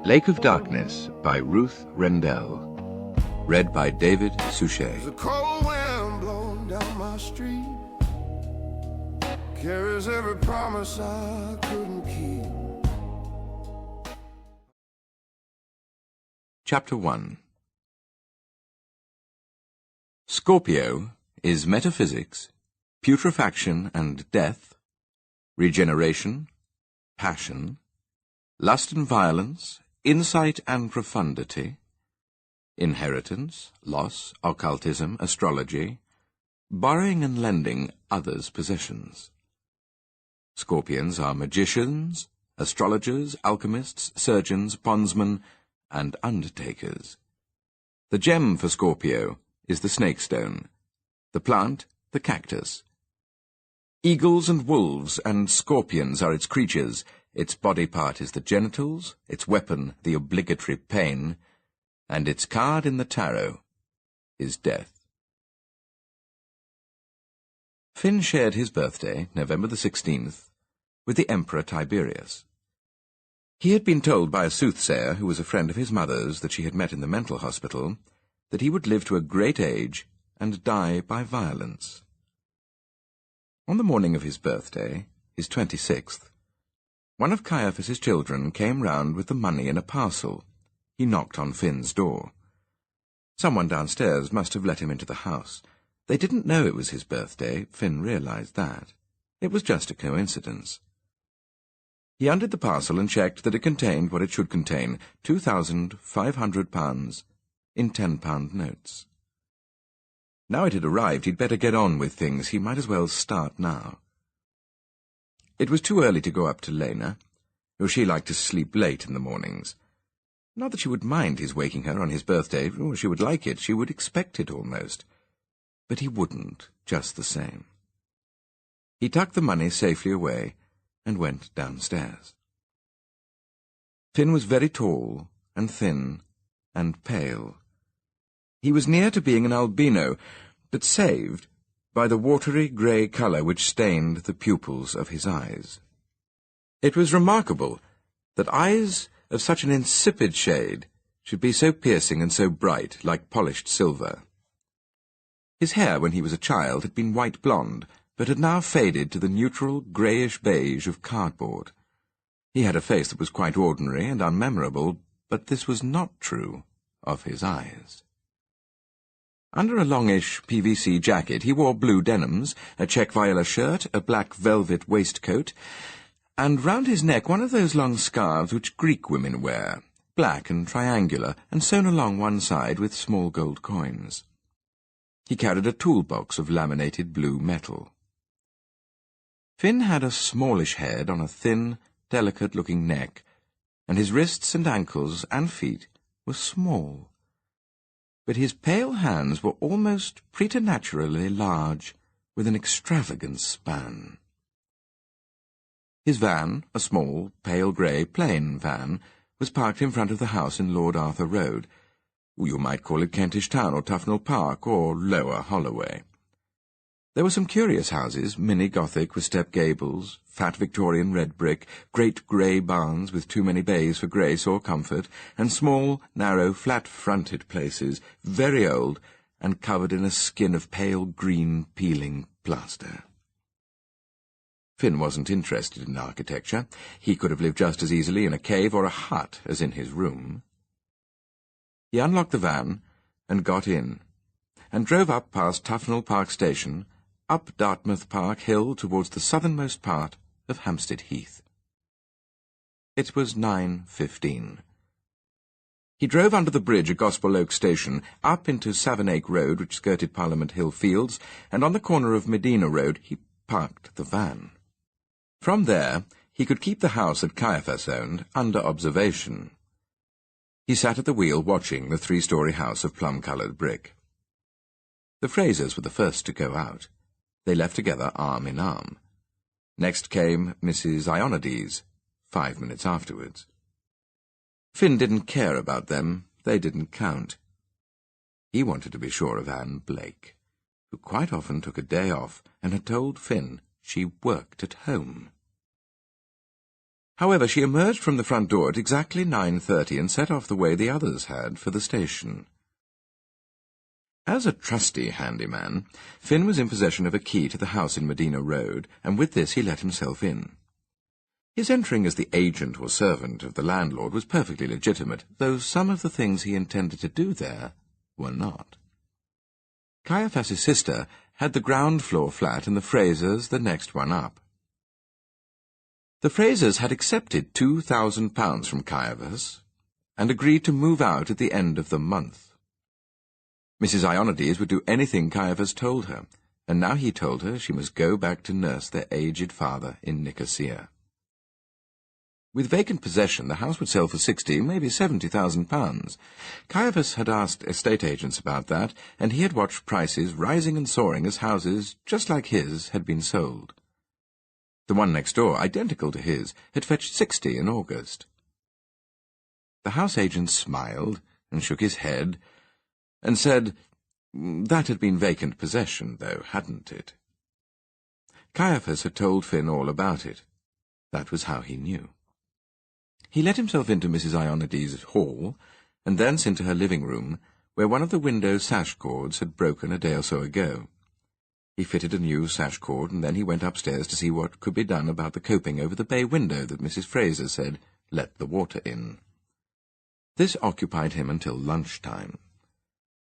Lake of Darkness by Ruth Rendell. Read by David Suchet. There's a cold wind blowing down my street, carries every promise I couldn't keep. Chapter 1. Scorpio is metaphysics, putrefaction and death, regeneration, passion, lust and violence, insight and profundity, inheritance, loss, occultism, astrology, borrowing and lending others' possessions. Scorpions are magicians, astrologers, alchemists, surgeons, bondsmen, and undertakers. The gem for Scorpio is the snakestone, the plant the cactus. Eagles and wolves and scorpions are its creatures. Its body part is the genitals, its weapon the obligatory pain, and its card in the tarot is death. Finn shared his birthday, November the 16th, with the Emperor Tiberius. He had been told by a soothsayer who was a friend of his mother's that she had met in the mental hospital that he would live to a great age and die by violence. On the morning of his birthday, his 26th, one of Caiaphas's children came round with the money in a parcel. He knocked on Finn's door. Someone downstairs must have let him into the house. They didn't know it was his birthday. Finn realized that. It was just a coincidence. He undid the parcel and checked that it contained what it should contain, £2,500 in £10 notes. Now it had arrived, he'd better get on with things. He might as well start now. It was too early to go up to Lena, though she liked to sleep late in the mornings. Not that she would mind his waking her on his birthday, or she would like it, she would expect it almost. But he wouldn't, just the same. He tucked the money safely away and went downstairs. Finn was very tall and thin and pale. He was near to being an albino, but saved by the watery grey colour which stained the pupils of his eyes. It was remarkable that eyes of such an insipid shade should be so piercing and so bright, like polished silver. His hair, when he was a child, had been white blonde, but had now faded to the neutral greyish beige of cardboard. He had a face that was quite ordinary and unmemorable, but this was not true of his eyes. Under a longish PVC jacket he wore blue denims, a check viola shirt, a black velvet waistcoat, and round his neck one of those long scarves which Greek women wear, black and triangular, and sewn along one side with small gold coins. He carried a toolbox of laminated blue metal. Finn had a smallish head on a thin, delicate-looking neck, and his wrists and ankles and feet were small. But his pale hands were almost preternaturally large, with an extravagant span. His van, a small, pale grey, plain van, was parked in front of the house in Lord Arthur Road. You might call it Kentish Town or Tufnell Park or Lower Holloway. There were some curious houses, mini-Gothic with step gables, fat Victorian red brick, great grey barns with too many bays for grace or comfort, and small, narrow, flat-fronted places, very old, and covered in a skin of pale green peeling plaster. Finn wasn't interested in architecture. He could have lived just as easily in a cave or a hut as in his room. He unlocked the van and got in, and drove up past Tufnell Park Station, up Dartmouth Park Hill towards the southernmost part of Hampstead Heath. It was 9:15. He drove under the bridge at Gospel Oak Station, up into Savernake Road, which skirted Parliament Hill Fields, and on the corner of Medina Road he parked the van. From there he could keep the house that Caiaphas owned under observation. He sat at the wheel watching the three-storey house of plum-coloured brick. The Frasers were the first to go out. They left together arm in arm. Next came Mrs. Ionides, 5 minutes afterwards. Finn didn't care about them. They didn't count. He wanted to be sure of Anne Blake, who quite often took a day off and had told Finn she worked at home. However, she emerged from the front door at exactly 9:30 and set off the way the others had for the station. As a trusty handyman, Finn was in possession of a key to the house in Medina Road, and with this he let himself in. His entering as the agent or servant of the landlord was perfectly legitimate, though some of the things he intended to do there were not. Caiaphas's sister had the ground-floor flat and the Frasers the next one up. The Frasers had accepted £2,000 from Caiaphas and agreed to move out at the end of the month. Mrs. Ionides would do anything Caiaphas told her, and now he told her she must go back to nurse their aged father in Nicosia. With vacant possession, the house would sell for £60,000, maybe £70,000. Caiaphas had asked estate agents about that, and he had watched prices rising and soaring as houses, just like his, had been sold. The one next door, identical to his, had fetched £60,000 in August. The house agent smiled and shook his head and said that had been vacant possession, though, hadn't it? Caiaphas had told Finn all about it. That was how he knew. He let himself into Mrs. Ionides' hall, and thence into her living room, where one of the window sash cords had broken a day or so ago. He fitted a new sash cord, and then he went upstairs to see what could be done about the coping over the bay window that Mrs. Fraser said let the water in. This occupied him until lunchtime.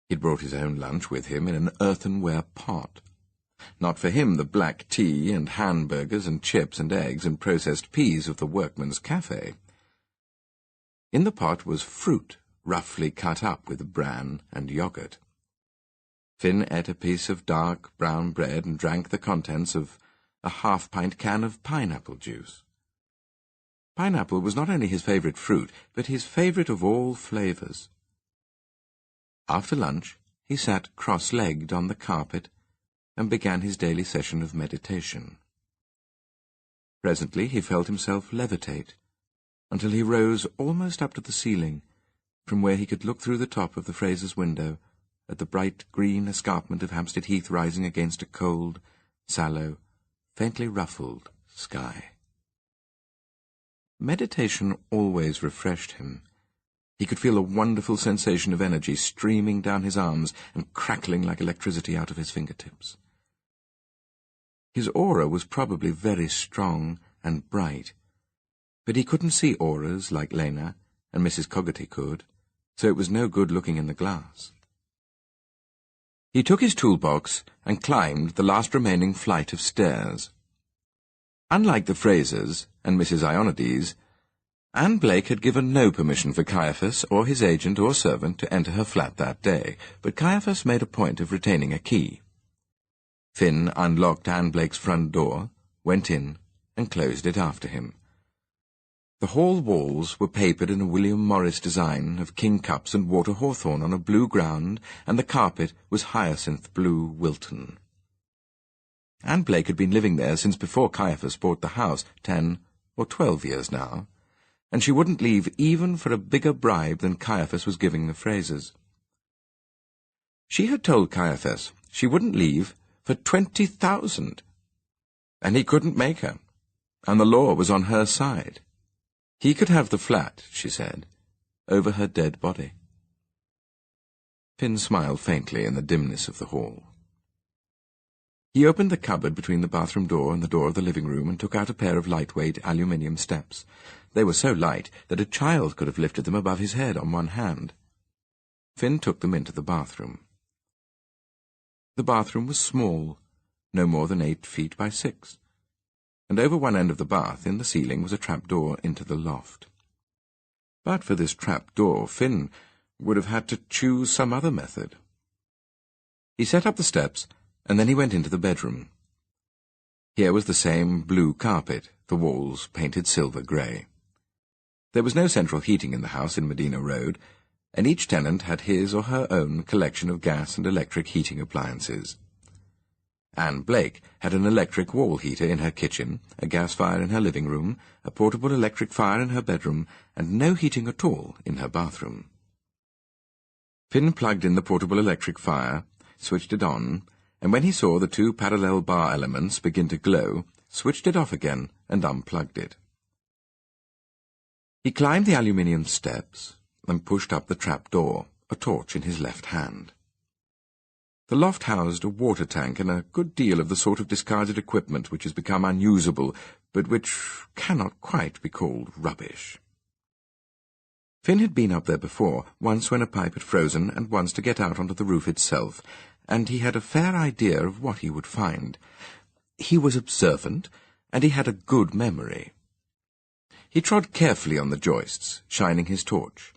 He'd brought his own lunch with him in an earthenware pot. Not for him the black tea and hamburgers and chips and eggs and processed peas of the workman's cafe. In the pot was fruit, roughly cut up with bran and yogurt. Finn ate a piece of dark brown bread and drank the contents of a half-pint can of pineapple juice. Pineapple was not only his favourite fruit, but his favourite of all flavours. After lunch, he sat cross-legged on the carpet and began his daily session of meditation. Presently he felt himself levitate, until he rose almost up to the ceiling, from where he could look through the top of the Frasers' window at the bright green escarpment of Hampstead Heath rising against a cold, sallow, faintly ruffled sky. Meditation always refreshed him. He could feel a wonderful sensation of energy streaming down his arms and crackling like electricity out of his fingertips. His aura was probably very strong and bright, but he couldn't see auras like Lena and Mrs. Coggerty could, so it was no good looking in the glass. He took his toolbox and climbed the last remaining flight of stairs. Unlike the Frasers and Mrs. Ionides, Anne Blake had given no permission for Caiaphas or his agent or servant to enter her flat that day, but Caiaphas made a point of retaining a key. Finn unlocked Anne Blake's front door, went in, and closed it after him. The hall walls were papered in a William Morris design of king cups and water hawthorn on a blue ground, and the carpet was hyacinth blue Wilton. Anne Blake had been living there since before Caiaphas bought the house, 10 or 12 years now, and she wouldn't leave even for a bigger bribe than Caiaphas was giving the Frasers. She had told Caiaphas she wouldn't leave for 20,000, and he couldn't make her, and the law was on her side. He could have the flat, she said, over her dead body. Finn smiled faintly in the dimness of the hall. He opened the cupboard between the bathroom door and the door of the living room and took out a pair of lightweight aluminium steps. They were so light that a child could have lifted them above his head on one hand. Finn took them into the bathroom. The bathroom was small, no more than 8 feet by 6. And over one end of the bath, in the ceiling, was a trap-door into the loft. But for this trap-door, Finn would have had to choose some other method. He set up the steps, and then he went into the bedroom. Here was the same blue carpet, the walls painted silver grey. There was no central heating in the house in Medina Road, and each tenant had his or her own collection of gas and electric heating appliances. Anne Blake had an electric wall heater in her kitchen, a gas fire in her living room, a portable electric fire in her bedroom, and no heating at all in her bathroom. Finn plugged in the portable electric fire, switched it on, and when he saw the 2 parallel bar elements begin to glow, switched it off again and unplugged it. He climbed the aluminium steps and pushed up the trap door, a torch in his left hand. The loft housed a water tank and a good deal of the sort of discarded equipment which has become unusable, but which cannot quite be called rubbish. Finn had been up there before, once when a pipe had frozen and once to get out onto the roof itself, and he had a fair idea of what he would find. He was observant, and he had a good memory. He trod carefully on the joists, shining his torch,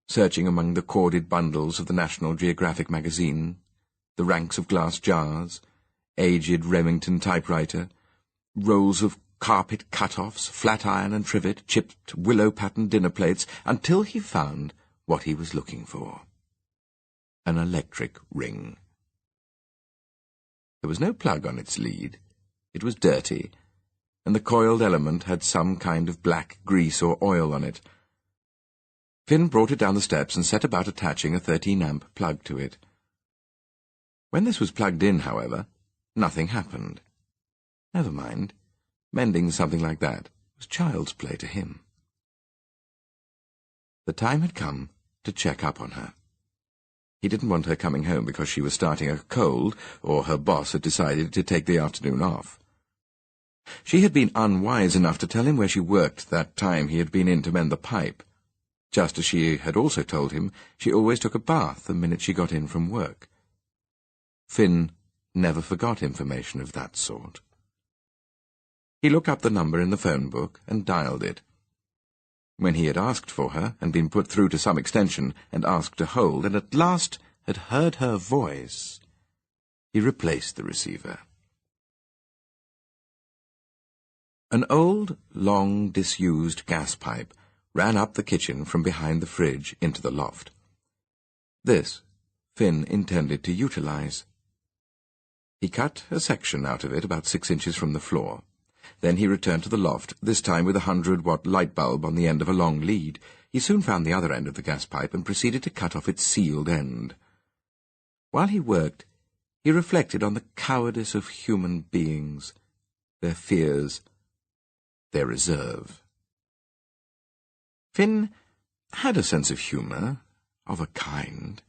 searching among the corded bundles of the National Geographic magazine, the ranks of glass jars, aged Remington typewriter, rolls of carpet cut-offs, flat iron and trivet, chipped willow-patterned dinner plates, until he found what he was looking for. An electric ring. There was no plug on its lead. It was dirty, and the coiled element had some kind of black grease or oil on it. Finn brought it down the steps and set about attaching a 13-amp plug to it. When this was plugged in, however, nothing happened. Never mind. Mending something like that was child's play to him. The time had come to check up on her. He didn't want her coming home because she was starting a cold, or her boss had decided to take the afternoon off. She had been unwise enough to tell him where she worked that time he had been in to mend the pipe, just as she had also told him she always took a bath the minute she got in from work. Finn never forgot information of that sort. He looked up the number in the phone book and dialed it. When he had asked for her, and been put through to some extension, and asked to hold, and at last had heard her voice, he replaced the receiver. An old, long, disused gas pipe ran up the kitchen from behind the fridge into the loft. This Finn intended to utilize. He cut a section out of it about 6 inches from the floor. Then he returned to the loft, this time with a 100-watt light bulb on the end of a long lead. He soon found the other end of the gas pipe and proceeded to cut off its sealed end. While he worked, he reflected on the cowardice of human beings, their fears, their reserve. Finn had a sense of humour, of a kind,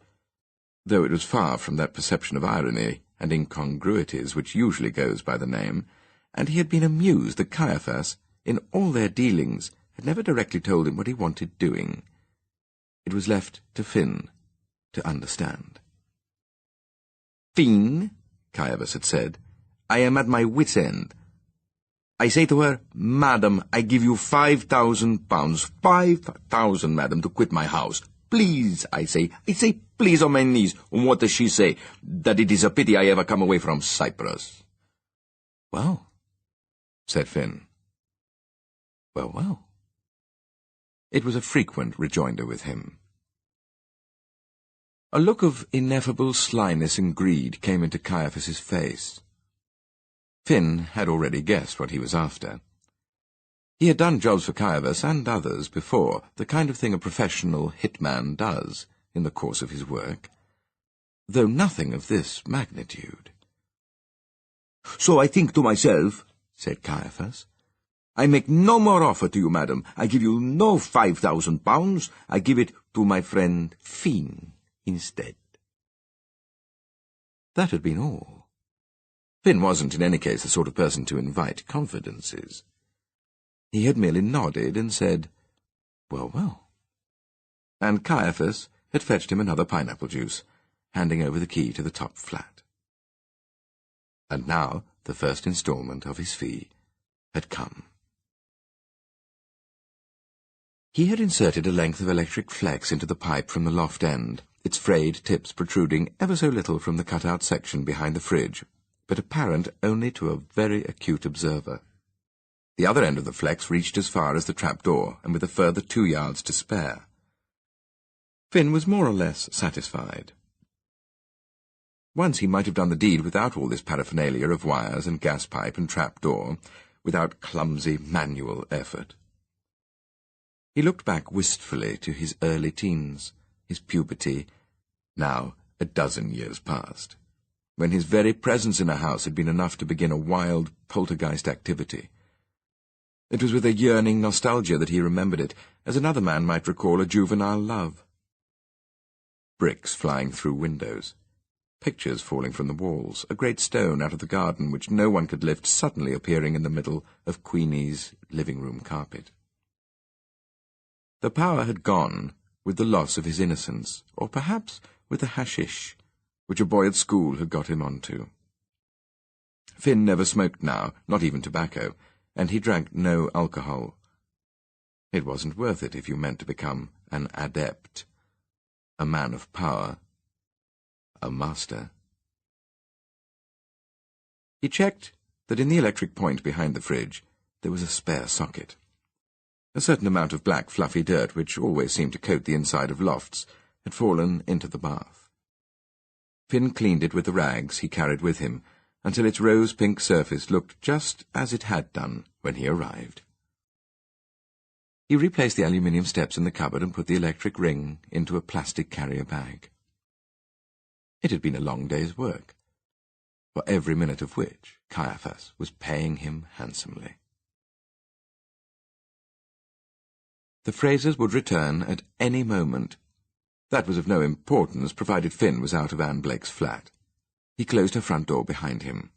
though it was far from that perception of irony and incongruities which usually goes by the name, and he had been amused that Caiaphas, in all their dealings, had never directly told him what he wanted doing. It was left to Finn to understand. "Finn," Caiaphas had said, "I am at my wit's end. I say to her, 'Madam, I give you £5,000, 5,000, madam, to quit my house. Please,' I say, please on my knees. And what does she say? That it is a pity I ever come away from Cyprus." "Well," said Finn. "Well, well." It was a frequent rejoinder with him. A look of ineffable slyness and greed came into Caiaphas's face. Finn had already guessed what he was after. He had done jobs for Caiaphas and others before, the kind of thing a professional hitman does in the course of his work, though nothing of this magnitude. "So I think to myself," said Caiaphas, "I make no more offer to you, madam. I give you no £5,000. I give it to my friend Finn instead." That had been all. Finn wasn't in any case the sort of person to invite confidences. He had merely nodded and said, "Well, well." And Caiaphas had fetched him another pineapple juice, handing over the key to the top flat. And now the first instalment of his fee had come. He had inserted a length of electric flex into the pipe from the loft end, its frayed tips protruding ever so little from the cut-out section behind the fridge, but apparent only to a very acute observer. The other end of the flex reached as far as the trapdoor, and with a further 2 yards to spare. Finn was more or less satisfied. Once he might have done the deed without all this paraphernalia of wires and gas pipe and trapdoor, without clumsy manual effort. He looked back wistfully to his early teens, his puberty, now a dozen years past, when his very presence in a house had been enough to begin a wild poltergeist activity. It was with a yearning nostalgia that he remembered it, as another man might recall a juvenile love. Bricks flying through windows, pictures falling from the walls, a great stone out of the garden which no one could lift suddenly appearing in the middle of Queenie's living-room carpet. The power had gone with the loss of his innocence, or perhaps with the hashish, which a boy at school had got him onto. Finn never smoked now, not even tobacco, and he drank no alcohol. It wasn't worth it if you meant to become an adept, a man of power, a master. He checked that in the electric point behind the fridge there was a spare socket. A certain amount of black fluffy dirt, which always seemed to coat the inside of lofts, had fallen into the bath. Finn cleaned it with the rags he carried with him, until its rose-pink surface looked just as it had done when he arrived. He replaced the aluminium steps in the cupboard and put the electric ring into a plastic carrier bag. It had been a long day's work, for every minute of which Caiaphas was paying him handsomely. The Frasers would return at any moment. That was of no importance, provided Finn was out of Anne Blake's flat. He closed her front door behind him.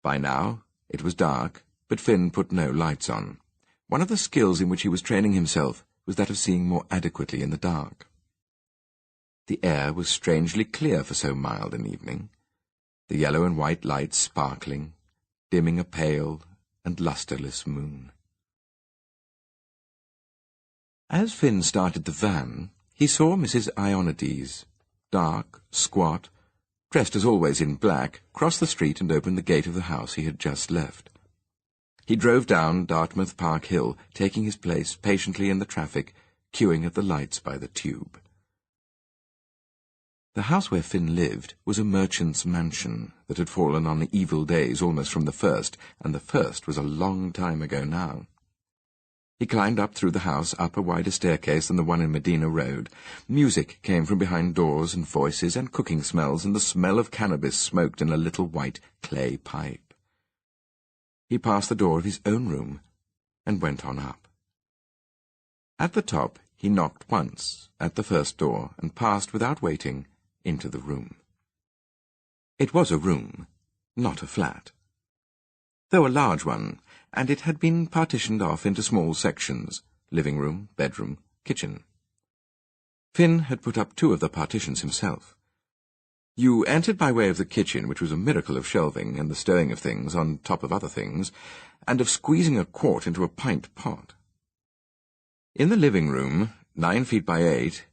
By now it was dark, but Finn put no lights on. One of the skills in which he was training himself was that of seeing more adequately in the dark. The air was strangely clear for so mild an evening, the yellow and white lights sparkling, dimming a pale and lustreless moon. As Finn started the van, he saw Mrs. Ionides, dark, squat, dressed as always in black, cross the street and open the gate of the house he had just left. He drove down Dartmouth Park Hill, taking his place patiently in the traffic, queuing at the lights by the tube. The house where Finn lived was a merchant's mansion that had fallen on evil days almost from the first, and the first was a long time ago now. He climbed up through the house, up a wider staircase than the one in Medina Road. Music came from behind doors, and voices, and cooking smells, and the smell of cannabis smoked in a little white clay pipe. He passed the door of his own room, and went on up. At the top he knocked once, at the first door, and passed without waiting into the room. It was a room, not a flat, though a large one, and it had been partitioned off into small sections, living room, bedroom, kitchen. Finn had put up 2 of the partitions himself. You entered by way of the kitchen, which was a miracle of shelving and the stowing of things on top of other things, and of squeezing a quart into a pint pot. In the living room, 9 feet by 8,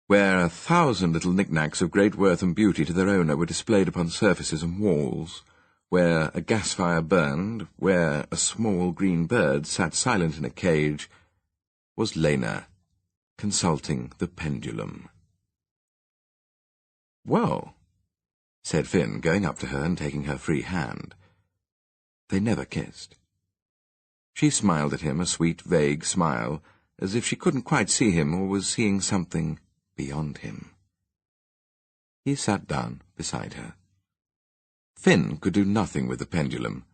where 1,000 little knickknacks of great worth and beauty to their owner were displayed upon surfaces and walls, where a gas fire burned, where a small green bird sat silent in a cage, was Lena, consulting the pendulum. "Well," said Finn, going up to her and taking her free hand. They never kissed. She smiled at him, a sweet, vague smile, as if she couldn't quite see him or was seeing something beyond him. He sat down beside her. Finn could do nothing with the pendulum,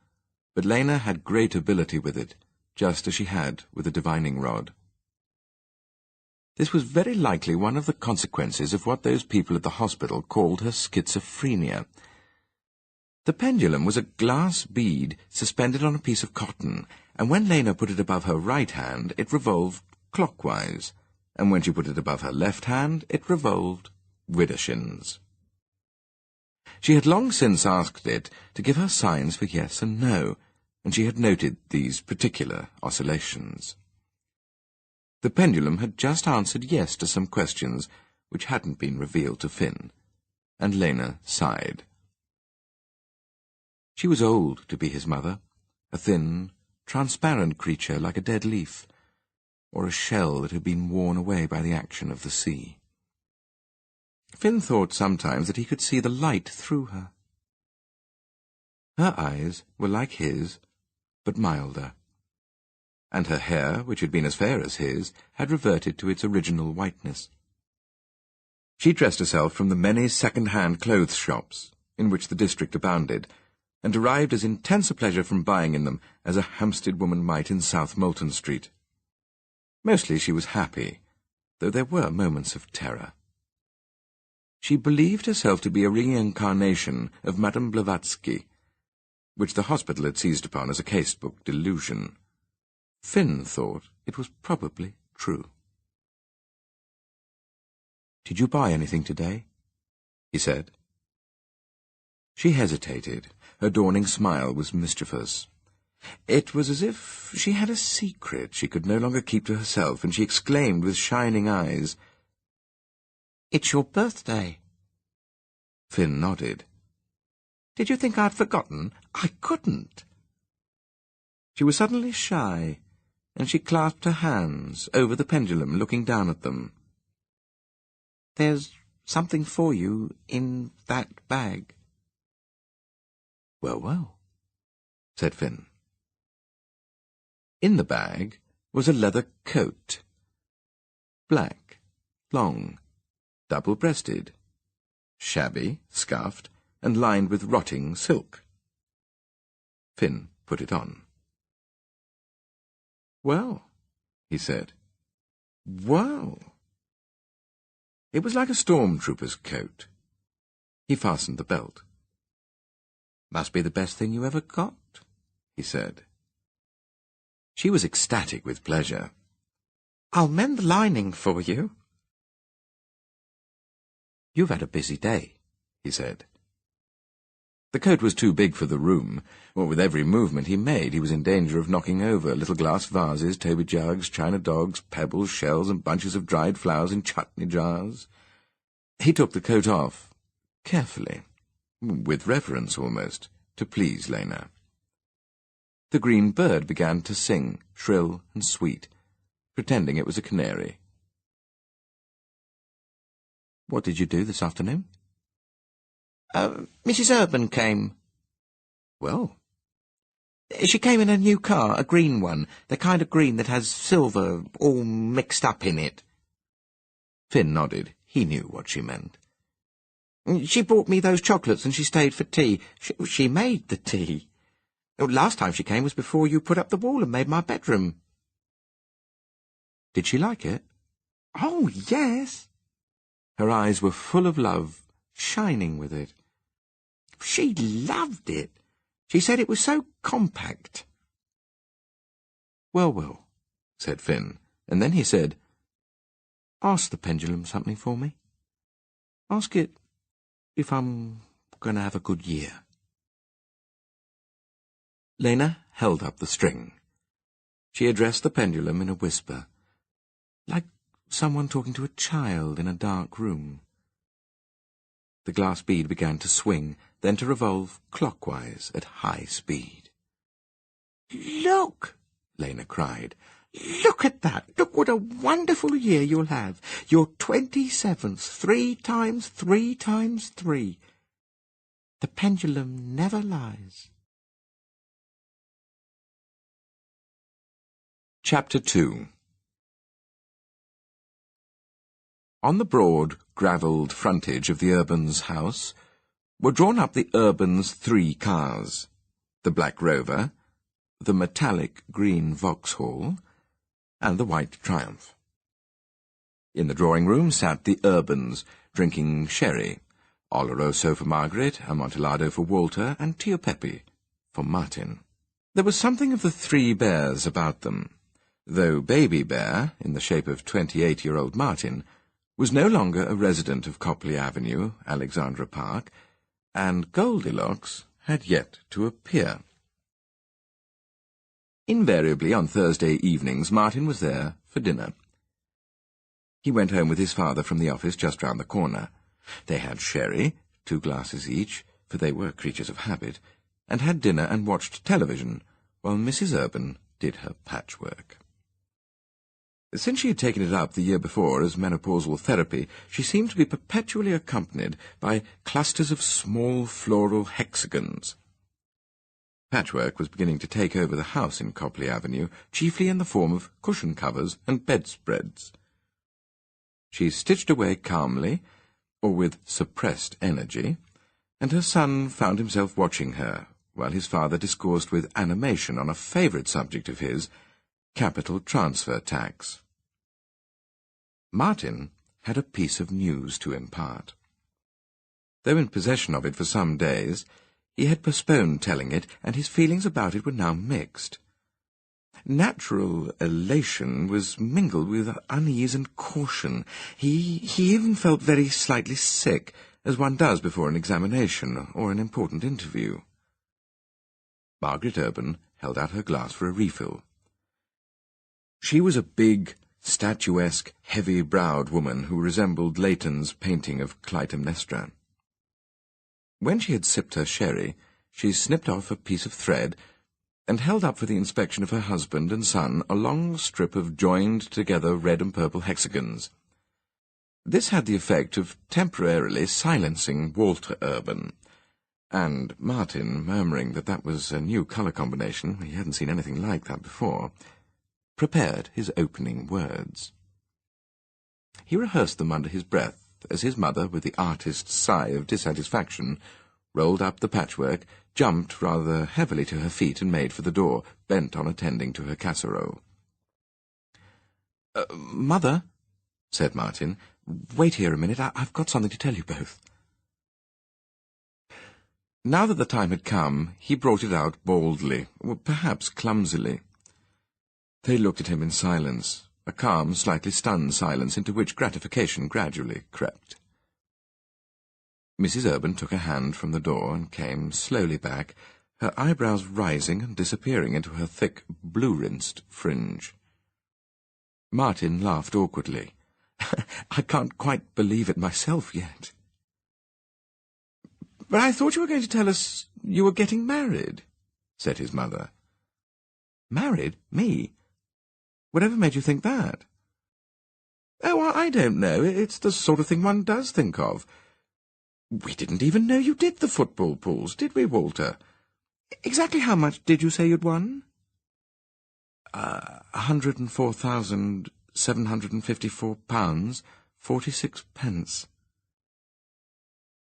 but Lena had great ability with it, just as she had with the divining rod. This was very likely one of the consequences of what those people at the hospital called her schizophrenia. The pendulum was a glass bead suspended on a piece of cotton, and when Lena put it above her right hand, it revolved clockwise, and when she put it above her left hand, it revolved widdershins. She had long since asked it to give her signs for yes and no, and she had noted these particular oscillations. The pendulum had just answered yes to some questions which hadn't been revealed to Finn, and Lena sighed. She was old to be his mother, a thin, transparent creature like a dead leaf, or a shell that had been worn away by the action of the sea. Finn thought sometimes that he could see the light through her. Her eyes were like his, but milder, and her hair, which had been as fair as his, had reverted to its original whiteness. She dressed herself from the many second-hand clothes shops in which the district abounded, and derived as intense a pleasure from buying in them as a Hampstead woman might in South Molton Street. Mostly she was happy, though there were moments of terror. She believed herself to be a reincarnation of Madame Blavatsky, which the hospital had seized upon as a casebook delusion. Finn thought it was probably true. "Did you buy anything today?" he said. She hesitated. Her dawning smile was mischievous. It was as if she had a secret she could no longer keep to herself, and she exclaimed with shining eyes, "It's your birthday." Finn nodded. "Did you think I'd forgotten? I couldn't." She was suddenly shy, and she clasped her hands over the pendulum, looking down at them. "There's something for you in that bag." "Well, well," said Finn. In the bag was a leather coat. Black, long, double-breasted, shabby, scuffed, and lined with rotting silk. Finn put it on. "Well," he said. "Well." It was like a storm-trooper's coat. He fastened the belt. "Must be the best thing you ever got," he said. She was ecstatic with pleasure. "I'll mend the lining for you." "You've had a busy day," he said. The coat was too big for the room, or with every movement he made he was in danger of knocking over little glass vases, toby jugs, china dogs, pebbles, shells, and bunches of dried flowers in chutney jars. He took the coat off, carefully, with reverence almost, to please Lena. The green bird began to sing, shrill and sweet, pretending it was a canary. "What did you do this afternoon?" "Mrs. Urban came." "Well?" "She came in a new car, a green one, the kind of green that has silver all mixed up in it." Finn nodded. He knew what she meant. "She brought me those chocolates and she stayed for tea. She made the tea. Last time she came was before you put up the wall and made my bedroom." "Did she like it?" "Oh, yes." Her eyes were full of love, shining with it. "She loved it. She said it was so compact." "Well, well," said Finn, and then he said, "Ask the pendulum something for me. Ask it if I'm going to have a good year." Lena held up the string. She addressed the pendulum in a whisper, like someone talking to a child in a dark room. The glass bead began to swing, then to revolve clockwise at high speed. "Look!" Lena cried. "Look at that! Look what a wonderful year you'll have! Your 27th, 3 times 3 times 3. The pendulum never lies." Chapter 2. On the broad, gravelled frontage of the Urbans' house were drawn up the Urbans' 3 cars, the black Rover, the metallic green Vauxhall, and the white Triumph. In the drawing-room sat the Urbans, drinking sherry, Oloroso for Margaret, Amontillado for Walter, and Tio Pepe for Martin. There was something of the 3 bears about them, though Baby Bear, in the shape of 28-year-old Martin, was no longer a resident of Copley Avenue, Alexandra Park, and Goldilocks had yet to appear. Invariably on Thursday evenings Martin was there for dinner. He went home with his father from the office just round the corner. They had sherry, 2 glasses each, for they were creatures of habit, and had dinner and watched television, while Mrs. Urban did her patchwork. Since she had taken it up the year before as menopausal therapy, she seemed to be perpetually accompanied by clusters of small floral hexagons. Patchwork was beginning to take over the house in Copley Avenue, chiefly in the form of cushion covers and bedspreads. She stitched away calmly, or with suppressed energy, and her son found himself watching her while his father discoursed with animation on a favourite subject of his, capital transfer tax. Martin had a piece of news to impart. Though in possession of it for some days, he had postponed telling it, and his feelings about it were now mixed. Natural elation was mingled with unease and caution. He even felt very slightly sick, as one does before an examination or an important interview. Margaret Urban held out her glass for a refill. She was a big, statuesque, heavy-browed woman who resembled Leighton's painting of Clytemnestra. When she had sipped her sherry, she snipped off a piece of thread and held up for the inspection of her husband and son a long strip of joined-together red and purple hexagons. This had the effect of temporarily silencing Walter Urban, and Martin, murmuring that that was a new colour combination, he hadn't seen anything like that before, prepared his opening words. He rehearsed them under his breath, as his mother, with the artist's sigh of dissatisfaction, rolled up the patchwork, jumped rather heavily to her feet and made for the door, bent on attending to her casserole. "Mother," said Martin, "wait here a minute. I've got something to tell you both." Now that the time had come, he brought it out boldly, or perhaps clumsily. They looked at him in silence, a calm, slightly stunned silence into which gratification gradually crept. Mrs. Urban took a hand from the door and came slowly back, her eyebrows rising and disappearing into her thick, blue-rinsed fringe. Martin laughed awkwardly. "I can't quite believe it myself yet." "But I thought you were going to tell us you were getting married," said his mother. "Married? Me? Whatever made you think that?" "Oh, I don't know. It's the sort of thing one does think of. We didn't even know you did the football pools, did we, Walter? Exactly how much did you say you'd won?" 104,754 pounds, 46 pence.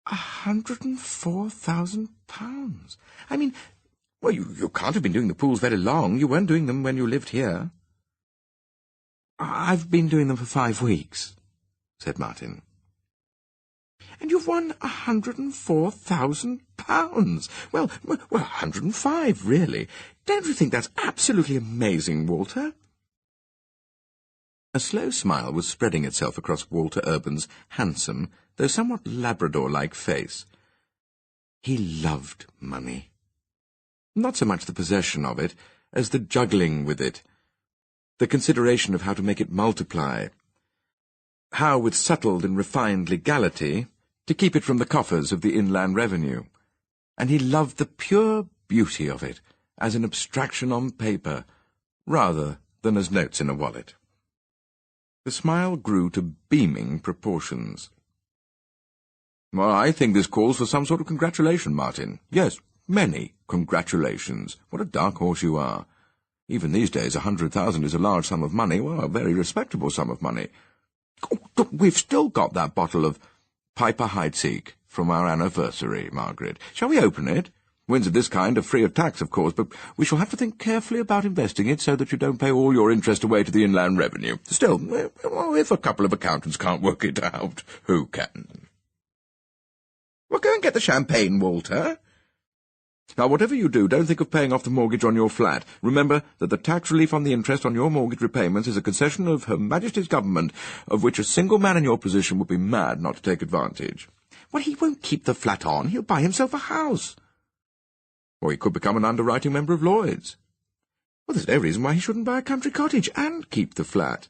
104,000 pounds? I mean, well, you can't have been doing the pools very long. You weren't doing them when you lived here." "I've been doing them for 5 weeks," said Martin. "And you've won 104,000 pounds. Well, 105, really. Don't you think that's absolutely amazing, Walter?" A slow smile was spreading itself across Walter Urban's handsome, though somewhat Labrador-like face. He loved money. Not so much the possession of it, as the juggling with it, the consideration of how to make it multiply, how, with subtle and refined legality, to keep it from the coffers of the Inland Revenue. And he loved the pure beauty of it, as an abstraction on paper, rather than as notes in a wallet. The smile grew to beaming proportions. "Well, I think this calls for some sort of congratulation, Martin. Yes, many congratulations. What a dark horse you are. Even these days 100,000 is a large sum of money, well, a very respectable sum of money. Oh, look, we've still got that bottle of Piper Heidsieck from our anniversary, Margaret. Shall we open it? Wins of this kind are free of tax, of course, but we shall have to think carefully about investing it so that you don't pay all your interest away to the Inland Revenue. Still, if a couple of accountants can't work it out, who can? Well, go and get the champagne, Walter. Now, whatever you do, don't think of paying off the mortgage on your flat. Remember that the tax relief on the interest on your mortgage repayments is a concession of Her Majesty's Government, of which a single man in your position would be mad not to take advantage. Well, he won't keep the flat on. He'll buy himself a house. Or he could become an underwriting member of Lloyd's. Well, there's no reason why he shouldn't buy a country cottage and keep the flat.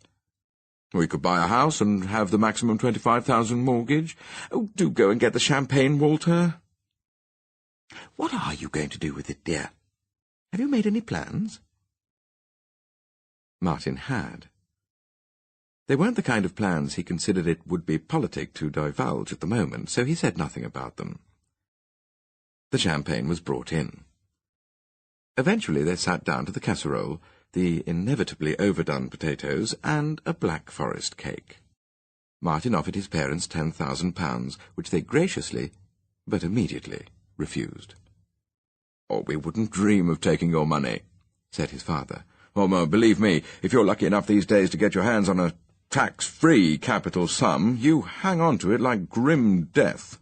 Or he could buy a house and have the maximum 25,000 mortgage. Oh, do go and get the champagne, Walter. What are you going to do with it, dear? Have you made any plans? Martin had. They weren't the kind of plans he considered it would be politic to divulge at the moment, so he said nothing about them. The champagne was brought in. Eventually they sat down to the casserole, the inevitably overdone potatoes, and a Black Forest cake. Martin offered his parents £10,000, which they graciously, but immediately, refused. "Oh, we wouldn't dream of taking your money," said his father. "Oh, no, believe me, if you're lucky enough these days to get your hands on a tax-free capital sum, you hang on to it like grim death."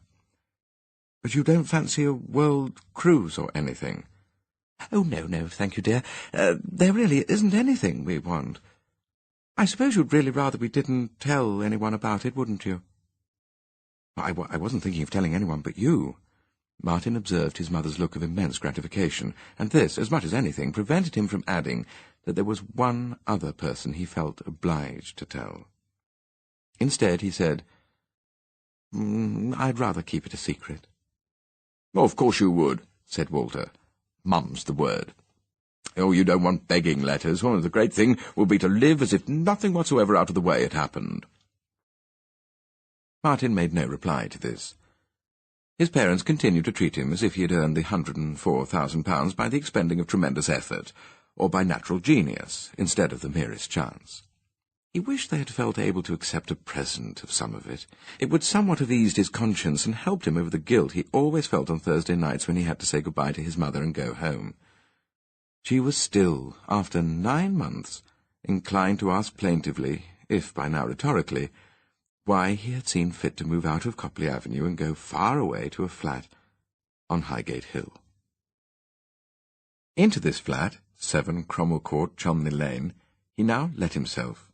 "But you don't fancy a world cruise or anything?" "Oh, no, thank you, dear. There really isn't anything we want. I suppose you'd really rather we didn't tell anyone about it, wouldn't you?" I wasn't thinking of telling anyone but you." Martin observed his mother's look of immense gratification, and this, as much as anything, prevented him from adding that there was one other person he felt obliged to tell. Instead, he said, "I'd rather keep it a secret." "Oh, of course you would," said Walter. "Mum's the word. Oh, you don't want begging letters. Oh, the great thing will be to live as if nothing whatsoever out of the way had happened." Martin made no reply to this. His parents continued to treat him as if he had earned the £104,000 by the expending of tremendous effort, or by natural genius, instead of the merest chance. He wished they had felt able to accept a present of some of it. It would somewhat have eased his conscience and helped him over the guilt he always felt on Thursday nights when he had to say goodbye to his mother and go home. She was still, after 9 months, inclined to ask plaintively, if by now rhetorically, why he had seen fit to move out of Copley Avenue and go far away to a flat on Highgate Hill. Into this flat, 7 Cromwell Court, Cholmondeley Lane, he now let himself,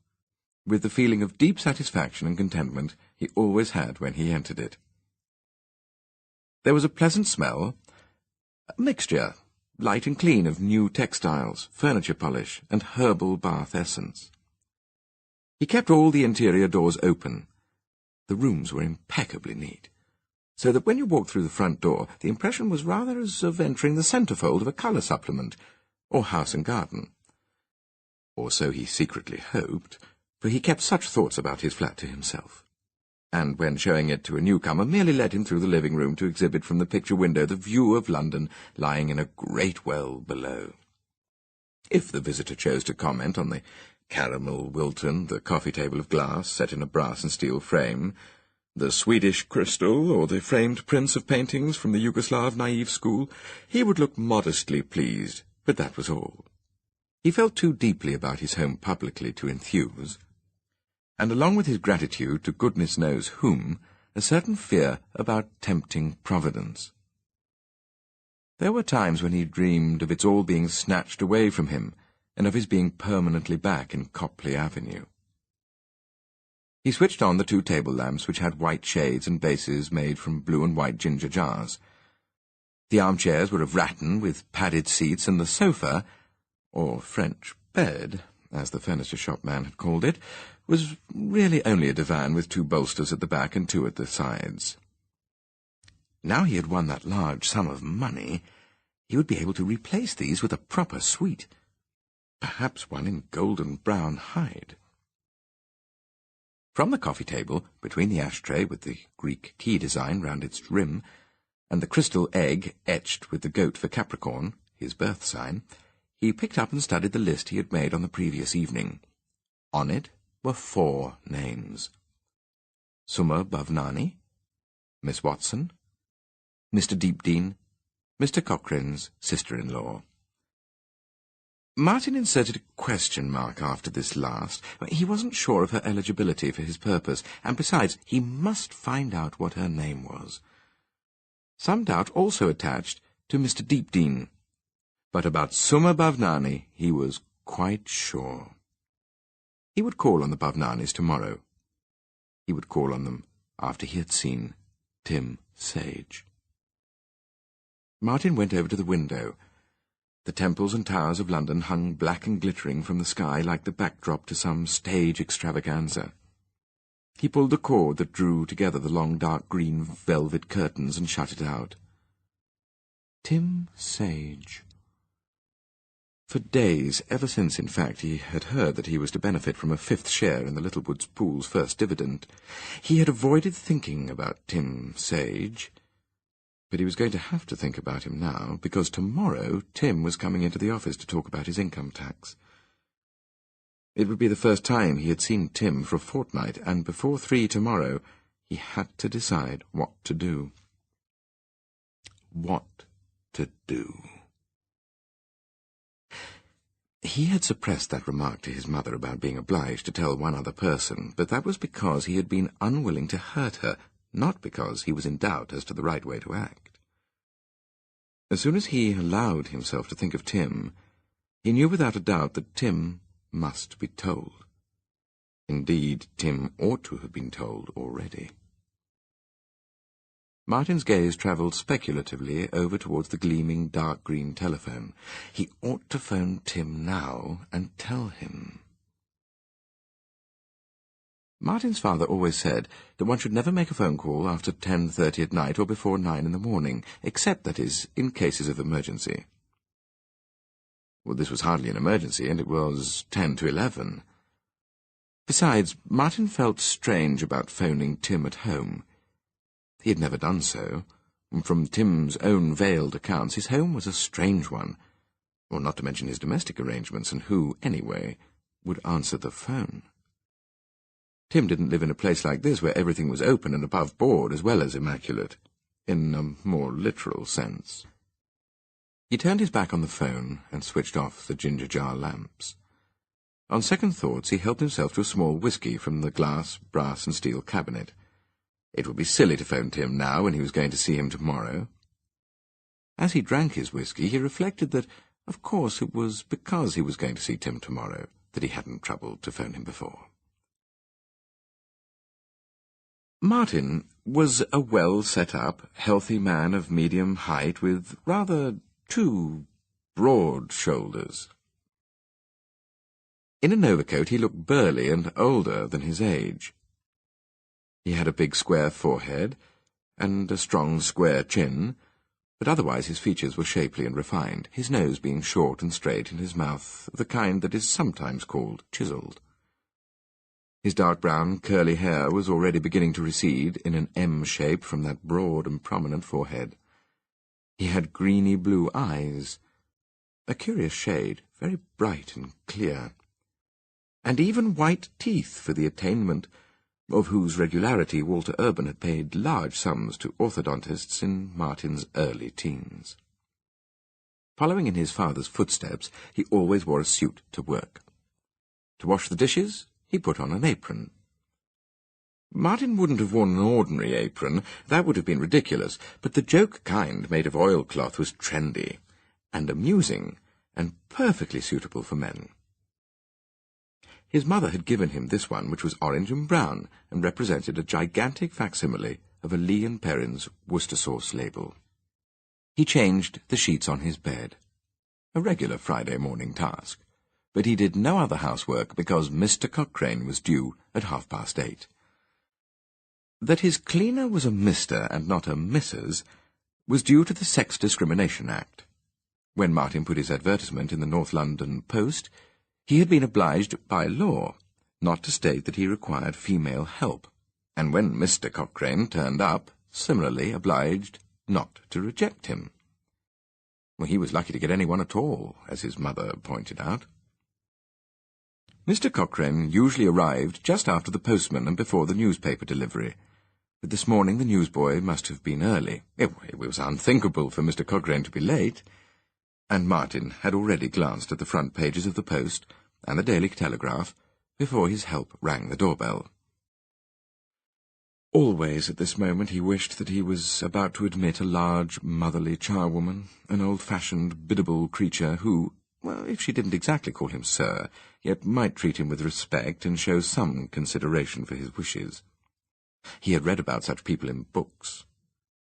with the feeling of deep satisfaction and contentment he always had when he entered it. There was a pleasant smell, a mixture, light and clean, of new textiles, furniture polish, and herbal bath essence. He kept all the interior doors open. The rooms were impeccably neat, so that when you walked through the front door, the impression was rather as of entering the centrefold of a colour supplement, or House and Garden. Or so he secretly hoped, for he kept such thoughts about his flat to himself, and when showing it to a newcomer merely led him through the living room to exhibit from the picture window the view of London lying in a great well below. If the visitor chose to comment on the caramel Wilton, the coffee table of glass set in a brass and steel frame, the Swedish crystal, or the framed prints of paintings from the Yugoslav naive school, he would look modestly pleased, but that was all. He felt too deeply about his home publicly to enthuse, and along with his gratitude to goodness knows whom, a certain fear about tempting Providence. There were times when he dreamed of its all being snatched away from him, and of his being permanently back in Copley Avenue. He switched on the 2 table lamps which had white shades and bases made from blue and white ginger jars. The armchairs were of rattan with padded seats, and the sofa, or French bed, as the furniture shop man had called it, was really only a divan with 2 bolsters at the back and 2 at the sides. Now he had won that large sum of money, he would be able to replace these with a proper suite, perhaps one in golden brown hide. From the coffee table, between the ashtray with the Greek key design round its rim, and the crystal egg etched with the goat for Capricorn, his birth sign, he picked up and studied the list he had made on the previous evening. On it were 4 names: Summa Bhavnani, Miss Watson, Mr. Deepdene, Mr. Cochrane's sister-in-law. Martin inserted a question mark after this last. He wasn't sure of her eligibility for his purpose, and besides, he must find out what her name was. Some doubt also attached to Mr. Deepdene, but about Summa Bhavnani he was quite sure. He would call on the Bhavnanis tomorrow. He would call on them after he had seen Tim Sage. Martin went over to the window. The temples and towers of London hung black and glittering from the sky like the backdrop to some stage extravaganza. He pulled the cord that drew together the long dark green velvet curtains and shut it out. Tim Sage. For days, ever since, in fact, he had heard that he was to benefit from a 5th share in the Littlewoods Pool's first dividend, he had avoided thinking about Tim Sage. But he was going to have to think about him now, because tomorrow Tim was coming into the office to talk about his income tax. It would be the first time he had seen Tim for a fortnight, and before 3 tomorrow he had to decide what to do. What to do. He had suppressed that remark to his mother about being obliged to tell one other person, but that was because he had been unwilling to hurt her, not because he was in doubt as to the right way to act. As soon as he allowed himself to think of Tim, he knew without a doubt that Tim must be told. Indeed, Tim ought to have been told already. Martin's gaze travelled speculatively over towards the gleaming dark green telephone. He ought to phone Tim now and tell him. Martin's father always said that one should never make a phone call after 10:30 at night or before 9 in the morning, except, that is, in cases of emergency. Well, this was hardly an emergency, and it was 10 to 11. Besides, Martin felt strange about phoning Tim at home. He had never done so. From Tim's own veiled accounts, his home was a strange one, or not to mention his domestic arrangements, and who, anyway, would answer the phone? Tim didn't live in a place like this where everything was open and above board as well as immaculate, in a more literal sense. He turned his back on the phone and switched off the ginger jar lamps. On second thoughts, he helped himself to a small whisky from the glass, brass and steel cabinet. It would be silly to phone Tim now when he was going to see him tomorrow. As he drank his whisky, he reflected that, of course, it was because he was going to see Tim tomorrow that he hadn't troubled to phone him before. Martin was a well-set-up, healthy man of medium height with rather too broad shoulders. In an overcoat he looked burly and older than his age. He had a big square forehead and a strong square chin, but otherwise his features were shapely and refined, his nose being short and straight and his mouth of the kind that is sometimes called chiselled. His dark brown, curly hair was already beginning to recede in an M shape from that broad and prominent forehead. He had greeny blue eyes, a curious shade, very bright and clear, and even white teeth for the attainment of whose regularity Walter Urban had paid large sums to orthodontists in Martin's early teens. Following in his father's footsteps, he always wore a suit to work. To wash the dishes, he put on an apron. Martin wouldn't have worn an ordinary apron, that would have been ridiculous, but the joke kind made of oilcloth was trendy, and amusing, and perfectly suitable for men. His mother had given him this one, which was orange and brown, and represented a gigantic facsimile of a Lee & Perrins Worcester sauce label. He changed the sheets on his bed, a regular Friday morning task, but he did no other housework because Mr. Cochrane was due at 8:30. That his cleaner was a Mr. and not a Mrs. was due to the Sex Discrimination Act. When Martin put his advertisement in the North London Post, he had been obliged by law not to state that he required female help, and when Mr. Cochrane turned up, similarly obliged not to reject him. Well, he was lucky to get anyone at all, as his mother pointed out. Mr. Cochrane usually arrived just after the postman and before the newspaper delivery, but this morning the newsboy must have been early. It was unthinkable for Mr. Cochrane to be late, and Martin had already glanced at the front pages of the Post and the Daily Telegraph before his help rang the doorbell. Always at this moment he wished that he was about to admit a large, motherly charwoman, an old-fashioned, biddable creature who, well, if she didn't exactly call him sir, yet might treat him with respect and show some consideration for his wishes. He had read about such people in books.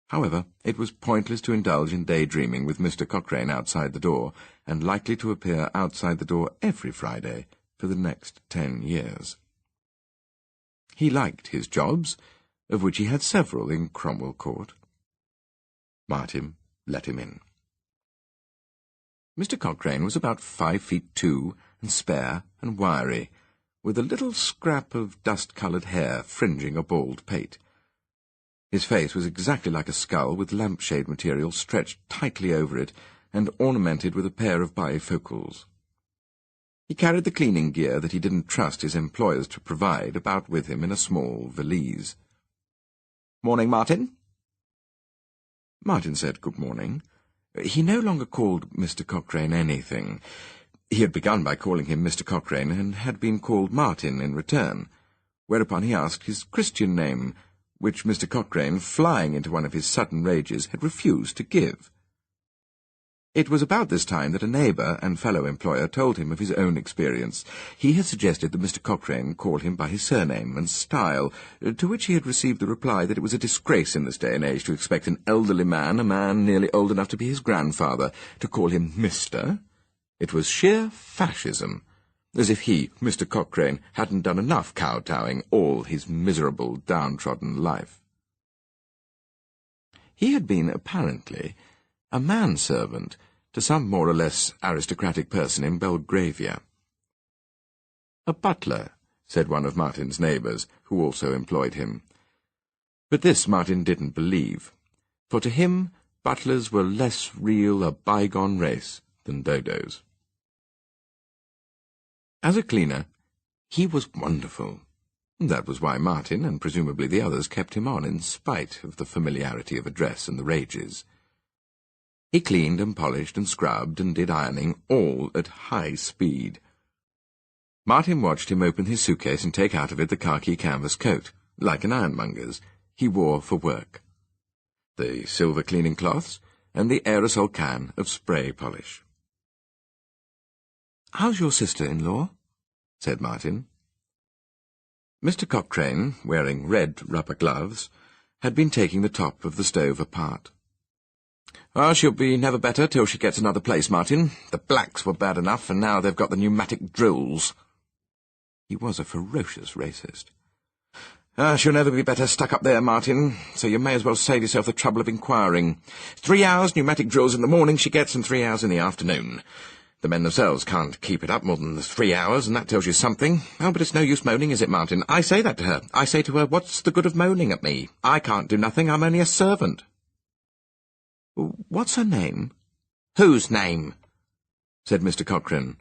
However, it was pointless to indulge in daydreaming with Mr. Cochrane outside the door, and likely to appear outside the door every Friday for the next 10 years. He liked his jobs, of which he had several in Cromwell Court. Martin let him in. Mr. Cochrane was about 5'2", and spare and wiry, with a little scrap of dust-coloured hair fringing a bald pate. His face was exactly like a skull, with lampshade material stretched tightly over it and ornamented with a pair of bifocals. He carried the cleaning gear that he didn't trust his employers to provide about with him in a small valise. "Morning, Martin." Martin said good morning. He no longer called Mr. Cochrane anything. He had begun by calling him Mr. Cochrane, and had been called Martin in return, whereupon he asked his Christian name, which Mr. Cochrane, flying into one of his sudden rages, had refused to give. It was about this time that a neighbour and fellow employer told him of his own experience. He had suggested that Mr. Cochrane call him by his surname and style, to which he had received the reply that it was a disgrace in this day and age to expect an elderly man, a man nearly old enough to be his grandfather, to call him Mr. It was sheer fascism, as if he, Mr. Cochrane, hadn't done enough kowtowing all his miserable, downtrodden life. He had been, apparently, a manservant to some more or less aristocratic person in Belgravia. A butler, said one of Martin's neighbours, who also employed him. But this Martin didn't believe, for to him butlers were less real a bygone race than dodos. As a cleaner, he was wonderful. That was why Martin, and presumably the others, kept him on in spite of the familiarity of address and the rages. He cleaned and polished and scrubbed and did ironing, all at high speed. Martin watched him open his suitcase and take out of it the khaki canvas coat, like an ironmonger's, he wore for work, the silver cleaning cloths, and the aerosol can of spray polish. "How's your sister-in-law?" said Martin. Mr. Cochrane, wearing red rubber gloves, had been taking the top of the stove apart. "Oh, she'll be never better till she gets another place, Martin. The blacks were bad enough, and now they've got the pneumatic drills." He was a ferocious racist. She'll never be better stuck up there, Martin, so you may as well save yourself the trouble of inquiring. 3 hours pneumatic drills in the morning she gets, and 3 hours in the afternoon. The men themselves can't keep it up more than 3 hours, and that tells you something. Oh, but it's no use moaning, is it, Martin? I say that to her. I say to her, what's the good of moaning at me? I can't do nothing. I'm only a servant. "What's her name?" "Whose name?" said Mr. Cochrane,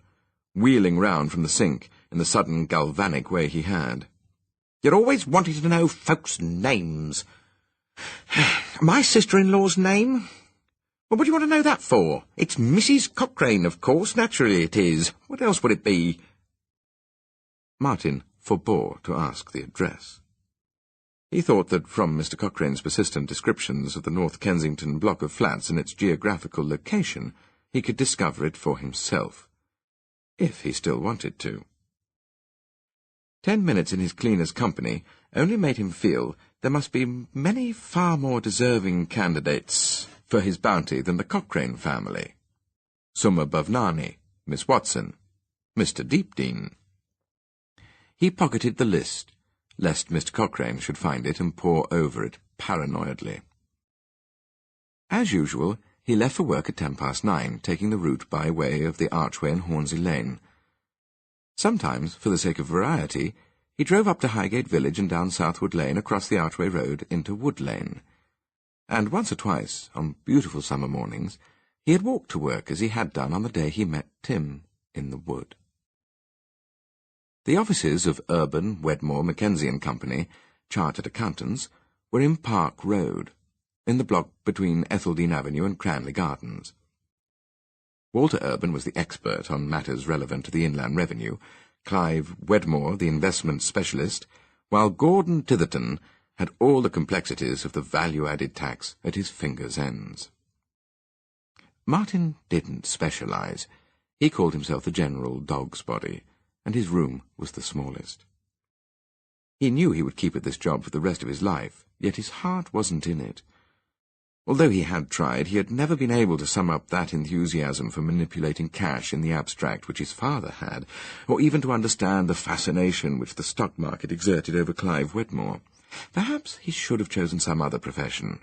wheeling round from the sink in the sudden galvanic way he had. "You're always wanting to know folks' names. My sister-in-law's name? Well, what do you want to know that for? It's Mrs. Cochrane, of course. Naturally it is. What else would it be?" Martin forbore to ask the address. He thought that from Mr. Cochrane's persistent descriptions of the North Kensington block of flats and its geographical location, he could discover it for himself, if he still wanted to. 10 minutes in his cleaner's company only made him feel there must be many far more deserving candidates for his bounty than the Cochrane family. Summa Bhavnani, Miss Watson, Mr. Deepdene. He pocketed the list, lest Mr. Cochrane should find it and pore over it paranoidly. As usual, he left for work at 9:10, taking the route by way of the Archway and Hornsey Lane. Sometimes, for the sake of variety, he drove up to Highgate Village and down Southwood Lane across the Archway Road into Wood Lane. And once or twice, on beautiful summer mornings, he had walked to work as he had done on the day he met Tim in the wood. The offices of Urban, Wedmore, Mackenzie and Company, Chartered Accountants, were in Park Road, in the block between Etheldean Avenue and Cranley Gardens. Walter Urban was the expert on matters relevant to the Inland Revenue, Clive Wedmore the investment specialist, while Gordon Titherton had all the complexities of the value-added tax at his fingers' ends. Martin didn't specialize. He called himself the General Dog's Body, and his room was the smallest. He knew he would keep at this job for the rest of his life, yet his heart wasn't in it. Although he had tried, he had never been able to sum up that enthusiasm for manipulating cash in the abstract which his father had, or even to understand the fascination which the stock market exerted over Clive Wedmore. Perhaps he should have chosen some other profession,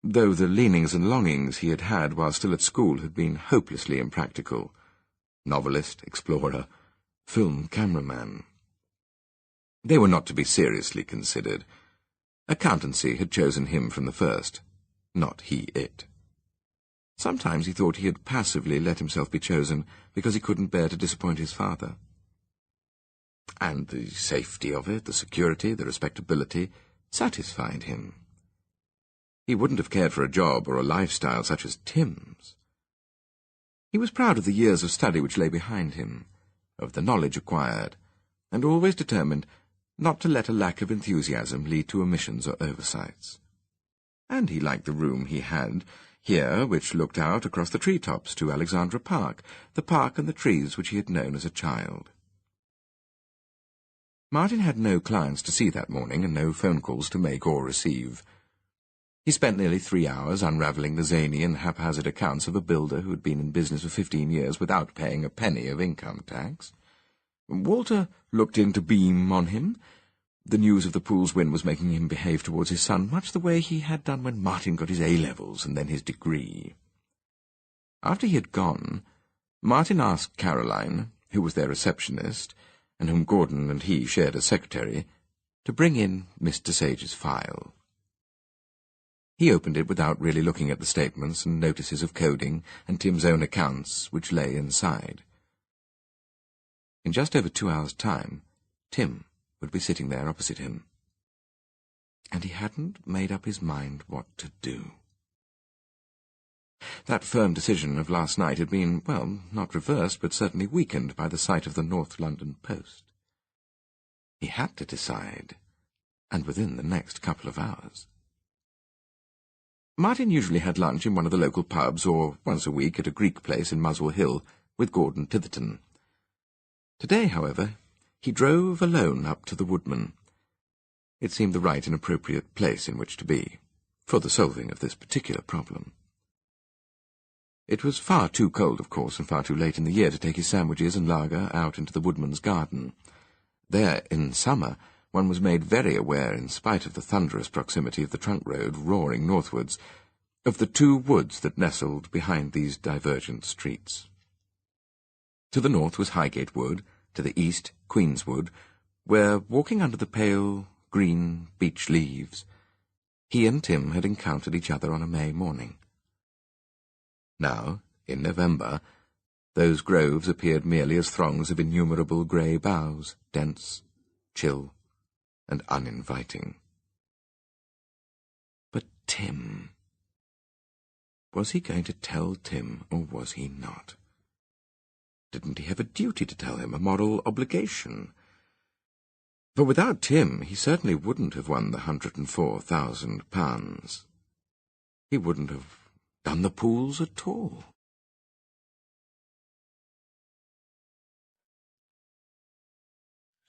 though the leanings and longings he had had while still at school had been hopelessly impractical. Novelist, explorer, film cameraman. They were not to be seriously considered. Accountancy had chosen him from the first, not he it. Sometimes he thought he had passively let himself be chosen because he couldn't bear to disappoint his father. And the safety of it, the security, the respectability, satisfied him. He wouldn't have cared for a job or a lifestyle such as Tim's. He was proud of the years of study which lay behind him, of the knowledge acquired, and always determined not to let a lack of enthusiasm lead to omissions or oversights. And he liked the room he had here, which looked out across the tree-tops to Alexandra Park, the park and the trees which he had known as a child. Martin had no clients to see that morning, and no phone calls to make or receive. He spent nearly 3 hours unravelling the zany and haphazard accounts of a builder who had been in business for 15 years without paying a penny of income tax. Walter looked in to beam on him. The news of the pool's win was making him behave towards his son much the way he had done when Martin got his A-levels and then his degree. After he had gone, Martin asked Caroline, who was their receptionist, and whom Gordon and he shared as secretary, to bring in Mr. Sage's file. He opened it without really looking at the statements and notices of coding and Tim's own accounts which lay inside. In just over 2 hours' time, Tim would be sitting there opposite him, and he hadn't made up his mind what to do. That firm decision of last night had been, well, not reversed, but certainly weakened by the sight of the North London Post. He had to decide, and within the next couple of hours. Martin usually had lunch in one of the local pubs, or once a week at a Greek place in Muswell Hill, with Gordon Titherton. Today, however, he drove alone up to the Woodman. It seemed the right and appropriate place in which to be, for the solving of this particular problem. It was far too cold, of course, and far too late in the year to take his sandwiches and lager out into the Woodman's garden. There, in summer, one was made very aware, in spite of the thunderous proximity of the trunk road roaring northwards, of the 2 woods that nestled behind these divergent streets. To the north was Highgate Wood, to the east Queen's Wood, where, walking under the pale green beech leaves, he and Tim had encountered each other on a May morning. Now, in November, those groves appeared merely as throngs of innumerable grey boughs, dense, chill, and uninviting. But Tim... was he going to tell Tim, or was he not? Didn't he have a duty to tell him, a moral obligation? For without Tim, he certainly wouldn't have won the £104,000. He wouldn't have done the pools at all.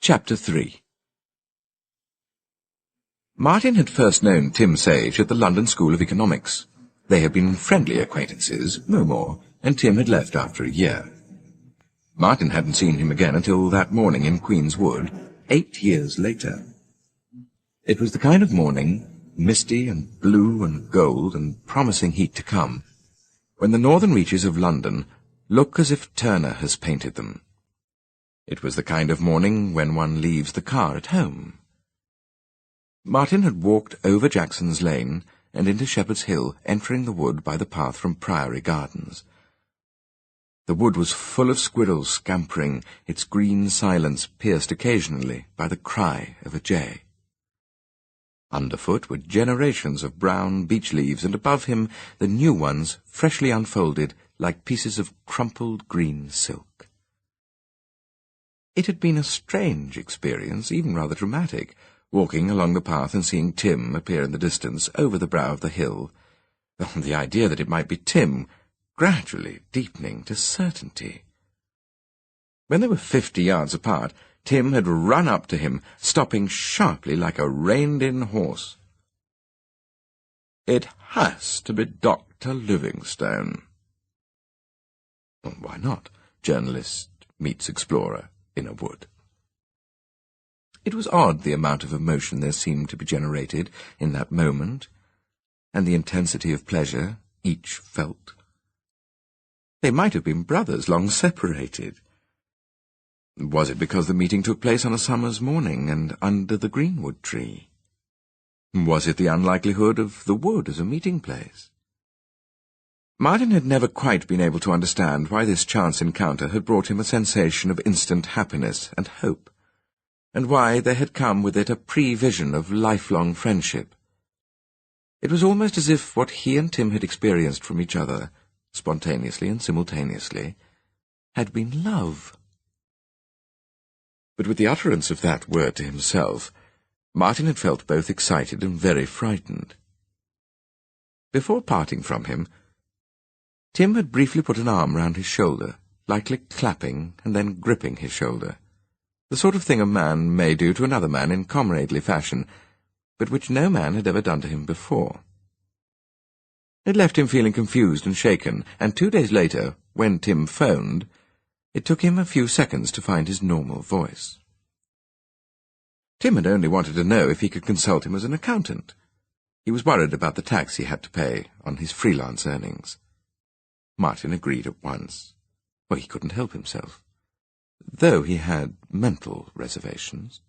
Chapter 3. Martin had first known Tim Sage at the London School of Economics. They had been friendly acquaintances, no more, and Tim had left after a year. Martin hadn't seen him again until that morning in Queen's Wood, 8 years later. It was the kind of morning, misty and blue and gold and promising heat to come, when the northern reaches of London look as if Turner has painted them. It was the kind of morning when one leaves the car at home. Martin had walked over Jackson's Lane and into Shepherd's Hill, entering the wood by the path from Priory Gardens. The wood was full of squirrels scampering, its green silence pierced occasionally by the cry of a jay. Underfoot were generations of brown beech leaves, and above him the new ones, freshly unfolded, like pieces of crumpled green silk. It had been a strange experience, even rather dramatic, walking along the path and seeing Tim appear in the distance over the brow of the hill. The idea that it might be Tim gradually deepening to certainty. When they were 50 yards apart, Tim had run up to him, stopping sharply like a reined-in horse. "It has to be Dr. Livingstone." Why not? Journalist meets explorer in a wood. It was odd the amount of emotion there seemed to be generated in that moment, and the intensity of pleasure each felt. They might have been brothers long separated. Was it because the meeting took place on a summer's morning and under the greenwood tree? Was it the unlikelihood of the wood as a meeting place? Martin had never quite been able to understand why this chance encounter had brought him a sensation of instant happiness and hope, and why there had come with it a prevision of lifelong friendship. It was almost as if what he and Tim had experienced from each other spontaneously and simultaneously, had been love. But with the utterance of that word to himself, Martin had felt both excited and very frightened. Before parting from him, Tim had briefly put an arm round his shoulder, lightly clapping and then gripping his shoulder, the sort of thing a man may do to another man in comradely fashion, but which no man had ever done to him before. It left him feeling confused and shaken, and 2 days later, when Tim phoned, it took him a few seconds to find his normal voice. Tim had only wanted to know if he could consult him as an accountant. He was worried about the tax he had to pay on his freelance earnings. Martin agreed at once. Well, he couldn't help himself, though he had mental reservations.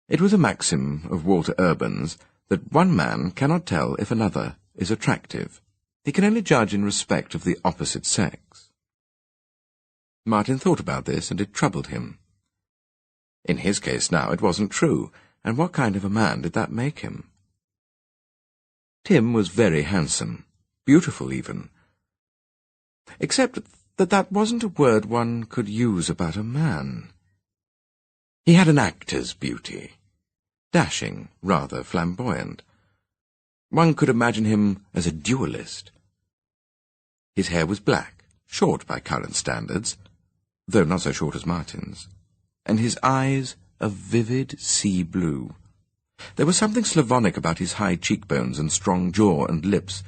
It was a maxim of Walter Urban's that one man cannot tell if another is attractive. He can only judge in respect of the opposite sex. Martin thought about this, and it troubled him. In his case now it wasn't true, and what kind of a man did that make him? Tim was very handsome, beautiful even, except that that wasn't a word one could use about a man. He had an actor's beauty, dashing, rather flamboyant. One could imagine him as a duellist. His hair was black, short by current standards, though not so short as Martin's, and his eyes a vivid sea blue. There was something Slavonic about his high cheekbones and strong jaw and lips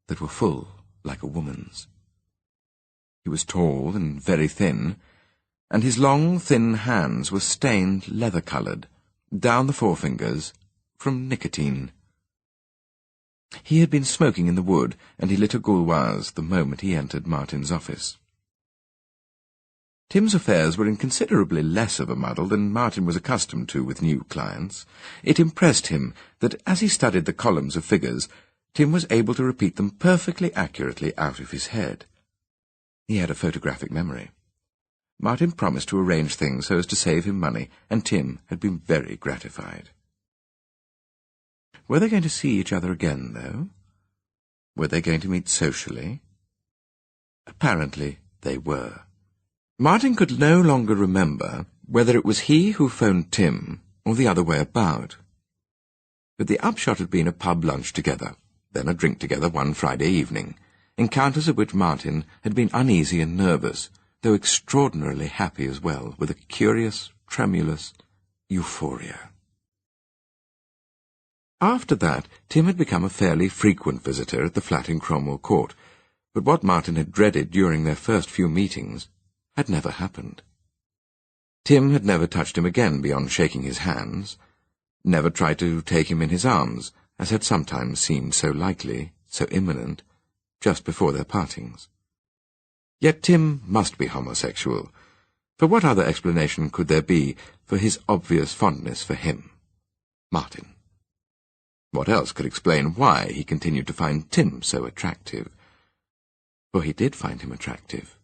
that were full like a woman's. He was tall and very thin, and his long, thin hands were stained leather-coloured, down the forefingers, from nicotine. He had been smoking in the wood, and he lit a Gauloise the moment he entered Martin's office. Tim's affairs were in considerably less of a muddle than Martin was accustomed to with new clients. It impressed him that as he studied the columns of figures, Tim was able to repeat them perfectly accurately out of his head. He had a photographic memory. Martin promised to arrange things so as to save him money, and Tim had been very gratified. Were they going to see each other again, though? Were they going to meet socially? Apparently they were. Martin could no longer remember whether it was he who phoned Tim or the other way about. But the upshot had been a pub lunch together, then a drink together one Friday evening, encounters at which Martin had been uneasy and nervous, though extraordinarily happy as well, with a curious, tremulous euphoria. After that, Tim had become a fairly frequent visitor at the flat in Cromwell Court, but what Martin had dreaded during their first few meetings had never happened. Tim had never touched him again beyond shaking his hands, never tried to take him in his arms, as had sometimes seemed so likely, so imminent, just before their partings. Yet Tim must be homosexual, for what other explanation could there be for his obvious fondness for him, Martin? What else could explain why he continued to find Tim so attractive? For he did find him attractive.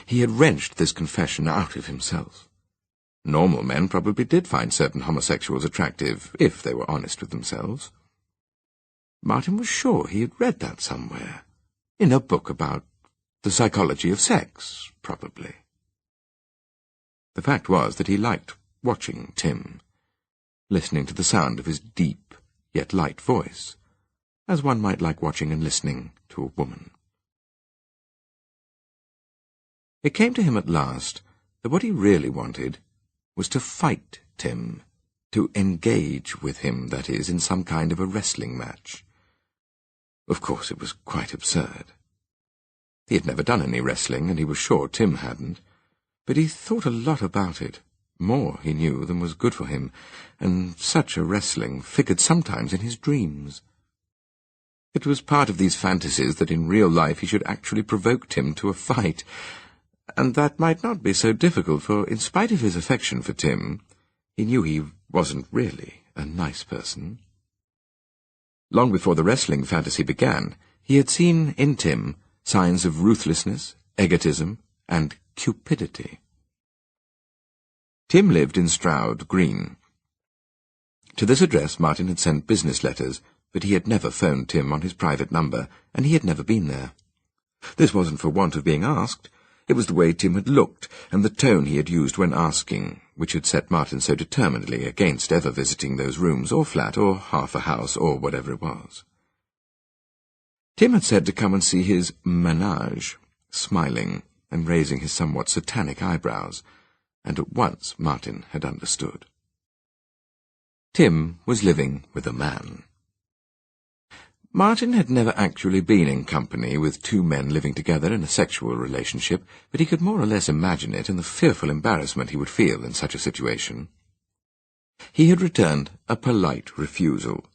He had wrenched this confession out of himself. Normal men probably did find certain homosexuals attractive, if they were honest with themselves. Martin was sure he had read that somewhere, in a book about the psychology of sex, probably. The fact was that he liked watching Tim, listening to the sound of his deep, yet light voice, as one might like watching and listening to a woman. It came to him at last that what he really wanted was to fight Tim, to engage with him, that is, in some kind of a wrestling match. Of course, it was quite absurd. He had never done any wrestling, and he was sure Tim hadn't, but he thought a lot about it, more, he knew, than was good for him, and such a wrestling figured sometimes in his dreams. It was part of these fantasies that in real life he should actually provoke Tim to a fight, and that might not be so difficult, for in spite of his affection for Tim, he knew he wasn't really a nice person. Long before the wrestling fantasy began, he had seen in Tim signs of ruthlessness, egotism, and cupidity. Tim lived in Stroud Green. To this address Martin had sent business letters but he had never phoned Tim on his private number, and he had never been there. This wasn't for want of being asked. It was the way Tim had looked, and the tone he had used when asking, which had set Martin so determinedly against ever visiting those rooms, or flat, or half a house, or whatever it was. Tim had said to come and see his menage, smiling and raising his somewhat satanic eyebrows, and at once Martin had understood. Tim was living with a man. Martin had never actually been in company with two men living together in a sexual relationship, but he could more or less imagine it and the fearful embarrassment he would feel in such a situation. He had returned a polite refusal.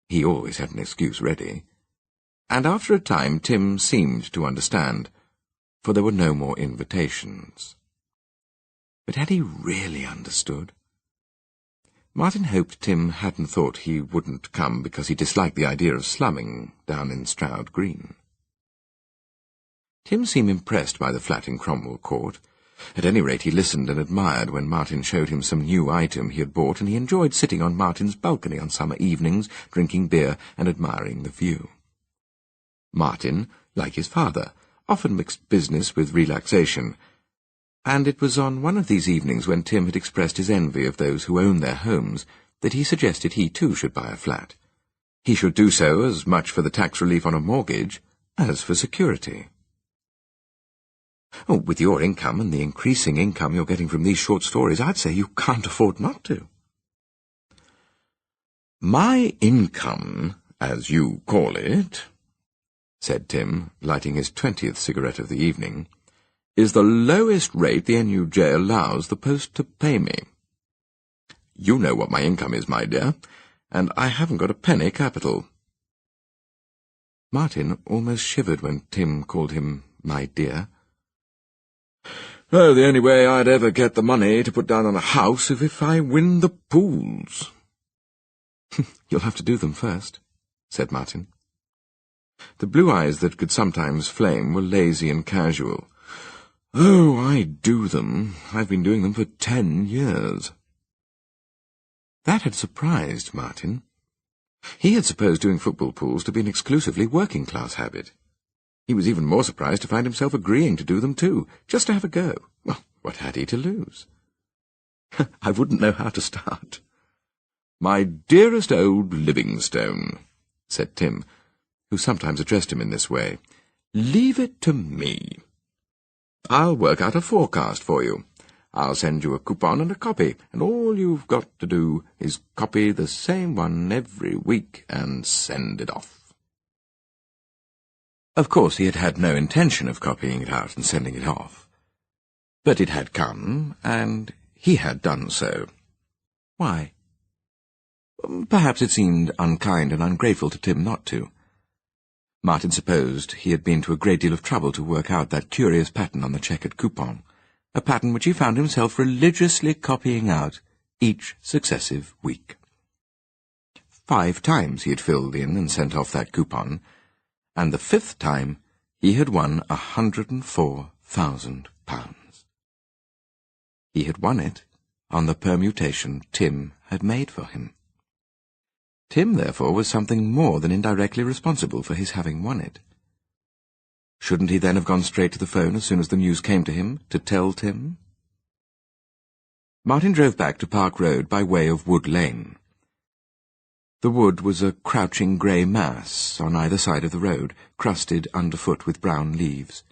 He always had an excuse ready. And after a time Tim seemed to understand, for there were no more invitations. But had he really understood? Martin hoped Tim hadn't thought he wouldn't come because he disliked the idea of slumming down in Stroud Green. Tim seemed impressed by the flat in Cromwell Court. At any rate, he listened and admired when Martin showed him some new item he had bought, and he enjoyed sitting on Martin's balcony on summer evenings, drinking beer and admiring the view. Martin, like his father, often mixed business with relaxation, and it was on one of these evenings when Tim had expressed his envy of those who own their homes that he suggested he too should buy a flat. He should do so as much for the tax relief on a mortgage as for security. Oh, with your income and the increasing income you're getting from these short stories, I'd say you can't afford not to. My income, as you call it, said Tim, lighting his 20th cigarette of the evening, is the lowest rate the NUJ allows the post to pay me. You know what my income is, my dear, and I haven't got a penny capital. Martin almost shivered when Tim called him my dear. Oh, the only way I'd ever get the money to put down on a house is if I win the pools. You'll have to do them first, said Martin. The blue eyes that could sometimes flame were lazy and casual. Oh, I do them. I've been doing them for 10 years. That had surprised Martin. He had supposed doing football pools to be an exclusively working-class habit. He was even more surprised to find himself agreeing to do them too, just to have a go. Well, what had he to lose? I wouldn't know how to start. My dearest old Livingstone, said Tim, who sometimes addressed him in this way, leave it to me. I'll work out a forecast for you. I'll send you a coupon and a copy, and all you've got to do is copy the same one every week and send it off. Of course, he had had no intention of copying it out and sending it off. But it had come, and he had done so. Why? Perhaps it seemed unkind and ungrateful to Tim not to. Martin supposed he had been to a great deal of trouble to work out that curious pattern on the checkered coupon, a pattern which he found himself religiously copying out each successive week. 5 times he had filled in and sent off that coupon, and the 5th time he had won £104,000. He had won it on the permutation Tim had made for him. Tim, therefore, was something more than indirectly responsible for his having won it. Shouldn't he then have gone straight to the phone as soon as the news came to him, to tell Tim? Martin drove back to Park Road by way of Wood Lane. The wood was a crouching grey mass on either side of the road, crusted underfoot with brown leaves.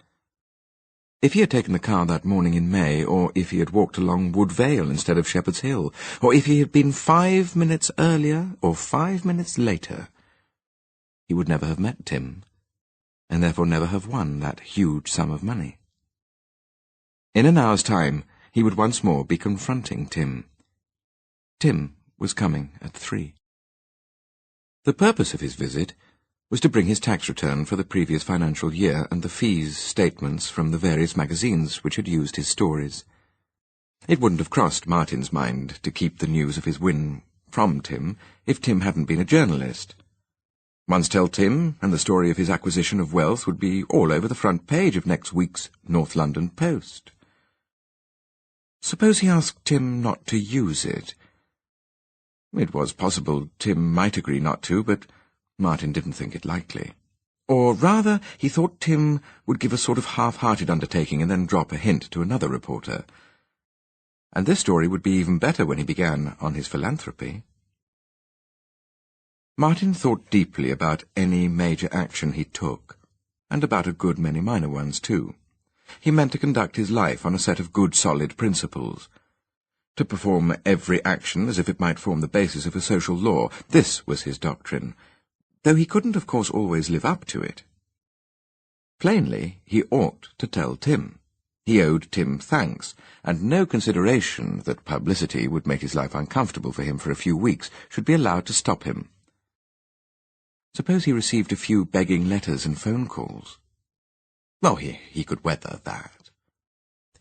If he had taken the car that morning in May, or if he had walked along Wood Vale instead of Shepherd's Hill, or if he had been 5 minutes earlier or 5 minutes later, he would never have met Tim, and therefore never have won that huge sum of money. In an hour's time, he would once more be confronting Tim. Tim was coming at 3. The purpose of his visit was to bring his tax return for the previous financial year and the fees statements from the various magazines which had used his stories. It wouldn't have crossed Martin's mind to keep the news of his win from Tim if Tim hadn't been a journalist. Once tell Tim, and the story of his acquisition of wealth would be all over the front page of next week's North London Post. Suppose he asked Tim not to use it. It was possible Tim might agree not to, but Martin didn't think it likely. Or rather, he thought Tim would give a sort of half-hearted undertaking and then drop a hint to another reporter. And this story would be even better when he began on his philanthropy. Martin thought deeply about any major action he took, and about a good many minor ones too. He meant to conduct his life on a set of good solid principles, to perform every action as if it might form the basis of a social law. This was his doctrine, though he couldn't of course always live up to it. Plainly, he ought to tell Tim. He owed Tim thanks, and no consideration that publicity would make his life uncomfortable for him for a few weeks should be allowed to stop him. Suppose he received a few begging letters and phone calls? Well, he could weather that.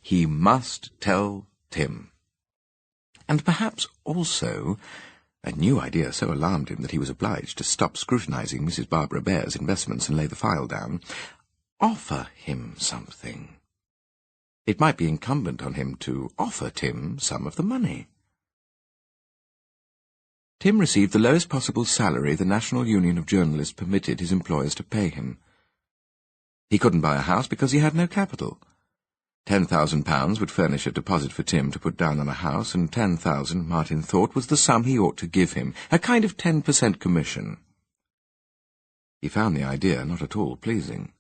He must tell Tim. And perhaps also, a new idea so alarmed him that he was obliged to stop scrutinizing Mrs. Barbara Bare's investments and lay the file down, offer him something. It might be incumbent on him to offer Tim some of the money. Tim received the lowest possible salary the National Union of Journalists permitted his employers to pay him. He couldn't buy a house because he had no capital. £10,000 would furnish a deposit for Tim to put down on a house, and 10,000, Martin thought, was the sum he ought to give him, a kind of 10% commission. He found the idea not at all pleasing.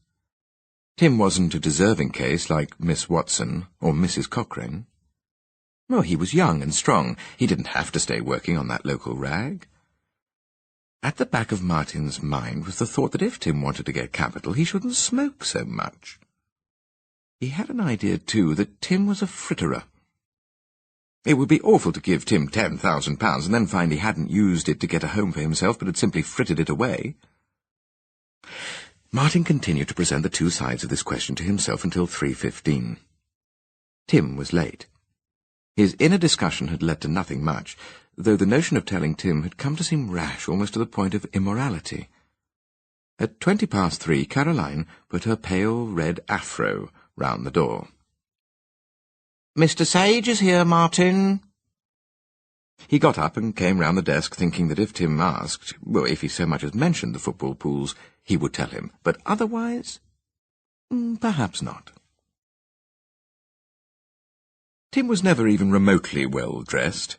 Tim wasn't a deserving case like Miss Watson or Mrs. Cochrane. Well, he was young and strong. He didn't have to stay working on that local rag. At the back of Martin's mind was the thought that if Tim wanted to get capital, he shouldn't smoke so much. He had an idea, too, that Tim was a fritterer. It would be awful to give Tim £10,000 and then find he hadn't used it to get a home for himself, but had simply frittered it away. Martin continued to present the two sides of this question to himself until 3:15. Tim was late. His inner discussion had led to nothing much, though the notion of telling Tim had come to seem rash almost to the point of immorality. At 3:20, Caroline put her pale red afro round the door. "Mr. Sage is here, Martin." He got up and came round the desk, thinking that if Tim asked, well, if he so much as mentioned the football pools, he would tell him, but otherwise, perhaps not. Tim was never even remotely well dressed.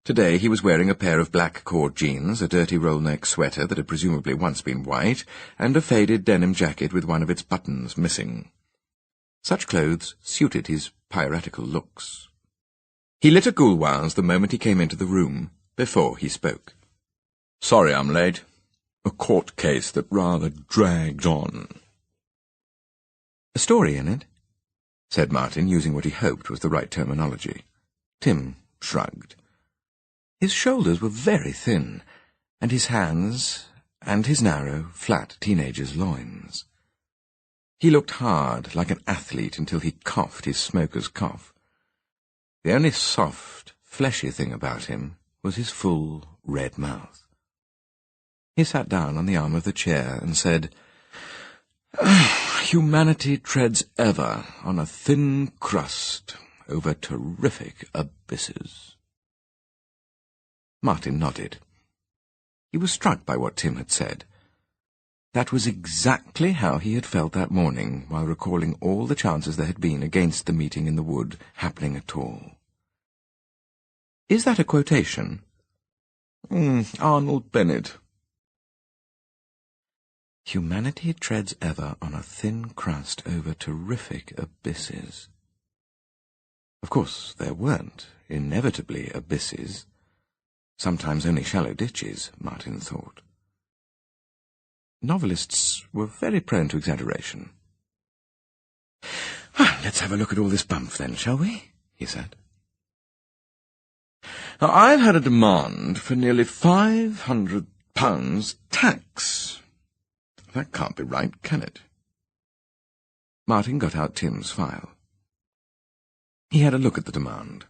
Today he was wearing a pair of black cord jeans, a dirty roll-neck sweater that had presumably once been white, and a faded denim jacket with one of its buttons missing. Such clothes suited his piratical looks. He lit a Gauloise the moment he came into the room, before he spoke. "Sorry I'm late. A court case that rather dragged on." "A story in it?" said Martin, using what he hoped was the right terminology. Tim shrugged. His shoulders were very thin, and his hands, and his narrow, flat teenager's loins. He looked hard, like an athlete, until he coughed his smoker's cough. The only soft, fleshy thing about him was his full, red mouth. He sat down on the arm of the chair and said, "Humanity treads ever on a thin crust over terrific abysses." Martin nodded. He was struck by what Tim had said. That was exactly how he had felt that morning, while recalling all the chances there had been against the meeting in the wood happening at all. "Is that a quotation?" "Arnold Bennett." Humanity treads ever on a thin crust over terrific abysses. Of course, there weren't inevitably abysses. Sometimes only shallow ditches, Martin thought. Novelists were very prone to exaggeration. "Let's have a look at all this bump, then, shall we?" he said. "Now, I've had a demand for nearly £500 tax. That can't be right, can it?" Martin got out Tim's file. He had a look at the demand.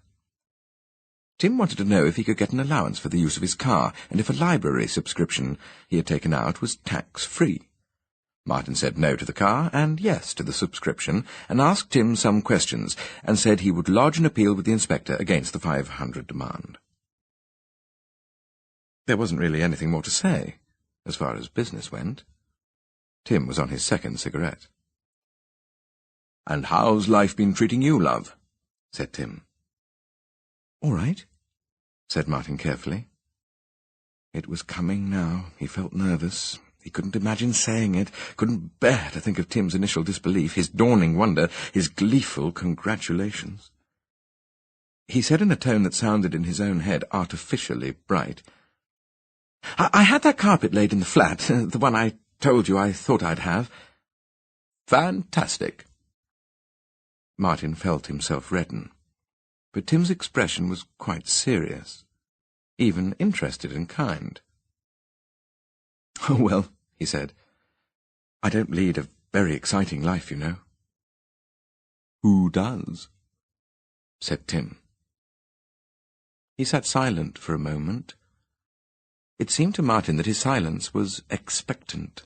Tim wanted to know if he could get an allowance for the use of his car, and if a library subscription he had taken out was tax-free. Martin said no to the car and yes to the subscription, and asked Tim some questions, and said he would lodge an appeal with the inspector against the 500 demand. There wasn't really anything more to say, as far as business went. Tim was on his second cigarette. "And how's life been treating you, love?" said Tim. "All right," said Martin carefully. It was coming now. He felt nervous. He couldn't imagine saying it, couldn't bear to think of Tim's initial disbelief, his dawning wonder, his gleeful congratulations. He said in a tone that sounded in his own head artificially bright, I had that carpet laid in the flat, the one I told you I thought I'd have." "Fantastic." Martin felt himself redden, but Tim's expression was quite serious, even interested and kind. "Oh, well," he said, "I don't lead a very exciting life, you know." "Who does?" said Tim. He sat silent for a moment. It seemed to Martin that his silence was expectant.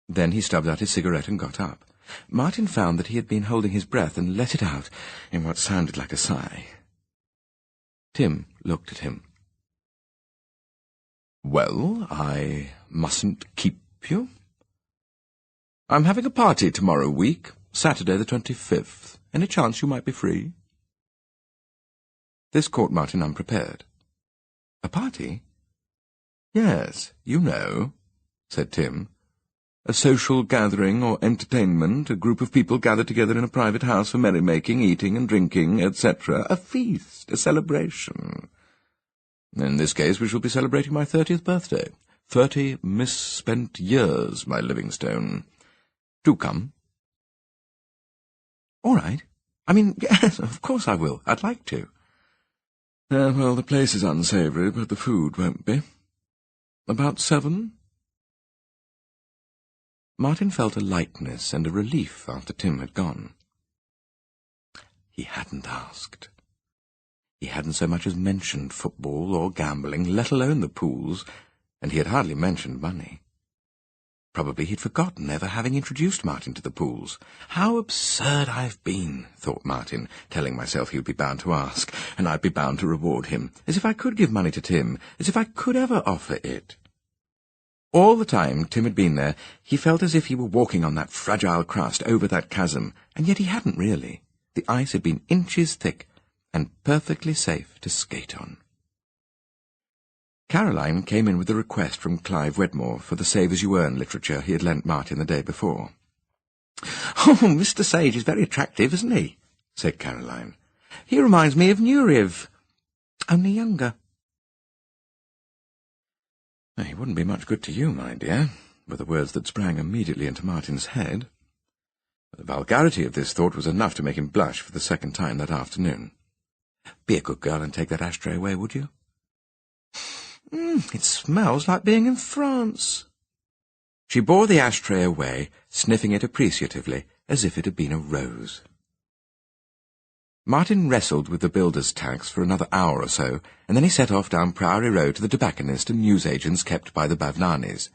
Then he stubbed out his cigarette and got up. Martin found that he had been holding his breath and let it out in what sounded like a sigh. Tim looked at him. "Well, I mustn't keep you. I'm having a party tomorrow week, Saturday the 25th. Any chance you might be free?" This caught Martin unprepared. "A party?" "Yes, you know," said Tim. "A social gathering or entertainment, a group of people gathered together in a private house for merrymaking, eating and drinking, etc. A feast, a celebration. In this case we shall be celebrating my 30th birthday. 30 misspent years, my Livingstone. Do come." "All right. I mean, yes, of course I will. I'd like to." Well, the place is unsavoury, but the food won't be. About 7? Martin felt a lightness and a relief after Tim had gone. He hadn't asked. He hadn't so much as mentioned football or gambling, let alone the pools, and he had hardly mentioned money. Probably he'd forgotten ever having introduced Martin to the pools. "How absurd I've been," thought Martin, telling myself he would be bound to ask, and I'd be bound to reward him, as if I could give money to Tim, as if I could ever offer it. All the time Tim had been there, he felt as if he were walking on that fragile crust over that chasm, and yet he hadn't really. The ice had been inches thick, and perfectly safe to skate on. Caroline came in with a request from Clive Wedmore for the Save-as-you-earn literature he had lent Martin the day before. "Oh, Mr. Sage is very attractive, isn't he?" said Caroline. "He reminds me of Nuriv, only younger." "He wouldn't be much good to you, my dear," were the words that sprang immediately into Martin's head. The vulgarity of this thought was enough to make him blush for the second time that afternoon. "Be a good girl and take that ashtray away, would you?" It smells like being in France." She bore the ashtray away, sniffing it appreciatively, as if it had been a rose. Martin wrestled with the builder's tax for another hour or so, and then he set off down Priory Road to the tobacconist and newsagent's kept by the Bavnanis.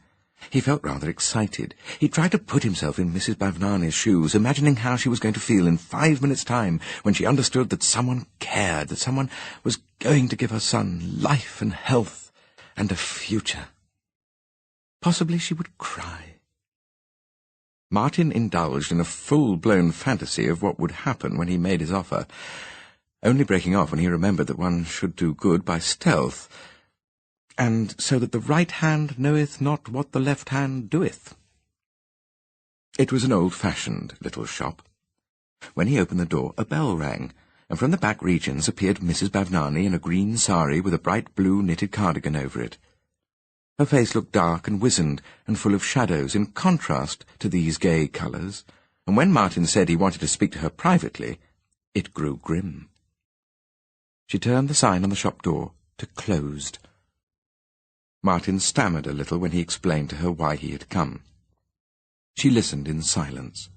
He felt rather excited. He tried to put himself in Mrs. Bavnani's shoes, imagining how she was going to feel in 5 minutes' time when she understood that someone cared, that someone was going to give her son life and health and a future. Possibly she would cry. Martin indulged in a full-blown fantasy of what would happen when he made his offer, only breaking off when he remembered that one should do good by stealth, and so that the right hand knoweth not what the left hand doeth. It was an old-fashioned little shop. When he opened the door, a bell rang, and from the back regions appeared Mrs. Bavnani in a green sari with a bright blue knitted cardigan over it. Her face looked dark and wizened and full of shadows in contrast to these gay colours, and when Martin said he wanted to speak to her privately, it grew grim. She turned the sign on the shop door to closed. Martin stammered a little when he explained to her why he had come. She listened in silence.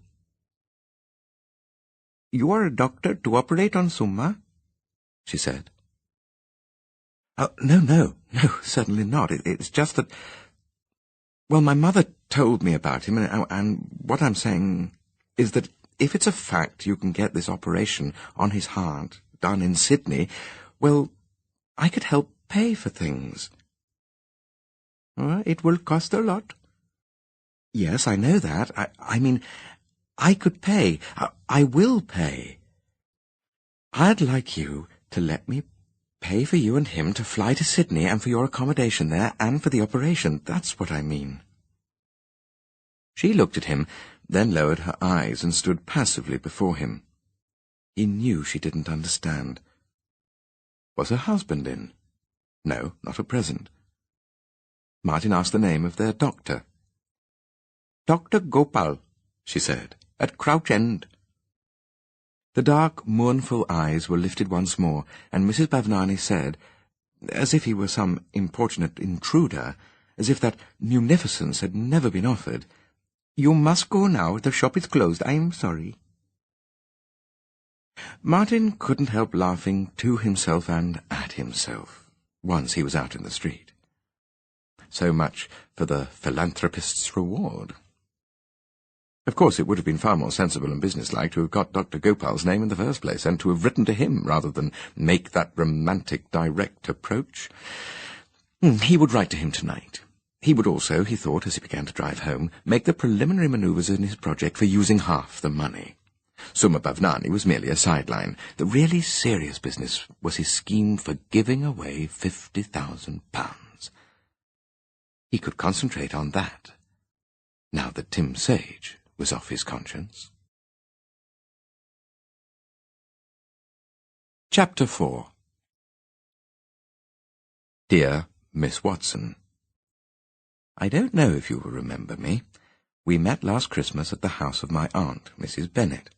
"You are a doctor to operate on Summa?" she said. "Oh, no, certainly not. It's just that... Well, my mother told me about him, and what I'm saying is that if it's a fact you can get this operation on his heart done in Sydney, well, I could help pay for things. It will cost a lot. Yes, I know that. I mean, I could pay. I will pay. I'd like you to let me pay for you and him to fly to Sydney and for your accommodation there and for the operation. That's what I mean. She looked at him, then lowered her eyes and stood passively before him. He knew she didn't understand. Was her husband in? No, not at present. Martin asked the name of their doctor. Dr. Gopal, she said, at Crouch End. The dark, mournful eyes were lifted once more, and Mrs. Bavnani said, as if he were some importunate intruder, as if that munificence had never been offered, "You must go now. The shop is closed. I'm sorry." Martin couldn't help laughing to himself and at himself, once he was out in the street. So much for the philanthropist's reward. Of course, it would have been far more sensible and businesslike to have got Dr. Gopal's name in the first place, and to have written to him rather than make that romantic direct approach. He would write to him tonight. He would also, he thought, as he began to drive home, make the preliminary manoeuvres in his project for using half the money. Summa Bavnani was merely a sideline. The really serious business was his scheme for giving away £50,000. He could concentrate on that, now that Tim Sage was off his conscience. Chapter 4. Dear Miss Watson, I don't know if you will remember me. We met last Christmas at the house of my aunt, Mrs. Bennet.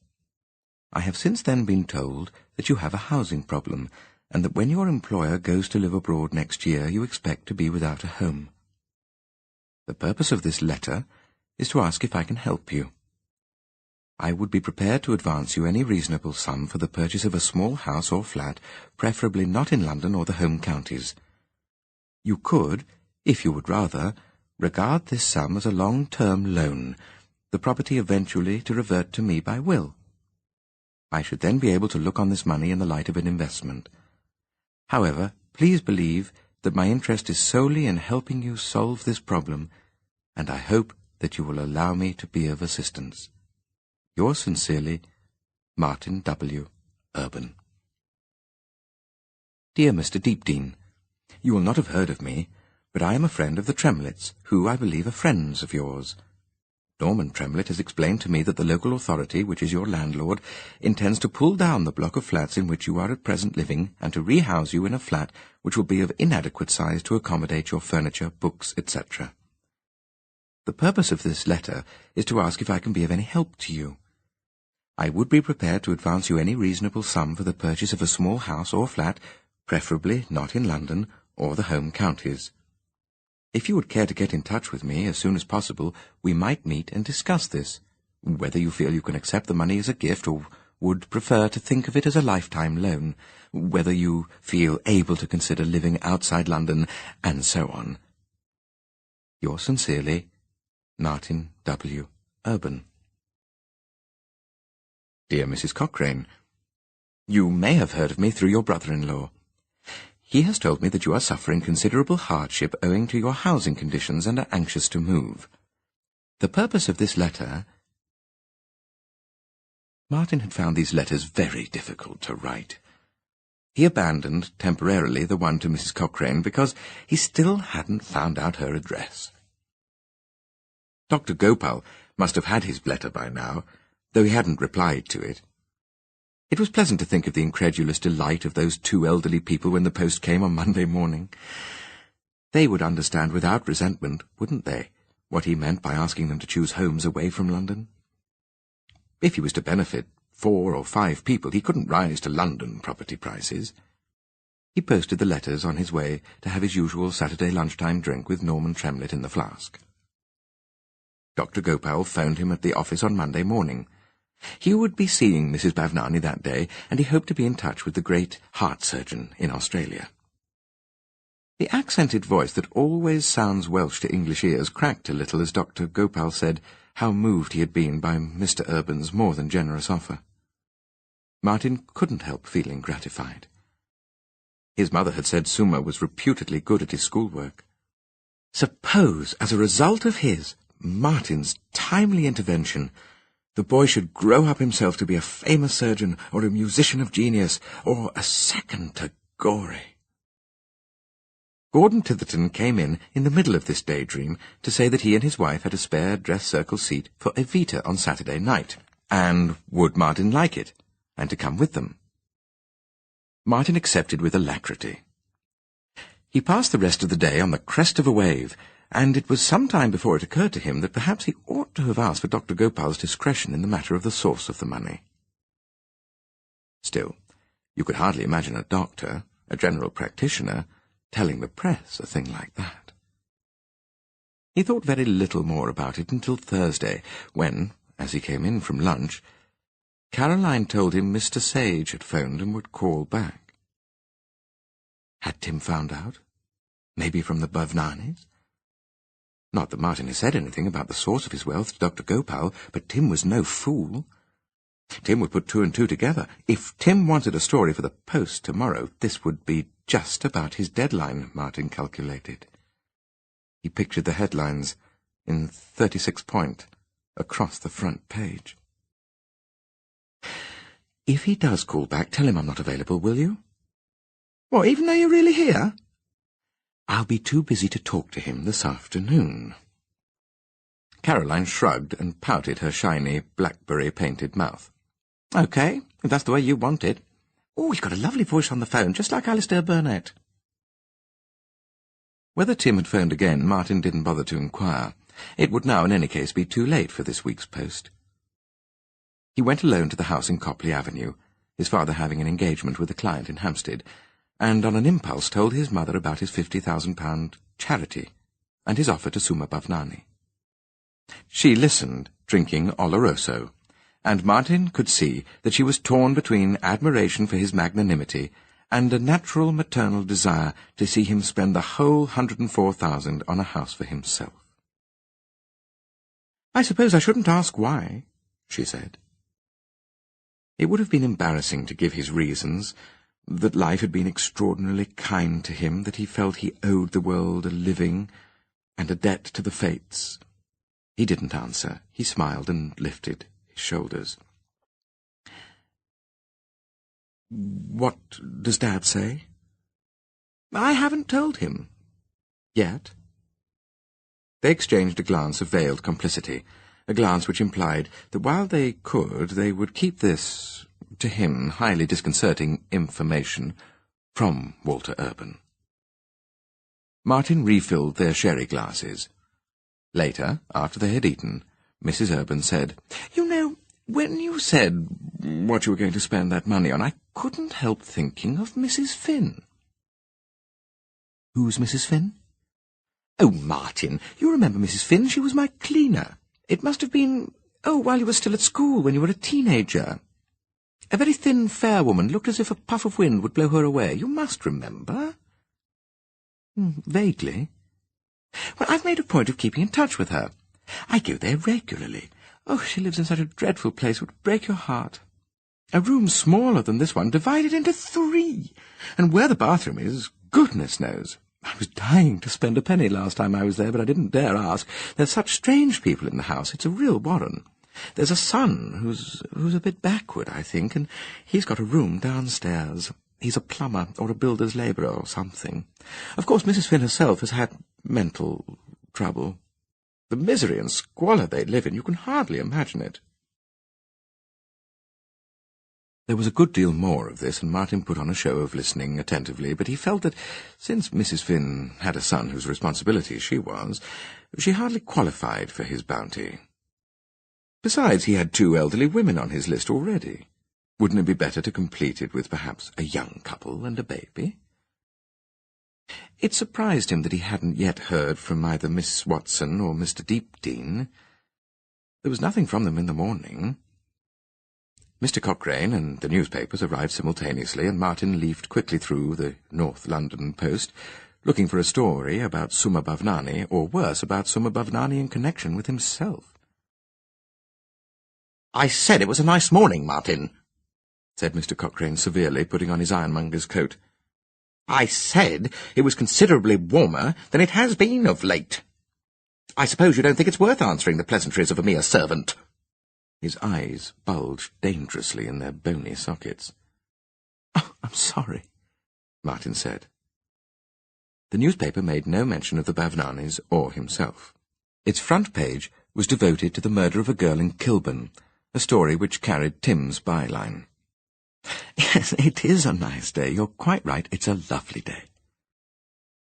I have since then been told that you have a housing problem, and that when your employer goes to live abroad next year, you expect to be without a home. The purpose of this letter is to ask if I can help you. I would be prepared to advance you any reasonable sum for the purchase of a small house or flat, preferably not in London or the home counties. You could, if you would rather, regard this sum as a long-term loan, the property eventually to revert to me by will. I should then be able to look on this money in the light of an investment. However, please believe that my interest is solely in helping you solve this problem, and I hope that you will allow me to be of assistance. Yours sincerely, Martin W. Urban. Dear Mr. Deepdene, you will not have heard of me, but I am a friend of the Tremletts, who, I believe, are friends of yours. Norman Tremlett has explained to me that the local authority, which is your landlord, intends to pull down the block of flats in which you are at present living, and to rehouse you in a flat which will be of inadequate size to accommodate your furniture, books, etc. The purpose of this letter is to ask if I can be of any help to you. I would be prepared to advance you any reasonable sum for the purchase of a small house or flat, preferably not in London or the home counties. If you would care to get in touch with me as soon as possible, we might meet and discuss this, whether you feel you can accept the money as a gift or would prefer to think of it as a lifetime loan, whether you feel able to consider living outside London, and so on. Yours sincerely, Martin W. Urban. Dear Mrs. Cochrane, you may have heard of me through your brother-in-law. He has told me that you are suffering considerable hardship owing to your housing conditions and are anxious to move. The purpose of this letter... Martin had found these letters very difficult to write. He abandoned, temporarily, the one to Mrs. Cochrane because he still hadn't found out her address. Dr. Gopal must have had his letter by now, though he hadn't replied to it. It was pleasant to think of the incredulous delight of those two elderly people when the post came on Monday morning. They would understand without resentment, wouldn't they, what he meant by asking them to choose homes away from London? If he was to benefit 4 or 5 people, he couldn't rise to London property prices. He posted the letters on his way to have his usual Saturday lunchtime drink with Norman Tremlett in the flask. Dr. Gopal phoned him at the office on Monday morning. He would be seeing Mrs. Bavnani that day, and he hoped to be in touch with the great heart surgeon in Australia. The accented voice that always sounds Welsh to English ears cracked a little as Dr. Gopal said how moved he had been by Mr. Urban's more than generous offer. Martin couldn't help feeling gratified. His mother had said Suma was reputedly good at his schoolwork. Suppose, as a result of Martin's timely intervention, the boy should grow up himself to be a famous surgeon or a musician of genius or a second to Gorey. Gordon Titherton came in the middle of this daydream to say that he and his wife had a spare dress circle seat for Evita on Saturday night, and would Martin like it, and to come with them. Martin accepted with alacrity. He passed the rest of the day on the crest of a wave, and it was some time before it occurred to him that perhaps he ought to have asked for Dr. Gopal's discretion in the matter of the source of the money. Still, you could hardly imagine a doctor, a general practitioner, telling the press a thing like that. He thought very little more about it until Thursday, when, as he came in from lunch, Caroline told him Mr. Sage had phoned and would call back. Had Tim found out? Maybe from the Bhavnanis? Not that Martin had said anything about the source of his wealth to Dr. Gopal, but Tim was no fool. Tim would put two and two together. If Tim wanted a story for the Post tomorrow, this would be just about his deadline, Martin calculated. He pictured the headlines in 36 point across the front page. If he does call back, tell him I'm not available, will you? What, even though you're really here? I'll be too busy to talk to him this afternoon. Caroline shrugged and pouted her shiny, blackberry-painted mouth. OK, if that's the way you want it. Oh, he's got a lovely voice on the phone, just like Alistair Burnett. Whether Tim had phoned again, Martin didn't bother to inquire. It would now, in any case, be too late for this week's post. He went alone to the house in Copley Avenue, his father having an engagement with a client in Hampstead, and on an impulse told his mother about his £50,000 charity and his offer to Suma Bhavnani. She listened, drinking Oloroso, and Martin could see that she was torn between admiration for his magnanimity and a natural maternal desire to see him spend the whole 104,000 on a house for himself. "I suppose I shouldn't ask why," she said. It would have been embarrassing to give his reasons, that life had been extraordinarily kind to him, that he felt he owed the world a living and a debt to the fates. He didn't answer. He smiled and lifted his shoulders. "What does Dad say?" "I haven't told him. Yet." They exchanged a glance of veiled complicity, a glance which implied that while they could, they would keep this, to him, highly disconcerting information from Walter Urban. Martin refilled their sherry glasses. Later, after they had eaten, Mrs. Urban said, "You know, when you said what you were going to spend that money on, I couldn't help thinking of Mrs. Finn." "Who's Mrs. Finn?" "Oh, Martin, you remember Mrs. Finn? She was my cleaner. It must have been, while you were still at school, when you were a teenager. A very thin, fair woman, looked as if a puff of wind would blow her away. You must remember." "Vaguely." "Well, I've made a point of keeping in touch with her. I go there regularly. Oh, she lives in such a dreadful place, it would break your heart. A room smaller than this one, divided into 3, and where the bathroom is, goodness knows. I was dying to spend a penny last time I was there, but I didn't dare ask. There's such strange people in the house. It's a real warren. There's a son who's a bit backward, I think, and he's got a room downstairs. He's a plumber or a builder's labourer or something. Of course, Mrs. Finn herself has had mental trouble. The misery and squalor they live in, you can hardly imagine it." There was a good deal more of this, and Martin put on a show of listening attentively, but he felt that, since Mrs. Finn had a son whose responsibility she was, she hardly qualified for his bounty. Besides, he had 2 elderly women on his list already. Wouldn't it be better to complete it with perhaps a young couple and a baby? It surprised him that he hadn't yet heard from either Miss Watson or Mr. Deepdene. There was nothing from them in the morning. Mr. Cochrane and the newspapers arrived simultaneously, and Martin leafed quickly through the North London Post, looking for a story about Suma Bhavnani, or worse, about Suma Bhavnani in connection with himself. "I said it was a nice morning, Martin," said Mr. Cochrane severely, putting on his ironmonger's coat. I said it was considerably warmer than it has been of late. I suppose you don't think it's worth answering the pleasantries of a mere servant." His eyes bulged dangerously in their bony sockets. "Oh, I'm sorry," Martin said. The newspaper made no mention of the Bavnanis or himself. Its front page was devoted to the murder of a girl in Kilburn, a story which carried Tim's byline. "Yes, it is a nice day. You're quite right. It's a lovely day."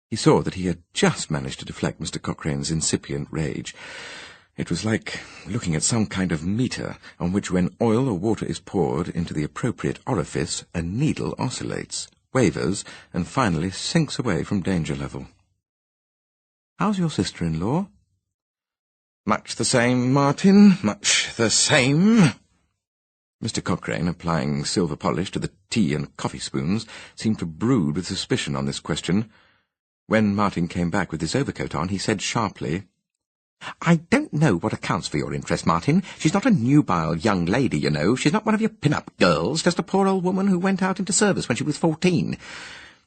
He saw that he had just managed to deflect Mr. Cochrane's incipient rage. It was like looking at some kind of meter on which, when oil or water is poured into the appropriate orifice, a needle oscillates, wavers, and finally sinks away from danger level. "How's your sister-in-law?" "Much the same, Martin, much the same." Mr. Cochrane, applying silver polish to the tea and coffee spoons, seemed to brood with suspicion on this question. When Martin came back with his overcoat on, he said sharply, "I don't know what accounts for your interest, Martin. She's not a nubile young lady, you know. She's not one of your pin-up girls, just a poor old woman who went out into service when she was 14.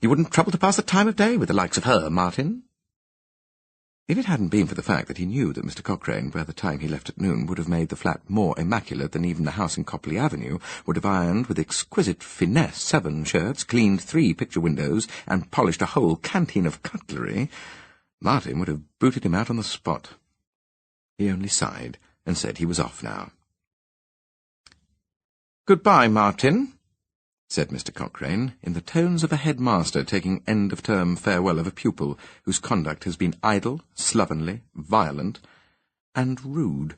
You wouldn't trouble to pass the time of day with the likes of her, Martin." If it hadn't been for the fact that he knew that Mr. Cochrane, by the time he left at noon, would have made the flat more immaculate than even the house in Copley Avenue, would have ironed with exquisite finesse 7 shirts, cleaned 3 picture windows, and polished a whole canteen of cutlery, Martin would have booted him out on the spot. He only sighed and said he was off now. "Goodbye, Martin," said Mr. Cochrane, in the tones of a headmaster taking end-of-term farewell of a pupil whose conduct has been idle, slovenly, violent, and rude.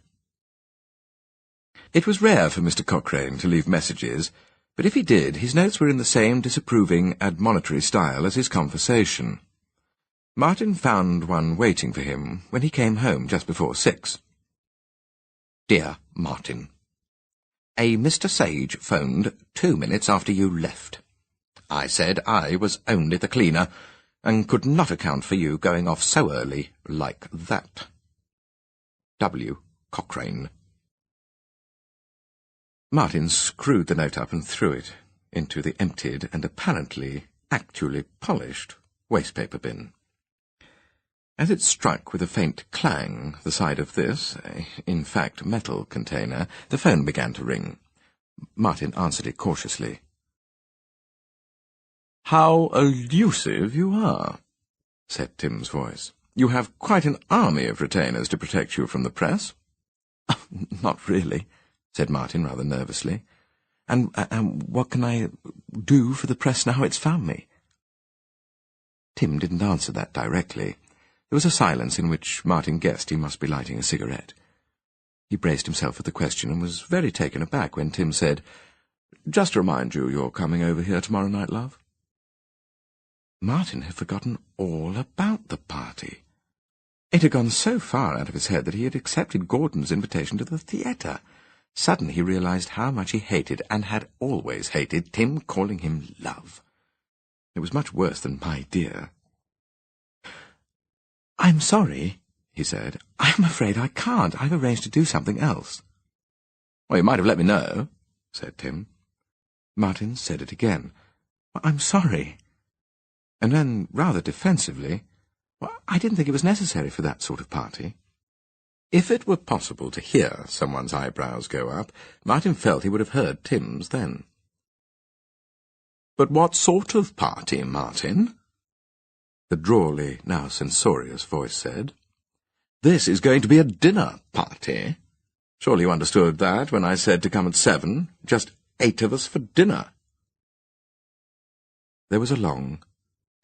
It was rare for Mr. Cochrane to leave messages, but if he did, his notes were in the same disapproving, admonitory style as his conversation. Martin found one waiting for him when he came home just before 6. "Dear Martin, a Mr. Sage phoned 2 minutes after you left. I said I was only the cleaner, and could not account for you going off so early like that. W. Cochrane." Martin screwed the note up and threw it into the emptied and actually polished wastepaper bin. As it struck with a faint clang the side of this, in fact, metal container, the phone began to ring. Martin answered it cautiously. "How elusive you are," said Tim's voice. "You have quite an army of retainers to protect you from the press." "Not really," said Martin rather nervously. And what can I do for the press now it's found me?" Tim didn't answer that directly. There was a silence in which Martin guessed he must be lighting a cigarette. He braced himself for the question and was very taken aback when Tim said, "Just to remind you, you're coming over here tomorrow night, love." Martin had forgotten all about the party. It had gone so far out of his head that he had accepted Gordon's invitation to the theatre. Suddenly he realized how much he hated, and had always hated, Tim calling him love. It was much worse than "my dear." "I'm sorry," he said. "I'm afraid I can't. I've arranged to do something else." "Well, you might have let me know," said Tim. Martin said it again. "I'm sorry." And then, rather defensively, "I didn't think it was necessary for that sort of party." If it were possible to hear someone's eyebrows go up, Martin felt he would have heard Tim's then. "But what sort of party, Martin?" the drawly, now censorious voice said. "This is going to be a dinner party. Surely you understood that when I said to come at 7, just 8 of us for dinner." There was a long,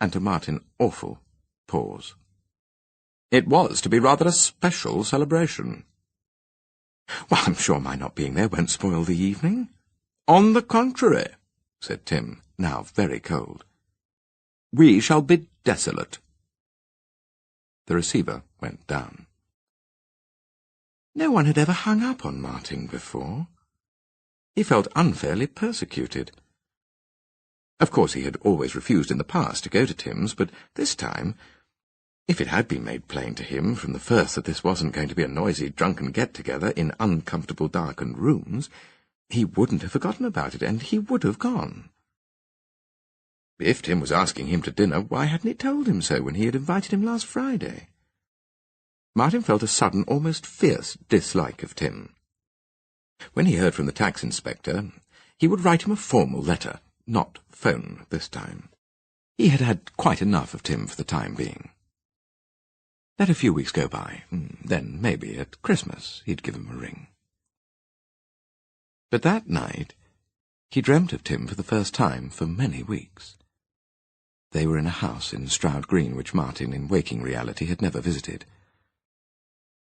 and to Martin awful, pause. "It was to be rather a special celebration." "Well, I'm sure my not being there won't spoil the evening." "On the contrary," said Tim, now very cold. "We shall be desolate." The receiver went down. No one had ever hung up on Martin before. He felt unfairly persecuted. Of course, he had always refused in the past to go to Tim's, but this time, if it had been made plain to him from the first that this wasn't going to be a noisy, drunken get-together in uncomfortable, darkened rooms, he wouldn't have forgotten about it, and he would have gone. If Tim was asking him to dinner, why hadn't he told him so when he had invited him last Friday? Martin felt a sudden, almost fierce dislike of Tim. When he heard from the tax inspector, he would write him a formal letter, not phone this time. He had had quite enough of Tim for the time being. Let a few weeks go by, then maybe at Christmas he'd give him a ring. But that night he dreamt of Tim for the first time for many weeks. They were in a house in Stroud Green which Martin, in waking reality, had never visited.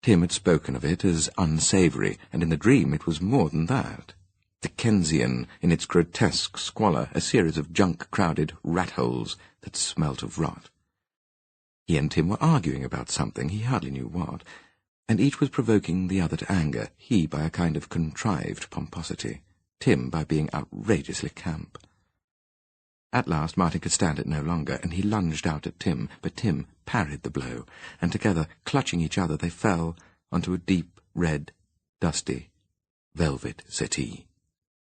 Tim had spoken of it as unsavoury, and in the dream it was more than that. Dickensian in its grotesque squalor, a series of junk-crowded rat-holes that smelt of rot. He and Tim were arguing about something, he hardly knew what, and each was provoking the other to anger, he by a kind of contrived pomposity, Tim by being outrageously camp. At last Martin could stand it no longer, and he lunged out at Tim, but Tim parried the blow, and together, clutching each other, they fell onto a deep, red, dusty, velvet settee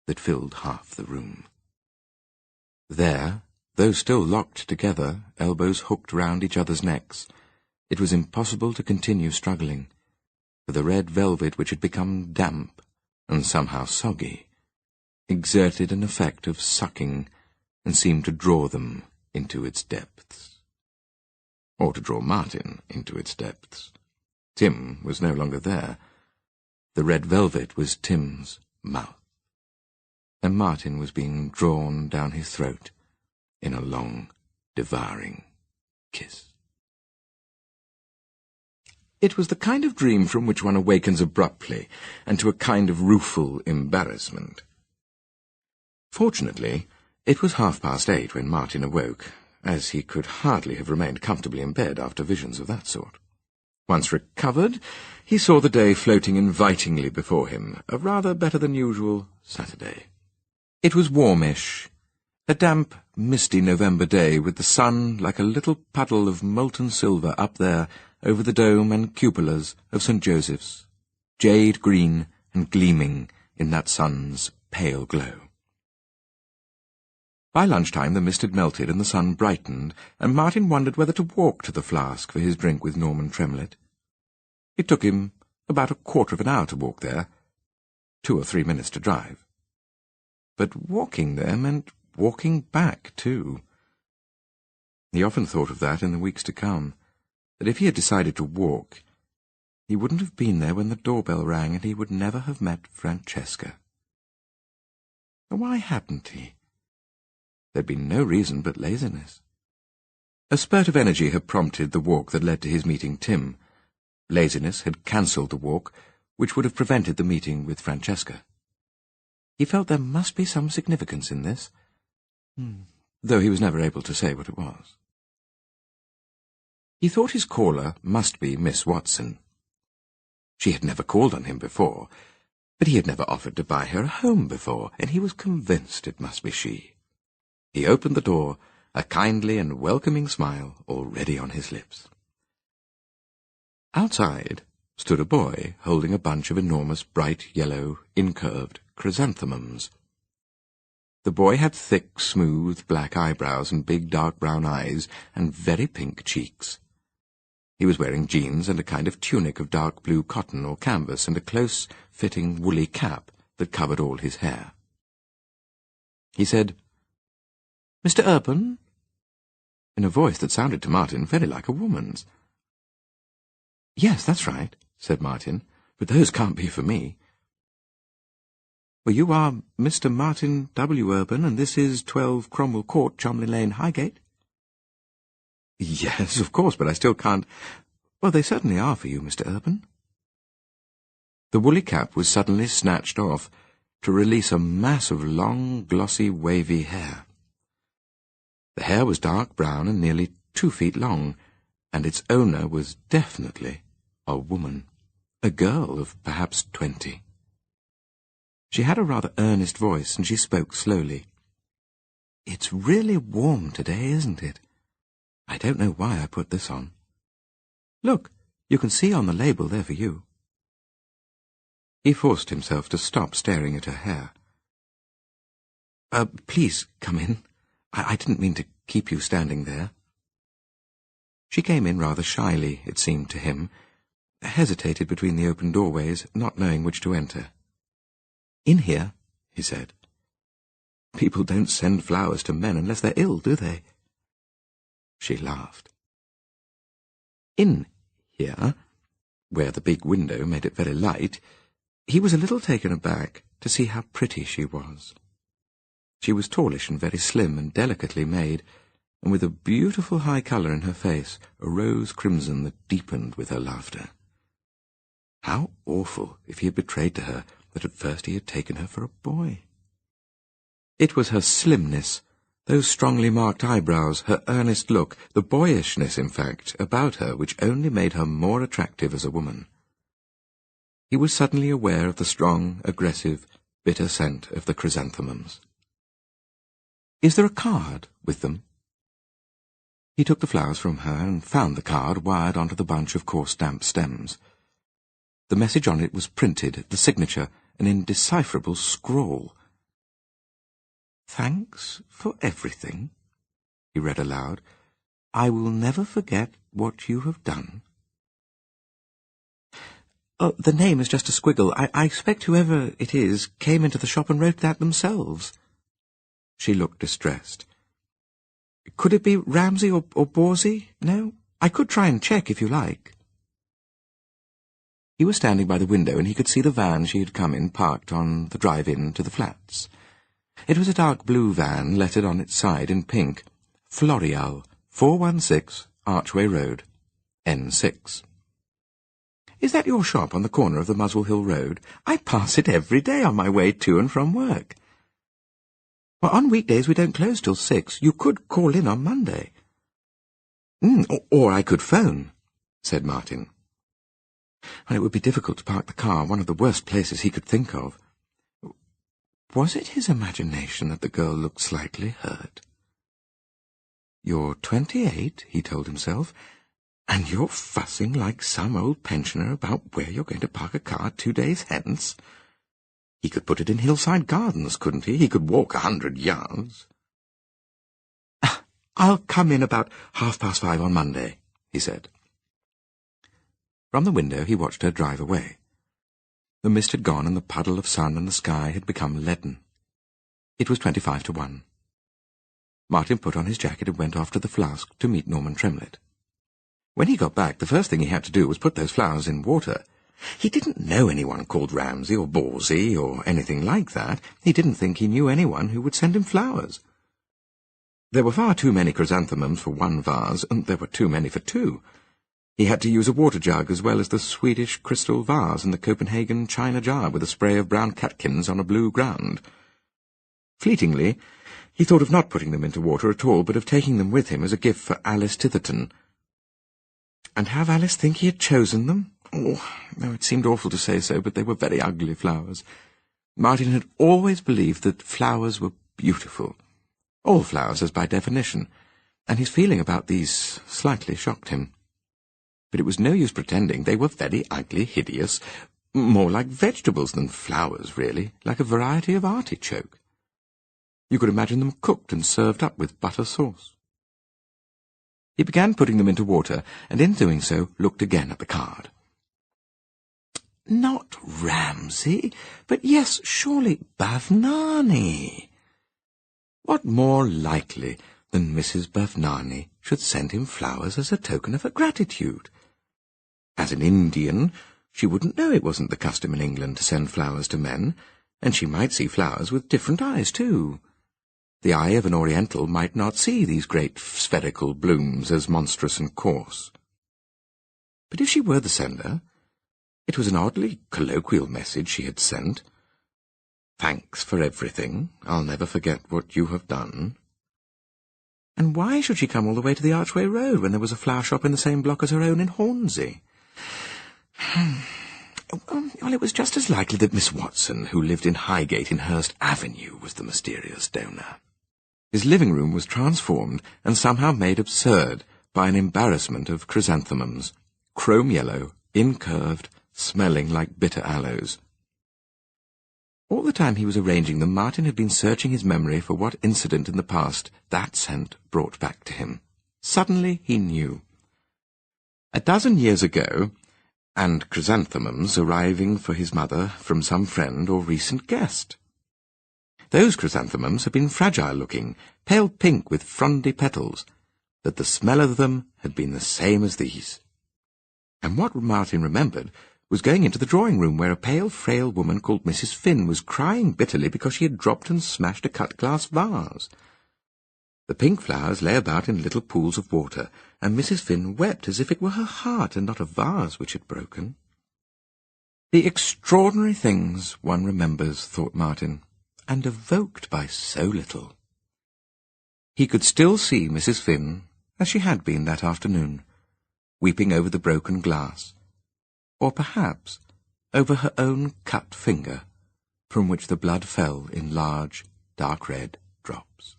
that filled half the room. There, though still locked together, elbows hooked round each other's necks, it was impossible to continue struggling, for the red velvet, which had become damp and somehow soggy, exerted an effect of sucking and seemed to draw them into its depths. Or to draw Martin into its depths. Tim was no longer there. The red velvet was Tim's mouth, and Martin was being drawn down his throat in a long, devouring kiss. It was the kind of dream from which one awakens abruptly, and to a kind of rueful embarrassment. Fortunately, it was 8:30 when Martin awoke, as he could hardly have remained comfortably in bed after visions of that sort. Once recovered, he saw the day floating invitingly before him, a rather better-than-usual Saturday. It was warmish, a damp, misty November day, with the sun like a little puddle of molten silver up there over the dome and cupolas of St. Joseph's, jade-green and gleaming in that sun's pale glow. By lunchtime the mist had melted and the sun brightened, and Martin wondered whether to walk to the flask for his drink with Norman Tremlett. It took him about 1/4 of an hour to walk there, 2 or 3 minutes to drive. But walking there meant walking back, too. He often thought of that in the weeks to come, that if he had decided to walk, he wouldn't have been there when the doorbell rang, and he would never have met Francesca. Why hadn't he? There'd been no reason but laziness. A spurt of energy had prompted the walk that led to his meeting Tim. Laziness had cancelled the walk, which would have prevented the meeting with Francesca. He felt there must be some significance in this, though he was never able to say what it was. He thought his caller must be Miss Watson. She had never called on him before, but he had never offered to buy her a home before, and he was convinced it must be she. He opened the door, a kindly and welcoming smile already on his lips. Outside stood a boy holding a bunch of enormous bright yellow, incurved chrysanthemums. The boy had thick, smooth, black eyebrows and big dark brown eyes and very pink cheeks. He was wearing jeans and a kind of tunic of dark blue cotton or canvas and a close-fitting woolly cap that covered all his hair. He said, "Mr. Urban?" in a voice that sounded to Martin very like a woman's. "Yes, that's right," said Martin, "but those can't be for me." "Well, you are Mr. Martin W. Urban, and this is 12 Cromwell Court, Cholmondeley Lane, Highgate?" "Yes, of course, but I still can't—" "Well, they certainly are for you, Mr. Urban." The woolly cap was suddenly snatched off to release a mass of long, glossy, wavy hair. The hair was dark brown and nearly 2 feet long, and its owner was definitely a woman, a girl of perhaps 20. She had a rather earnest voice, and she spoke slowly. "It's really warm today, isn't it? I don't know why I put this on. Look, you can see on the label there for you." He forced himself to stop staring at her hair. Please come in. I didn't mean to keep you standing there." She came in rather shyly, it seemed to him, hesitated between the open doorways, not knowing which to enter. "In here," he said. "People don't send flowers to men unless they're ill, do they?" She laughed. In here, where the big window made it very light, he was a little taken aback to see how pretty she was. She was tallish and very slim and delicately made, and with a beautiful high colour in her face, a rose crimson that deepened with her laughter. How awful if he had betrayed to her that at first he had taken her for a boy. It was her slimness, those strongly marked eyebrows, her earnest look, the boyishness, in fact, about her which only made her more attractive as a woman. He was suddenly aware of the strong, aggressive, bitter scent of the chrysanthemums. "Is there a card with them?" He took the flowers from her and found the card wired onto the bunch of coarse damp stems. The message on it was printed, the signature, an indecipherable scrawl. "Thanks for everything," he read aloud. "I will never forget what you have done." "Oh, the name is just a squiggle. I expect whoever it is came into the shop and wrote that themselves." She looked distressed. "Could it be Ramsay or Borsey? No? I could try and check if you like." He was standing by the window, and he could see the van she had come in parked on the drive-in to the flats. It was a dark blue van, lettered on its side in pink, Floreal, 416 Archway Road, N6. "Is that your shop on the corner of the Muswell Hill Road? I pass it every day on my way to and from work." "Well, on weekdays we don't close till 6. You could call in on Monday." Or I could phone," said Martin. And it would be difficult to park the car, one of the worst places he could think of. Was it his imagination that the girl looked slightly hurt? "You're 28, he told himself, and you're fussing like some old pensioner about where you're going to park a car 2 days hence. He could put it in Hillside Gardens, couldn't he? He could walk 100 yards. "I'll come in about 5:30 on Monday," he said. From the window he watched her drive away. The mist had gone, and the puddle of sun and the sky had become leaden. It was 25 to 1. Martin put on his jacket and went off to the flask to meet Norman Tremlett. When he got back, the first thing he had to do was put those flowers in water. He didn't know anyone called Ramsay or Borsey or anything like that. He didn't think he knew anyone who would send him flowers. There were far too many chrysanthemums for one vase, and there were too many for two. He had to use a water jug as well as the Swedish crystal vase and the Copenhagen china jar with a spray of brown catkins on a blue ground. Fleetingly, he thought of not putting them into water at all, but of taking them with him as a gift for Alice Titherton. And have Alice think he had chosen them? Oh, no, it seemed awful to say so, but they were very ugly flowers. Martin had always believed that flowers were beautiful. All flowers, as by definition, and his feeling about these slightly shocked him. But it was no use pretending. They were very ugly, hideous, more like vegetables than flowers, really, like a variety of artichoke. You could imagine them cooked and served up with butter sauce. He began putting them into water, and in doing so looked again at the card. Not Ramsay, but yes, surely Bavnani. What more likely than Mrs. Bavnani should send him flowers as a token of her gratitude? As an Indian, she wouldn't know it wasn't the custom in England to send flowers to men, and she might see flowers with different eyes, too. The eye of an Oriental might not see these great spherical blooms as monstrous and coarse. But if she were the sender, it was an oddly colloquial message she had sent. Thanks for everything. I'll never forget what you have done. And why should she come all the way to the Archway Road when there was a flower shop in the same block as her own in Hornsey? Well, it was just as likely that Miss Watson, who lived in Highgate in Hurst Avenue, was the mysterious donor. His living room was transformed and somehow made absurd by an embarrassment of chrysanthemums, chrome yellow, incurved, smelling like bitter aloes. All the time he was arranging them, Martin had been searching his memory for what incident in the past that scent brought back to him. Suddenly he knew. A dozen years ago, and chrysanthemums arriving for his mother from some friend or recent guest. Those chrysanthemums had been fragile-looking, pale pink with frondy petals, but the smell of them had been the same as these. And what Martin remembered was going into the drawing-room where a pale, frail woman called Mrs. Finn was crying bitterly because she had dropped and smashed a cut-glass vase. The pink flowers lay about in little pools of water, and Mrs. Finn wept as if it were her heart and not a vase which had broken. The extraordinary things one remembers, thought Martin, and evoked by so little. He could still see Mrs. Finn, as she had been that afternoon, weeping over the broken glass, or perhaps over her own cut finger, from which the blood fell in large, dark red drops.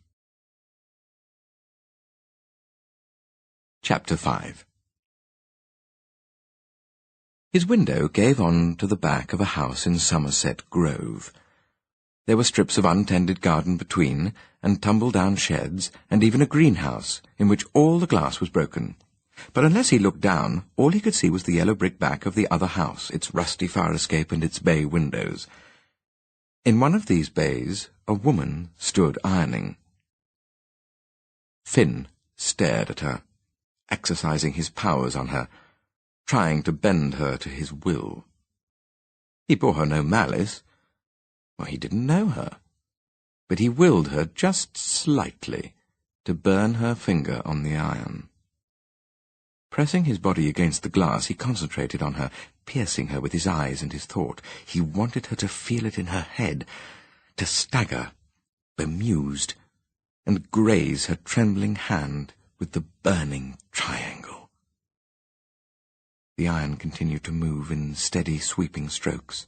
Chapter 5. His window gave on to the back of a house in Somerset Grove. There were strips of untended garden between, and tumble-down sheds, and even a greenhouse, in which all the glass was broken. But unless he looked down, all he could see was the yellow brick back of the other house, its rusty fire escape and its bay windows. In one of these bays, a woman stood ironing. Finn stared at her, exercising his powers on her, trying to bend her to his will. He bore her no malice. Well, he didn't know her, but he willed her just slightly to burn her finger on the iron. Pressing his body against the glass, he concentrated on her, piercing her with his eyes and his thought. He wanted her to feel it in her head, to stagger, bemused, and graze her trembling hand with the burning triangle. The iron continued to move in steady, sweeping strokes.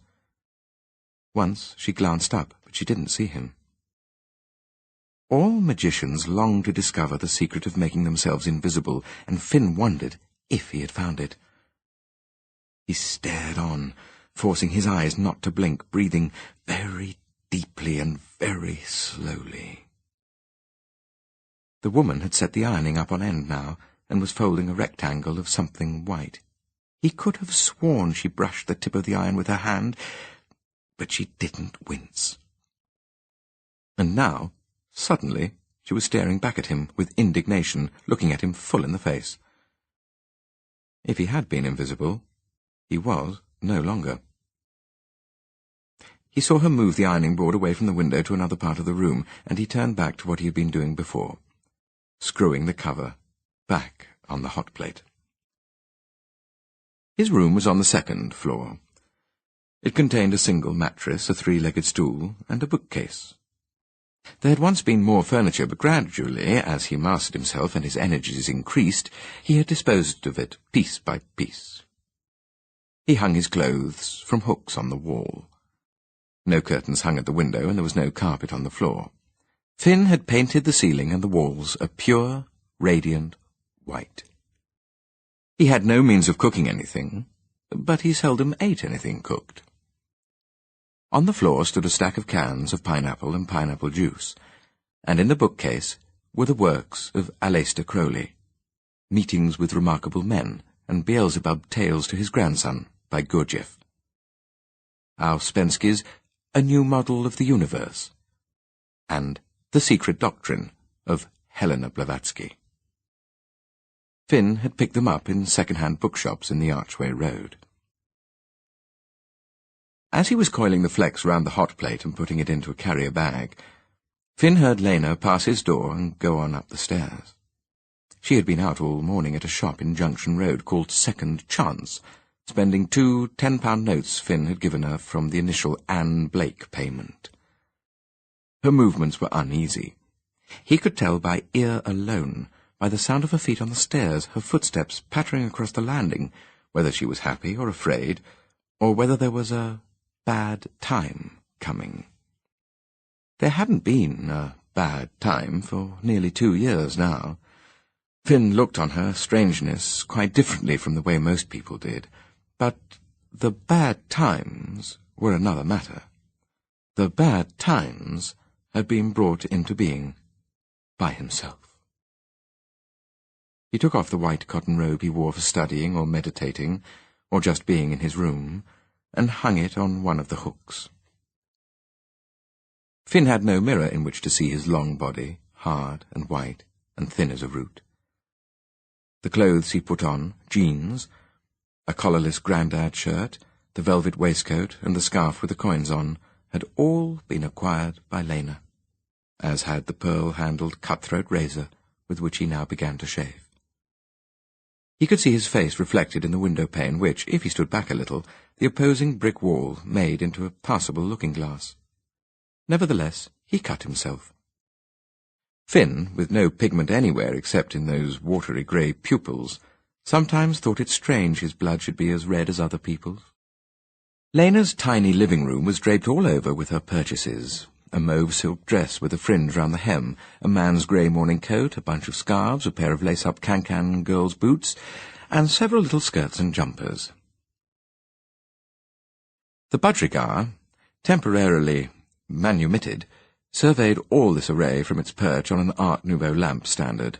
Once she glanced up, but she didn't see him. All magicians long to discover the secret of making themselves invisible, and Finn wondered if he had found it. He stared on, forcing his eyes not to blink, breathing very deeply and very slowly. The woman had set the ironing up on end now, and was folding a rectangle of something white. He could have sworn she brushed the tip of the iron with her hand, but she didn't wince. And now, suddenly, she was staring back at him with indignation, looking at him full in the face. If he had been invisible, he was no longer. He saw her move the ironing board away from the window to another part of the room, and he turned back to what he had been doing before, screwing the cover back on the hot plate. His room was on the second floor. It contained a single mattress, a three-legged stool, and a bookcase. There had once been more furniture, but gradually, as he mastered himself and his energies increased, he had disposed of it piece by piece. He hung his clothes from hooks on the wall. No curtains hung at the window, and there was no carpet on the floor. Finn had painted the ceiling and the walls a pure, radiant white. He had no means of cooking anything, but he seldom ate anything cooked. On the floor stood a stack of cans of pineapple and pineapple juice, and in the bookcase were the works of Aleister Crowley, Meetings with Remarkable Men, and Beelzebub Tales to His Grandson, by Gurdjieff. Ouspensky's A New Model of the Universe, and The Secret Doctrine of Helena Blavatsky. Finn had picked them up in second-hand bookshops in the Archway Road. As he was coiling the flex round the hot plate and putting it into a carrier bag, Finn heard Lena pass his door and go on up the stairs. She had been out all morning at a shop in Junction Road called Second Chance, spending 2 £10 notes Finn had given her from the initial Anne Blake payment. Her movements were uneasy. He could tell by ear alone, by the sound of her feet on the stairs, her footsteps pattering across the landing, whether she was happy or afraid, or whether there was a bad time coming. There hadn't been a bad time for nearly 2 years now. Finn looked on her strangeness quite differently from the way most people did, but the bad times were another matter. The bad times had been brought into being by himself. He took off the white cotton robe he wore for studying or meditating, or just being in his room, and hung it on one of the hooks. Finn had no mirror in which to see his long body, hard and white and thin as a root. The clothes he put on, jeans, a collarless grandad shirt, the velvet waistcoat and the scarf with the coins on, had all been acquired by Lena, as had the pearl-handled cutthroat razor with which he now began to shave. He could see his face reflected in the window-pane which, if he stood back a little, the opposing brick wall made into a passable looking-glass. Nevertheless, he cut himself. Finn, with no pigment anywhere except in those watery grey pupils, sometimes thought it strange his blood should be as red as other people's. Lena's tiny living room was draped all over with her purchases, a mauve silk dress with a fringe round the hem, a man's grey morning coat, a bunch of scarves, a pair of lace-up can-can girls' boots, and several little skirts and jumpers. The budgerigar, temporarily manumitted, surveyed all this array from its perch on an Art Nouveau lamp standard.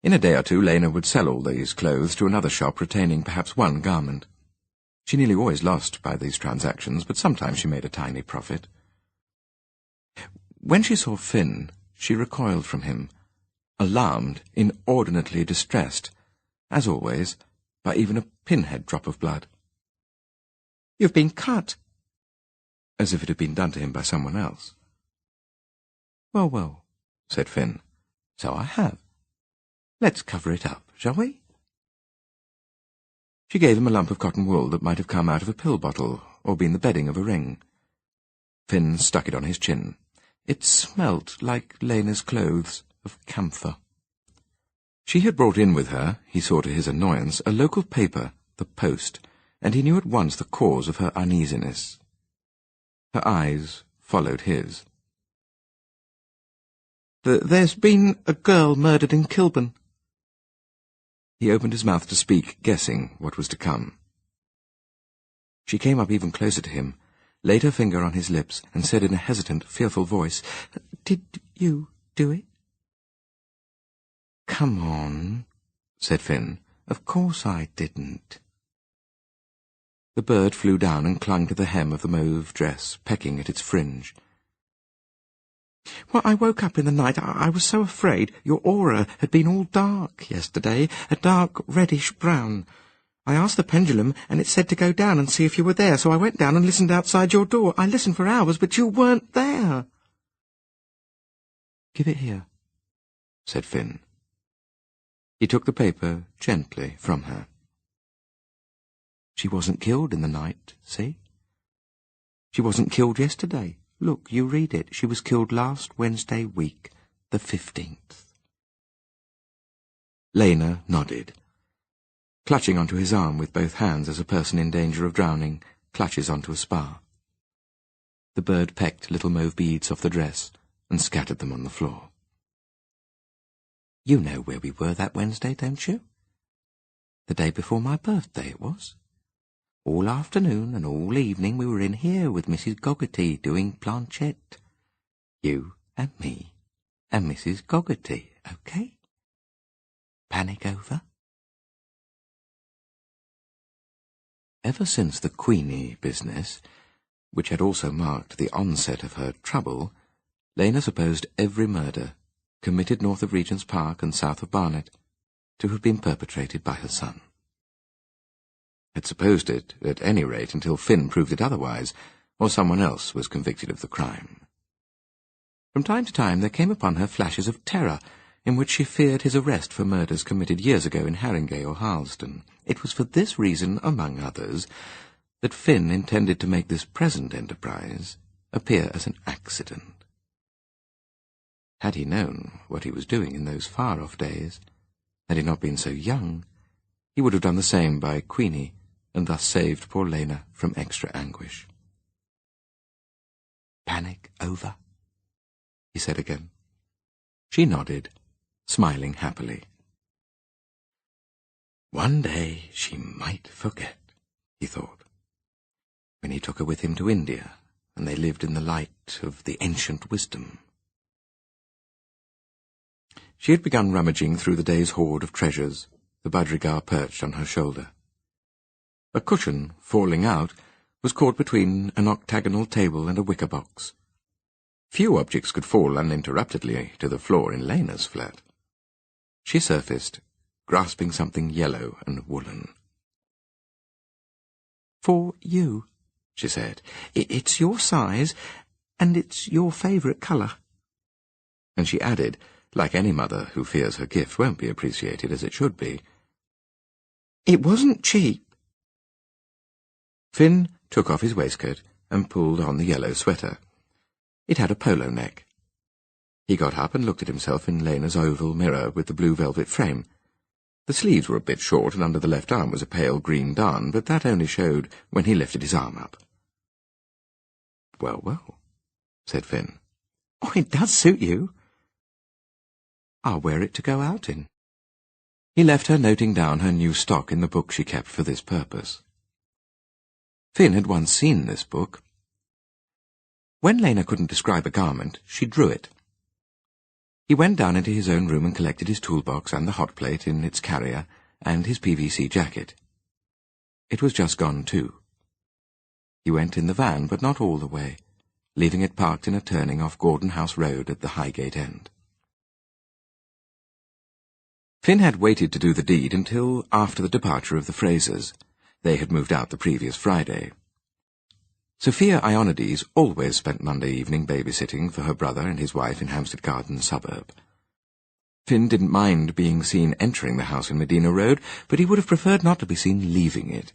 In a day or two Lena would sell all these clothes to another shop retaining perhaps one garment. She nearly always lost by these transactions, but sometimes she made a tiny profit. When she saw Finn, she recoiled from him, alarmed, inordinately distressed, as always, by even a pinhead drop of blood. "You've been cut," as if it had been done to him by someone else. "Well, well," said Finn, "so I have. Let's cover it up, shall we?" She gave him a lump of cotton wool that might have come out of a pill bottle, or been the bedding of a ring. Finn stuck it on his chin. It smelt, like Lena's clothes, of camphor. She had brought in with her, he saw to his annoyance, a local paper, the Post, and he knew at once the cause of her uneasiness. Her eyes followed his. "There's been a girl murdered in Kilburn." He opened his mouth to speak, guessing what was to come. She came up even closer to him, laid her finger on his lips, and said in a hesitant, fearful voice, "Did you do it?" "Come on," said Finn. "Of course I didn't." The bird flew down and clung to the hem of the mauve dress, pecking at its fringe. "Well, I woke up in the night. I was so afraid. Your aura had been all dark yesterday, a dark reddish brown. I asked the pendulum, and it said to go down and see if you were there, so I went down and listened outside your door. I listened for hours, but you weren't there." "Give it here," said Finn. He took the paper gently from her. "She wasn't killed in the night, see? She wasn't killed yesterday. Look, you read it. She was killed last Wednesday week, the 15th. Lena nodded, clutching onto his arm with both hands as a person in danger of drowning clutches onto a spar. The bird pecked little mauve beads off the dress and scattered them on the floor. "You know where we were that Wednesday, don't you? The day before my birthday it was. All afternoon and all evening we were in here with Mrs. Goggerty doing planchette. You and me and Mrs. Goggerty, okay? Panic over?" Ever since the Queenie business, which had also marked the onset of her trouble, Lena supposed every murder, committed north of Regent's Park and south of Barnet, to have been perpetrated by her son. Had supposed it, at any rate, until Finn proved it otherwise, or someone else was convicted of the crime. From time to time there came upon her flashes of terror, in which she feared his arrest for murders committed years ago in Haringey or Harleston. It was for this reason, among others, that Finn intended to make this present enterprise appear as an accident. Had he known what he was doing in those far-off days, had he not been so young, he would have done the same by Queenie, and thus saved poor Lena from extra anguish. "Panic over?" he said again. She nodded, smiling happily. One day she might forget, he thought, when he took her with him to India and they lived in the light of the ancient wisdom. She had begun rummaging through the day's hoard of treasures, the budgerigar perched on her shoulder. A cushion, falling out, was caught between an octagonal table and a wicker box. Few objects could fall uninterruptedly to the floor in Lena's flat. She surfaced, grasping something yellow and woolen. "For you," she said. "It's your size, and it's your favourite colour." And she added, like any mother who fears her gift won't be appreciated as it should be, "It wasn't cheap." Finn took off his waistcoat and pulled on the yellow sweater. It had a polo neck. He got up and looked at himself in Lena's oval mirror with the blue velvet frame. The sleeves were a bit short, and under the left arm was a pale green darn, but that only showed when he lifted his arm up. "Well, well," said Finn. "Oh, it does suit you." "I'll wear it to go out in." He left her noting down her new stock in the book she kept for this purpose. Finn had once seen this book. When Lena couldn't describe a garment, she drew it. He went down into his own room and collected his toolbox and the hot plate in its carrier and his PVC jacket. It was just gone too. He went in the van, but not all the way, leaving it parked in a turning off Gordon House Road at the Highgate end. Finn had waited to do the deed until after the departure of the Frasers. They had moved out the previous Friday. Sophia Ionides always spent Monday evening babysitting for her brother and his wife in Hampstead Garden suburb. Finn didn't mind being seen entering the house in Medina Road, but he would have preferred not to be seen leaving it.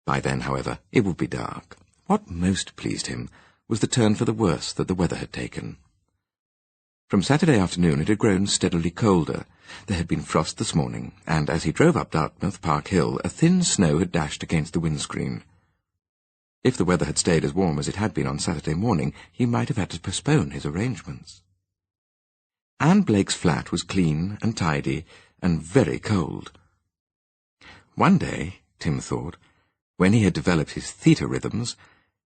By then, however, it would be dark. What most pleased him was the turn for the worse that the weather had taken. From Saturday afternoon it had grown steadily colder. There had been frost this morning, and as he drove up Dartmouth Park Hill, a thin snow had dashed against the windscreen. If the weather had stayed as warm as it had been on Saturday morning, he might have had to postpone his arrangements. Anne Blake's flat was clean and tidy and very cold. One day, Tim thought, when he had developed his theta rhythms,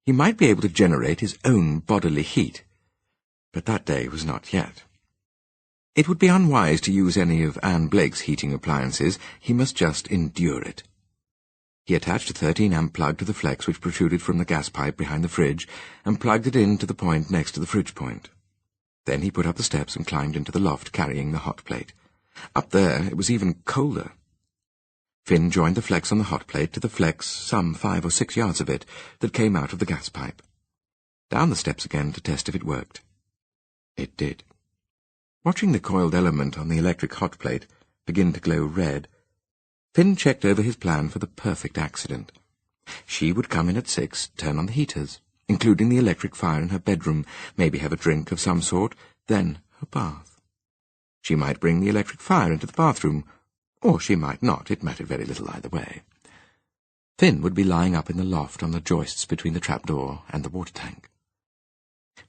he might be able to generate his own bodily heat. But that day was not yet. It would be unwise to use any of Anne Blake's heating appliances. He must just endure it. He attached a 13-amp plug to the flex which protruded from the gas pipe behind the fridge and plugged it in to the point next to the fridge point. Then he put up the steps and climbed into the loft carrying the hot plate. Up there it was even colder. Finn joined the flex on the hot plate to the flex, some 5 or 6 yards of it, that came out of the gas pipe. Down the steps again to test if it worked. It did. Watching the coiled element on the electric hot plate begin to glow red, Finn checked over his plan for the perfect accident. She would come in at 6, turn on the heaters, including the electric fire in her bedroom, maybe have a drink of some sort, then her bath. She might bring the electric fire into the bathroom, or she might not. It mattered very little either way. Finn would be lying up in the loft on the joists between the trapdoor and the water tank.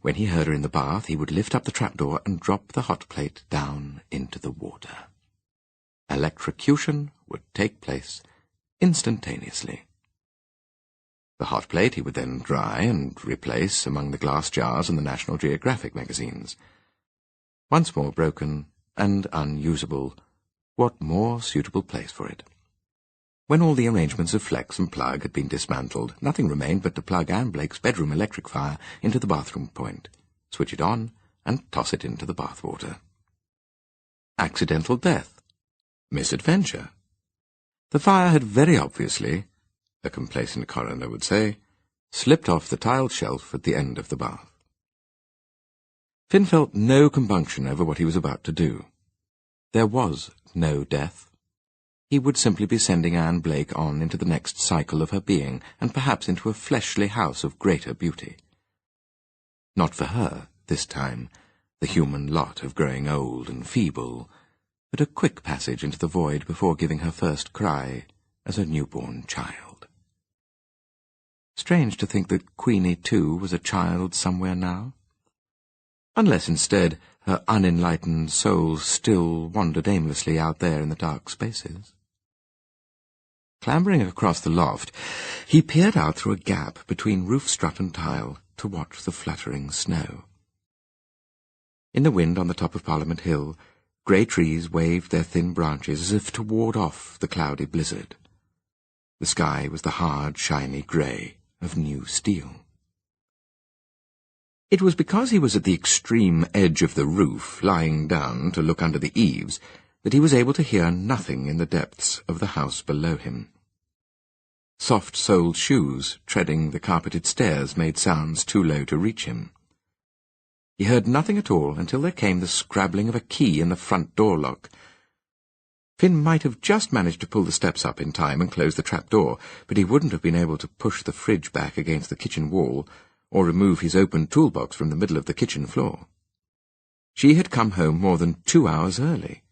When he heard her in the bath, he would lift up the trapdoor and drop the hot plate down into the water. Electrocution would take place instantaneously. The hot plate he would then dry and replace among the glass jars and the National Geographic magazines. Once more broken and unusable, what more suitable place for it? When all the arrangements of flex and plug had been dismantled, nothing remained but to plug Anne Blake's bedroom electric fire into the bathroom point, switch it on, and toss it into the bathwater. Accidental death. Misadventure. The fire had very obviously, a complacent coroner would say, slipped off the tiled shelf at the end of the bath. Finn felt no compunction over what he was about to do. There was no death. He would simply be sending Anne Blake on into the next cycle of her being, and perhaps into a fleshly house of greater beauty. Not for her, this time, the human lot of growing old and feeble, but a quick passage into the void before giving her first cry as a newborn child. Strange to think that Queenie, too, was a child somewhere now. Unless, instead, her unenlightened soul still wandered aimlessly out there in the dark spaces. Clambering across the loft, he peered out through a gap between roof strut and tile to watch the fluttering snow. In the wind on the top of Parliament Hill, grey trees waved their thin branches as if to ward off the cloudy blizzard. The sky was the hard, shiny grey of new steel. It was because he was at the extreme edge of the roof, lying down to look under the eaves, that he was able to hear nothing in the depths of the house below him. Soft-soled shoes treading the carpeted stairs made sounds too low to reach him. He heard nothing at all until there came the scrabbling of a key in the front door lock. Finn might have just managed to pull the steps up in time and close the trap-door, but he wouldn't have been able to push the fridge back against the kitchen wall or remove his open toolbox from the middle of the kitchen floor. She had come home more than 2 hours early.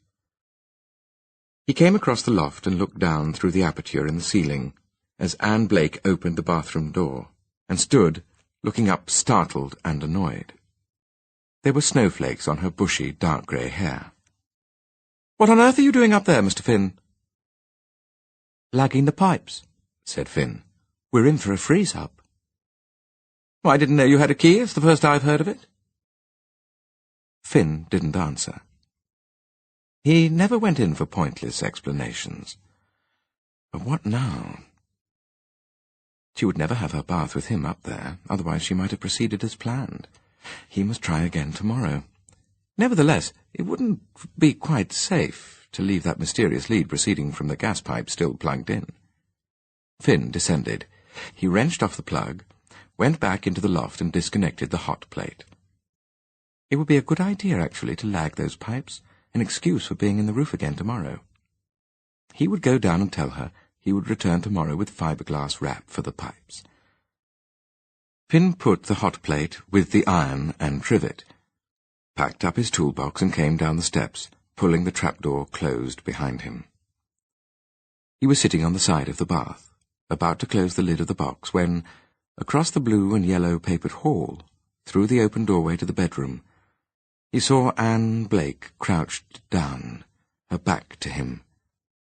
He came across the loft and looked down through the aperture in the ceiling as Anne Blake opened the bathroom door and stood, looking up startled and annoyed. There were snowflakes on her bushy, dark grey hair. "What on earth are you doing up there, Mr. Finn?" "Lagging the pipes," said Finn. "We're in for a freeze-up." "I didn't know you had a key. It's the first I've heard of it." Finn didn't answer. He never went in for pointless explanations. But what now? She would never have her bath with him up there, otherwise she might have proceeded as planned. He must try again tomorrow. Nevertheless, it wouldn't be quite safe to leave that mysterious lead proceeding from the gas pipe still plugged in. Finn descended. He wrenched off the plug, went back into the loft and disconnected the hot plate. It would be a good idea, actually, to lag those pipes, an excuse for being in the roof again tomorrow. He would go down and tell her he would return tomorrow with fiberglass wrap for the pipes. Finn put the hot plate with the iron and trivet, packed up his toolbox and came down the steps, pulling the trapdoor closed behind him. He was sitting on the side of the bath, about to close the lid of the box, when, across the blue and yellow papered hall, through the open doorway to the bedroom, he saw Anne Blake crouched down, her back to him,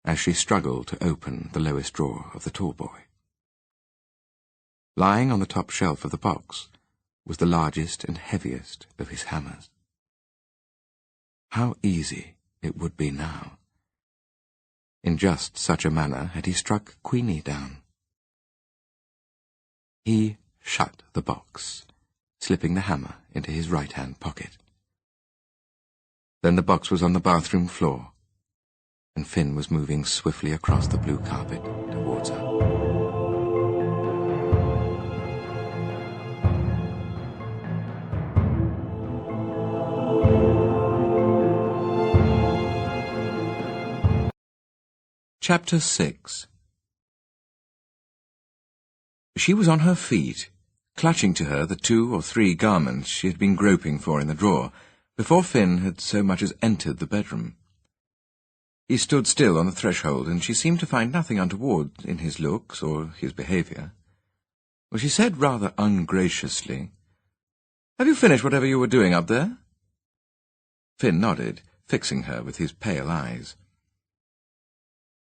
as she struggled to open the lowest drawer of the tallboy. Lying on the top shelf of the box was the largest and heaviest of his hammers. How easy it would be now. In just such a manner had he struck Queenie down. He shut the box, slipping the hammer into his right-hand pocket. Then the box was on the bathroom floor, and Finn was moving swiftly across the blue carpet towards her. Chapter 6. She was on her feet, clutching to her the 2 or 3 garments she had been groping for in the drawer, before Finn had so much as entered the bedroom. He stood still on the threshold, and she seemed to find nothing untoward in his looks or his behaviour. Well, she said rather ungraciously, "Have you finished whatever you were doing up there?" Finn nodded, fixing her with his pale eyes.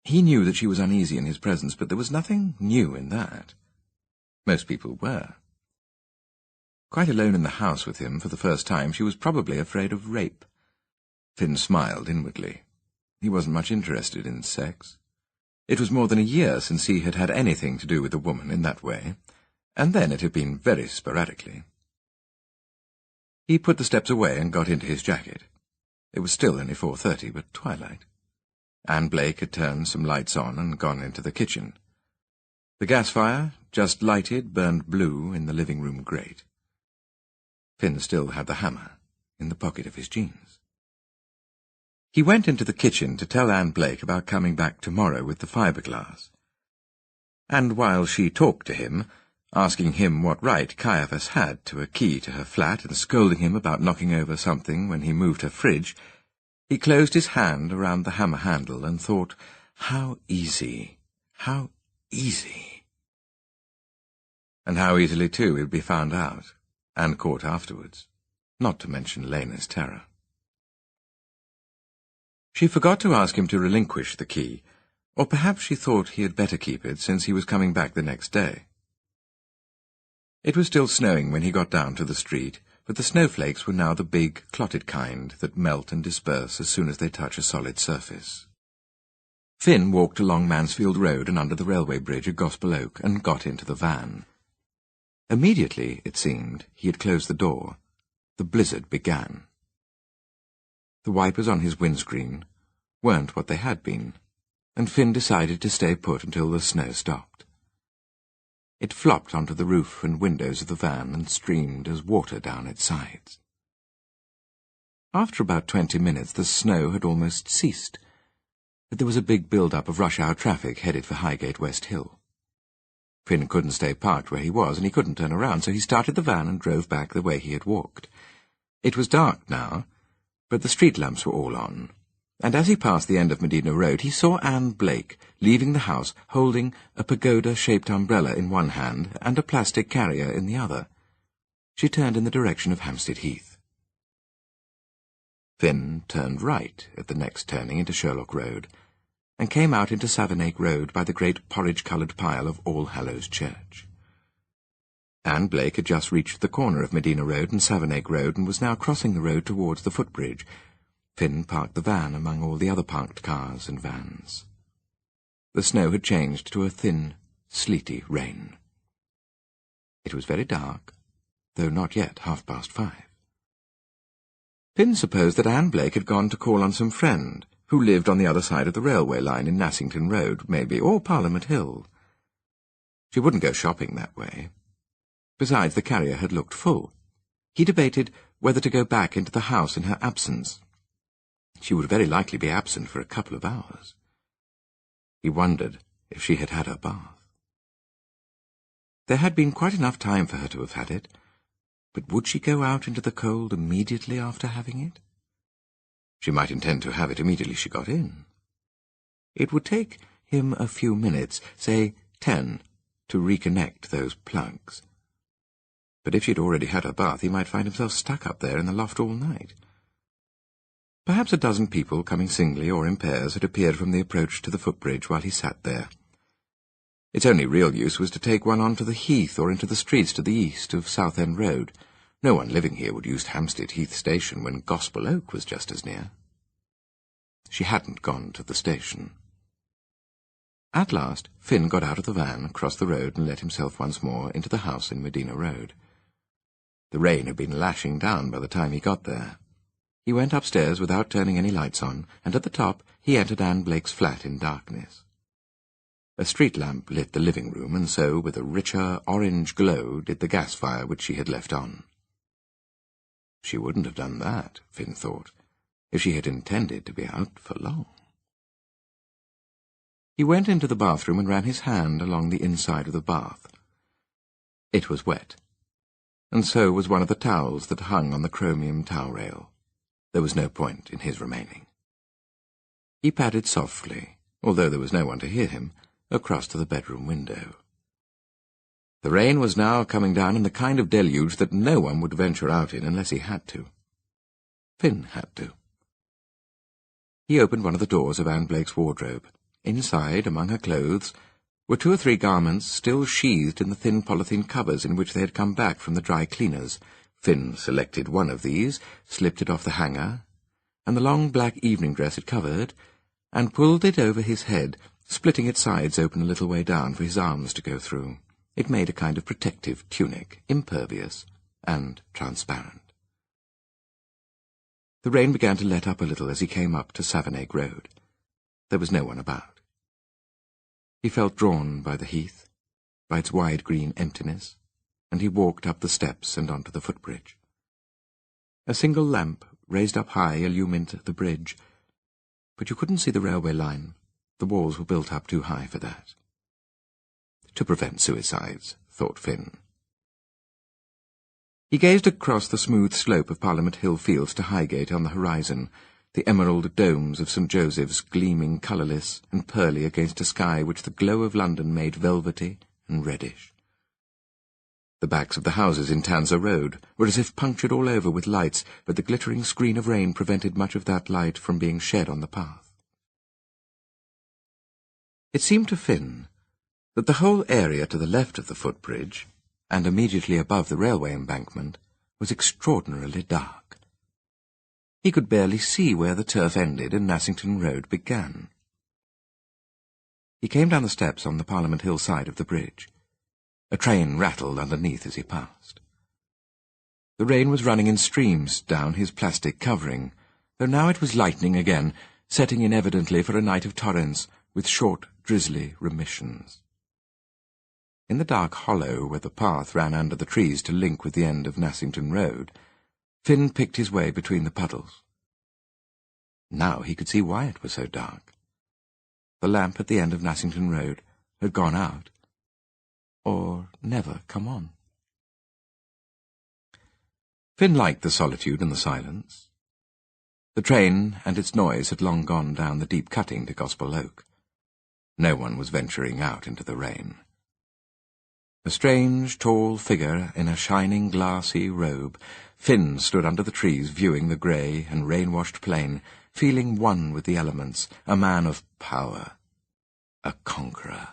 He knew that she was uneasy in his presence, but there was nothing new in that. Most people were. Quite alone in the house with him for the first time, she was probably afraid of rape. Finn smiled inwardly. He wasn't much interested in sex. It was more than a year since he had had anything to do with a woman in that way, and then it had been very sporadically. He put the steps away and got into his jacket. It was still only 4:30, but twilight. Anne Blake had turned some lights on and gone into the kitchen. The gas fire, just lighted, burned blue in the living-room grate. Finn still had the hammer in the pocket of his jeans. He went into the kitchen to tell Anne Blake about coming back tomorrow with the fiberglass. And while she talked to him, asking him what right Caiaphas had to a key to her flat and scolding him about knocking over something when he moved her fridge, he closed his hand around the hammer handle and thought, how easy, how easy. And how easily, too, he would be found out, and caught afterwards, not to mention Lena's terror. She forgot to ask him to relinquish the key, or perhaps she thought he had better keep it since he was coming back the next day. It was still snowing when he got down to the street, but the snowflakes were now the big, clotted kind that melt and disperse as soon as they touch a solid surface. Finn walked along Mansfield Road and under the railway bridge at Gospel Oak and got into the van. Immediately, it seemed, he had closed the door, the blizzard began. The wipers on his windscreen weren't what they had been, and Finn decided to stay put until the snow stopped. It flopped onto the roof and windows of the van and streamed as water down its sides. After about 20 minutes the snow had almost ceased, but there was a big build-up of rush-hour traffic headed for Highgate West Hill. Finn couldn't stay parked where he was, and he couldn't turn around, so he started the van and drove back the way he had walked. It was dark now, but the street lamps were all on, and as he passed the end of Medina Road he saw Anne Blake leaving the house holding a pagoda-shaped umbrella in one hand and a plastic carrier in the other. She turned in the direction of Hampstead Heath. Finn turned right at the next turning into Sherlock Road, and came out into Savernake Road by the great porridge-coloured pile of All Hallows Church. Anne Blake had just reached the corner of Medina Road and Savernake Road and was now crossing the road towards the footbridge. Finn parked the van among all the other parked cars and vans. The snow had changed to a thin, sleety rain. It was very dark, though not yet 5:30. Finn supposed that Anne Blake had gone to call on some friend, who lived on the other side of the railway line in Nassington Road, maybe, or Parliament Hill. She wouldn't go shopping that way. Besides, the carrier had looked full. He debated whether to go back into the house in her absence. She would very likely be absent for a couple of hours. He wondered if she had had her bath. There had been quite enough time for her to have had it, but would she go out into the cold immediately after having it? She might intend to have it immediately she got in. It would take him a few minutes, say 10, to reconnect those plugs. But if she'd already had her bath, he might find himself stuck up there in the loft all night. Perhaps a dozen people, coming singly or in pairs, had appeared from the approach to the footbridge while he sat there. Its only real use was to take one on to the heath or into the streets to the east of Southend Road. No one living here would use Hampstead Heath Station when Gospel Oak was just as near. She hadn't gone to the station. At last, Finn got out of the van, crossed the road, and let himself once more into the house in Medina Road. The rain had been lashing down by the time he got there. He went upstairs without turning any lights on, and at the top he entered Anne Blake's flat in darkness. A street lamp lit the living room, and so, with a richer orange glow, did the gas fire which she had left on. She wouldn't have done that, Finn thought, if she had intended to be out for long. He went into the bathroom and ran his hand along the inside of the bath. It was wet, and so was one of the towels that hung on the chromium towel rail. There was no point in his remaining. He padded softly, although there was no one to hear him, across to the bedroom window. The rain was now coming down in the kind of deluge that no one would venture out in unless he had to. Finn had to. He opened one of the doors of Anne Blake's wardrobe. Inside, among her clothes, were 2 or 3 garments still sheathed in the thin polythene covers in which they had come back from the dry cleaners. Finn selected one of these, slipped it off the hanger, and the long black evening dress it covered, and pulled it over his head, splitting its sides open a little way down for his arms to go through. It made a kind of protective tunic, impervious and transparent. The rain began to let up a little as he came up to Savernake Road. There was no one about. He felt drawn by the heath, by its wide green emptiness, and he walked up the steps and onto the footbridge. A single lamp, raised up high, illumined the bridge, but you couldn't see the railway line. The walls were built up too high for that. To prevent suicides, thought Finn. He gazed across the smooth slope of Parliament Hill Fields to Highgate on the horizon, the emerald domes of St. Joseph's gleaming colourless and pearly against a sky which the glow of London made velvety and reddish. The backs of the houses in Tanzer Road were as if punctured all over with lights, but the glittering screen of rain prevented much of that light from being shed on the path. It seemed to Finn that the whole area to the left of the footbridge, and immediately above the railway embankment, was extraordinarily dark. He could barely see where the turf ended and Nassington Road began. He came down the steps on the Parliament Hill side of the bridge. A train rattled underneath as he passed. The rain was running in streams down his plastic covering, though now it was lightening again, setting in evidently for a night of torrents, with short, drizzly remissions. In the dark hollow where the path ran under the trees to link with the end of Nassington Road, Finn picked his way between the puddles. Now he could see why it was so dark. The lamp at the end of Nassington Road had gone out, or never come on. Finn liked the solitude and the silence. The train and its noise had long gone down the deep cutting to Gospel Oak. No one was venturing out into the rain. A strange, tall figure in a shining, glassy robe, Finn stood under the trees viewing the grey and rain-washed plain, feeling one with the elements, a man of power, a conqueror.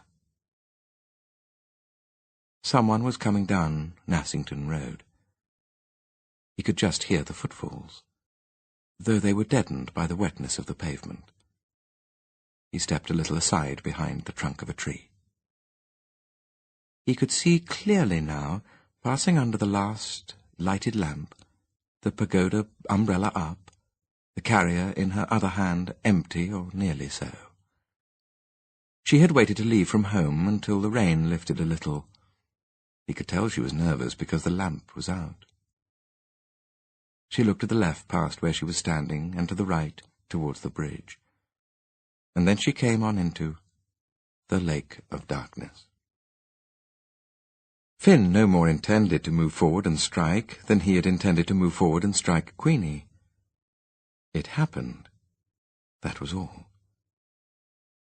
Someone was coming down Nassington Road. He could just hear the footfalls, though they were deadened by the wetness of the pavement. He stepped a little aside behind the trunk of a tree. He could see clearly now, passing under the last lighted lamp, the pagoda umbrella up, the carrier in her other hand empty or nearly so. She had waited to leave from home until the rain lifted a little. He could tell she was nervous because the lamp was out. She looked to the left past where she was standing, and to the right towards the bridge. And then she came on into the lake of darkness. Finn no more intended to move forward and strike than he had intended to move forward and strike Queenie. It happened. That was all.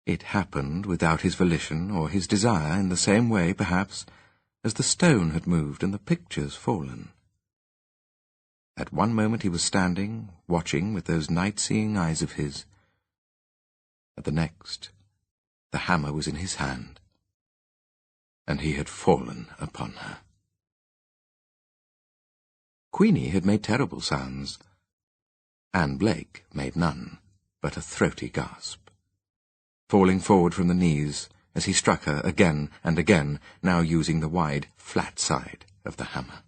It happened without his volition or his desire, in the same way, perhaps, as the stone had moved and the pictures fallen. At one moment he was standing, watching with those night-seeing eyes of his. At the next, the hammer was in his hand, and he had fallen upon her. Queenie had made terrible sounds. Anne Blake made none but a throaty gasp, falling forward from the knees as he struck her again and again, now using the wide, flat side of the hammer.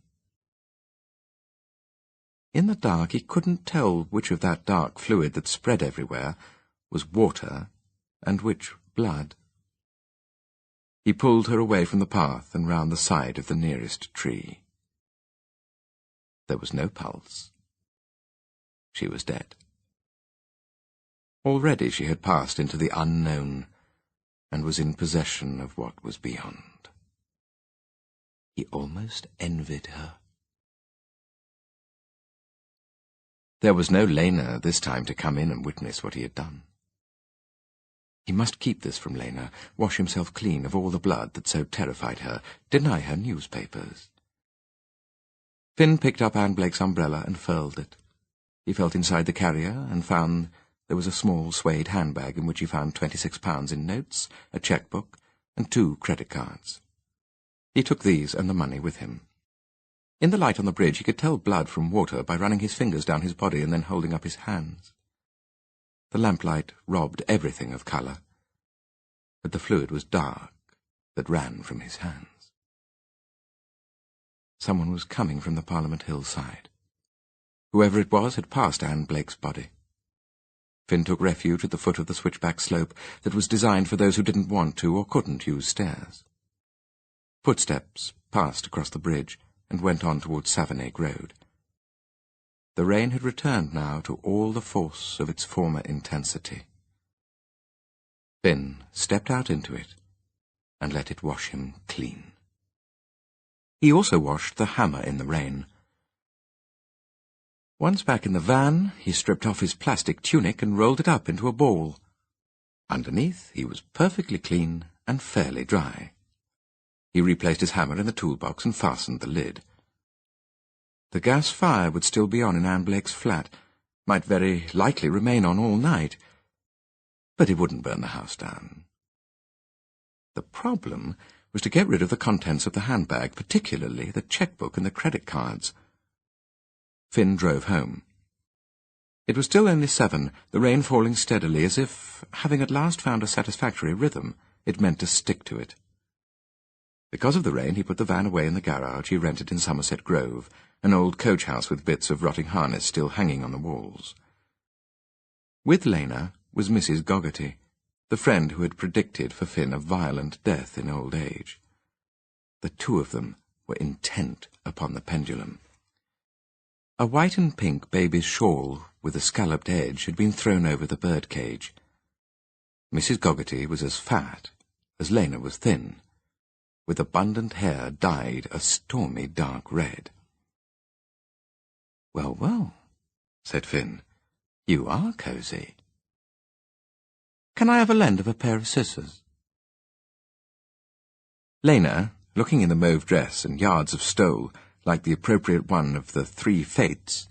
In the dark he couldn't tell which of that dark fluid that spread everywhere was water and which blood. He pulled her away from the path and round the side of the nearest tree. There was no pulse. She was dead. Already she had passed into the unknown and was in possession of what was beyond. He almost envied her. There was no Lena this time to come in and witness what he had done. He must keep this from Lena, wash himself clean of all the blood that so terrified her, deny her newspapers. Finn picked up Anne Blake's umbrella and furled it. He felt inside the carrier and found there was a small suede handbag in which he found £26 in notes, a cheque-book, and 2 credit cards. He took these and the money with him. In the light on the bridge he could tell blood from water by running his fingers down his body and then holding up his hands. The lamplight robbed everything of colour, but the fluid was dark that ran from his hands. Someone was coming from the Parliament Hill side. Whoever it was had passed Anne Blake's body. Finn took refuge at the foot of the switchback slope that was designed for those who didn't want to or couldn't use stairs. Footsteps passed across the bridge and went on towards Savernake Road. The rain had returned now to all the force of its former intensity. Finn stepped out into it and let it wash him clean. He also washed the hammer in the rain. Once back in the van, he stripped off his plastic tunic and rolled it up into a ball. Underneath, he was perfectly clean and fairly dry. He replaced his hammer in the toolbox and fastened the lid. The gas fire would still be on in Anne Blake's flat, might very likely remain on all night, but it wouldn't burn the house down. The problem was to get rid of the contents of the handbag, particularly the checkbook and the credit cards. Finn drove home. It was still only 7, the rain falling steadily, as if, having at last found a satisfactory rhythm, it meant to stick to it. Because of the rain, he put the van away in the garage he rented in Somerset Grove, an old coach house with bits of rotting harness still hanging on the walls. With Lena was Mrs. Goggerty, the friend who had predicted for Finn a violent death in old age. The two of them were intent upon the pendulum. A white and pink baby's shawl with a scalloped edge had been thrown over the birdcage. Mrs. Goggerty was as fat as Lena was thin, with abundant hair dyed a stormy dark red. "Well, well," said Finn, "you are cosy. Can I have a lend of a pair of scissors?" Lena, looking in the mauve dress and yards of stole, like the appropriate one of the 3 Fates,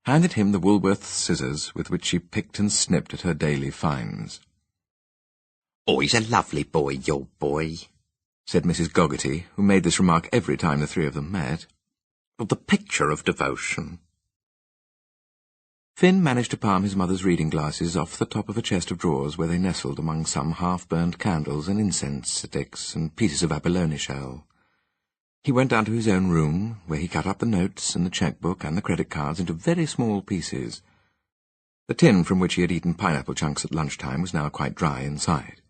handed him the Woolworths scissors with which she picked and snipped at her daily finds. "Oh, he's a lovely boy, your boy," said Mrs. Goggerty, who made this remark every time the 3 of them met. "The picture of devotion." Finn managed to palm his mother's reading glasses off the top of a chest of drawers where they nestled among some half-burned candles and incense sticks and pieces of abalone shell. He went down to his own room, where he cut up the notes and the cheque-book and the credit cards into very small pieces. The tin from which he had eaten pineapple chunks at lunchtime was now quite dry inside.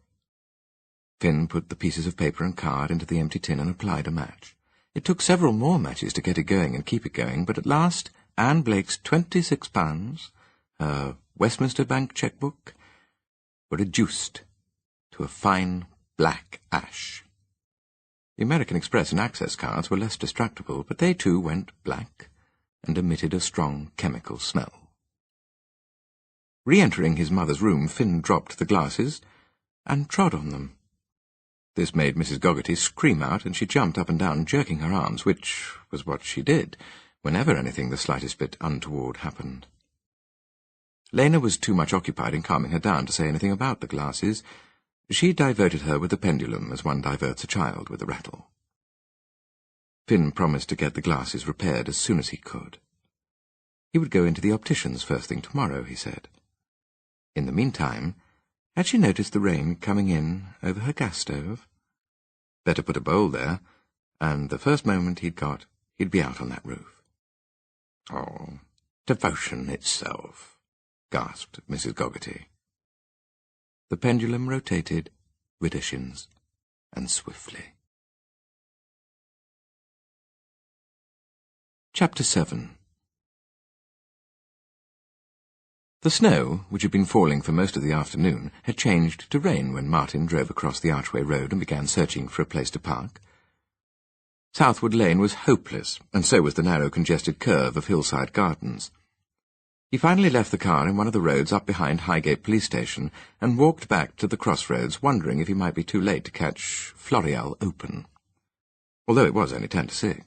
Finn put the pieces of paper and card into the empty tin and applied a match. It took several more matches to get it going and keep it going, but at last Anne Blake's £26, her Westminster Bank cheque-book, were reduced to a fine black ash. The American Express and Access cards were less distractable, but they too went black and emitted a strong chemical smell. Re-entering his mother's room, Finn dropped the glasses and trod on them. This made Mrs. Goggerty scream out, and she jumped up and down, jerking her arms, which was what she did whenever anything the slightest bit untoward happened. Lena was too much occupied in calming her down to say anything about the glasses. She diverted her with the pendulum as one diverts a child with a rattle. Finn promised to get the glasses repaired as soon as he could. He would go into the optician's first thing tomorrow, he said. In the meantime, had she noticed the rain coming in over her gas stove? Better put a bowl there, and the first moment he'd be out on that roof. "Oh, devotion itself," gasped Mrs. Goggerty. The pendulum rotated, widdershins, and swiftly. Chapter 7. The snow, which had been falling for most of the afternoon, had changed to rain when Martin drove across the Archway Road and began searching for a place to park. Southwood Lane was hopeless, and so was the narrow, congested curve of Hillside Gardens. He finally left the car in one of the roads up behind Highgate Police Station and walked back to the crossroads, wondering if he might be too late to catch Floreal Open, although it was only 10 to 6.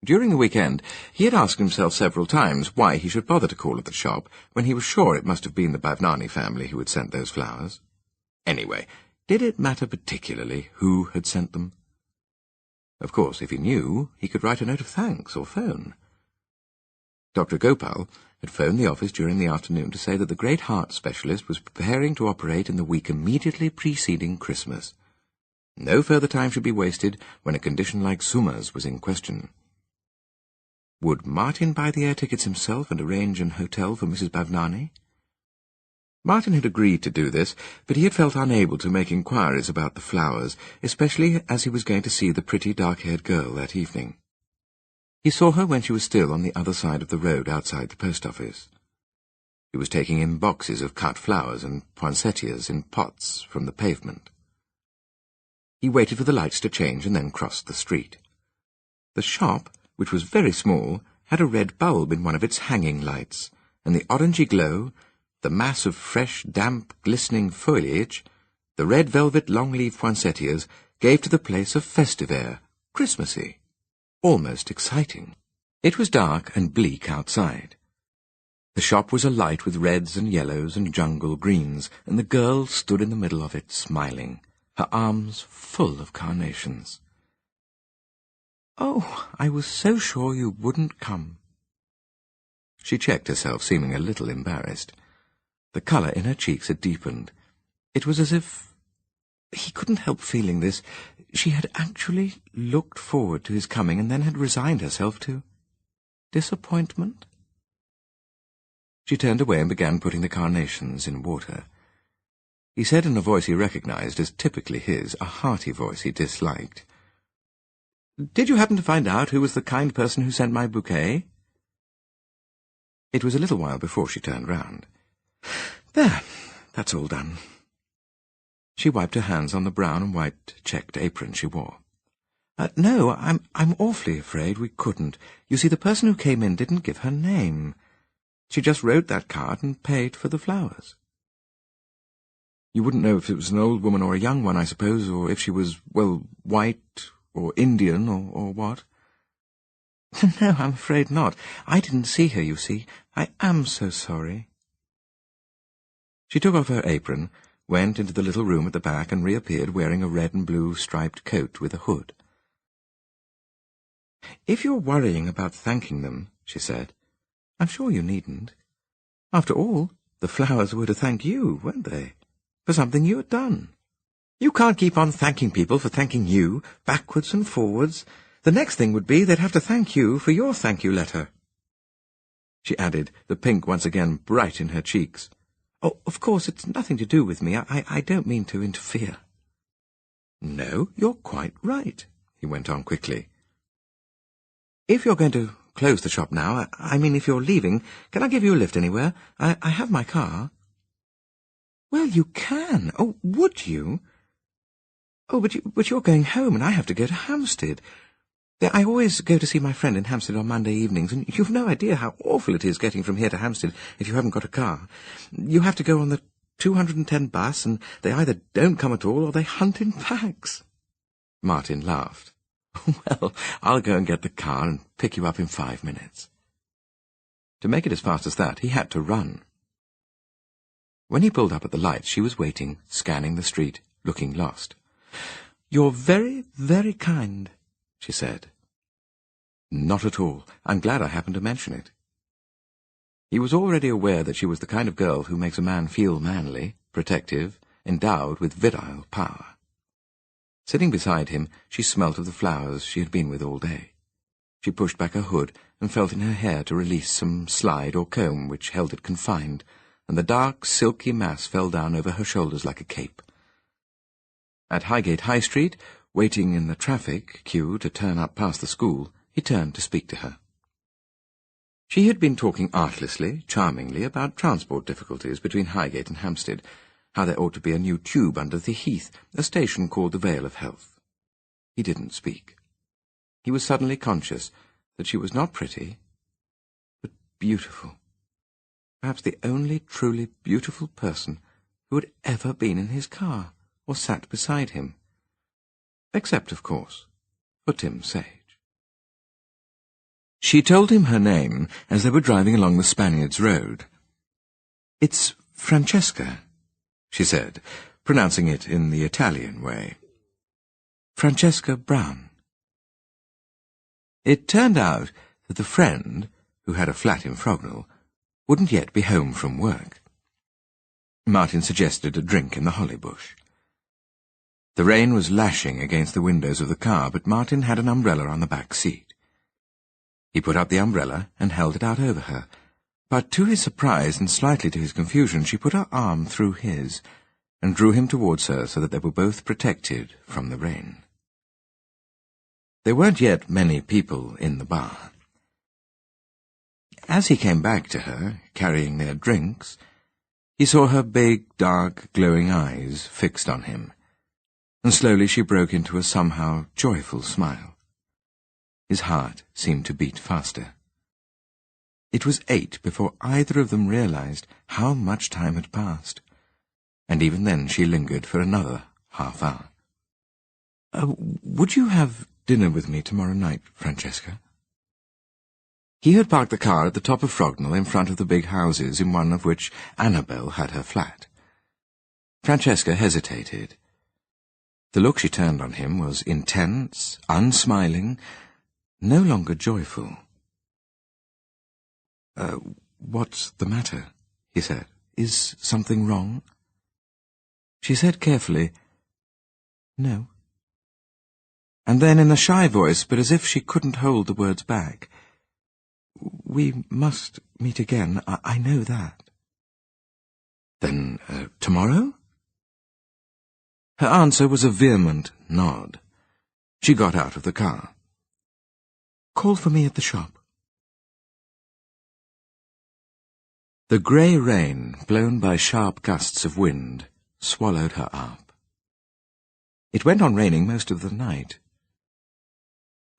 During the weekend, he had asked himself several times why he should bother to call at the shop when he was sure it must have been the Bavnani family who had sent those flowers. Anyway, did it matter particularly who had sent them? Of course, if he knew, he could write a note of thanks or phone. Dr. Gopal had phoned the office during the afternoon to say that the great heart specialist was preparing to operate in the week immediately preceding Christmas. No further time should be wasted when a condition like Suma's was in question. Would Martin buy the air tickets himself and arrange an hotel for Mrs. Bavnani? Martin had agreed to do this, but he had felt unable to make inquiries about the flowers, especially as he was going to see the pretty dark-haired girl that evening. He saw her when she was still on the other side of the road outside the post office. He was taking in boxes of cut flowers and poinsettias in pots from the pavement. He waited for the lights to change and then crossed the street. The shop, which was very small, had a red bulb in one of its hanging lights, and the orangey glow, the mass of fresh, damp, glistening foliage, the red velvet long-leaf poinsettias, gave to the place a festive air, Christmassy, almost exciting. It was dark and bleak outside. The shop was alight with reds and yellows and jungle greens, and the girl stood in the middle of it, smiling, her arms full of carnations. "Oh, I was so sure you wouldn't come." She checked herself, seeming a little embarrassed. The colour in her cheeks had deepened. It was as if... He couldn't help feeling this. She had actually looked forward to his coming and then had resigned herself to disappointment. She turned away and began putting the carnations in water. He said in a voice he recognized as typically his, a hearty voice he disliked, "Did you happen to find out who was the kind person who sent my bouquet?" It was a little while before she turned round. "There, that's all done." She wiped her hands on the brown and white checked apron she wore. "No, I'm awfully afraid we couldn't. You see, the person who came in didn't give her name. She just wrote that card and paid for the flowers." "You wouldn't know if it was an old woman or a young one, I suppose, or if she was, well, white or Indian or what?" "No, I'm afraid not. I didn't see her, you see. I am so sorry." She took off her apron, went into the little room at the back, and reappeared wearing a red and blue striped coat with a hood. "If you're worrying about thanking them," she said, "I'm sure you needn't. After all, the flowers were to thank you, weren't they, for something you had done? You can't keep on thanking people for thanking you, backwards and forwards. The next thing would be they'd have to thank you for your thank-you letter." She added, the pink once again bright in her cheeks. "Oh, of course, it's nothing to do with me. I don't mean to interfere." "No, you're quite right," he went on quickly. "If you're going to close the shop now, I mean if you're leaving, can I give you a lift anywhere? I have my car." "Well, you can. Oh, would you? Oh, but you're going home, and I have to go to Hampstead. I always go to see my friend in Hampstead on Monday evenings, and you've no idea how awful it is getting from here to Hampstead if you haven't got a car. You have to go on the 210 bus, and they either don't come at all or they hunt in packs." Martin laughed. "Well, I'll go and get the car and pick you up in 5 minutes." To make it as fast as that, he had to run. When he pulled up at the lights, she was waiting, scanning the street, looking lost. "You're very, very kind," she said. "Not at all. I'm glad I happened to mention it." He was already aware that she was the kind of girl who makes a man feel manly, protective, endowed with virile power. Sitting beside him, she smelt of the flowers she had been with all day. She pushed back her hood and felt in her hair to release some slide or comb which held it confined, and the dark, silky mass fell down over her shoulders like a cape. At Highgate High Street, waiting in the traffic queue to turn up past the school, he turned to speak to her. She had been talking artlessly, charmingly, about transport difficulties between Highgate and Hampstead, how there ought to be a new tube under the Heath, a station called the Vale of Health. He didn't speak. He was suddenly conscious that she was not pretty, but beautiful. Perhaps the only truly beautiful person who had ever been in his car or sat beside him. Except, of course, for Tim Sage. She told him her name as they were driving along the Spaniards Road. "It's Francesca," she said, pronouncing it in the Italian way. "Francesca Brown." It turned out that the friend, who had a flat in Frognall, wouldn't yet be home from work. Martin suggested a drink in the holly bush. The rain was lashing against the windows of the car, but Martin had an umbrella on the back seat. He put up the umbrella and held it out over her, but to his surprise and slightly to his confusion, she put her arm through his and drew him towards her so that they were both protected from the rain. There weren't yet many people in the bar. As he came back to her, carrying their drinks, he saw her big, dark, glowing eyes fixed on him, and slowly she broke into a somehow joyful smile. His heart seemed to beat faster. It was 8 before either of them realized how much time had passed, and even then she lingered for another half-hour. "Would you have dinner with me tomorrow night, Francesca?" He had parked the car at the top of Frognall in front of the big houses, in one of which Annabel had her flat. Francesca hesitated. The look she turned on him was intense, unsmiling, no longer joyful. "What's the matter?" he said. "Is something wrong?" She said carefully, "No." And then in a shy voice, but as if she couldn't hold the words back, "We must meet again, I know that." "Then, tomorrow?" Her answer was a vehement nod. She got out of the car. "Call for me at the shop." The grey rain, blown by sharp gusts of wind, swallowed her up. It went on raining most of the night.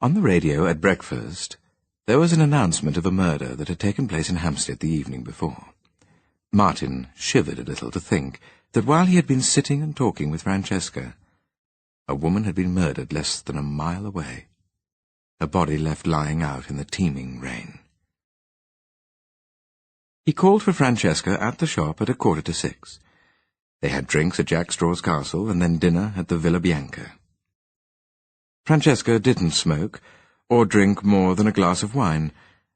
On the radio at breakfast, there was an announcement of a murder that had taken place in Hampstead the evening before. Martin shivered a little to think that while he had been sitting and talking with Francesca, a woman had been murdered less than a mile away, her body left lying out in the teeming rain. He called for Francesca at the shop at 6:15. They had drinks at Jack Straw's castle and then dinner at the Villa Bianca. Francesca didn't smoke or drink more than a glass of wine,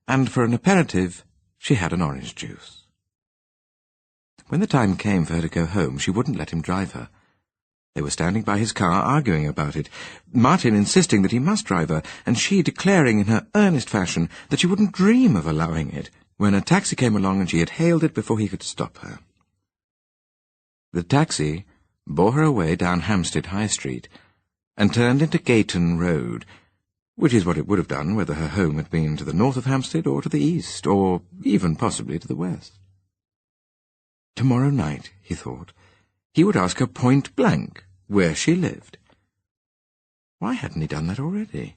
and for an aperitif she had an orange juice. When the time came for her to go home, she wouldn't let him drive her. They were standing by his car arguing about it, Martin insisting that he must drive her, and she declaring in her earnest fashion that she wouldn't dream of allowing it, when a taxi came along and she had hailed it before he could stop her. The taxi bore her away down Hampstead High Street and turned into Gayton Road, which is what it would have done whether her home had been to the north of Hampstead or to the east, or even possibly to the west. Tomorrow night, he thought, he would ask her point blank where she lived. Why hadn't he done that already?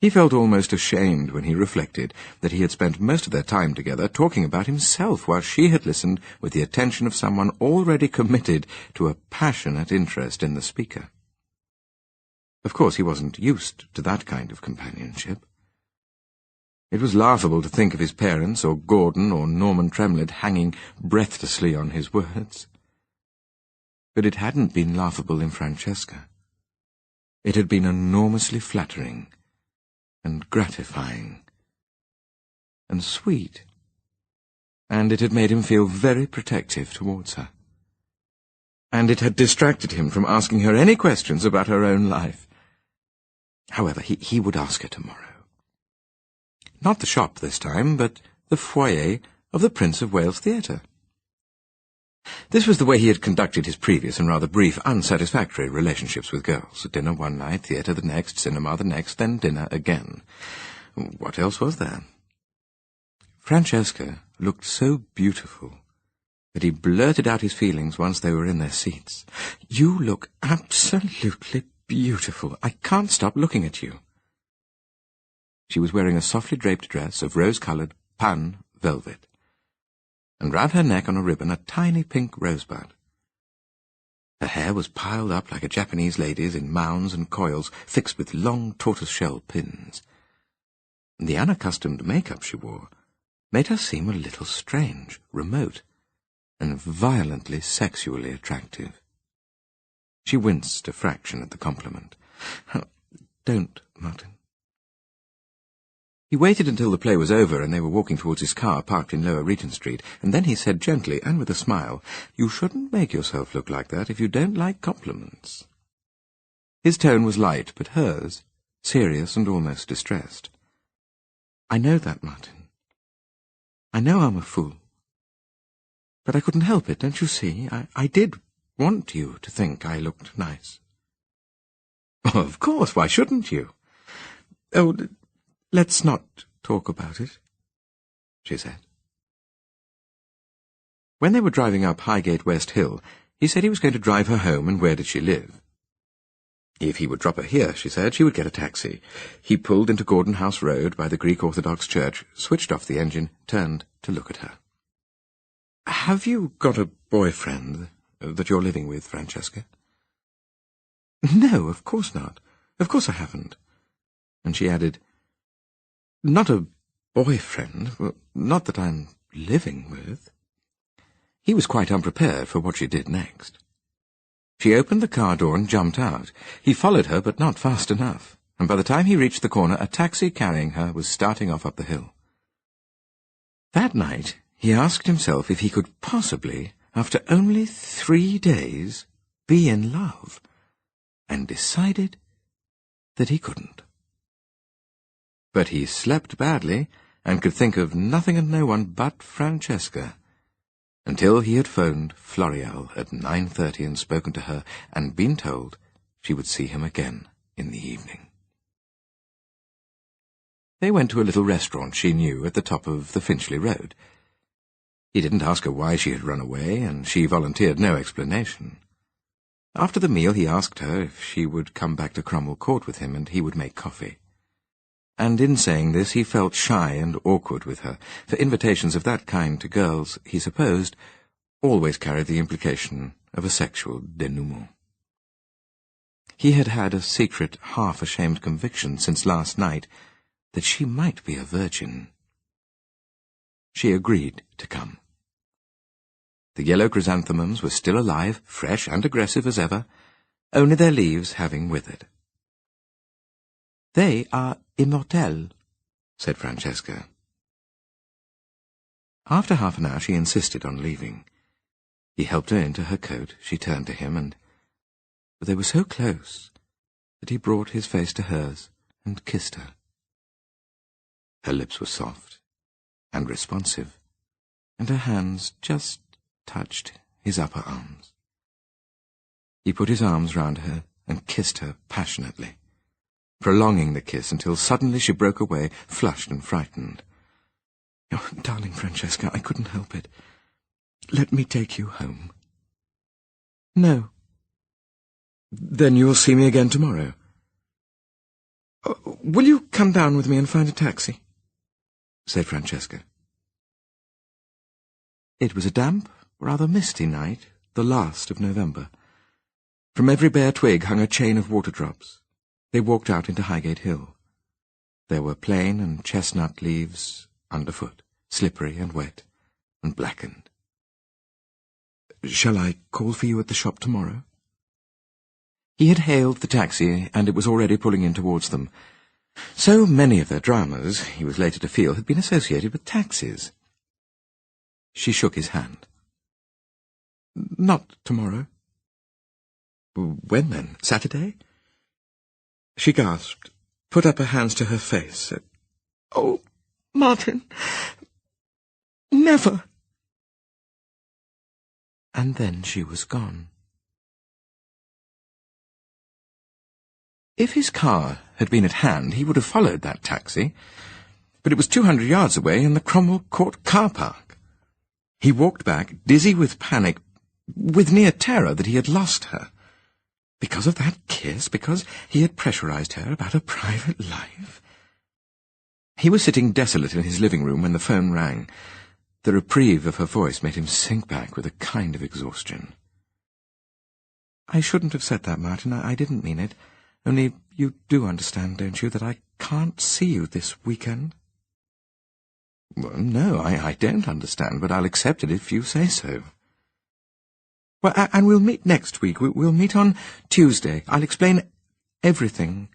He felt almost ashamed when he reflected that he had spent most of their time together talking about himself, while she had listened with the attention of someone already committed to a passionate interest in the speaker. Of course, he wasn't used to that kind of companionship. It was laughable to think of his parents, or Gordon, or Norman Tremlett hanging breathlessly on his words. But it hadn't been laughable in Francesca. It had been enormously flattering, and gratifying, and sweet, and it had made him feel very protective towards her. And it had distracted him from asking her any questions about her own life. However, he would ask her tomorrow. Not the shop this time, but the foyer of the Prince of Wales Theatre. This was the way he had conducted his previous and rather brief, unsatisfactory relationships with girls. Dinner one night, theatre the next, cinema the next, then dinner again. What else was there? Francesca looked so beautiful that he blurted out his feelings once they were in their seats. "You look absolutely beautiful. I can't stop looking at you." She was wearing a softly draped dress of rose-coloured pan velvet, and round her neck on a ribbon a tiny pink rosebud. Her hair was piled up like a Japanese lady's in mounds and coils fixed with long tortoise-shell pins, and the unaccustomed makeup she wore made her seem a little strange, remote, and violently sexually attractive. She winced a fraction at the compliment. "Don't, Martin." He waited until the play was over and they were walking towards his car parked in Lower Regent Street, and then he said gently and with a smile, "You shouldn't make yourself look like that if you don't like compliments." His tone was light, but hers, serious and almost distressed. "I know that, Martin. I know I'm a fool. But I couldn't help it, don't you see? I did want you to think I looked nice." "Oh, of course, why shouldn't you?" "Oh, let's not talk about it," she said. When they were driving up Highgate West Hill, he said he was going to drive her home, and where did she live? If he would drop her here, she said, she would get a taxi. He pulled into Gordon House Road by the Greek Orthodox Church, switched off the engine, turned to look at her. "Have you got a boyfriend that you're living with, Francesca?" "No, of course not. Of course I haven't." And she added, "Not a boyfriend? Well, not that I'm living with." He was quite unprepared for what she did next. She opened the car door and jumped out. He followed her, but not fast enough, and by the time he reached the corner, a taxi carrying her was starting off up the hill. That night, he asked himself if he could possibly, after only 3 days, be in love, and decided that he couldn't. But he slept badly, and could think of nothing and no one but Francesca, until he had phoned Floreal at 9:30 and spoken to her, and been told she would see him again in the evening. They went to a little restaurant she knew at the top of the Finchley Road. He didn't ask her why she had run away, and she volunteered no explanation. After the meal he asked her if she would come back to Cromwell Court with him, and he would make coffee. And in saying this he felt shy and awkward with her, for invitations of that kind to girls, he supposed, always carried the implication of a sexual denouement. He had had a secret, half-ashamed conviction since last night that she might be a virgin. She agreed to come. The yellow chrysanthemums were still alive, fresh and aggressive as ever, only their leaves having withered. "They are immortelles," said Francesca. After half an hour she insisted on leaving. He helped her into her coat. She turned to him, and they were so close that he brought his face to hers and kissed her. Her lips were soft and responsive, and her hands just touched his upper arms. He put his arms round her and kissed her passionately, prolonging the kiss until suddenly she broke away, flushed and frightened. "Oh, darling Francesca, I couldn't help it. Let me take you home." "No." "Then you'll see me again tomorrow." "Will you come down with me and find a taxi?" said Francesca. It was a damp, rather misty night, the last of November. From every bare twig hung a chain of water drops. They walked out into Highgate Hill. There were plane and chestnut leaves underfoot, slippery and wet and blackened. "Shall I call for you at the shop tomorrow?" He had hailed the taxi, and it was already pulling in towards them. So many of their dramas, he was later to feel, had been associated with taxis. She shook his hand. "Not tomorrow." "When then? Saturday?" She gasped, put up her hands to her face, said, "Oh, Martin, never!" And then she was gone. If his car had been at hand, he would have followed that taxi, but it was 200 yards away in the Cromwell Court car park. He walked back, dizzy with panic, with near terror that he had lost her. Because of that kiss? Because he had pressurized her about her private life? He was sitting desolate in his living room when the phone rang. The reprieve of her voice made him sink back with a kind of exhaustion. "I shouldn't have said that, Martin. I didn't mean it. Only you do understand, don't you, that I can't see you this weekend?" "Well, no, I don't understand, but I'll accept it if you say so." "Well, and we'll meet next week. We'll meet on Tuesday. I'll explain everything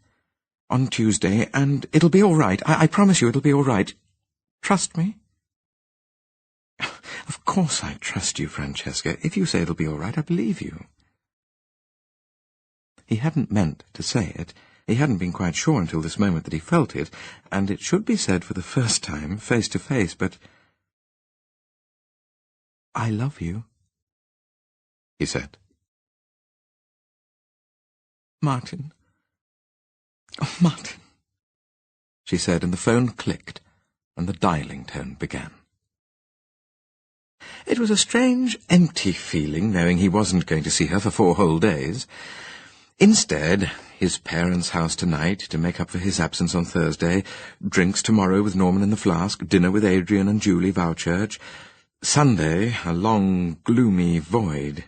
on Tuesday, and it'll be all right. I promise you it'll be all right. Trust me?" "Of course I trust you, Francesca. If you say it'll be all right, I believe you." He hadn't meant to say it. He hadn't been quite sure until this moment that he felt it, and it should be said for the first time, face to face, but "I love you," he said. "Martin. Oh, Martin," she said, and the phone clicked, and the dialing tone began. It was a strange, empty feeling, knowing he wasn't going to see her for 4 whole days. Instead, his parents' house tonight, to make up for his absence on Thursday, drinks tomorrow with Norman in the Flask, dinner with Adrian and Julie Vowchurch. Sunday, a long, gloomy void.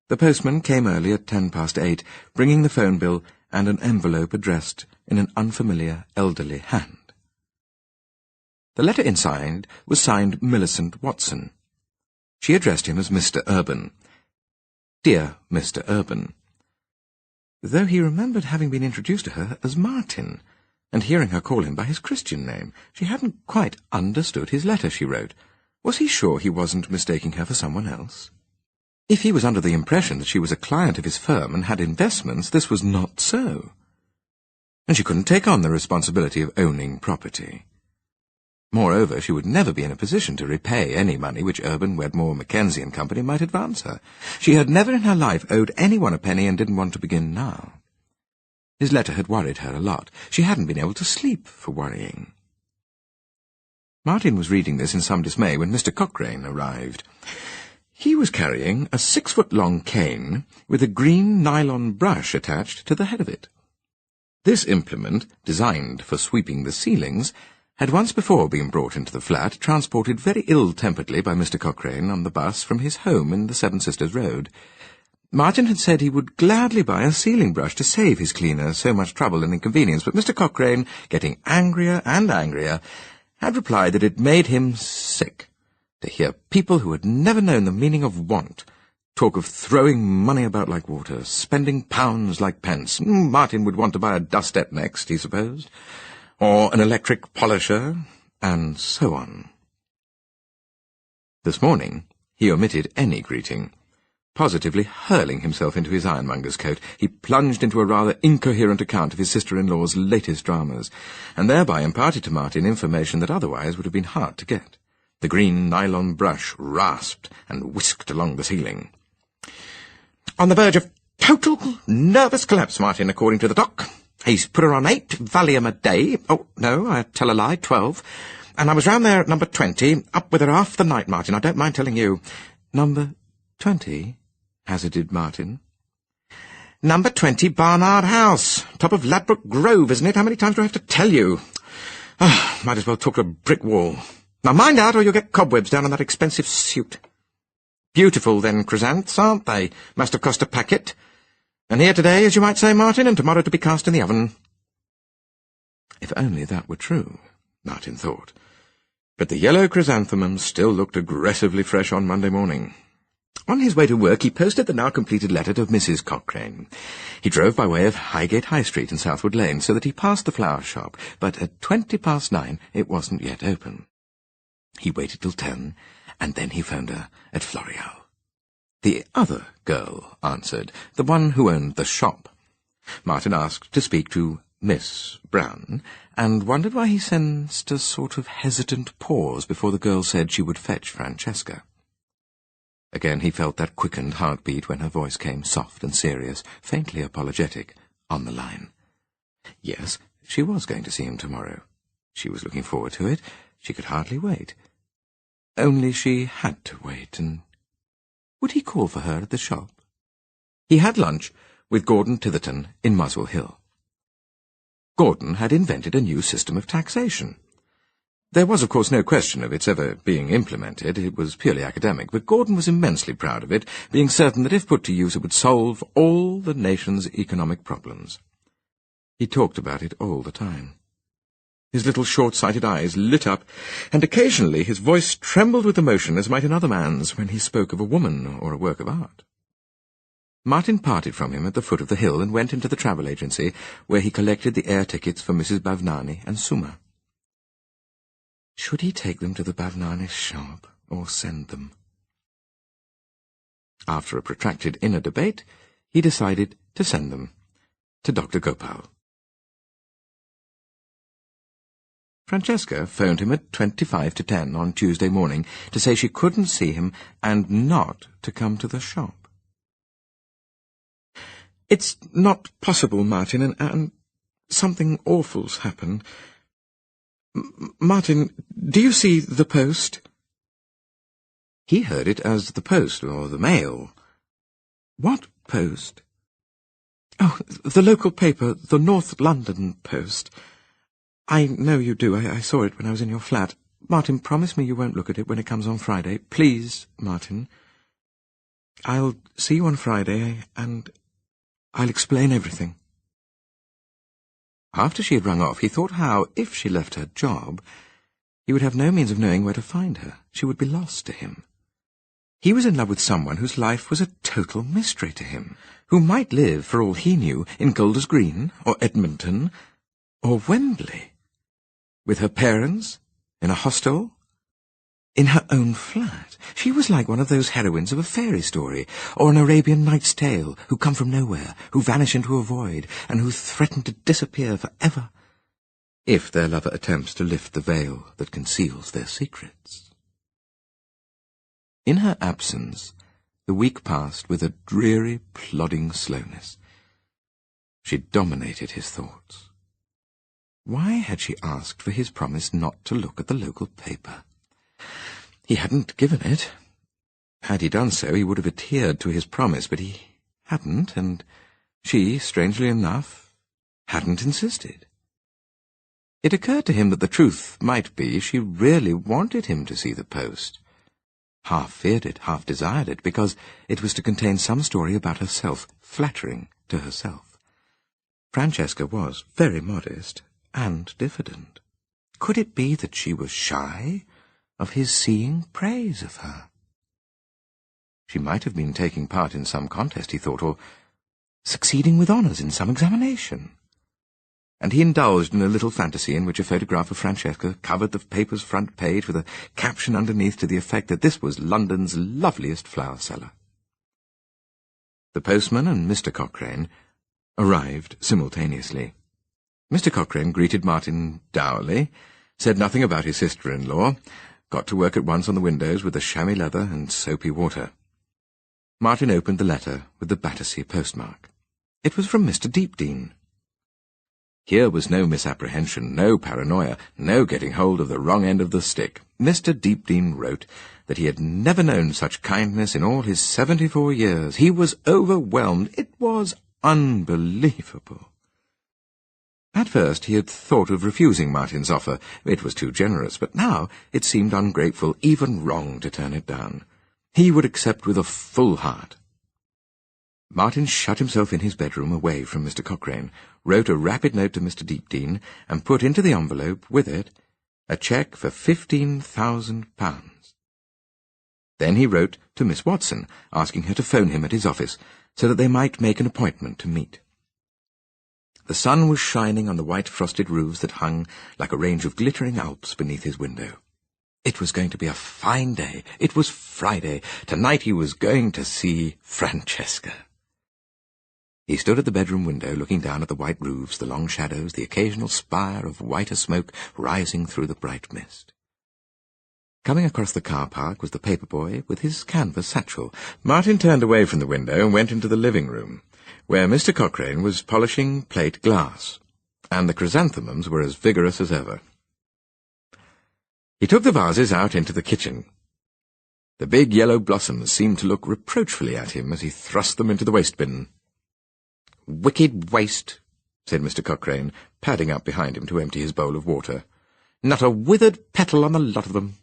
The postman came early at 8:10, bringing the phone bill and an envelope addressed in an unfamiliar, elderly hand. The letter inside was signed Millicent Watson. She addressed him as Mr. Urban. "Dear Mr. Urban, though he remembered having been introduced to her as Martin, and hearing her call him by his Christian name. She hadn't quite understood his letter she wrote. Was he sure he wasn't mistaking her for someone else? If he was under the impression that she was a client of his firm and had investments, this was not so. And she couldn't take on the responsibility of owning property. Moreover, she would never be in a position to repay any money which Urban, Wedmore, Mackenzie and Company might advance her. She had never in her life owed anyone a penny and didn't want to begin now. His letter had worried her a lot. She hadn't been able to sleep for worrying. Martin was reading this in some dismay when Mr. Cochrane arrived. He was carrying a 6-foot-long cane with a green nylon brush attached to the head of it. This implement, designed for sweeping the ceilings, had once before been brought into the flat, transported very ill-temperedly by Mr. Cochrane on the bus from his home in the Seven Sisters Road. Martin had said he would gladly buy a sealing brush to save his cleaner so much trouble and inconvenience, but Mr. Cochrane, getting angrier and angrier, had replied that it made him sick to hear people who had never known the meaning of want talk of throwing money about like water, spending pounds like pence. Martin would want to buy a dustette next, he supposed, or an electric polisher, and so on. This morning he omitted any greeting. Positively hurling himself into his ironmonger's coat, he plunged into a rather incoherent account of his sister-in-law's latest dramas, and thereby imparted to Martin information that otherwise would have been hard to get. The green nylon brush rasped and whisked along the ceiling. "On the verge of total nervous collapse, Martin, according to the doc. He's put her on 8 Valium a day. Oh, no, I tell a lie, 12. And I was round there at number 20, up with her half the night, Martin, I don't mind telling you." "Number 20?" hazarded Martin. "Number 20 Barnard House, top of Ladbroke Grove, isn't it? How many times do I have to tell you? Might as well talk to a brick wall. Now mind out, or you'll get cobwebs down on that expensive suit. Beautiful, then, chrysanths, aren't they? Must have cost a packet. And here today, as you might say, Martin, and tomorrow to be cast in the oven." If only that were true, Martin thought. But the yellow chrysanthemums still looked aggressively fresh on Monday morning. On his way to work, he posted the now-completed letter to Mrs. Cochrane. He drove by way of Highgate High Street and Southwood Lane, so that he passed the flower shop, but at 9:20 it wasn't yet open. He waited till 10, and then he phoned her at Floreal. The other girl answered, the one who owned the shop. Martin asked to speak to Miss Brown, and wondered why he sensed a sort of hesitant pause before the girl said she would fetch Francesca. Again he felt that quickened heartbeat when her voice came soft and serious, faintly apologetic, on the line. Yes, she was going to see him tomorrow. She was looking forward to it. She could hardly wait. Only she had to wait, and would he call for her at the shop? He had lunch with Gordon Titherton in Muswell Hill. Gordon had invented a new system of taxation. There was, of course, no question of its ever being implemented. It was purely academic, but Gordon was immensely proud of it, being certain that if put to use it would solve all the nation's economic problems. He talked about it all the time. His little short-sighted eyes lit up, and occasionally his voice trembled with emotion as might another man's when he spoke of a woman or a work of art. Martin parted from him at the foot of the hill and went into the travel agency, where he collected the air tickets for Mrs. Bavnani and Suma. Should he take them to the Bavnani shop, or send them? After a protracted inner debate, he decided to send them to Dr. Gopal. Francesca phoned him at 10:25 on Tuesday morning to say she couldn't see him and not to come to the shop. "It's not possible, Martin, and something awful's happened. Martin, do you see the post?" He heard it as the post, or the mail. "What post?" "Oh, the local paper, the North London Post. I know you do. I saw it when I was in your flat. Martin, promise me you won't look at it when it comes on Friday. Please, Martin. I'll see you on Friday, and I'll explain everything." After she had rung off, he thought how, if she left her job, he would have no means of knowing where to find her. She would be lost to him. He was in love with someone whose life was a total mystery to him, who might live, for all he knew, in Golders Green, or Edmonton, or Wembley. With her parents, in a hostel, in her own flat. She was like one of those heroines of a fairy story, or an Arabian Night's Tale, who come from nowhere, who vanish into a void, and who threaten to disappear forever, if their lover attempts to lift the veil that conceals their secrets. In her absence, the week passed with a dreary, plodding slowness. She dominated his thoughts. Why had she asked for his promise not to look at the local paper? He hadn't given it. Had he done so, he would have adhered to his promise, but he hadn't, and she, strangely enough, hadn't insisted. It occurred to him that the truth might be she really wanted him to see the post. Half feared it, half desired it, because it was to contain some story about herself, flattering to herself. Francesca was very modest and diffident. Could it be that she was shy of his seeing praise of her? She might have been taking part in some contest, he thought, or succeeding with honours in some examination. And he indulged in a little fantasy in which a photograph of Francesca covered the paper's front page with a caption underneath to the effect that this was London's loveliest flower seller. The postman and Mr. Cochrane arrived simultaneously. Mr. Cochrane greeted Martin dourly, said nothing about his sister-in-law, got to work at once on the windows with the chamois leather and soapy water. Martin opened the letter with the Battersea postmark. It was from Mr. Deepdene. Here was no misapprehension, no paranoia, no getting hold of the wrong end of the stick. Mr. Deepdene wrote that he had never known such kindness in all his 74 years. He was overwhelmed. It was unbelievable. At first he had thought of refusing Martin's offer. It was too generous, but now it seemed ungrateful, even wrong, to turn it down. He would accept with a full heart. Martin shut himself in his bedroom away from Mr. Cochrane, wrote a rapid note to Mr. Deepdene, and put into the envelope, with it, a cheque for £15,000. Then he wrote to Miss Watson, asking her to phone him at his office, so that they might make an appointment to meet. The sun was shining on the white frosted roofs that hung like a range of glittering Alps beneath his window. It was going to be a fine day. It was Friday. Tonight he was going to see Francesca. He stood at the bedroom window, looking down at the white roofs, the long shadows, the occasional spire of whiter smoke rising through the bright mist. Coming across the car park was the paper boy with his canvas satchel. Martin turned away from the window and went into the living room, where Mr. Cochrane was polishing plate glass, and the chrysanthemums were as vigorous as ever. He took the vases out into the kitchen. The big yellow blossoms seemed to look reproachfully at him as he thrust them into the waste-bin. "Wicked waste," said Mr. Cochrane, padding up behind him to empty his bowl of water. "Not a withered petal on the lot of them."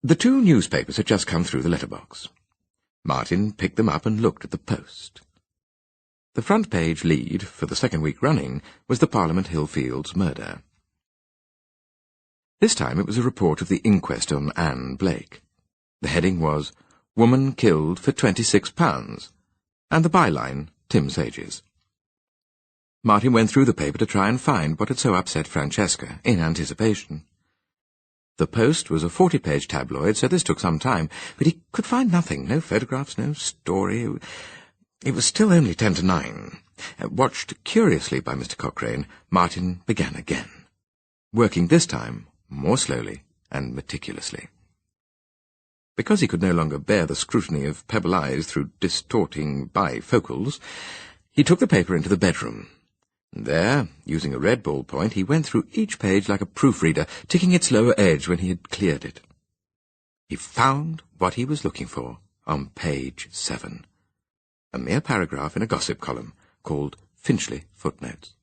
The 2 newspapers had just come through the letterbox. Martin picked them up and looked at the post. The front page lead, for the 2nd week running, was the Parliament Hill Fields murder. This time it was a report of the inquest on Anne Blake. The heading was, "Woman Killed for £26," and the byline, "Tim Sages." Martin went through the paper to try and find what had so upset Francesca, in anticipation. The Post was a 40-page tabloid, so this took some time, but he could find nothing, no photographs, no story. It was still only 10 to 9. Watched curiously by Mr. Cochrane, Martin began again, working this time more slowly and meticulously. Because he could no longer bear the scrutiny of pebble eyes through distorting bifocals, he took the paper into the bedroom. There, using a red ballpoint, he went through each page like a proofreader, ticking its lower edge when he had cleared it. He found what he was looking for on page 7, a mere paragraph in a gossip column called Finchley Footnotes.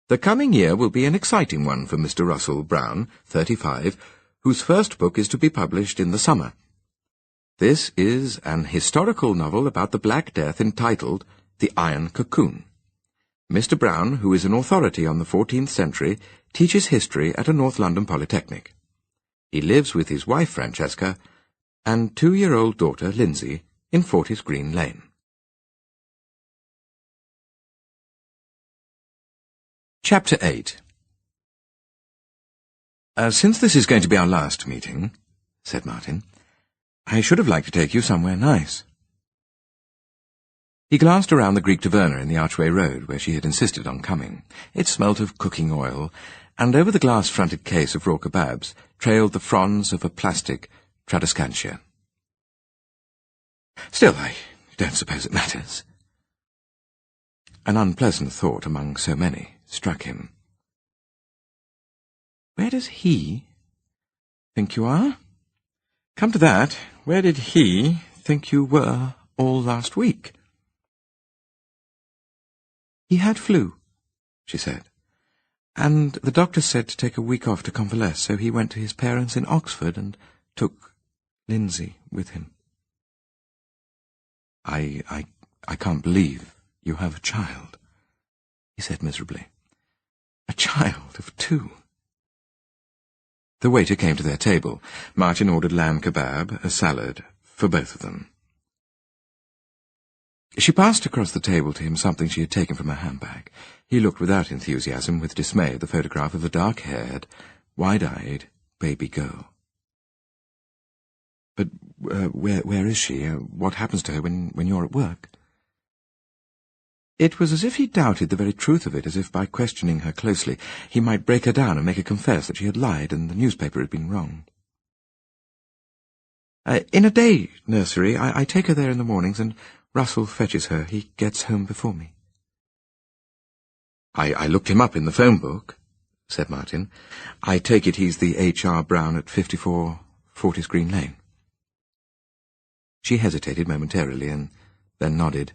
"The coming year will be an exciting one for Mr. Russell Brown, 35, whose first book is to be published in the summer. This is an historical novel about the Black Death entitled The Iron Cocoon. Mr. Brown, who is an authority on the 14th century, teaches history at a North London polytechnic. He lives with his wife, Francesca, and 2-year-old daughter, Lindsay, in Fortis Green Lane. Chapter 8. Since this is going to be our last meeting, said Martin, I should have liked to take you somewhere nice. He glanced around the Greek taverna in the Archway Road, where she had insisted on coming. It smelt of cooking oil, and over the glass-fronted case of raw kebabs trailed the fronds of a plastic tradescantia. Still, I don't suppose it matters. An unpleasant thought among so many struck him. Where does he think you are? Come to that, where did he think you were all last week? He had flu, she said, and the doctor said to take a week off to convalesce, so he went to his parents in Oxford and took Lindsay with him. I can't believe you have a child, he said miserably. A child of 2. The waiter came to their table. Martin ordered lamb kebab, a salad, for both of them. She passed across the table to him something she had taken from her handbag. He looked without enthusiasm, with dismay, at the photograph of a dark-haired, wide-eyed baby girl. But where is she? What happens to her when you're at work? It was as if he doubted the very truth of it, as if by questioning her closely he might break her down and make her confess that she had lied and the newspaper had been wrong. In a day nursery. I take her there in the mornings, and Russell fetches her. He gets home before me. I looked him up in the phone book, said Martin. I take it he's the H.R. Brown at 54 Fortis Green Lane. She hesitated momentarily and then nodded.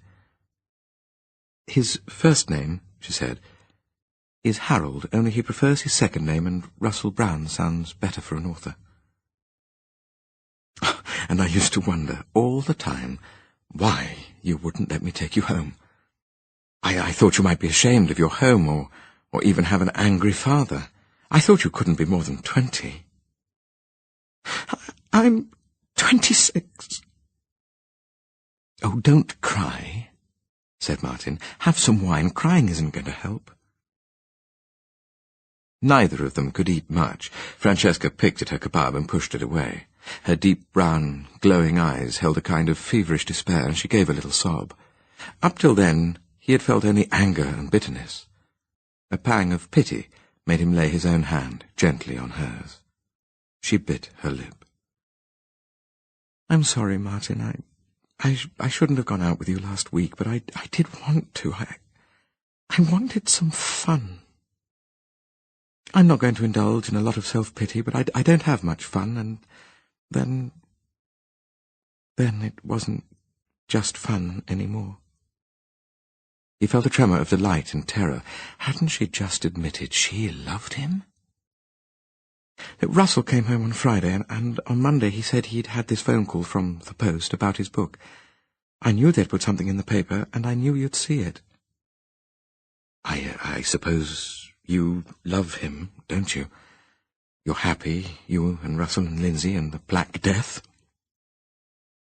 His first name, she said, is Harold, only he prefers his second name, and Russell Brown sounds better for an author. And I used to wonder all the time why you wouldn't let me take you home. I thought you might be ashamed of your home, or even have an angry father. I thought you couldn't be more than 20. I'm 26. Oh, don't cry, said Martin. Have some wine. Crying isn't going to help. Neither of them could eat much. Francesca picked at her kebab and pushed it away. Her deep brown, glowing eyes held a kind of feverish despair, and she gave a little sob. Up till then, he had felt only anger and bitterness. A pang of pity made him lay his own hand gently on hers. She bit her lip. I'm sorry, Martin. I shouldn't have gone out with you last week, but I did want to. I wanted some fun. I'm not going to indulge in a lot of self-pity, but I don't have much fun, and then it wasn't just fun anymore. He felt a tremor of delight and terror. Hadn't she just admitted she loved him? Russell came home on Friday, and on Monday he said he'd had this phone call from the Post about his book. I knew they'd put something in the paper, and I knew you'd see it. I suppose you love him, don't you? You're happy, you and Russell and Lindsay and the Black Death?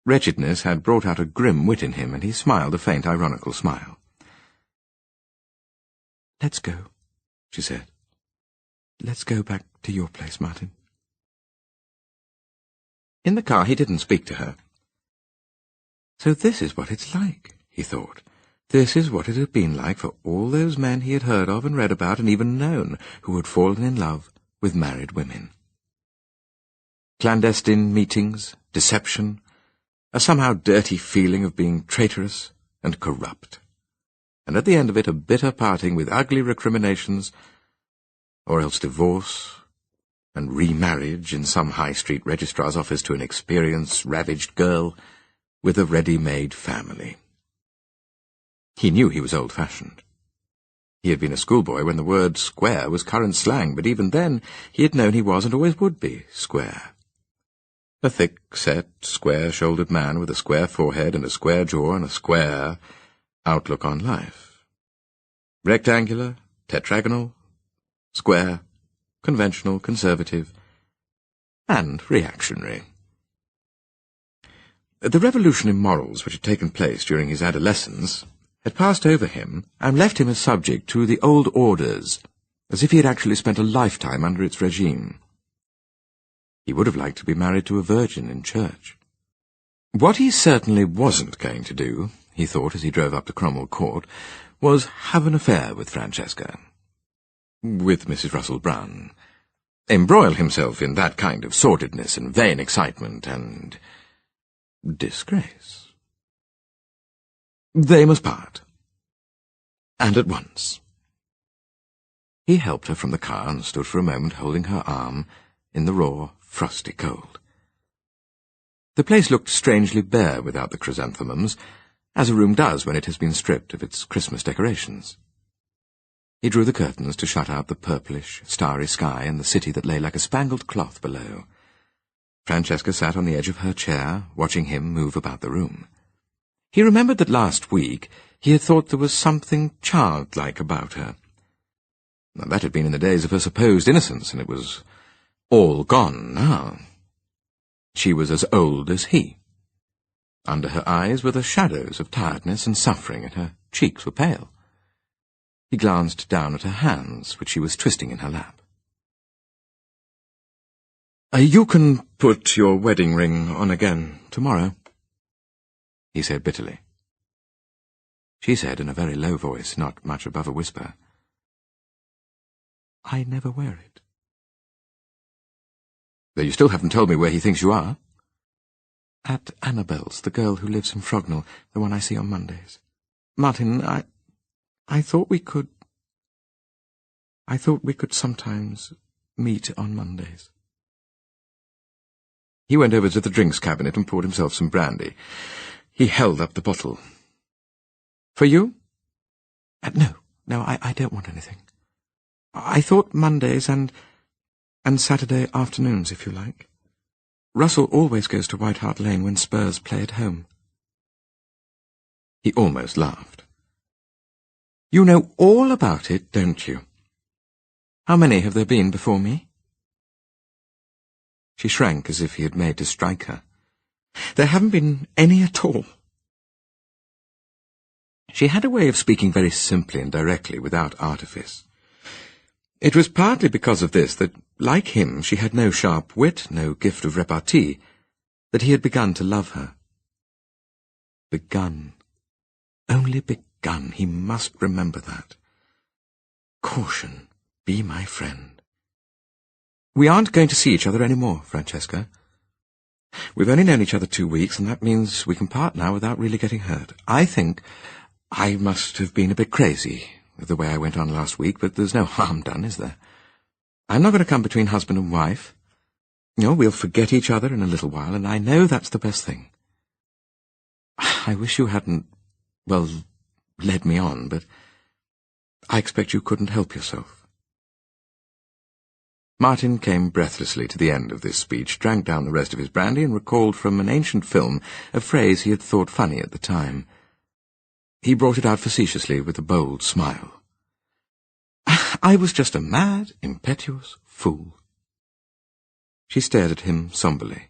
Wretchedness had brought out a grim wit in him, and he smiled a faint, ironical smile. Let's go, she said. Let's go back to your place, Martin. In the car he didn't speak to her. So this is what it's like, he thought. This is what it had been like for all those men he had heard of and read about and even known who had fallen in love with married women. Clandestine meetings, deception, a somehow dirty feeling of being traitorous and corrupt, and at the end of it a bitter parting with ugly recriminations, or else divorce and remarriage in some high street registrar's office to an experienced, ravaged girl with a ready-made family. He knew he was old-fashioned. He had been a schoolboy when the word square was current slang, but even then he had known he was and always would be square. A thick-set, square-shouldered man with a square forehead and a square jaw and a square outlook on life. Rectangular, tetragonal, square, conventional, conservative, and reactionary. The revolution in morals which had taken place during his adolescence had passed over him and left him as subject to the old orders, as if he had actually spent a lifetime under its regime. He would have liked to be married to a virgin in church. What he certainly wasn't going to do, he thought as he drove up to Cromwell Court, was have an affair with Francesca, with Mrs. Russell Brown, embroil himself in that kind of sordidness and vain excitement and disgrace. They must part, and at once. He helped her from the car and stood for a moment holding her arm in the raw, frosty cold. The place looked strangely bare without the chrysanthemums, as a room does when it has been stripped of its Christmas decorations. He drew the curtains to shut out the purplish, starry sky and the city that lay like a spangled cloth below. Francesca sat on the edge of her chair, watching him move about the room. He remembered that last week he had thought there was something childlike about her. That had been in the days of her supposed innocence, and it was all gone now. She was as old as he. Under her eyes were the shadows of tiredness and suffering, and her cheeks were pale. He glanced down at her hands, which she was twisting in her lap. "You can put your wedding ring on again tomorrow," he said bitterly. She said in a very low voice, not much above a whisper, "I never wear it." "Though you still haven't told me where he thinks you are." "At Annabel's, the girl who lives in Frognall, the one I see on Mondays. Martin, I thought we could sometimes meet on Mondays." He went over to the drinks cabinet and poured himself some brandy. He held up the bottle. "For you?" No, I don't want anything. I thought Mondays and Saturday afternoons, if you like. Russell always goes to White Hart Lane when Spurs play at home." He almost laughed. "You know all about it, don't you? How many have there been before me?" She shrank as if he had made to strike her. "There haven't been any at all." She had a way of speaking very simply and directly, without artifice. It was partly because of this that, like him, she had no sharp wit, no gift of repartee, that he had begun to love her. Begun. Only begun. He must remember that. Caution. Be my friend. "We aren't going to see each other any more, Francesca. We've only known each other 2 weeks, and that means we can part now without really getting hurt. I think I must have been a bit crazy with the way I went on last week, but there's no harm done, is there? I'm not going to come between husband and wife. We'll forget each other in a little while, and I know that's the best thing. I wish you hadn't, led me on, but I expect you couldn't help yourself." Martin came breathlessly to the end of this speech, drank down the rest of his brandy, and recalled from an ancient film a phrase he had thought funny at the time. He brought it out facetiously with a bold smile. "I was just a mad, impetuous fool." She stared at him somberly.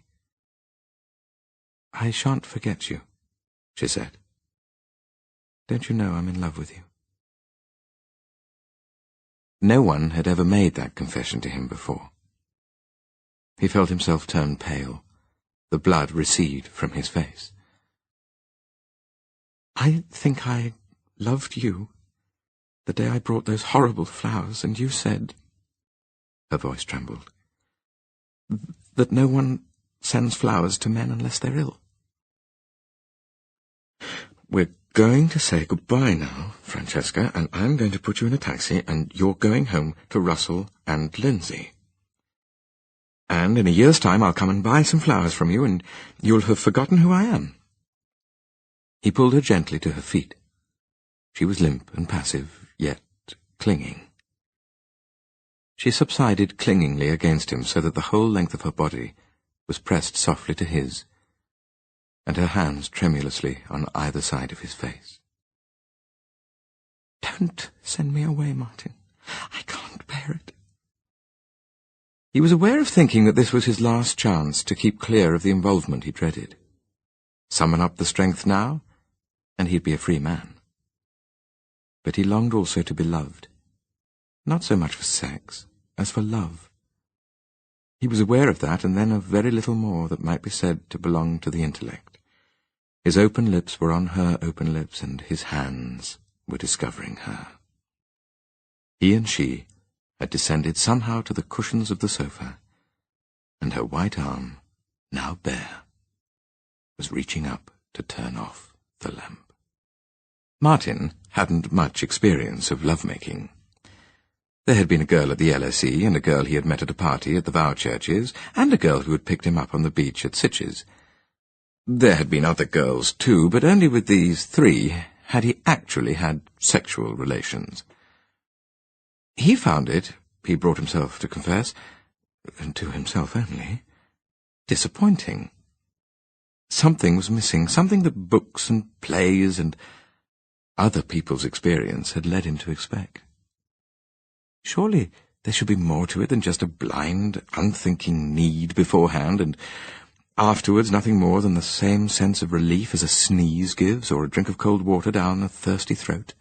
"I shan't forget you," she said. "Don't you know I'm in love with you?" No one had ever made that confession to him before. He felt himself turn pale, the blood recede from his face. "I think I loved you the day I brought those horrible flowers, and you said," her voice trembled, "that no one sends flowers to men unless they're ill." "We're going to say goodbye now, Francesca, and I'm going to put you in a taxi, and you're going home to Russell and Lindsay. And in a year's time I'll come and buy some flowers from you, and you'll have forgotten who I am." He pulled her gently to her feet. She was limp and passive, yet clinging. She subsided clingingly against him so that the whole length of her body was pressed softly to his, and her hands tremulously on either side of his face. "Don't send me away, Martin. I can't bear it." He was aware of thinking that this was his last chance to keep clear of the involvement he dreaded. Summon up the strength now, and he'd be a free man. But he longed also to be loved, not so much for sex as for love. He was aware of that, and then of very little more that might be said to belong to the intellect. His open lips were on her open lips, and his hands were discovering her. He and she had descended somehow to the cushions of the sofa, and her white arm, now bare, was reaching up to turn off the lamp. Martin hadn't much experience of love-making. There had been a girl at the LSE, and a girl he had met at a party at the Vow Churches, and a girl who had picked him up on the beach at Sitges. There had been other girls too, but only with these three had he actually had sexual relations. He found it, he brought himself to confess, and to himself only, disappointing. Something was missing, something that books and plays and other people's experience had led him to expect. Surely there should be more to it than just a blind, unthinking need beforehand, and afterwards nothing more than the same sense of relief as a sneeze gives, or a drink of cold water down a thirsty throat.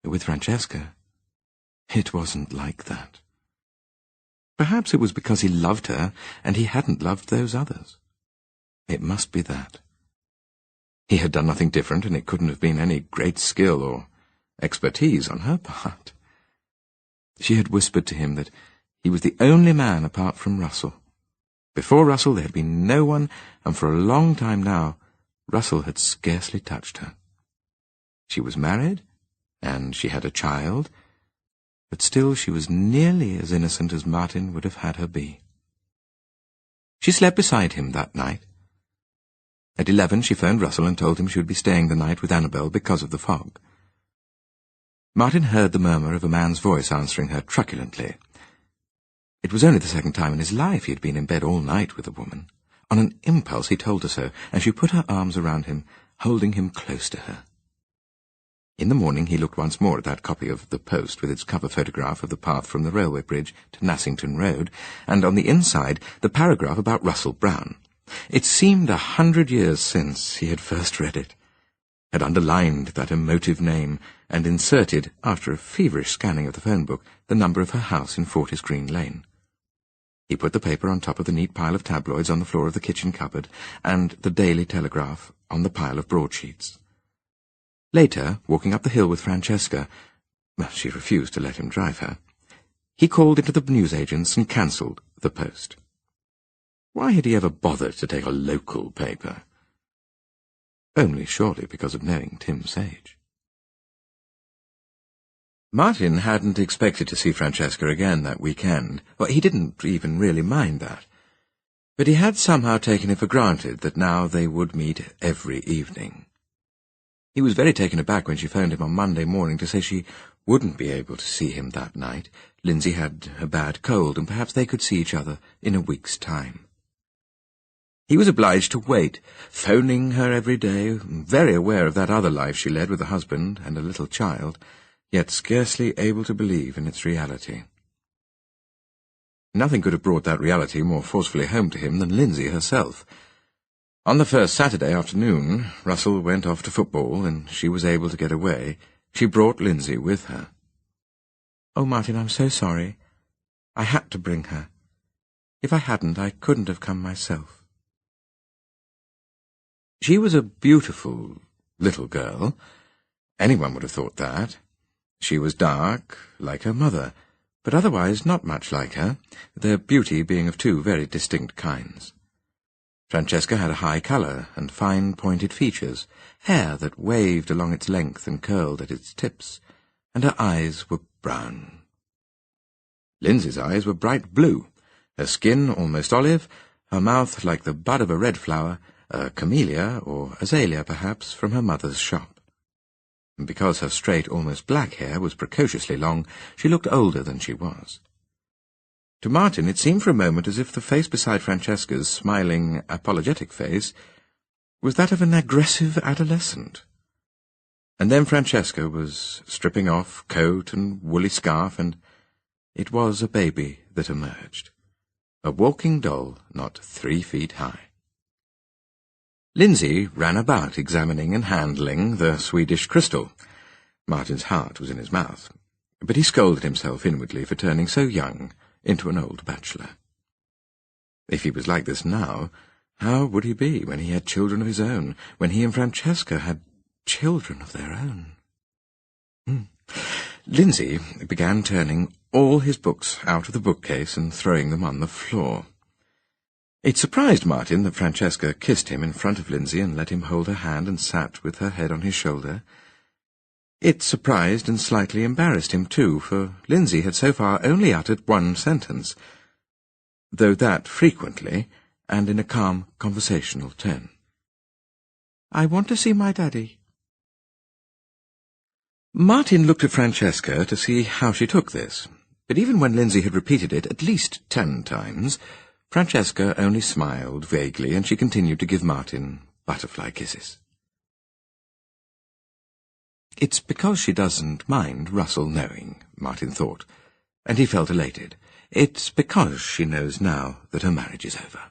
But with Francesca, it wasn't like that. Perhaps it was because he loved her, and he hadn't loved those others. It must be that. He had done nothing different, and it couldn't have been any great skill or expertise on her part. She had whispered to him that he was the only man apart from Russell. Before Russell there had been no one, and for a long time now Russell had scarcely touched her. She was married, and she had a child, but still she was nearly as innocent as Martin would have had her be. She slept beside him that night. At 11 she phoned Russell and told him she would be staying the night with Annabel because of the fog. Martin heard the murmur of a man's voice answering her truculently. It was only the second time in his life he had been in bed all night with a woman. On an impulse he told her so, and she put her arms around him, holding him close to her. In the morning he looked once more at that copy of The Post with its cover photograph of the path from the railway bridge to Nassington Road, and on the inside the paragraph about Russell Brown. It seemed 100 years since he had first read it, had underlined that emotive name, and inserted, after a feverish scanning of the phone book, the number of her house in Fortis Green Lane. He put the paper on top of the neat pile of tabloids on the floor of the kitchen cupboard, and the Daily Telegraph on the pile of broadsheets. Later, walking up the hill with Francesca, she refused to let him drive her, he called into the newsagents and cancelled The Post. Why had he ever bothered to take a local paper? Only surely because of knowing Tim Sage. Martin hadn't expected to see Francesca again that weekend. Well, he didn't even really mind that. But he had somehow taken it for granted that now they would meet every evening. He was very taken aback when she phoned him on Monday morning to say she wouldn't be able to see him that night. Lindsay had a bad cold, and perhaps they could see each other in a week's time. He was obliged to wait, phoning her every day, very aware of that other life she led with a husband and a little child, yet scarcely able to believe in its reality. Nothing could have brought that reality more forcefully home to him than Lindsay herself. On the first Saturday afternoon, Russell went off to football, and she was able to get away. She brought Lindsay with her. "Oh, Martin, I'm so sorry. I had to bring her. If I hadn't, I couldn't have come myself." She was a beautiful little girl. Anyone would have thought that. She was dark, like her mother, but otherwise not much like her, their beauty being of two very distinct kinds. Francesca had a high colour and fine pointed features, hair that waved along its length and curled at its tips, and her eyes were brown. Lindsay's eyes were bright blue, her skin almost olive, her mouth like the bud of a red flower, a camellia or azalea perhaps from her mother's shop. And because her straight, almost black hair was precociously long, she looked older than she was. To Martin it seemed for a moment as if the face beside Francesca's smiling, apologetic face was that of an aggressive adolescent. And then Francesca was stripping off coat and woolly scarf, and it was a baby that emerged. A walking doll not 3 feet high. Lindsay ran about examining and handling the Swedish crystal. Martin's heart was in his mouth, but he scolded himself inwardly for turning so young into an old bachelor. If he was like this now, how would he be when he had children of his own, when he and Francesca had children of their own? Lindsay began turning all his books out of the bookcase and throwing them on the floor. It surprised Martin that Francesca kissed him in front of Lindsay and let him hold her hand and sat with her head on his shoulder. It surprised and slightly embarrassed him, too, for Lindsay had so far only uttered one sentence, though that frequently, and in a calm, conversational tone. "I want to see my daddy." Martin looked at Francesca to see how she took this, but even when Lindsay had repeated it at least 10 times, Francesca only smiled vaguely, and she continued to give Martin butterfly kisses. It's because she doesn't mind Russell knowing, Martin thought, and he felt elated. It's because she knows now that her marriage is over.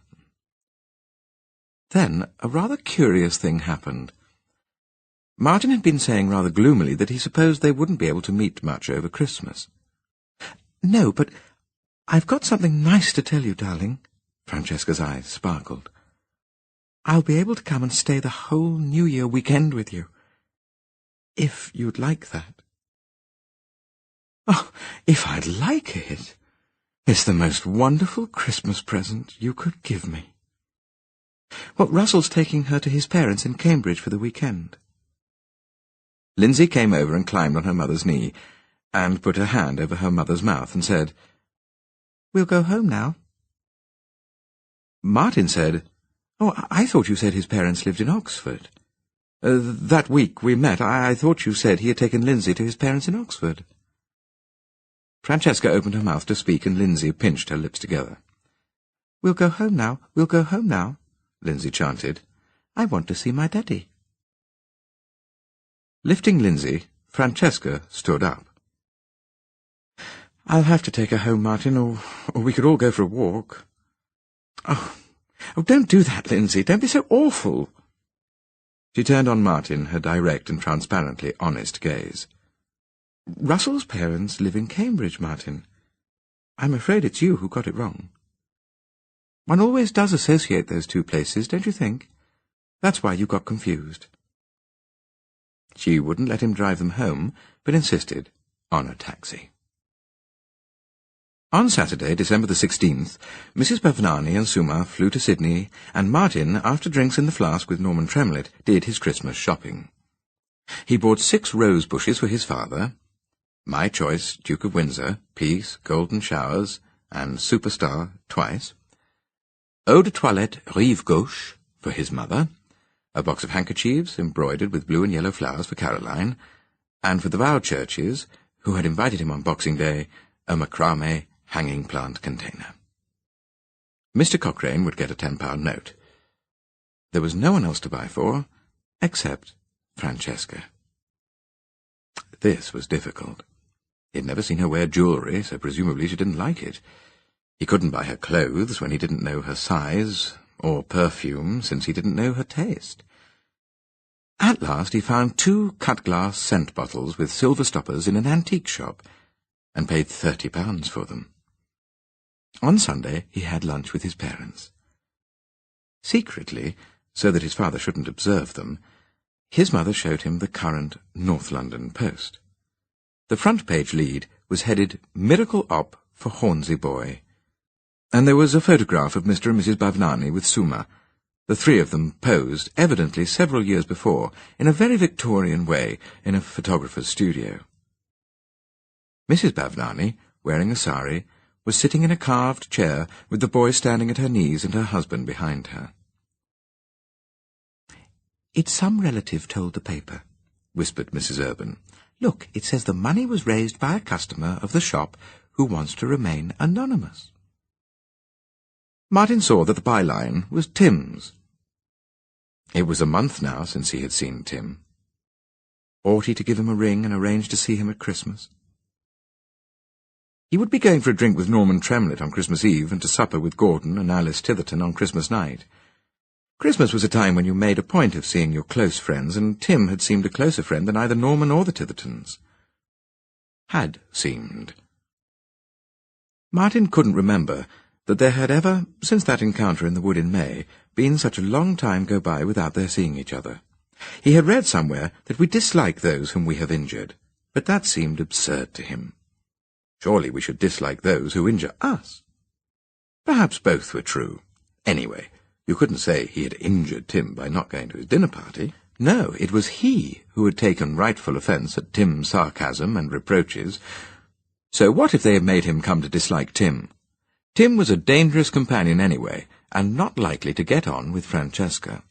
Then a rather curious thing happened. Martin had been saying rather gloomily that he supposed they wouldn't be able to meet much over Christmas. "No, but I've got something nice to tell you, darling." Francesca's eyes sparkled. "I'll be able to come and stay the whole New Year weekend with you, if you'd like that." "Oh, if I'd like it! It's the most wonderful Christmas present you could give me." "Well, Russell's taking her to his parents in Cambridge for the weekend." Lindsay came over and climbed on her mother's knee, and put her hand over her mother's mouth and said, "We'll go home now." Martin said, "Oh, I thought you said his parents lived in Oxford. That week we met, I thought you said he had taken Lindsay to his parents in Oxford." Francesca opened her mouth to speak, and Lindsay pinched her lips together. "We'll go home now, we'll go home now," Lindsay chanted. "I want to see my daddy." Lifting Lindsay, Francesca stood up. "I'll have to take her home, Martin, or we could all go for a walk." Oh, don't do that, Lindsay. Don't be so awful." She turned on Martin her direct and transparently honest gaze. "Russell's parents live in Cambridge, Martin. I'm afraid it's you who got it wrong. One always does associate those two places, don't you think? That's why you got confused." She wouldn't let him drive them home, but insisted on a taxi. On Saturday, December the 16th, Mrs. Bavnani and Suma flew to Sydney, and Martin, after drinks in the flask with Norman Tremlett, did his Christmas shopping. He bought 6 rose bushes for his father, My Choice, Duke of Windsor, Peace, Golden Showers, and Superstar twice, Eau de Toilette Rive Gauche for his mother, a box of handkerchiefs embroidered with blue and yellow flowers for Caroline, and for the Bowchurches, who had invited him on Boxing Day, a macrame hanging plant container. Mr. Cochrane would get a £10 note. There was no one else to buy for, except Francesca. This was difficult. He had never seen her wear jewellery, so presumably she didn't like it. He couldn't buy her clothes when he didn't know her size, or perfume, since he didn't know her taste. At last he found 2 cut-glass scent bottles with silver stoppers in an antique shop, and paid £30 for them. On Sunday he had lunch with his parents. Secretly, so that his father shouldn't observe them, his mother showed him the current North London Post. The front page lead was headed Miracle Op for Hornsey Boy, and there was a photograph of Mr. and Mrs. Bavnani with Suma. The 3 of them posed, evidently several years before, in a very Victorian way, in a photographer's studio. Mrs. Bavnani, wearing a sari, was sitting in a carved chair with the boy standing at her knees and her husband behind her. "It's some relative told the paper," whispered Mrs. Urban. "Look, it says the money was raised by a customer of the shop who wants to remain anonymous." Martin saw that the byline was Tim's. It was a month now since he had seen Tim. Ought he to give him a ring and arrange to see him at Christmas? He would be going for a drink with Norman Tremlett on Christmas Eve and to supper with Gordon and Alice Titherton on Christmas night. Christmas was a time when you made a point of seeing your close friends, and Tim had seemed a closer friend than either Norman or the Tithertons. Had seemed. Martin couldn't remember that there had ever, since that encounter in the wood in May, been such a long time go by without their seeing each other. He had read somewhere that we dislike those whom we have injured, but that seemed absurd to him. Surely we should dislike those who injure us. Perhaps both were true. Anyway, you couldn't say he had injured Tim by not going to his dinner party. No, it was he who had taken rightful offence at Tim's sarcasm and reproaches. So what if they had made him come to dislike Tim? Tim was a dangerous companion anyway, and not likely to get on with Francesca.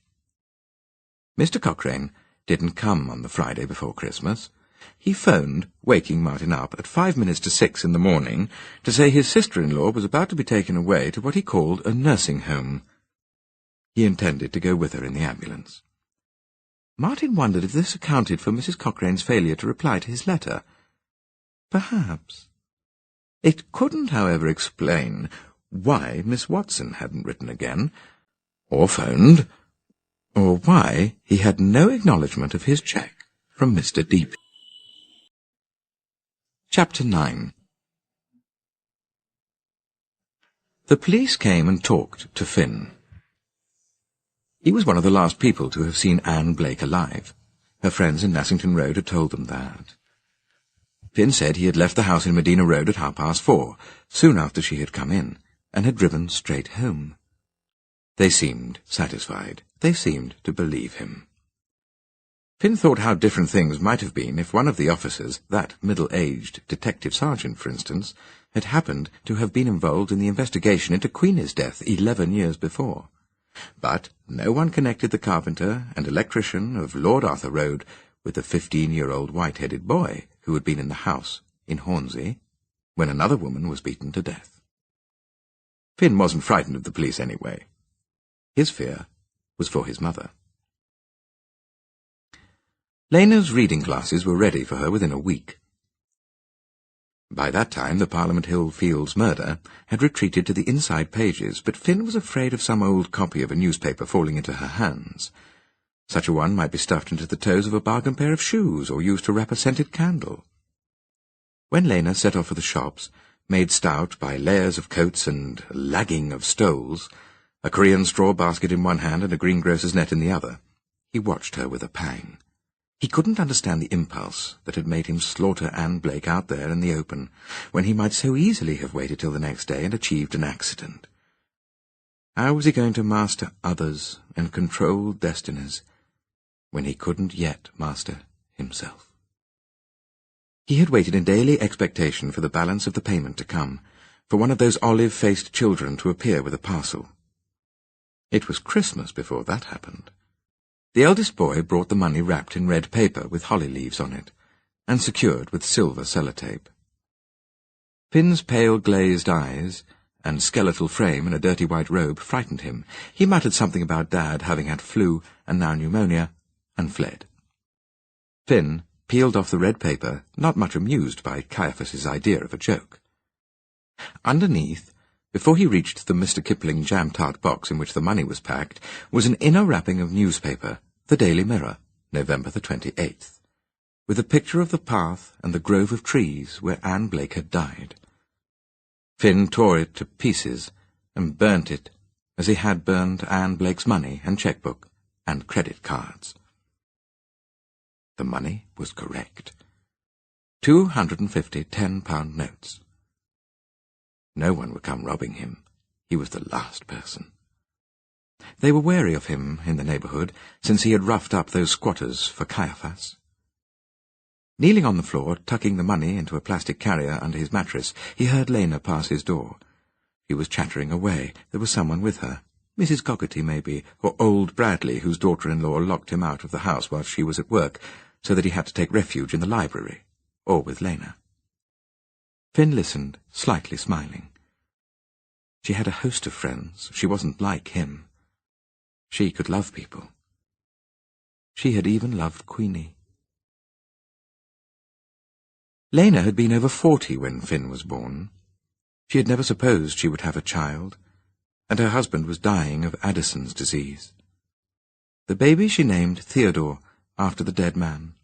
Mr. Cochrane didn't come on the Friday before Christmas. He phoned, waking Martin up at 5 minutes to 6 in the morning, to say his sister-in-law was about to be taken away to what he called a nursing home. He intended to go with her in the ambulance. Martin wondered if this accounted for Mrs. Cochrane's failure to reply to his letter. Perhaps. It couldn't, however, explain why Miss Watson hadn't written again, or phoned, or why he had no acknowledgment of his cheque from Mr. Deepy. Chapter 9. The police came and talked to Finn. He was one of the last people to have seen Anne Blake alive. Her friends in Nassington Road had told them that. Finn said he had left the house in Medina Road at 4:30, soon after she had come in, and had driven straight home. They seemed satisfied. They seemed to believe him. Finn thought how different things might have been if one of the officers, that middle-aged detective sergeant, for instance, had happened to have been involved in the investigation into Queenie's death 11 years before. But no one connected the carpenter and electrician of Lord Arthur Road with the 15-year-old white-headed boy who had been in the house in Hornsey when another woman was beaten to death. Finn wasn't frightened of the police anyway. His fear was for his mother. Lena's reading classes were ready for her within a week. By that time the Parliament Hill Fields murder had retreated to the inside pages, but Finn was afraid of some old copy of a newspaper falling into her hands. Such a one might be stuffed into the toes of a bargain pair of shoes, or used to wrap a scented candle. When Lena set off for the shops, made stout by layers of coats and lagging of stoles, a Korean straw basket in one hand and a greengrocer's net in the other, he watched her with a pang. He couldn't understand the impulse that had made him slaughter Anne Blake out there in the open, when he might so easily have waited till the next day and achieved an accident. How was he going to master others and control destinies, when he couldn't yet master himself? He had waited in daily expectation for the balance of the payment to come, for one of those olive-faced children to appear with a parcel. It was Christmas before that happened. The eldest boy brought the money wrapped in red paper with holly leaves on it, and secured with silver sellotape. Finn's pale glazed eyes and skeletal frame in a dirty white robe frightened him. He muttered something about Dad having had flu and now pneumonia, and fled. Finn peeled off the red paper, not much amused by Caiaphas's idea of a joke. Underneath, before he reached the Mr. Kipling jam-tart box in which the money was packed, was an inner wrapping of newspaper, the Daily Mirror, November the 28th, with a picture of the path and the grove of trees where Anne Blake had died. Finn tore it to pieces and burnt it as he had burned Anne Blake's money and cheque-book and credit cards. The money was correct. 250 £10 notes. No one would come robbing him. He was the last person. They were wary of him in the neighbourhood, since he had roughed up those squatters for Caiaphas. Kneeling on the floor, tucking the money into a plastic carrier under his mattress, he heard Lena pass his door. She was chattering away. There was someone with her. Mrs. Goggerty, maybe, or old Bradley, whose daughter-in-law locked him out of the house while she was at work, so that he had to take refuge in the library, or with Lena. Finn listened, slightly smiling. She had a host of friends. She wasn't like him. She could love people. She had even loved Queenie. Lena had been over 40 when Finn was born. She had never supposed she would have a child, and her husband was dying of Addison's disease. The baby she named Theodore, after the dead man,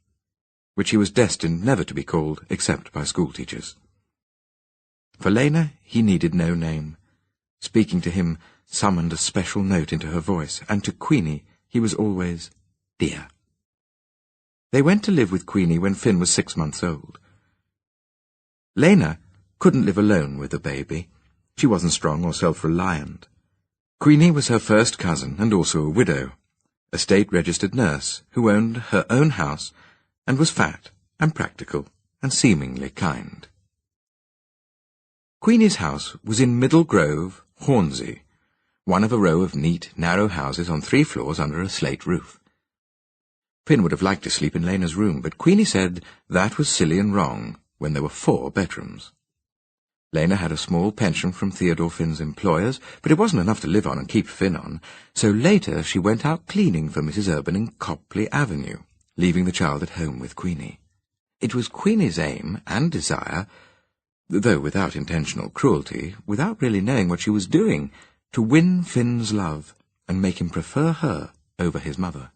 which he was destined never to be called except by schoolteachers. For Lena he needed no name. Speaking to him summoned a special note into her voice, and to Queenie he was always dear. They went to live with Queenie when Finn was 6 months old. Lena couldn't live alone with the baby. She wasn't strong or self-reliant. Queenie was her first cousin and also a widow, a state-registered nurse who owned her own house and was fat and practical and seemingly kind. Queenie's house was in Middle Grove, Hornsey, one of a row of neat, narrow houses on 3 floors under a slate roof. Finn would have liked to sleep in Lena's room, but Queenie said that was silly and wrong when there were 4 bedrooms. Lena had a small pension from Theodore Finn's employers, but it wasn't enough to live on and keep Finn on, so later she went out cleaning for Mrs. Urban in Copley Avenue, leaving the child at home with Queenie. It was Queenie's aim and desire, though without intentional cruelty, without really knowing what she was doing, to win Finn's love and make him prefer her over his mother.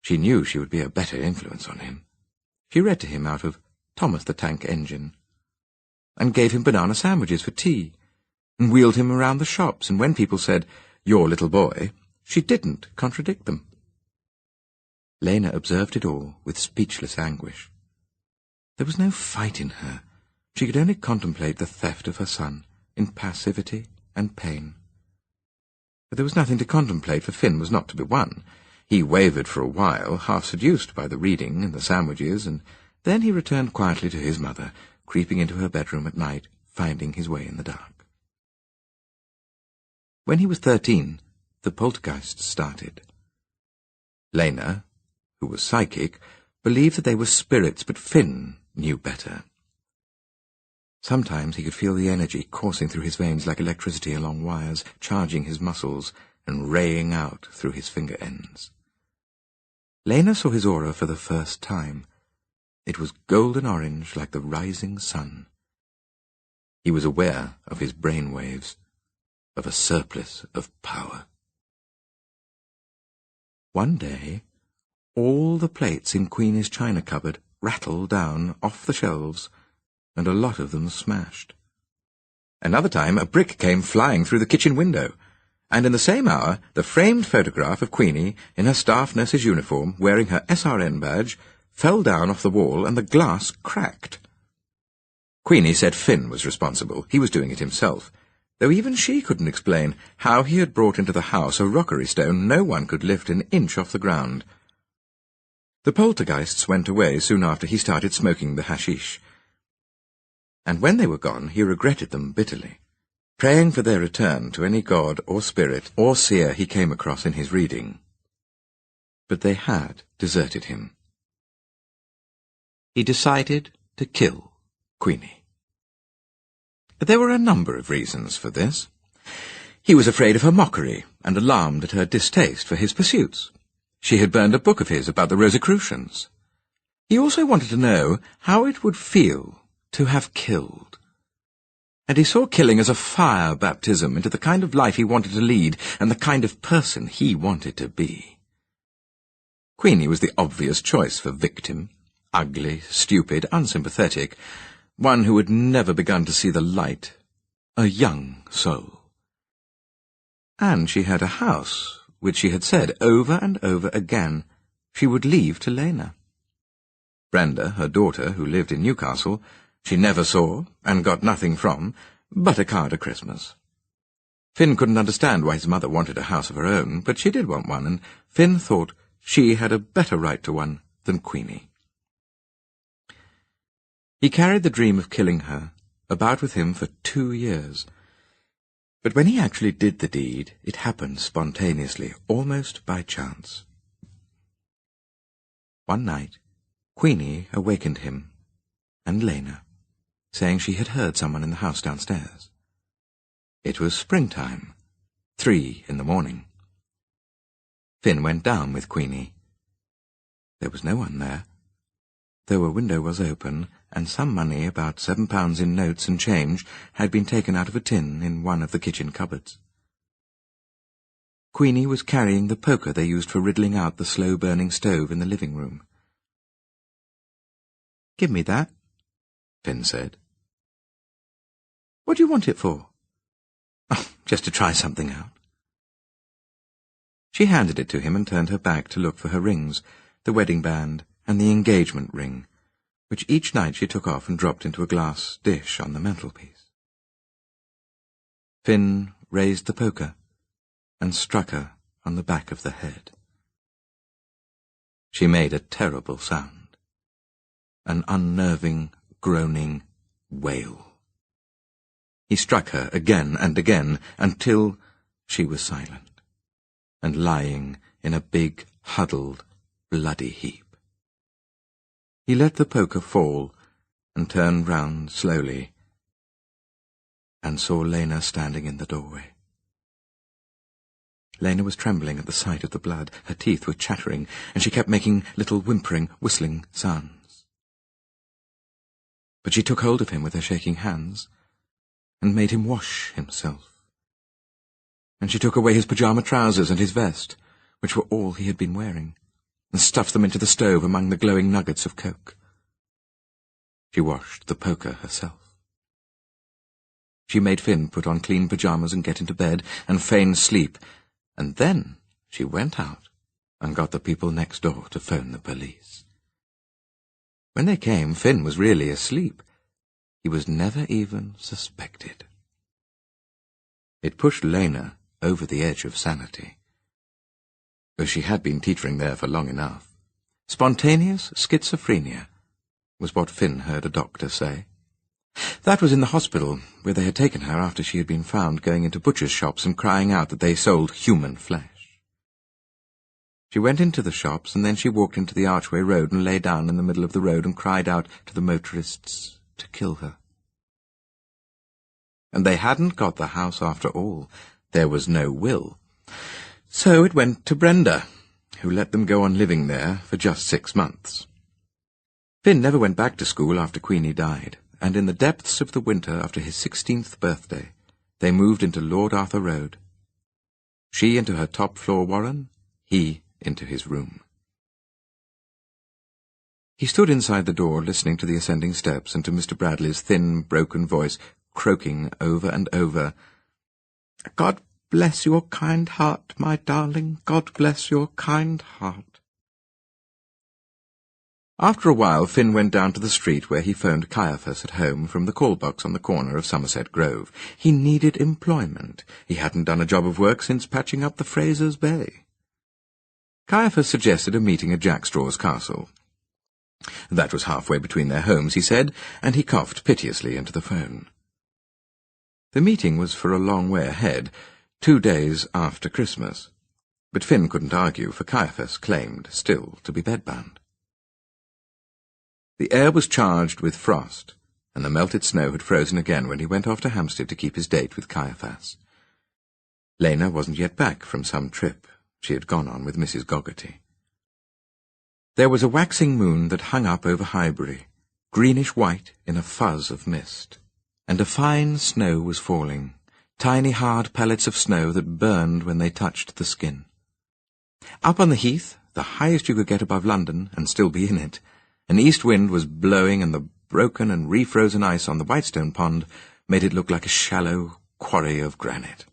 She knew she would be a better influence on him. She read to him out of Thomas the Tank Engine, and gave him banana sandwiches for tea, and wheeled him around the shops, and when people said, "Your little boy," she didn't contradict them. Lena observed it all with speechless anguish. There was no fight in her. She could only contemplate the theft of her son in passivity and pain. But there was nothing to contemplate, for Finn was not to be won. He wavered for a while, half seduced by the reading and the sandwiches, and then he returned quietly to his mother, creeping into her bedroom at night, finding his way in the dark. When he was 13, the poltergeists started. Lena, who was psychic, believed that they were spirits, but Finn knew better. Sometimes he could feel the energy coursing through his veins like electricity along wires, charging his muscles and raying out through his finger ends. Lena saw his aura for the first time. It was golden orange like the rising sun. He was aware of his brain waves, of a surplus of power. One day, all the plates in Queenie's china cupboard rattled down off the shelves, and a lot of them smashed. Another time, a brick came flying through the kitchen window, and in the same hour, the framed photograph of Queenie in her staff nurse's uniform, wearing her SRN badge, fell down off the wall, and the glass cracked. Queenie said Finn was responsible. He was doing it himself, though even she couldn't explain how he had brought into the house a rockery stone no one could lift an inch off the ground. The poltergeists went away soon after he started smoking the hashish, and when they were gone he regretted them bitterly, praying for their return to any god or spirit or seer he came across in his reading. But they had deserted him. He decided to kill Queenie. There were a number of reasons for this. He was afraid of her mockery and alarmed at her distaste for his pursuits. She had burned a book of his about the Rosicrucians. He also wanted to know how it would feel to have killed. And he saw killing as a fire baptism into the kind of life he wanted to lead and the kind of person he wanted to be. Queenie was the obvious choice for victim. Ugly, stupid, unsympathetic, one who had never begun to see the light, a young soul. And she had a house, which she had said over and over again she would leave to Lena. Brenda, her daughter, who lived in Newcastle, she never saw and got nothing from but a card at Christmas. Finn couldn't understand why his mother wanted a house of her own, but she did want one, and Finn thought she had a better right to one than Queenie. He carried the dream of killing her about with him for 2 years, but when he actually did the deed, it happened spontaneously, almost by chance. One night, Queenie awakened him, and Lena, saying she had heard someone in the house downstairs. It was springtime, 3 in the morning. Finn went down with Queenie. There was no one there, though a window was open, and some money, about £7 in notes and change, had been taken out of a tin in one of the kitchen cupboards. Queenie was carrying the poker they used for riddling out the slow-burning stove in the living room. "Give me that," Finn said. "What do you want it for?" "Oh, just to try something out." She handed it to him and turned her back to look for her rings, the wedding band and the engagement ring, which each night she took off and dropped into a glass dish on the mantelpiece. Finn raised the poker and struck her on the back of the head. She made a terrible sound, an unnerving, groaning wail. He struck her again and again until she was silent and lying in a big, huddled, bloody heap. He let the poker fall and turned round slowly and saw Lena standing in the doorway. Lena was trembling at the sight of the blood. Her teeth were chattering, and she kept making little whimpering, whistling sounds. But she took hold of him with her shaking hands and made him wash himself. And she took away his pyjama trousers and his vest, which were all he had been wearing, and stuffed them into the stove among the glowing nuggets of coke. She washed the poker herself. She made Finn put on clean pyjamas and get into bed and feign sleep, and then she went out and got the people next door to phone the police. When they came, Finn was really asleep. He was never even suspected. It pushed Lena over the edge of sanity, though she had been teetering there for long enough. Spontaneous schizophrenia was what Finn heard a doctor say. That was in the hospital, where they had taken her after she had been found going into butchers' shops and crying out that they sold human flesh. She went into the shops, and then she walked into the archway road and lay down in the middle of the road and cried out to the motorists to kill her. And they hadn't got the house after all. There was no will. So it went to Brenda, who let them go on living there for just 6 months. Finn never went back to school after Queenie died, and in the depths of the winter after his 16th birthday, they moved into Lord Arthur Road. She into her top-floor warren, he into his room. He stood inside the door listening to the ascending steps and to Mr. Bradley's thin, broken voice croaking over and over, "God bless your kind heart, my darling, God bless your kind heart." After a while, Finn went down to the street where he phoned Caiaphas at home from the call box on the corner of Somerset Grove. He needed employment. He hadn't done a job of work since patching up the Fraser's Bay. Caiaphas suggested a meeting at Jack Straw's castle. That was halfway between their homes, he said, and he coughed piteously into the phone. The meeting was for a long way ahead, 2 days after Christmas, but Finn couldn't argue, for Caiaphas claimed still to be bedbound. The air was charged with frost, and the melted snow had frozen again when he went off to Hampstead to keep his date with Caiaphas. Lena wasn't yet back from some trip she had gone on with Mrs. Goggerty. There was a waxing moon that hung up over Highbury, greenish-white in a fuzz of mist, and a fine snow was falling, tiny hard pellets of snow that burned when they touched the skin. Up on the heath, the highest you could get above London and still be in it, an east wind was blowing, and the broken and refrozen ice on the Whitestone Pond made it look like a shallow quarry of granite.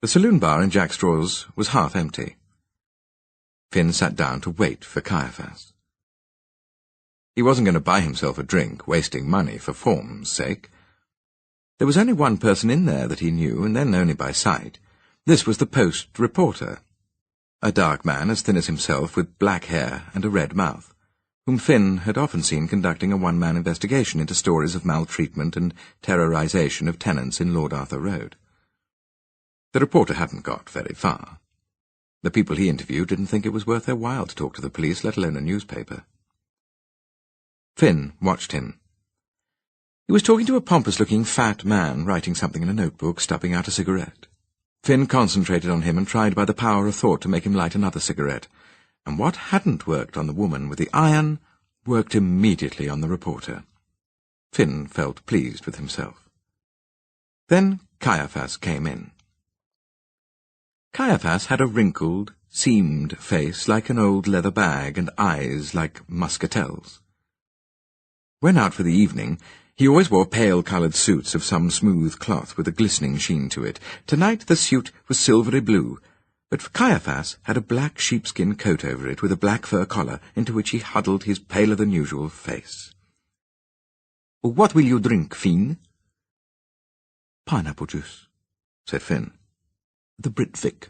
The saloon bar in Jack Straw's was half empty. Finn sat down to wait for Caiaphas. He wasn't going to buy himself a drink, wasting money for form's sake. There was only one person in there that he knew, and then only by sight. This was the Post reporter, a dark man as thin as himself with black hair and a red mouth, whom Finn had often seen conducting a one-man investigation into stories of maltreatment and terrorization of tenants in Lord Arthur Road. The reporter hadn't got very far. The people he interviewed didn't think it was worth their while to talk to the police, let alone a newspaper. Finn watched him. He was talking to a pompous-looking fat man, writing something in a notebook, stubbing out a cigarette. Finn concentrated on him and tried by the power of thought to make him light another cigarette, and what hadn't worked on the woman with the iron worked immediately on the reporter. Finn felt pleased with himself. Then Caiaphas came in. Caiaphas had a wrinkled, seamed face like an old leather bag and eyes like muscatels. When out for the evening, he always wore pale-coloured suits of some smooth cloth with a glistening sheen to it. Tonight the suit was silvery blue, but Caiaphas had a black sheepskin coat over it with a black fur collar into which he huddled his paler-than-usual face. "What will you drink, Finn?" "Pineapple juice," said Finn. "The Britvic."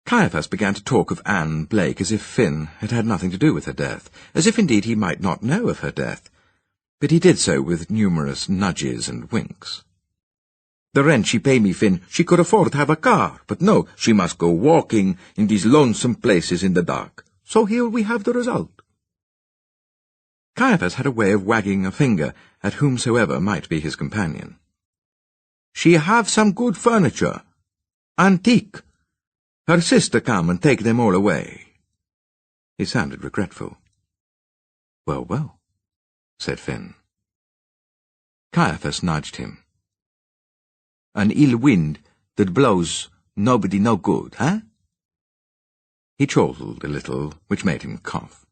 Caiaphas began to talk of Anne Blake as if Finn had had nothing to do with her death, as if indeed he might not know of her death, but he did so with numerous nudges and winks. "The rent she pay me, Finn, she could afford to have a car, but no, she must go walking in these lonesome places in the dark. So here we have the result." Caiaphas had a way of wagging a finger at whomsoever might be his companion. "She have some good furniture. Antique. Her sister come and take them all away." He sounded regretful. "Well, well," said Finn. Caiaphas nudged him. "An ill wind that blows nobody no good, eh?" He chortled a little, which made him cough.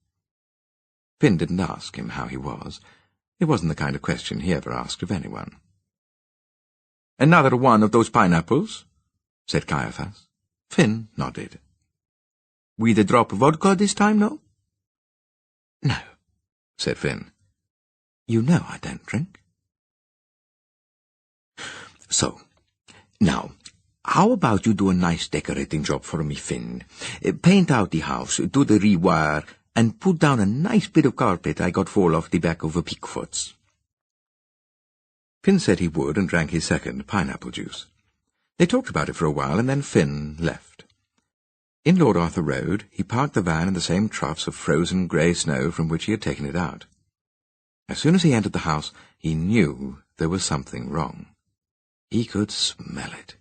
Finn didn't ask him how he was. It wasn't the kind of question he ever asked of anyone. "Another one of those pineapples?" said Caiaphas. Finn nodded. "With a drop of vodka this time, no?" "No," said Finn. "You know I don't drink." "So, now, how about you do a nice decorating job for me, Finn? Paint out the house, do the rewire, and put down a nice bit of carpet I got fall off the back of a Pickford's." Finn said he would, and drank his second pineapple juice. They talked about it for a while, and then Finn left. In Lord Arthur Road, he parked the van in the same troughs of frozen grey snow from which he had taken it out. As soon as he entered the house, he knew there was something wrong. He could smell it.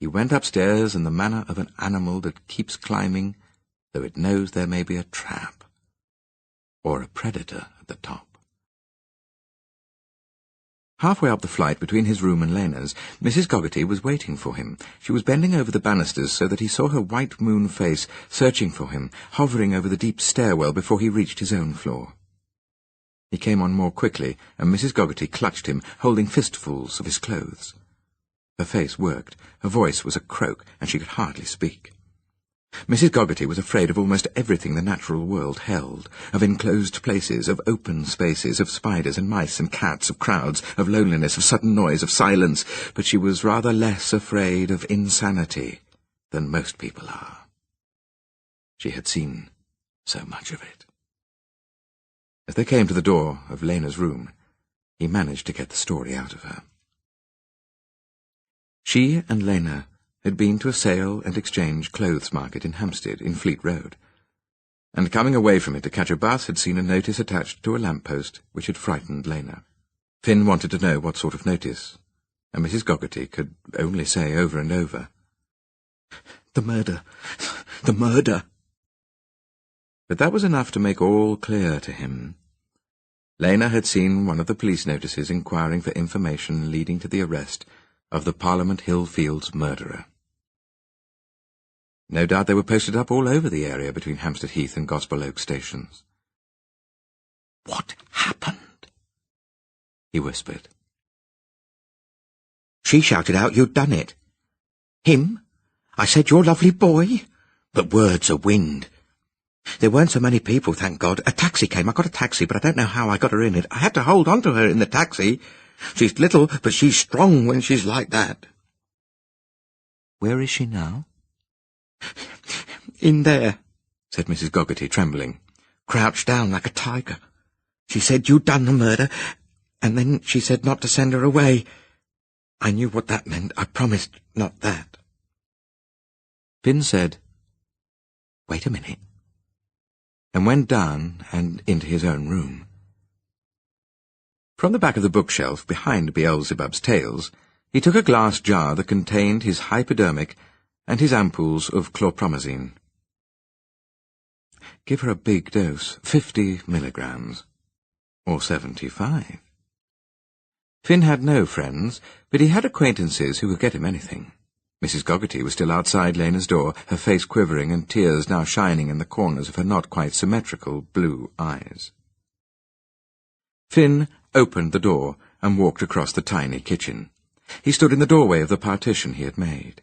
He went upstairs in the manner of an animal that keeps climbing, though it knows there may be a trap, or a predator at the top. Halfway up the flight between his room and Lena's, Mrs. Goggerty was waiting for him. She was bending over the banisters so that he saw her white moon face, searching for him, hovering over the deep stairwell before he reached his own floor. He came on more quickly, and Mrs. Goggerty clutched him, holding fistfuls of his clothes. Her face worked, her voice was a croak, and she could hardly speak. Mrs. Goggerty was afraid of almost everything the natural world held, of enclosed places, of open spaces, of spiders and mice and cats, of crowds, of loneliness, of sudden noise, of silence, but she was rather less afraid of insanity than most people are. She had seen so much of it. As they came to the door of Lena's room, he managed to get the story out of her. She and Lena had been to a sale and exchange clothes market in Hampstead, in Fleet Road, and coming away from it to catch a bus had seen a notice attached to a lamp-post which had frightened Lena. Finn wanted to know what sort of notice, and Mrs. Goggerty could only say over and over, "The murder! The murder!" But that was enough to make all clear to him. Lena had seen one of the police notices inquiring for information leading to the arrest of the Parliament Hill Fields murderer. No doubt they were posted up all over the area between Hampstead Heath and Gospel Oak stations. "What happened?" he whispered. "She shouted out you'd done it. Him? I said, 'Your lovely boy?' But words are wind. There weren't so many people, thank God. A taxi came. I got a taxi, but I don't know how I got her in it. I had to hold on to her in the taxi. She's little, but she's strong when she's like that." "Where is she now?" "In there," said Mrs. Goggerty, trembling, "crouched down like a tiger. She said you'd done the murder, and then she said not to send her away. I knew what that meant. I promised not that." Finn said, "Wait a minute," and went down and into his own room. From the back of the bookshelf, behind Beelzebub's Tales, he took a glass jar that contained his hypodermic and his ampoules of chlorpromazine. Give her a big dose, 50 milligrams, or 75. Finn had no friends, but he had acquaintances who could get him anything. Mrs. Goggerty was still outside Lena's door, her face quivering and tears now shining in the corners of her not quite symmetrical blue eyes. Finn opened the door and walked across the tiny kitchen. He stood in the doorway of the partition he had made.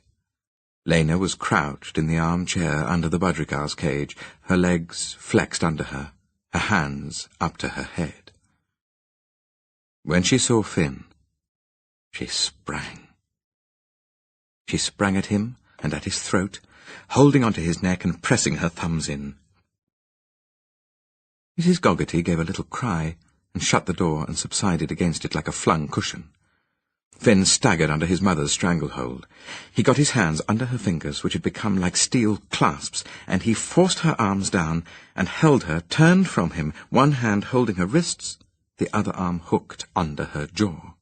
Lena was crouched in the armchair under the budgerigars cage, her legs flexed under her, her hands up to her head. When she saw Finn, she sprang. She sprang at him and at his throat, holding onto his neck and pressing her thumbs in. Mrs. Goggerty gave a little cry and shut the door and subsided against it like a flung cushion. Finn staggered under his mother's stranglehold. He got his hands under her fingers, which had become like steel clasps, and he forced her arms down and held her, turned from him, one hand holding her wrists, the other arm hooked under her jaw.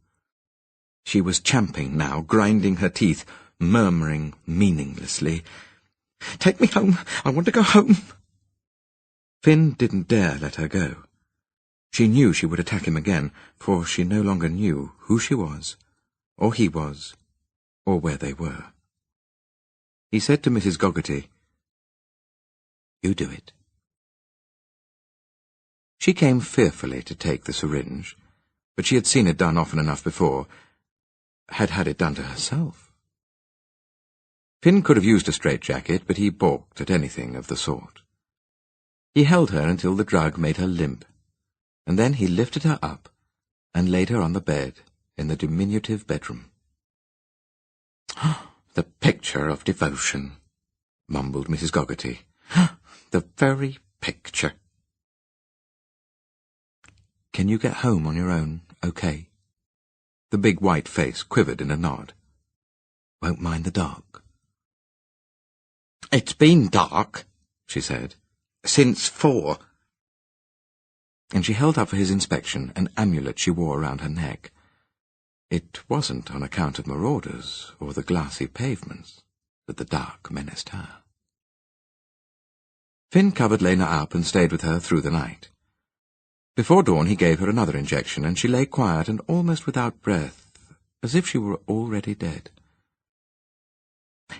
She was champing now, grinding her teeth, murmuring meaninglessly, "Take me home! I want to go home!" Finn didn't dare let her go. She knew she would attack him again, for she no longer knew who she was, or he was, or where they were. He said to Mrs. Goggerty, "You do it." She came fearfully to take the syringe, but she had seen it done often enough before, had had it done to herself. Finn could have used a straitjacket, but he balked at anything of the sort. He held her until the drug made her limp, and then he lifted her up and laid her on the bed in the diminutive bedroom. "The picture of devotion," mumbled Mrs. Goggerty. "The very picture." "Can you get home on your own, okay?" The big white face quivered in a nod. "Won't mind the dark?" "It's been dark," she said, "since 4. And she held up for his inspection an amulet she wore around her neck. It wasn't on account of marauders or the glassy pavements that the dark menaced her. Finn covered Lena up and stayed with her through the night. Before dawn he gave her another injection, and she lay quiet and almost without breath, as if she were already dead.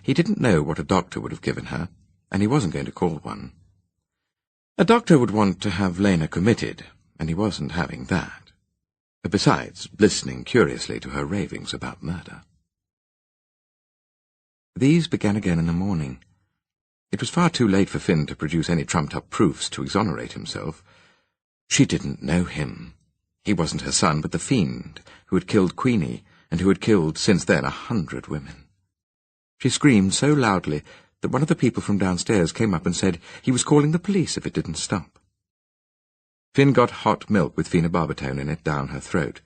He didn't know what a doctor would have given her, and he wasn't going to call one. A doctor would want to have Lena committed, and he wasn't having that. Besides, listening curiously to her ravings about murder. These began again in the morning. It was far too late for Finn to produce any trumped-up proofs to exonerate himself. She didn't know him. He wasn't her son, but the fiend who had killed Queenie, and who had killed since then 100 women. She screamed so loudly that one of the people from downstairs came up and said he was calling the police if it didn't stop. Finn got hot milk with phenobarbital in it down her throat.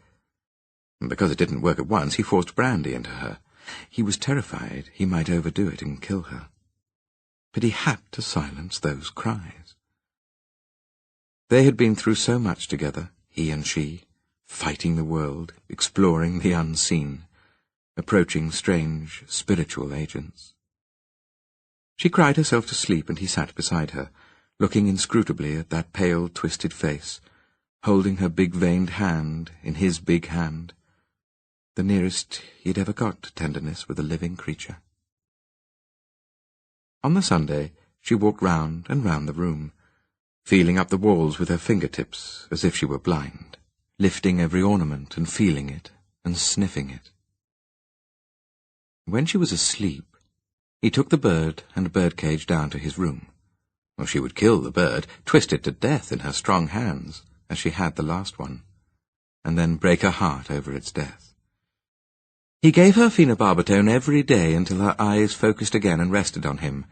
And because it didn't work at once, he forced brandy into her. He was terrified he might overdo it and kill her. But he had to silence those cries. They had been through so much together, he and she, fighting the world, exploring the unseen, approaching strange spiritual agents. She cried herself to sleep, and he sat beside her, looking inscrutably at that pale, twisted face, holding her big-veined hand in his big hand, the nearest he'd ever got to tenderness with a living creature. On the Sunday, she walked round and round the room, feeling up the walls with her fingertips as if she were blind, lifting every ornament and feeling it and sniffing it. When she was asleep, he took the bird and birdcage down to his room. Well, she would kill the bird, twist it to death in her strong hands, as she had the last one, and then break her heart over its death. He gave her phenobarbital every day until her eyes focused again and rested on him,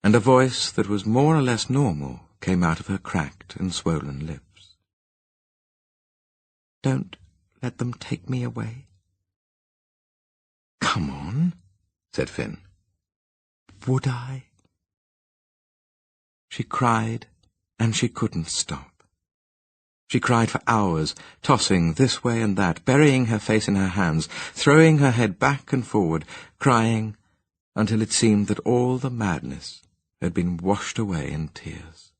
and a voice that was more or less normal came out of her cracked and swollen lips. "Don't let them take me away." "Come on," said Finn. "Would I?" She cried, and she couldn't stop. She cried for hours, tossing this way and that, burying her face in her hands, throwing her head back and forward, crying until it seemed that all the madness had been washed away in tears.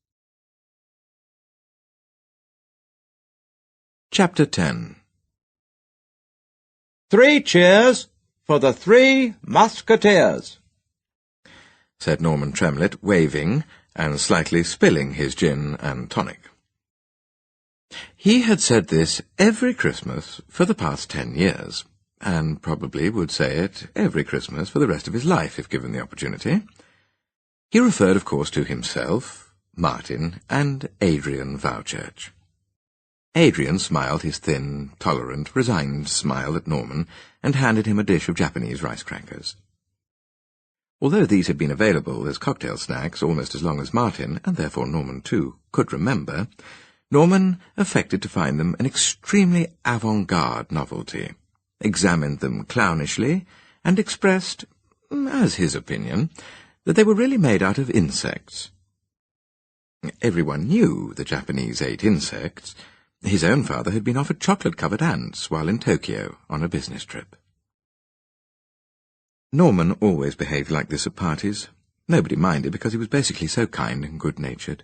Chapter 10. 3 cheers for the 3 Musketeers, said Norman Tremlett, waving and slightly spilling his gin and tonic. He had said this every Christmas for the past 10 years, and probably would say it every Christmas for the rest of his life if given the opportunity. He referred, of course, to himself, Martin, and Adrian Vowchurch. Adrian smiled his thin, tolerant, resigned smile at Norman, and handed him a dish of Japanese rice crackers. Although these had been available as cocktail snacks almost as long as Martin, and therefore Norman too, could remember, Norman affected to find them an extremely avant-garde novelty, examined them clownishly, and expressed, as his opinion, that they were really made out of insects. Everyone knew the Japanese ate insects. His own father had been offered chocolate-covered ants while in Tokyo on a business trip. Norman always behaved like this at parties. Nobody minded because he was basically so kind and good-natured.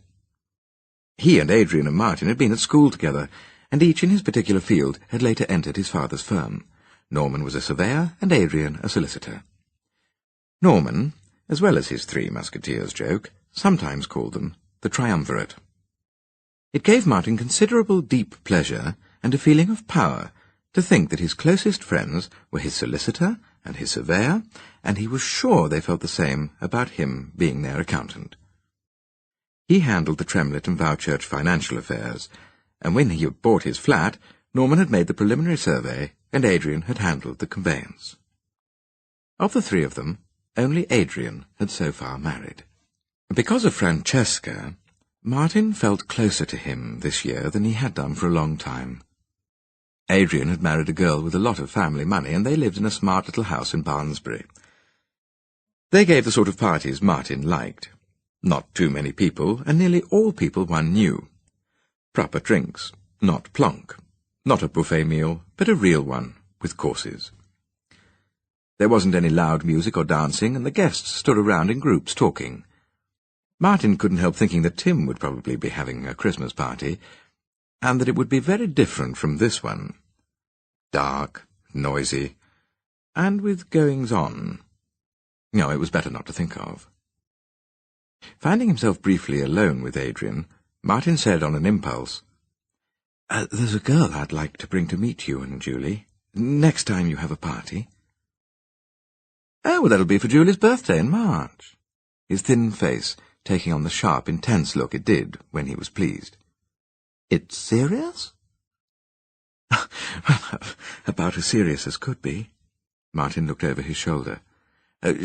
He and Adrian and Martin had been at school together, and each in his particular field had later entered his father's firm. Norman was a surveyor and Adrian a solicitor. Norman, as well as his 3 Musketeers joke, sometimes called them the Triumvirate. It gave Martin considerable deep pleasure and a feeling of power to think that his closest friends were his solicitor and his surveyor, and he was sure they felt the same about him being their accountant. He handled the Tremlett and Vowchurch financial affairs, and when he had bought his flat, Norman had made the preliminary survey, and Adrian had handled the conveyance. Of the 3 of them, only Adrian had so far married. Because of Francesca, Martin felt closer to him this year than he had done for a long time. Adrian had married a girl with a lot of family money, and they lived in a smart little house in Barnesbury. They gave the sort of parties Martin liked. Not too many people, and nearly all people one knew. Proper drinks, not plonk. Not a buffet meal, but a real one, with courses. There wasn't any loud music or dancing, and the guests stood around in groups talking. Martin couldn't help thinking that Tim would probably be having a Christmas party, and that it would be very different from this one. Dark, noisy, and with goings-on. No, it was better not to think of. Finding himself briefly alone with Adrian, Martin said on an impulse, "There's a girl I'd like to bring to meet you and Julie, next time you have a party." "Oh, well, that'll be for Julie's birthday in March." His thin face taking on the sharp, intense look it did when he was pleased. "It's serious?" "About as serious as could be." Martin looked over his shoulder.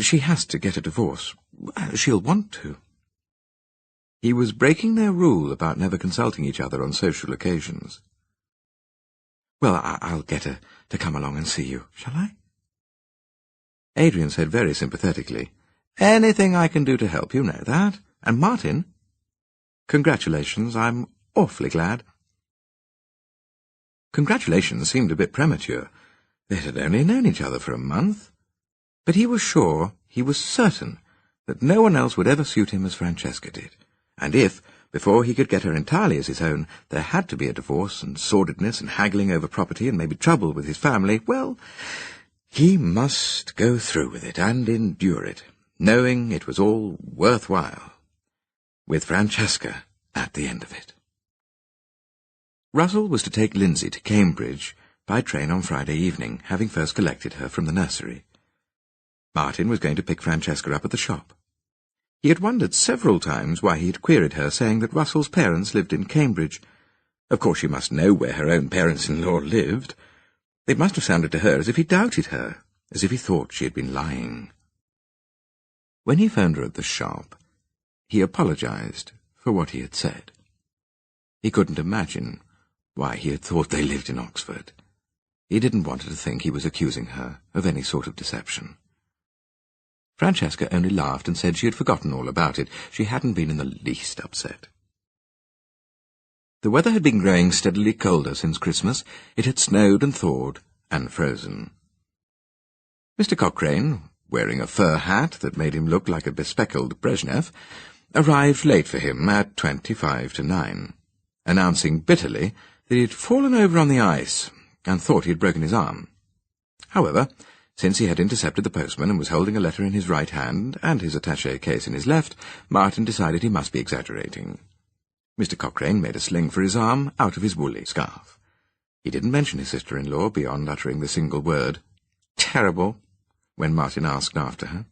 "She has to get a divorce. She'll want to." He was breaking their rule about never consulting each other on social occasions. "Well, I'll get her to come along and see you, shall I?" Adrian said very sympathetically, "Anything I can do to help, you know that. And Martin, congratulations, I'm awfully glad." Congratulations seemed a bit premature. They had only known each other for a month. But he was sure, he was certain, that no one else would ever suit him as Francesca did. And if, before he could get her entirely as his own, there had to be a divorce and sordidness and haggling over property and maybe trouble with his family, well, he must go through with it and endure it, knowing it was all worthwhile, with Francesca at the end of it. Russell was to take Lindsay to Cambridge by train on Friday evening, having first collected her from the nursery. Martin was going to pick Francesca up at the shop. He had wondered several times why he had queried her, saying that Russell's parents lived in Cambridge. Of course she must know where her own parents-in-law lived. It must have sounded to her as if he doubted her, as if he thought she had been lying. When he phoned her at the shop, he apologized for what he had said. He couldn't imagine why he had thought they lived in Oxford. He didn't want her to think he was accusing her of any sort of deception. Francesca only laughed and said she had forgotten all about it. She hadn't been in the least upset. The weather had been growing steadily colder since Christmas. It had snowed and thawed and frozen. Mr. Cochrane, wearing a fur hat that made him look like a bespectacled Brezhnev, arrived late for him at 9:25, announcing bitterly that he had fallen over on the ice and thought he had broken his arm. However, since he had intercepted the postman and was holding a letter in his right hand and his attaché case in his left, Martin decided he must be exaggerating. Mr. Cochrane made a sling for his arm out of his woolly scarf. He didn't mention his sister-in-law beyond uttering the single word, "Terrible," when Martin asked after her.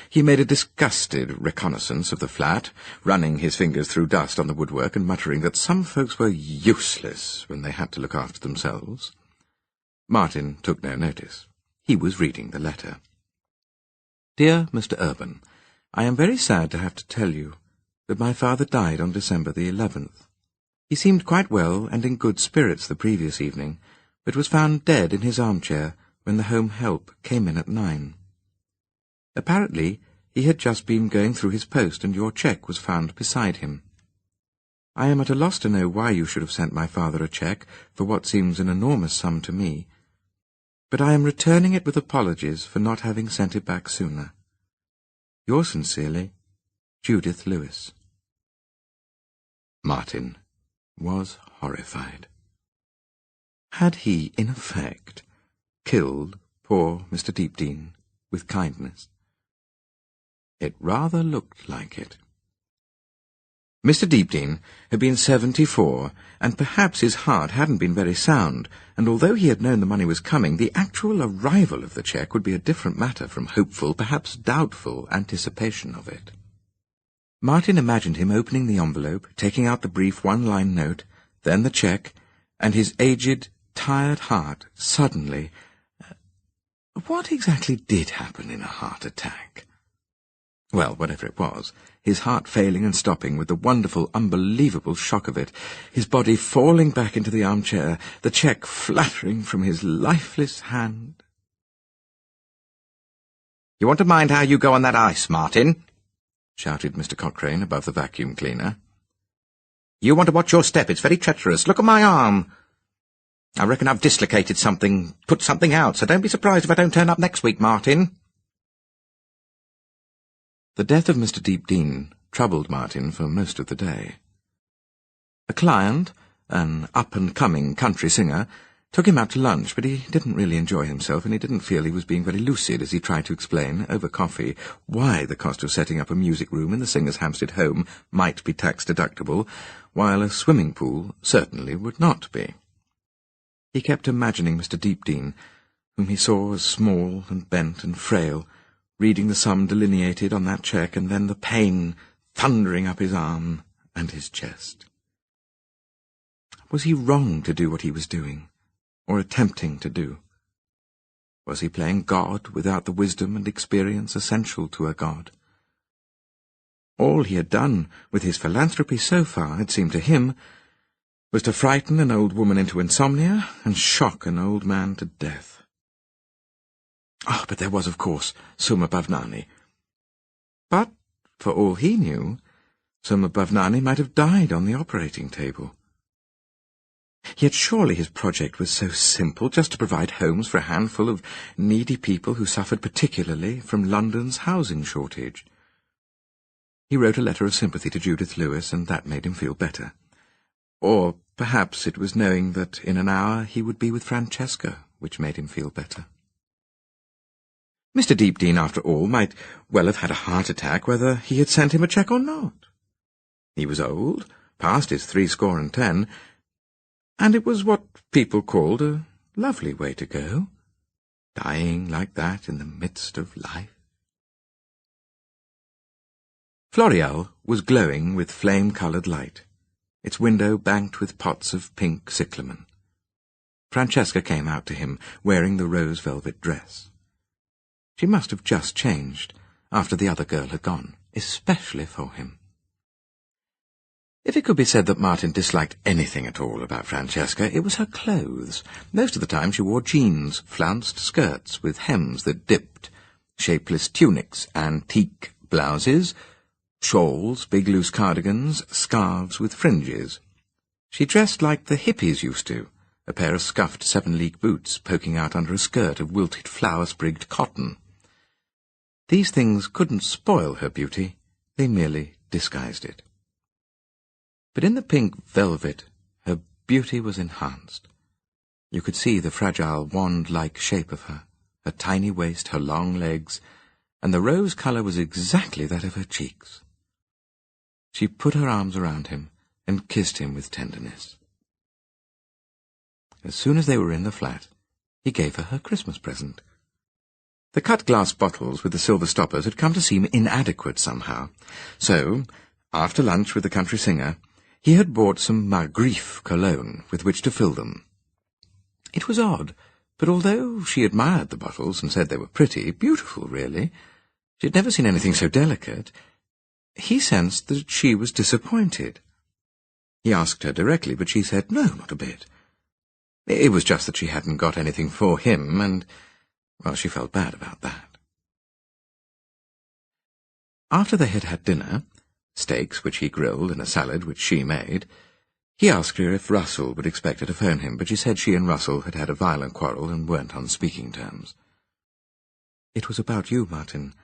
He made a disgusted reconnaissance of the flat, running his fingers through dust on the woodwork and muttering that some folks were useless when they had to look after themselves. Martin took no notice. He was reading the letter. "Dear Mr. Urban, I am very sad to have to tell you that my father died on December the 11th. He seemed quite well and in good spirits the previous evening, but was found dead in his armchair when the home help came in at 9. Apparently, he had just been going through his post and your cheque was found beside him. I am at a loss to know why you should have sent my father a cheque for what seems an enormous sum to me, but I am returning it with apologies for not having sent it back sooner. Yours sincerely, Judith Lewis." Martin was horrified. Had he, in effect, killed poor Mr. Deepdene with kindness? It rather looked like it. Mr. Deepdene had been 74, and perhaps his heart hadn't been very sound, and although he had known the money was coming, the actual arrival of the cheque would be a different matter from hopeful, perhaps doubtful, anticipation of it. Martin imagined him opening the envelope, taking out the brief one-line note, then the cheque, and his aged, tired heart suddenly— What exactly did happen in a heart attack? Well, whatever it was, his heart failing and stopping with the wonderful, unbelievable shock of it, his body falling back into the armchair, the cheque fluttering from his lifeless hand. "You want to mind how you go on that ice, Martin?" shouted Mr. Cochrane above the vacuum cleaner. "You want to watch your step. It's very treacherous. Look at my arm. I reckon I've dislocated something, put something out, so don't be surprised if I don't turn up next week, Martin." The death of Mr. Deepdene troubled Martin for most of the day. A client, an up-and-coming country singer, took him out to lunch, but he didn't really enjoy himself, and he didn't feel he was being very lucid as he tried to explain, over coffee, why the cost of setting up a music room in the singer's Hampstead home might be tax-deductible, while a swimming pool certainly would not be. He kept imagining Mr. Deepdene, whom he saw as small and bent and frail, reading the sum delineated on that cheque, and then the pain thundering up his arm and his chest. Was he wrong to do what he was doing, or attempting to do? Was he playing God without the wisdom and experience essential to a God? All he had done with his philanthropy so far, it seemed to him, was to frighten an old woman into insomnia and shock an old man to death. But there was, of course, Summa Bhavnani. But, for all he knew, Summa Bhavnani might have died on the operating table. Yet surely his project was so simple, just to provide homes for a handful of needy people who suffered particularly from London's housing shortage. He wrote a letter of sympathy to Judith Lewis, and that made him feel better. Or perhaps it was knowing that in an hour he would be with Francesca, which made him feel better. Mr. Deepdene, after all, might well have had a heart attack whether he had sent him a cheque or not. He was old, past his 70, and it was what people called a lovely way to go, dying like that in the midst of life. Floreal was glowing with flame-coloured light, its window banked with pots of pink cyclamen. Francesca came out to him, wearing the rose-velvet dress. She must have just changed, after the other girl had gone, especially for him. If it could be said that Martin disliked anything at all about Francesca, it was her clothes. Most of the time she wore jeans, flounced skirts with hems that dipped, shapeless tunics, antique blouses, shawls, big loose cardigans, scarves with fringes. She dressed like the hippies used to, a pair of scuffed 7-league boots poking out under a skirt of wilted flower-sprigged cotton. These things couldn't spoil her beauty, they merely disguised it. But in the pink velvet, her beauty was enhanced. You could see the fragile wand-like shape of her tiny waist, her long legs, and the rose colour was exactly that of her cheeks. She put her arms around him and kissed him with tenderness. As soon as they were in the flat, he gave her Christmas present. The cut-glass bottles with the silver stoppers had come to seem inadequate somehow, so, after lunch with the country singer, he had bought some Margrief cologne with which to fill them. It was odd, but although she admired the bottles and said they were pretty, beautiful really, she had never seen anything so delicate, he sensed that she was disappointed. He asked her directly, but she said no, not a bit. It was just that she hadn't got anything for him, and, well, she felt bad about that. After they had had dinner, steaks which he grilled and a salad which she made, he asked her if Russell would expect her to phone him, but she said she and Russell had had a violent quarrel and weren't on speaking terms. "It was about you, Martin.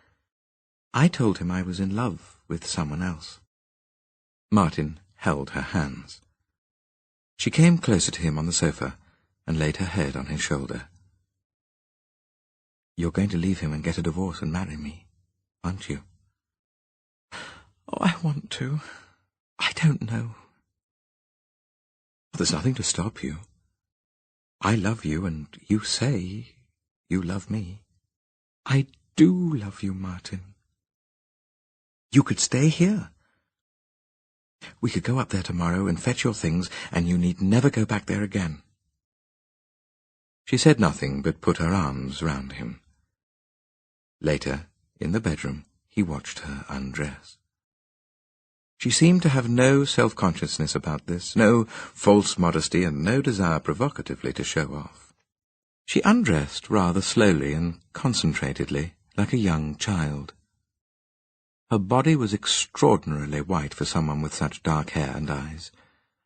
I told him I was in love with someone else." Martin held her hands. She came closer to him on the sofa and laid her head on his shoulder. "You're going to leave him and get a divorce and marry me, aren't you?" "Oh, I want to. I don't know." "There's nothing to stop you. I love you, and you say you love me." "I do love you, Martin." "You could stay here. We could go up there tomorrow and fetch your things, and you need never go back there again." She said nothing, but put her arms round him. Later, in the bedroom, he watched her undress. She seemed to have no self-consciousness about this, no false modesty, and no desire provocatively to show off. She undressed rather slowly and concentratedly, like a young child. Her body was extraordinarily white for someone with such dark hair and eyes,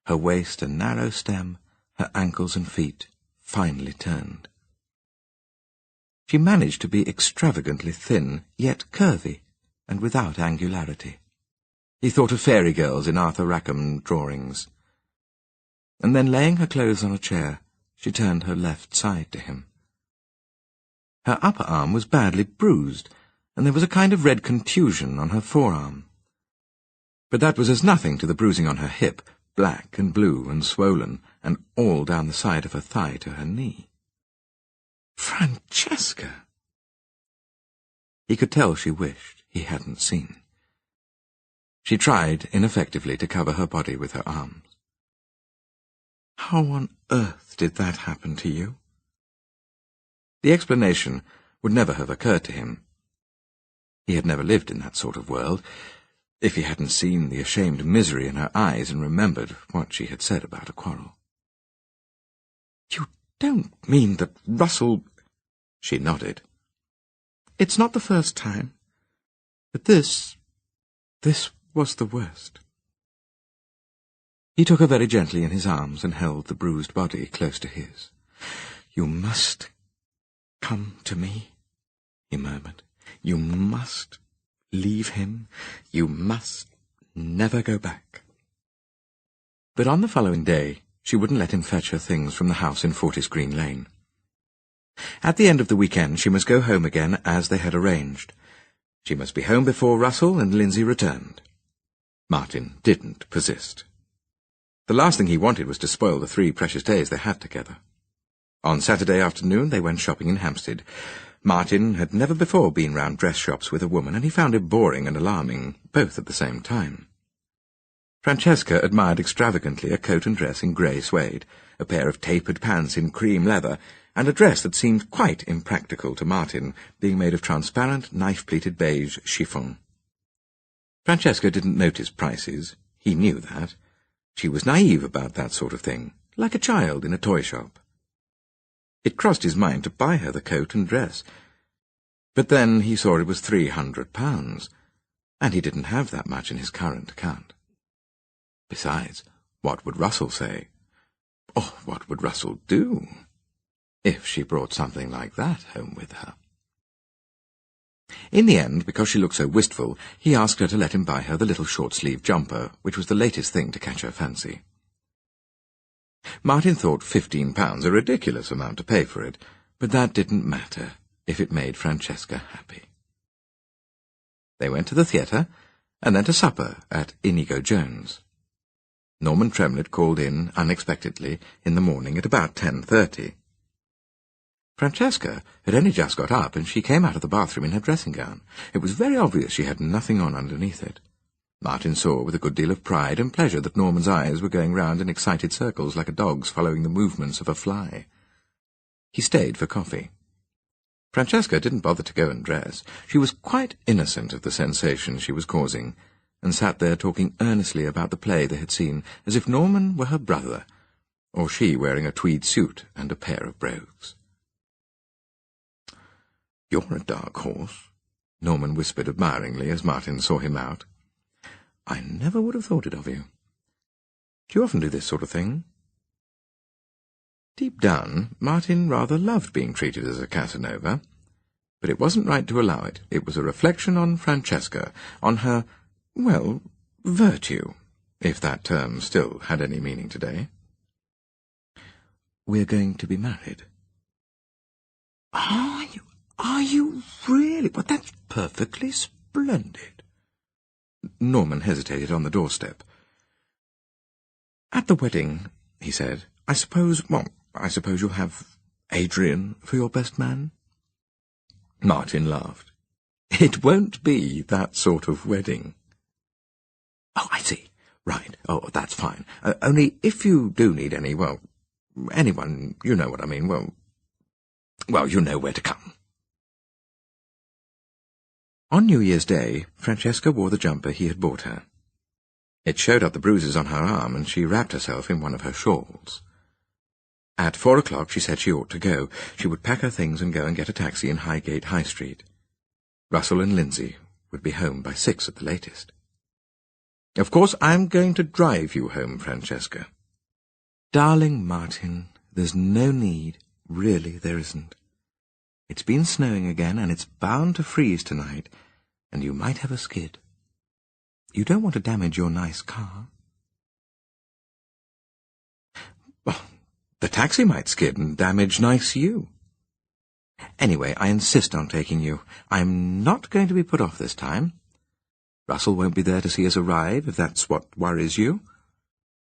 her waist a narrow stem, her ankles and feet finely turned. She managed to be extravagantly thin, yet curvy, and without angularity. He thought of fairy girls in Arthur Rackham drawings. And then, laying her clothes on a chair, she turned her left side to him. Her upper arm was badly bruised, and there was a kind of red contusion on her forearm. But that was as nothing to the bruising on her hip, black and blue and swollen, and all down the side of her thigh to her knee. Francesca! He could tell she wished he hadn't seen. She tried, ineffectively, to cover her body with her arms. "How on earth did that happen to you?" The explanation would never have occurred to him. He had never lived in that sort of world, if he hadn't seen the ashamed misery in her eyes and remembered what she had said about a quarrel. "You don't mean that Russell—" She nodded. "It's not the first time, but this was the worst." He took her very gently in his arms and held the bruised body close to his. "You must come to me," he murmured. "You must leave him. You must never go back." But on the following day, she wouldn't let him fetch her things from the house in Fortis Green Lane. At the end of the weekend, she must go home again as they had arranged. She must be home before Russell and Lindsay returned. Martin didn't persist. The last thing he wanted was to spoil the 3 precious days they had together. On Saturday afternoon they went shopping in Hampstead. Martin had never before been round dress shops with a woman, and he found it boring and alarming, both at the same time. Francesca admired extravagantly a coat and dress in grey suede, a pair of tapered pants in cream leather, and a dress that seemed quite impractical to Martin, being made of transparent, knife-pleated beige chiffon. Francesca didn't notice prices. He knew that. She was naive about that sort of thing, like a child in a toy shop. It crossed his mind to buy her the coat and dress, but then he saw it was £300, and he didn't have that much in his current account. Besides, what would Russell say? Or what would Russell do if she brought something like that home with her? In the end, because she looked so wistful, he asked her to let him buy her the little short-sleeved jumper, which was the latest thing to catch her fancy. Martin thought £15 a ridiculous amount to pay for it, but that didn't matter if it made Francesca happy. They went to the theatre, and then to supper at Inigo Jones. Norman Tremlett called in unexpectedly in the morning at about 10:30. Francesca had only just got up, and she came out of the bathroom in her dressing gown. It was very obvious she had nothing on underneath it. Martin saw with a good deal of pride and pleasure that Norman's eyes were going round in excited circles like a dog's following the movements of a fly. He stayed for coffee. Francesca didn't bother to go and dress. She was quite innocent of the sensation she was causing, and sat there talking earnestly about the play they had seen, as if Norman were her brother, or she wearing a tweed suit and a pair of brogues. "You're a dark horse," Norman whispered admiringly as Martin saw him out. "I never would have thought it of you. Do you often do this sort of thing?" Deep down, Martin rather loved being treated as a Casanova, but it wasn't right to allow it. It was a reflection on Francesca, on her, well, virtue, if that term still had any meaning today. "We're going to be married." Are you really? But that's perfectly splendid." Norman hesitated on the doorstep. "At the wedding," he said, I suppose you'll have Adrian for your best man?" Martin laughed. "It won't be that sort of wedding." "Oh, I see. Right. Oh, that's fine. Only if you do need anyone, you know what I mean, well, you know where to come." On New Year's Day, Francesca wore the jumper he had bought her. It showed up the bruises on her arm, and she wrapped herself in one of her shawls. At 4 o'clock she said she ought to go. She would pack her things and go and get a taxi in Highgate High Street. Russell and Lindsay would be home by 6 at the latest. "Of course I'm going to drive you home, Francesca." "Darling Martin, there's no need. Really, there isn't. It's been snowing again, and it's bound to freeze tonight, and you might have a skid. You don't want to damage your nice car." "Well, the taxi might skid and damage nice you. Anyway, I insist on taking you. I'm not going to be put off this time. Russell won't be there to see us arrive, if that's what worries you.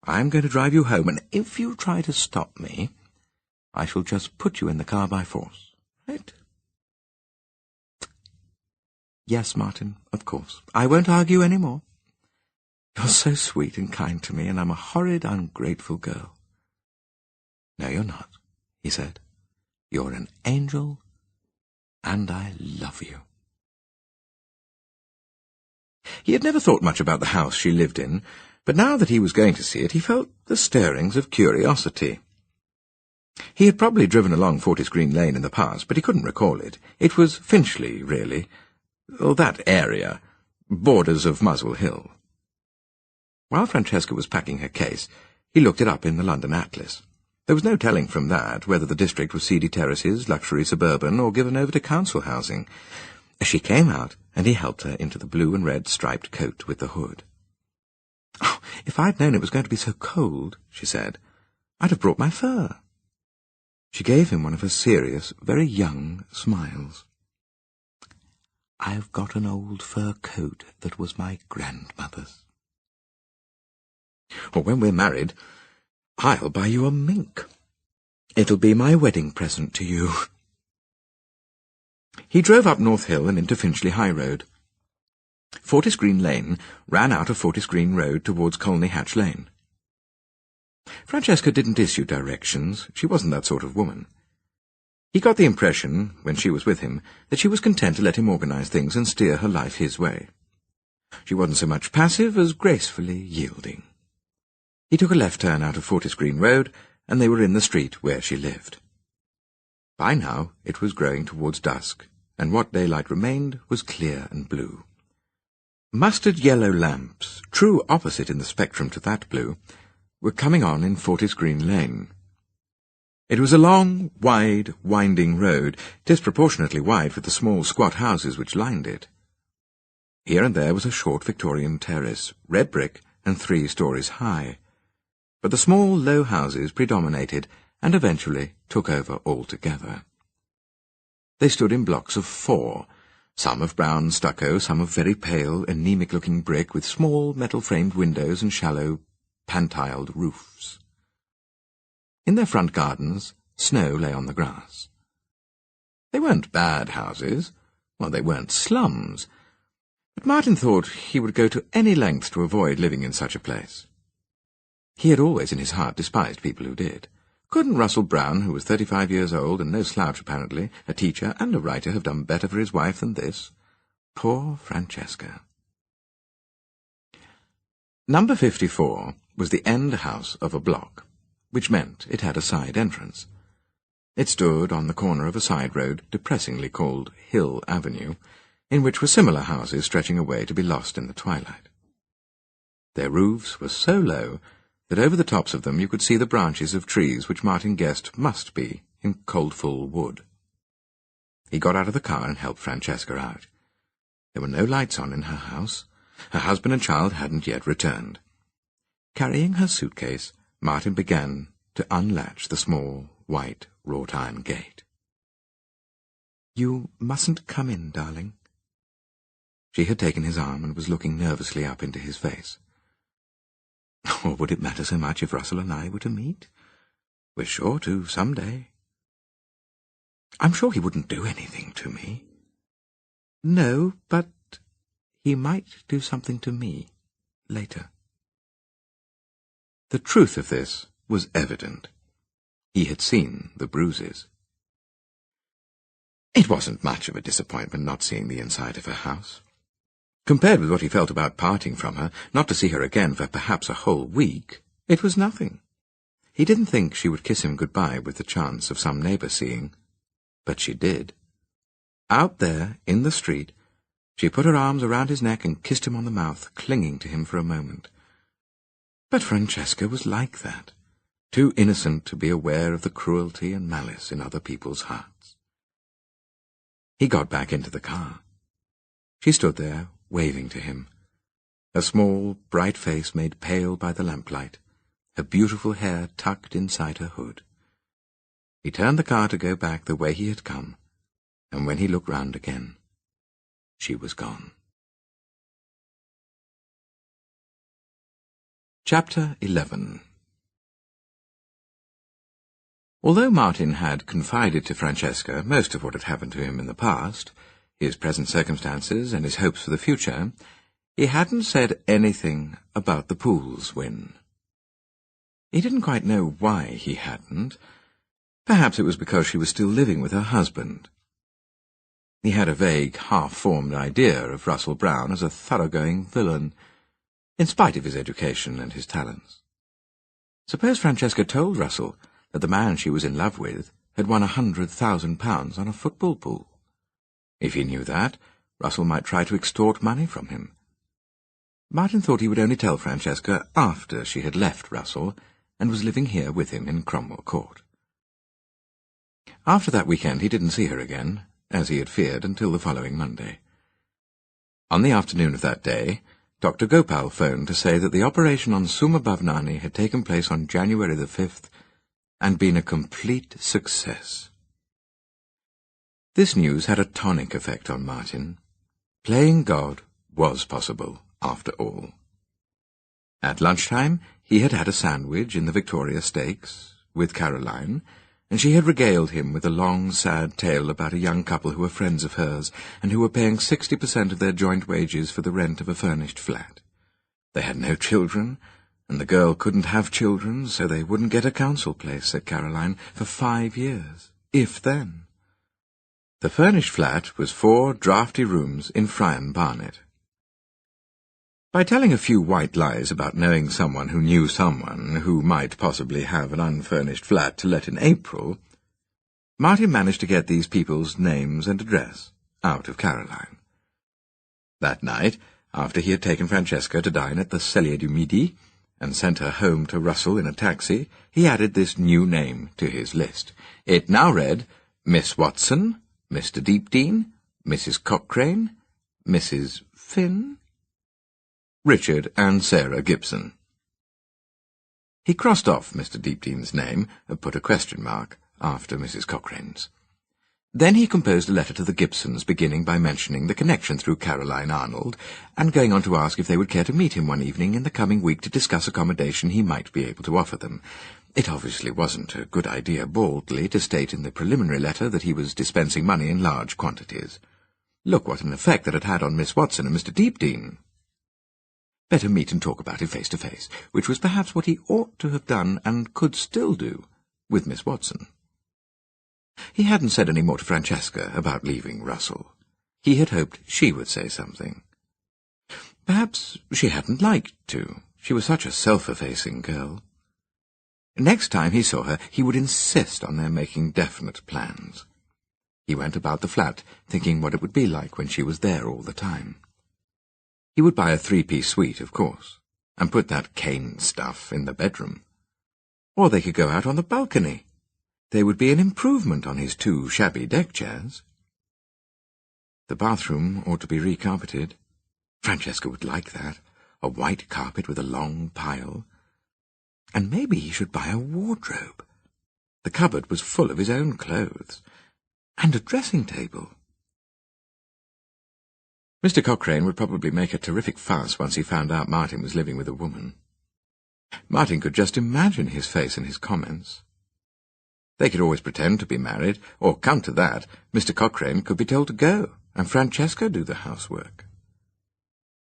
I'm going to drive you home, and if you try to stop me, I shall just put you in the car by force. Right?" "Yes, Martin, of course. I won't argue any more. You're so sweet and kind to me, and I'm a horrid, ungrateful girl." "No, you're not," he said. "You're an angel, and I love you." He had never thought much about the house she lived in, but now that he was going to see it, he felt the stirrings of curiosity. He had probably driven along Fortis Green Lane in the past, but he couldn't recall it. It was Finchley, really, or that area, borders of Muswell Hill. While Francesca was packing her case, he looked it up in the London Atlas. There was no telling from that whether the district was seedy terraces, luxury suburban, or given over to council housing. She came out, and he helped her into the blue and red striped coat with the hood. "Oh, if I'd known it was going to be so cold," she said, "I'd have brought my fur." She gave him one of her serious, very young smiles. "I've got an old fur coat that was my grandmother's." "Well, when we're married, I'll buy you a mink. It'll be my wedding present to you." He drove up North Hill and into Finchley High Road. Fortis Green Lane ran out of Fortis Green Road towards Colney Hatch Lane. Francesca didn't issue directions. She wasn't that sort of woman. He got the impression, when she was with him, that she was content to let him organize things and steer her life his way. She wasn't so much passive as gracefully yielding. He took a left turn out of Fortis Green Road, and they were in the street where she lived. By now it was growing towards dusk, and what daylight remained was clear and blue. Mustard-yellow lamps, true opposite in the spectrum to that blue, were coming on in Fortis Green Lane. It was a long, wide, winding road, disproportionately wide for the small, squat houses which lined it. Here and there was a short Victorian terrace, red brick and 3 stories high, but the small, low houses predominated and eventually took over altogether. They stood in blocks of 4, some of brown stucco, some of very pale, anemic-looking brick with small metal-framed windows and shallow, pan-tiled roofs. In their front gardens, snow lay on the grass. They weren't bad houses, well, they weren't slums, but Martin thought he would go to any lengths to avoid living in such a place. He had always in his heart despised people who did. Couldn't Russell Brown, who was 35 years old and no slouch apparently, a teacher and a writer, have done better for his wife than this? Poor Francesca. Number 54 was the end house of a block, which meant it had a side entrance. It stood on the corner of a side road depressingly called Hill Avenue, in which were similar houses stretching away to be lost in the twilight. Their roofs were so low that over the tops of them you could see the branches of trees which Martin guessed must be in coldfull wood. He got out of the car and helped Francesca out. There were no lights on in her house. Her husband and child hadn't yet returned. Carrying her suitcase, Martin began to unlatch the small, white, wrought-iron gate. "You mustn't come in, darling." She had taken his arm and was looking nervously up into his face. Or would it matter so much if Russell and I were to meet? We're sure to, some day. I'm sure he wouldn't do anything to me. No, but he might do something to me later. The truth of this was evident. He had seen the bruises. It wasn't much of a disappointment not seeing the inside of her house. Compared with what he felt about parting from her, not to see her again for perhaps a whole week, it was nothing. He didn't think she would kiss him goodbye with the chance of some neighbour seeing, but she did. Out there, in the street, she put her arms around his neck and kissed him on the mouth, clinging to him for a moment. But Francesca was like that, too innocent to be aware of the cruelty and malice in other people's hearts. He got back into the car. She stood there, waving to him, her small, bright face made pale by the lamplight, her beautiful hair tucked inside her hood. He turned the car to go back the way he had come, and when he looked round again, she was gone. Chapter 11. Although Martin had confided to Francesca most of what had happened to him in the past, his present circumstances and his hopes for the future, he hadn't said anything about the Pools win. He didn't quite know why he hadn't. Perhaps it was because she was still living with her husband. He had a vague, half-formed idea of Russell Brown as a thoroughgoing villain, in spite of his education and his talents. Suppose Francesca told Russell that the man she was in love with had won £100,000 on a football pool. If he knew that, Russell might try to extort money from him. Martin thought he would only tell Francesca after she had left Russell and was living here with him in Cromwell Court. After that weekend he didn't see her again, as he had feared, until the following Monday. On the afternoon of that day, Dr. Gopal phoned to say that the operation on Suma Bhavnani had taken place on January the 5th and been a complete success. This news had a tonic effect on Martin. Playing God was possible, after all. At lunchtime, he had had a sandwich in the Victoria Steaks with Caroline, and she had regaled him with a long, sad tale about a young couple who were friends of hers and who were paying 60% of their joint wages for the rent of a furnished flat. They had no children, and the girl couldn't have children, so they wouldn't get a council place, said Caroline, for 5 years, if then. The furnished flat was 4 draughty rooms in Friern Barnet. By telling a few white lies about knowing someone who knew someone who might possibly have an unfurnished flat to let in April, Martin managed to get these people's names and address out of Caroline. That night, after he had taken Francesca to dine at the Cellier du Midi, and sent her home to Russell in a taxi, he added this new name to his list. It now read Miss Watson, Mr. Deepdene, Mrs. Cochrane, Mrs. Finn, Richard and Sarah Gibson. He crossed off Mr. Deepdene's name and put a question mark after Mrs. Cochrane's. Then he composed a letter to the Gibsons, beginning by mentioning the connection through Caroline Arnold, and going on to ask if they would care to meet him one evening in the coming week to discuss accommodation he might be able to offer them. It obviously wasn't a good idea baldly to state in the preliminary letter that he was dispensing money in large quantities. Look what an effect that had had on Miss Watson and Mr. Deepdene. Better meet and talk about it face to face, which was perhaps what he ought to have done and could still do with Miss Watson. He hadn't said any more to Francesca about leaving Russell. He had hoped she would say something. Perhaps she hadn't liked to. She was such a self-effacing girl. Next time he saw her, he would insist on their making definite plans. He went about the flat, thinking what it would be like when she was there all the time. He would buy a 3-piece suite, of course, and put that cane stuff in the bedroom. Or they could go out on the balcony. They would be an improvement on his 2 shabby deck chairs. The bathroom ought to be recarpeted. Francesca would like that, a white carpet with a long pile. And maybe he should buy a wardrobe. The cupboard was full of his own clothes. And a dressing table. Mr. Cochrane would probably make a terrific fuss once he found out Martin was living with a woman. Martin could just imagine his face and his comments. They could always pretend to be married, or, come to that, Mr. Cochrane could be told to go, and Francesca do the housework.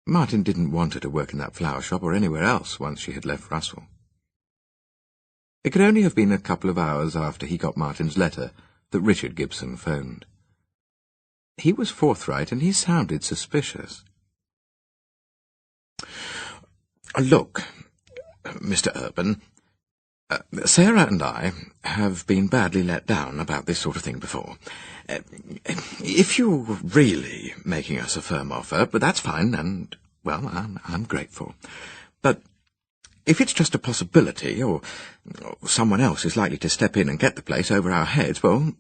Martin didn't want her to work in that flower shop or anywhere else once she had left Russell. It could only have been a couple of hours after he got Martin's letter that Richard Gibson phoned. He was forthright, and he sounded suspicious. "Look, Mr. Urban, Sarah and I have been badly let down about this sort of thing before. If you're really making us a firm offer, but that's fine, and, well, I'm grateful. But if it's just a possibility, or someone else is likely to step in and get the place over our heads, well,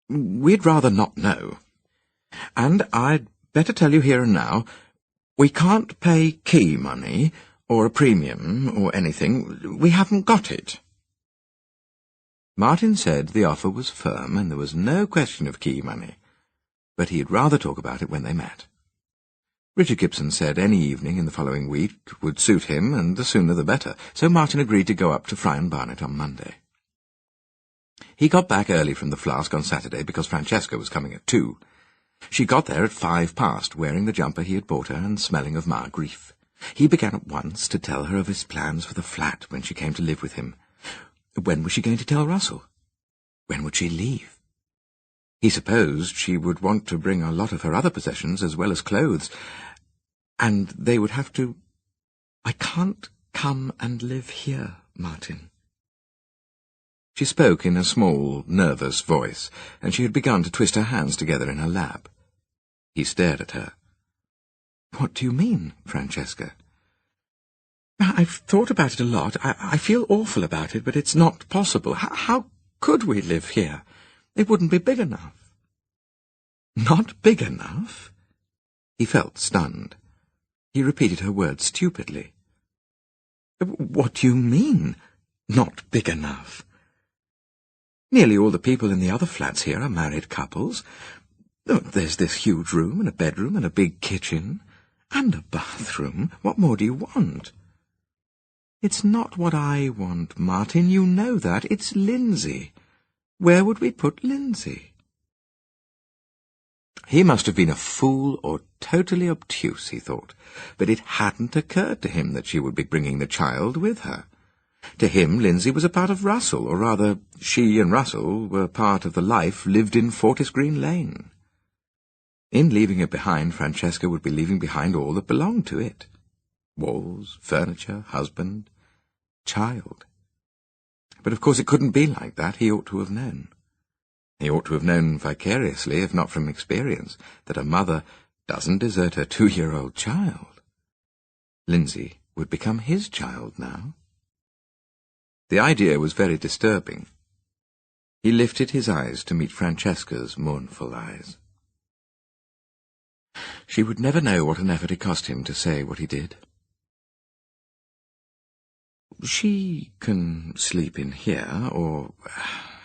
we'd rather not know. And I'd better tell you here and now, we can't pay key money, or a premium, or anything. We haven't got it." Martin said the offer was firm, and there was no question of key money, but he'd rather talk about it when they met. Richard Gibson said any evening in the following week would suit him, and the sooner the better, so Martin agreed to go up to Fry and Barnet on Monday. He got back early from the Flask on Saturday because Francesca was coming at 2. She got there at 5 past, wearing the jumper he had bought her and smelling of Margrief. He began at once to tell her of his plans for the flat when she came to live with him. When was she going to tell Russell? When would she leave? He supposed she would want to bring a lot of her other possessions as well as clothes, and they would have to— "I can't come and live here, Martin." She spoke in a small, nervous voice, and she had begun to twist her hands together in her lap. He stared at her. "What do you mean, Francesca?" "I've thought about it a lot. I feel awful about it, but it's not possible. How could we live here? It wouldn't be big enough." "Not big enough?" He felt stunned. He repeated her words stupidly. "What do you mean, not big enough? Nearly all the people in the other flats here are married couples. There's this huge room and a bedroom and a big kitchen. And a bathroom. What more do you want?" "It's not what I want, Martin. You know that. It's Lindsay. Where would we put Lindsay?" He must have been a fool or totally obtuse, he thought, but it hadn't occurred to him that she would be bringing the child with her. To him, Lindsay was a part of Russell, or rather, she and Russell were part of the life lived in Fortis Green Lane. In leaving it behind, Francesca would be leaving behind all that belonged to it. Walls, furniture, husband, child. But of course it couldn't be like that. He ought to have known. He ought to have known vicariously, if not from experience, that a mother doesn't desert her 2-year-old child. Lindsay would become his child now. The idea was very disturbing. He lifted his eyes to meet Francesca's mournful eyes. She would never know what an effort it cost him to say what he did. She can sleep in here, or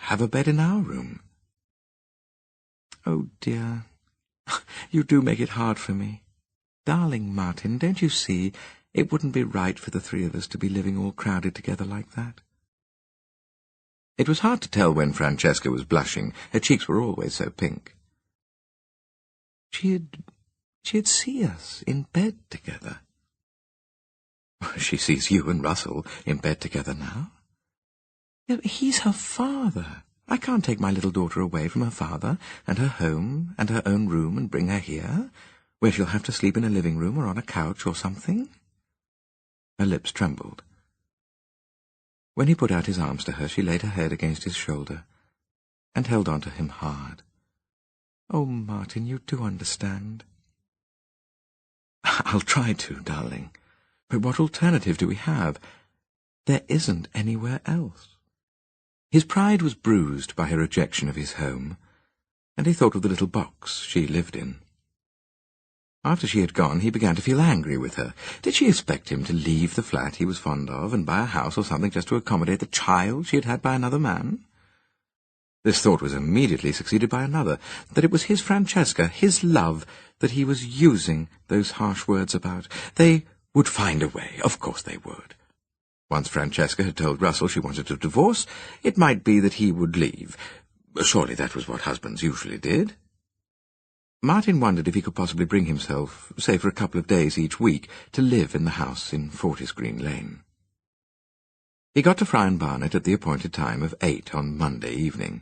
have a bed in our room. Oh, dear, you do make it hard for me. Darling Martin, don't you see, it wouldn't be right for the three of us to be living all crowded together like that. It was hard to tell when Francesca was blushing. Her cheeks were always so pink. She'd see us in bed together. She sees you and Russell in bed together now. He's her father. I can't take my little daughter away from her father and her home and her own room and bring her here, where she'll have to sleep in a living room or on a couch or something. Her lips trembled. When he put out his arms to her, she laid her head against his shoulder and held on to him hard. Oh, Martin, you do understand. I'll try to, darling. But what alternative do we have? There isn't anywhere else. His pride was bruised by her rejection of his home, and he thought of the little box she lived in. After she had gone, he began to feel angry with her. Did she expect him to leave the flat he was fond of and buy a house or something just to accommodate the child she had had by another man? This thought was immediately succeeded by another, that it was his Francesca, his love, that he was using those harsh words about. They would find a way. Of course they would. Once Francesca had told Russell she wanted a divorce, it might be that he would leave. Surely that was what husbands usually did. Martin wondered if he could possibly bring himself, say for a couple of days each week, to live in the house in Fortis Green Lane. He got to Fry and Barnet at the appointed time of 8 on Monday evening.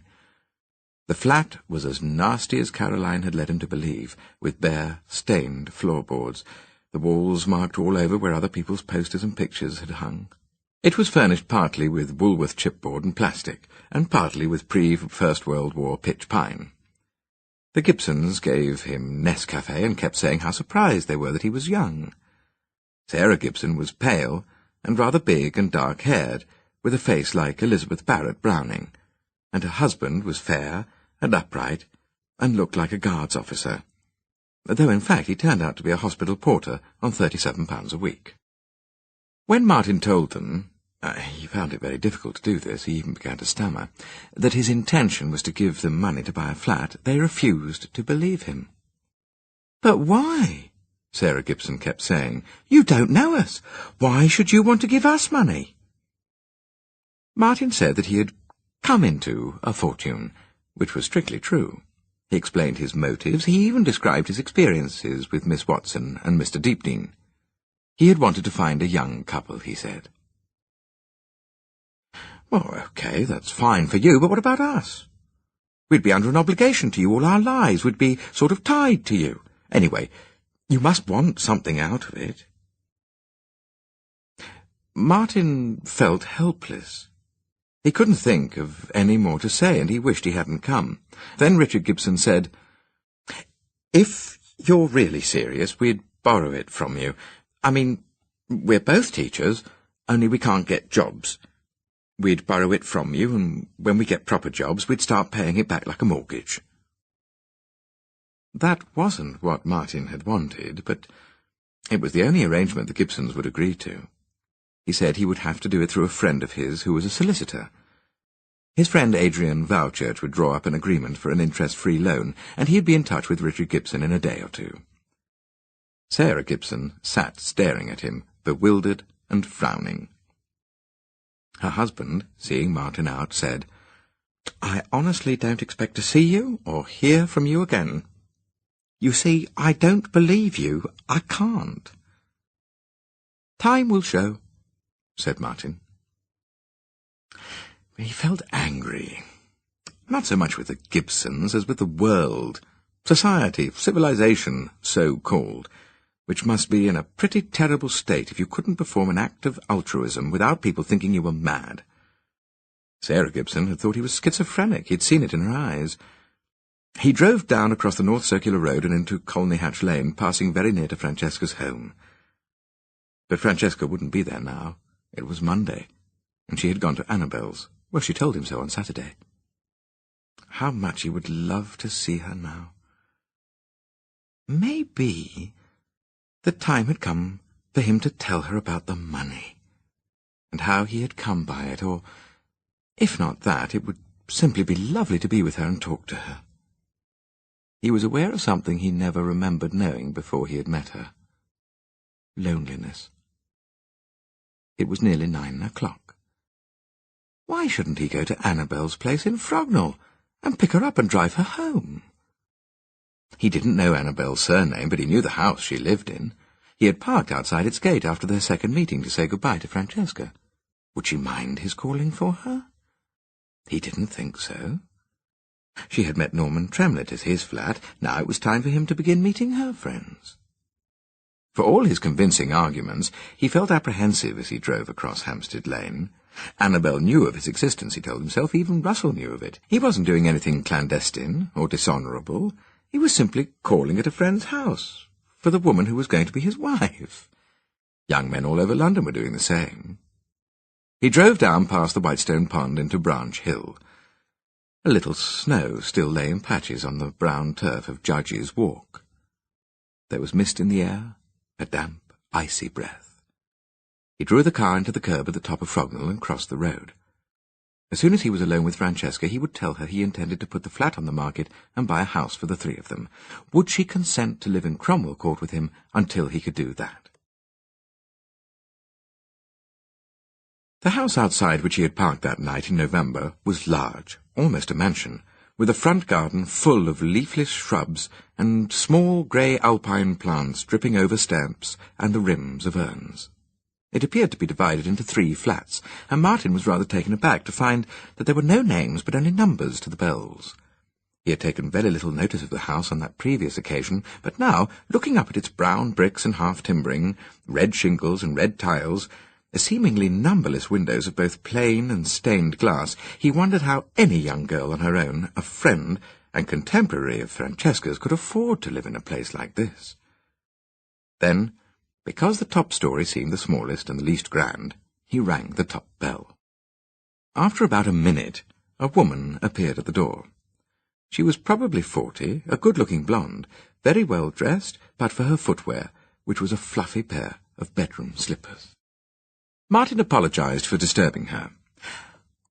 The flat was as nasty as Caroline had led him to believe, with bare, stained floorboards, the walls marked all over where other people's posters and pictures had hung. It was furnished partly with Woolworth chipboard and plastic, and partly with pre-First World War pitch pine. The Gibsons gave him Nescafe and kept saying how surprised they were that he was young. Sarah Gibson was pale and rather big and dark-haired, with a face like Elizabeth Barrett Browning, and her husband was fair and upright and looked like a guards officer, though in fact he turned out to be a hospital porter on £37 a week. When Martin told them, he found it very difficult to do this, he even began to stammer, that his intention was to give them money to buy a flat, they refused to believe him. "But why?" Sarah Gibson kept saying. "You don't know us. Why should you want to give us money?" Martin said that he had come into a fortune, which was strictly true. He explained his motives. He even described his experiences with Miss Watson and Mr. Deepdene. He had wanted to find a young couple, he said. "Well, okay, that's fine for you, but what about us? We'd be under an obligation to you all our lives. We'd be sort of tied to you. Anyway, you must want something out of it." Martin felt helpless. He couldn't think of any more to say, and he wished he hadn't come. Then Richard Gibson said, "If you're really serious, we'd borrow it from you. I mean, we're both teachers, only we can't get jobs. We'd borrow it from you, and when we get proper jobs, we'd start paying it back like a mortgage." That wasn't what Martin had wanted, but it was the only arrangement the Gibsons would agree to. He said he would have to do it through a friend of his who was a solicitor. His friend Adrian Vowchurch would draw up an agreement for an interest-free loan, and he'd be in touch with Richard Gibson in a day or two. Sarah Gibson sat staring at him, bewildered and frowning. Her husband, seeing Martin out, said, "I honestly don't expect to see you or hear from you again. You see, I don't believe you. I can't." "Time will show," said Martin. He felt angry, not so much with the Gibsons as with the world, society, civilization, so-called, which must be in a pretty terrible state if you couldn't perform an act of altruism without people thinking you were mad. Sarah Gibson had thought he was schizophrenic. He'd seen it in her eyes. He drove down across the North Circular Road and into Colney Hatch Lane, passing very near to Francesca's home. But Francesca wouldn't be there now. It was Monday, and she had gone to Annabel's. Well, she told him so on Saturday. How much he would love to see her now. Maybe the time had come for him to tell her about the money, and how he had come by it, or, if not that, it would simply be lovely to be with her and talk to her. He was aware of something he never remembered knowing before he had met her. Loneliness. It was nearly 9 o'clock. Why shouldn't he go to Annabel's place in Frognall and pick her up and drive her home? He didn't know Annabel's surname, but he knew the house she lived in. He had parked outside its gate after their second meeting to say goodbye to Francesca. Would she mind his calling for her? He didn't think so. She had met Norman Tremlett at his flat. Now it was time for him to begin meeting her friends. For all his convincing arguments, he felt apprehensive as he drove across Hampstead Lane. Annabel knew of his existence, he told himself. Even Russell knew of it. He wasn't doing anything clandestine or dishonourable. He was simply calling at a friend's house for the woman who was going to be his wife. Young men all over London were doing the same. He drove down past the Whitestone Pond into Branch Hill. A little snow still lay in patches on the brown turf of Judge's Walk. There was mist in the air, a damp, icy breath. He drew the car into the curb at the top of Frognall and crossed the road. As soon as he was alone with Francesca, he would tell her he intended to put the flat on the market and buy a house for the three of them. Would she consent to live in Cromwell Court with him until he could do that? The house outside which he had parked that night in November was large, almost a mansion, with a front garden full of leafless shrubs and small grey alpine plants dripping over steps and the rims of urns. It appeared to be divided into 3 flats, and Martin was rather taken aback to find that there were no names but only numbers to the bells. He had taken very little notice of the house on that previous occasion, but now, looking up at its brown bricks and half-timbering, red shingles and red tiles, seemingly numberless windows of both plain and stained glass, he wondered how any young girl on her own, a friend and contemporary of Francesca's, could afford to live in a place like this. Then, because the top story seemed the smallest and the least grand, he rang the top bell. After about a minute, a woman appeared at the door. She was probably 40, a good-looking blonde, very well dressed, but for her footwear, which was a fluffy pair of bedroom slippers. Martin apologized for disturbing her.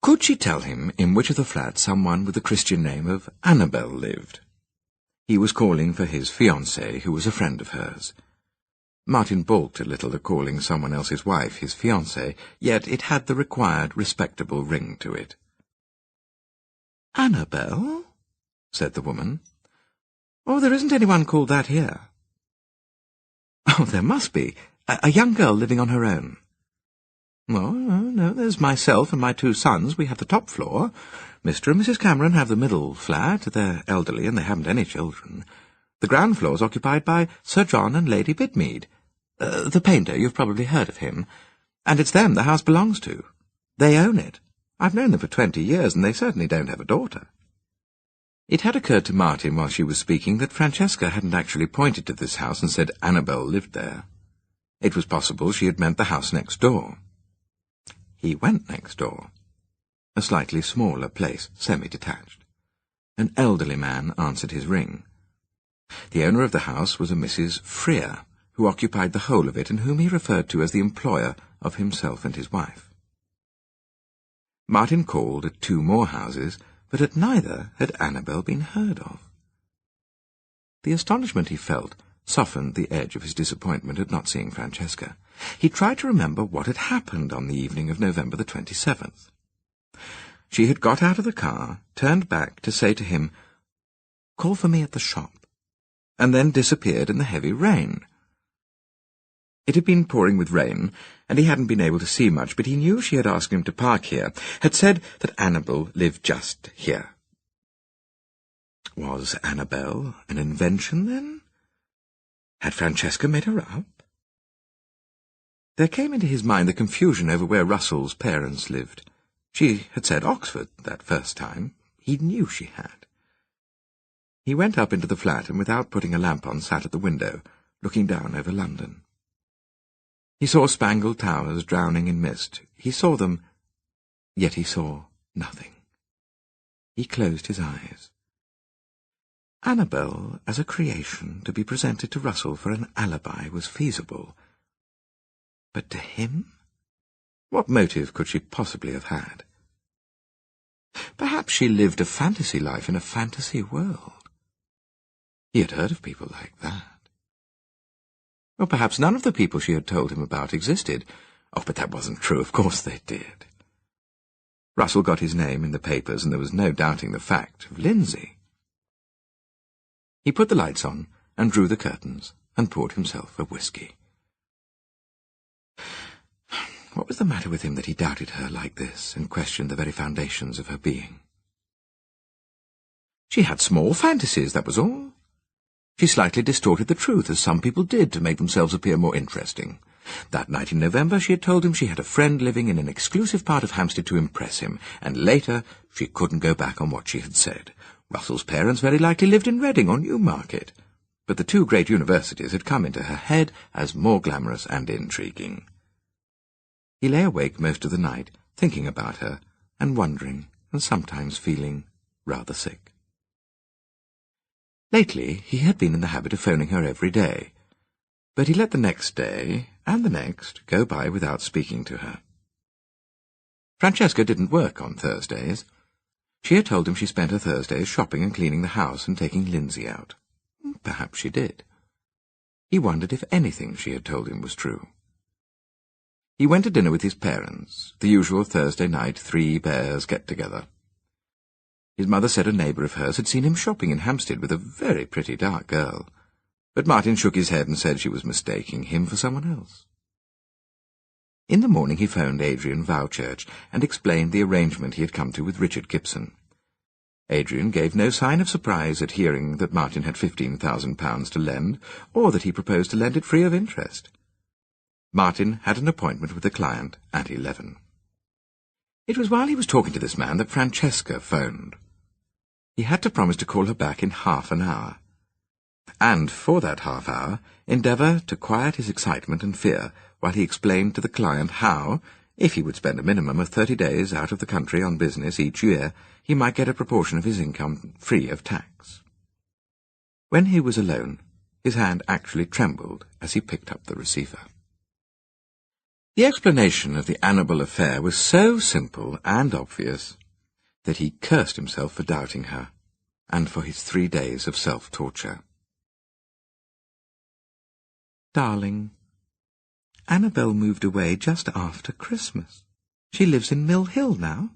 Could she tell him in which of the flats someone with the Christian name of Annabel lived? He was calling for his fiancée, who was a friend of hers. Martin balked a little at calling someone else's wife his fiancée, yet it had the required respectable ring to it. "Annabel?" said the woman. "Oh, there isn't anyone called that here." "Oh, there must be. A young girl living on her own." "Oh, no, there's myself and my 2 sons. We have the top floor. Mr. and Mrs. Cameron have the middle flat. They're elderly and they haven't any children. The ground floor's occupied by Sir John and Lady Bidmead, the painter. You've probably heard of him. And it's them the house belongs to. They own it. I've known them for 20 years, and they certainly don't have a daughter." It had occurred to Martin while she was speaking that Francesca hadn't actually pointed to this house and said Annabel lived there. It was possible she had meant the house next door. He went next door. A slightly smaller place, semi-detached. An elderly man answered his ring. The owner of the house was a Mrs. Freer, who occupied the whole of it and whom he referred to as the employer of himself and his wife. Martin called at 2 more houses, but at neither had Annabel been heard of. The astonishment he felt softened the edge of his disappointment at not seeing Francesca. He tried to remember what had happened on the evening of November the 27th. She had got out of the car, turned back to say to him, "Call for me at the shop," and then disappeared in the heavy rain. It had been pouring with rain, and he hadn't been able to see much, but he knew she had asked him to park here, had said that Annabel lived just here. Was Annabel an invention, then? Had Francesca made her up? There came into his mind the confusion over where Russell's parents lived. She had said Oxford that first time. He knew she had. He went up into the flat and without putting a lamp on sat at the window, looking down over London. He saw spangled towers drowning in mist. He saw them, yet he saw nothing. He closed his eyes. Annabel, as a creation to be presented to Russell for an alibi, was feasible. But to him? What motive could she possibly have had? Perhaps she lived a fantasy life in a fantasy world. He had heard of people like that. Or perhaps none of the people she had told him about existed. Oh, but that wasn't true. Of course they did. Russell got his name in the papers, and there was no doubting the fact of Lindsay. He put the lights on and drew the curtains and poured himself a whisky. What was the matter with him that he doubted her like this and questioned the very foundations of her being? She had small fantasies, that was all. She slightly distorted the truth, as some people did, to make themselves appear more interesting. That night in November she had told him she had a friend living in an exclusive part of Hampstead to impress him, and later she couldn't go back on what she had said. Russell's parents very likely lived in Reading or Newmarket, but the two great universities had come into her head as more glamorous and intriguing. He lay awake most of the night, thinking about her, and wondering, and sometimes feeling rather sick. Lately he had been in the habit of phoning her every day, but he let the next day, and the next, go by without speaking to her. Francesca didn't work on Thursdays. She had told him she spent her Thursdays shopping and cleaning the house and taking Lindsay out. Perhaps she did. He wondered if anything she had told him was true. He went to dinner with his parents, the usual Thursday night 3 bears get-together. His mother said a neighbour of hers had seen him shopping in Hampstead with a very pretty dark girl, but Martin shook his head and said she was mistaking him for someone else. In the morning he phoned Adrian Vowchurch and explained the arrangement he had come to with Richard Gibson. Adrian gave no sign of surprise at hearing that Martin had £15,000 to lend, or that he proposed to lend it free of interest. Martin had an appointment with the client at 11. It was while he was talking to this man that Francesca phoned. He had to promise to call her back in half an hour, and for that half hour endeavour to quiet his excitement and fear while he explained to the client how, if he would spend a minimum of 30 days out of the country on business each year, he might get a proportion of his income free of tax. When he was alone, his hand actually trembled as he picked up the receiver. The explanation of the Annabel affair was so simple and obvious that he cursed himself for doubting her, and for his 3 days of self-torture. Darling, Annabel moved away just after Christmas. She lives in Mill Hill now.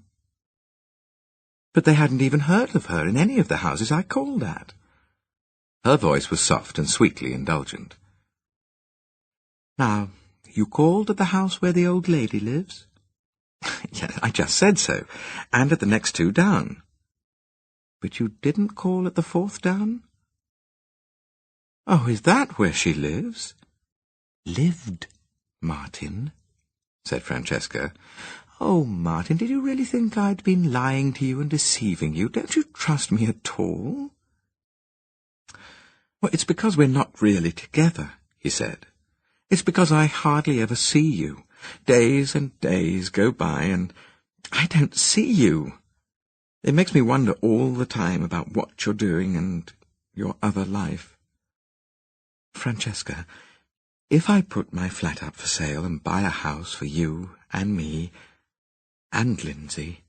But they hadn't even heard of her in any of the houses I called at. Her voice was soft and sweetly indulgent. Now, you called at the house where the old lady lives? Yes, I just said so, and at the next 2 down. But you didn't call at the 4th down? Oh, is that where she lives? Lived, Martin, said Francesca. Oh, Martin, did you really think I'd been lying to you and deceiving you? Don't you trust me at all? Well, it's because we're not really together, he said. It's because I hardly ever see you. Days and days go by, and I don't see you. It makes me wonder all the time about what you're doing and your other life. Francesca, if I put my flat up for sale and buy a house for you and me and Lindsay,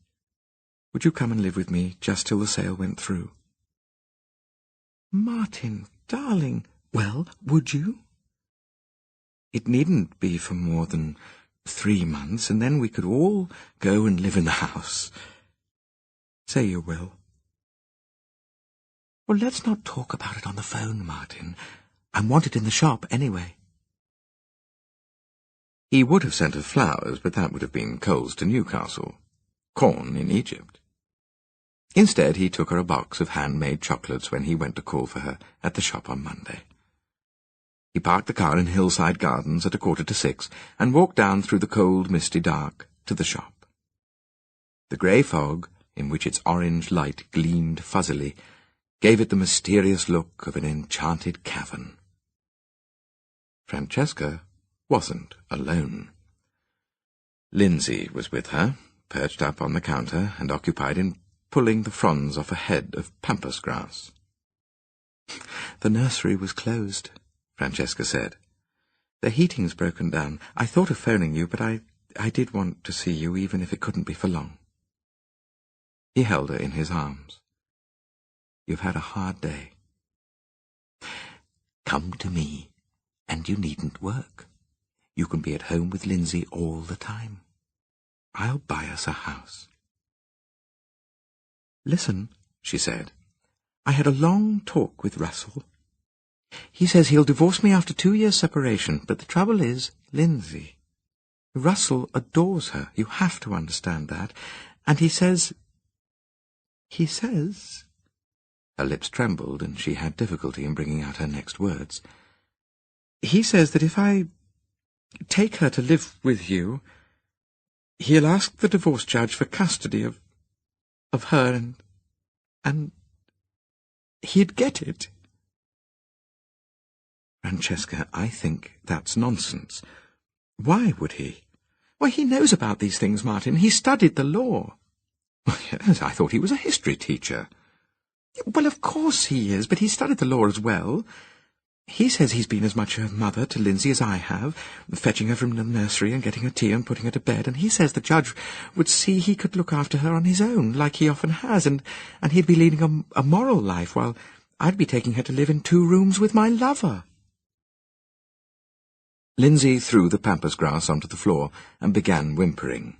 would you come and live with me just till the sale went through? Martin, darling, well, would you? It needn't be for more than 3 months, and then we could all go and live in the house. Say you will. Well, let's not talk about it on the phone, Martin. I want it in the shop anyway. He would have sent her flowers, but that would have been coals to Newcastle, corn in Egypt. Instead, he took her a box of handmade chocolates when he went to call for her at the shop on Monday. He parked the car in Hillside Gardens at 6:15 and walked down through the cold, misty dark to the shop. The grey fog, in which its orange light gleamed fuzzily, gave it the mysterious look of an enchanted cavern. Francesca wasn't alone. Lindsay was with her, perched up on the counter and occupied in pulling the fronds off a head of pampas grass. "The nursery was closed," Francesca said. "The heating's broken down. I thought of phoning you, but I did want to see you, even if it couldn't be for long." He held her in his arms. "You've had a hard day. Come to me, and you needn't work. You can be at home with Lindsay all the time. I'll buy us a house." "Listen," she said, "I had a long talk with Russell. He says he'll divorce me after 2 years' separation, but the trouble is, Lindsay. Russell adores her, you have to understand that, and he says... Her lips trembled, and she had difficulty in bringing out her next words. "He says that if I take her to live with you, he'll ask the divorce judge for custody of her, and he'd get it." "Francesca, I think that's nonsense. Why would he?" "Why, he knows about these things, Martin. He studied the law." "Yes, I thought he was a history teacher." "Well, of course he is, but he studied the law as well. He says he's been as much a mother to Lindsay as I have, fetching her from the nursery and getting her tea and putting her to bed, and he says the judge would see he could look after her on his own, like he often has, and he'd be leading a moral life, while I'd be taking her to live in 2 rooms with my lover." Lindsay threw the pampas grass onto the floor and began whimpering.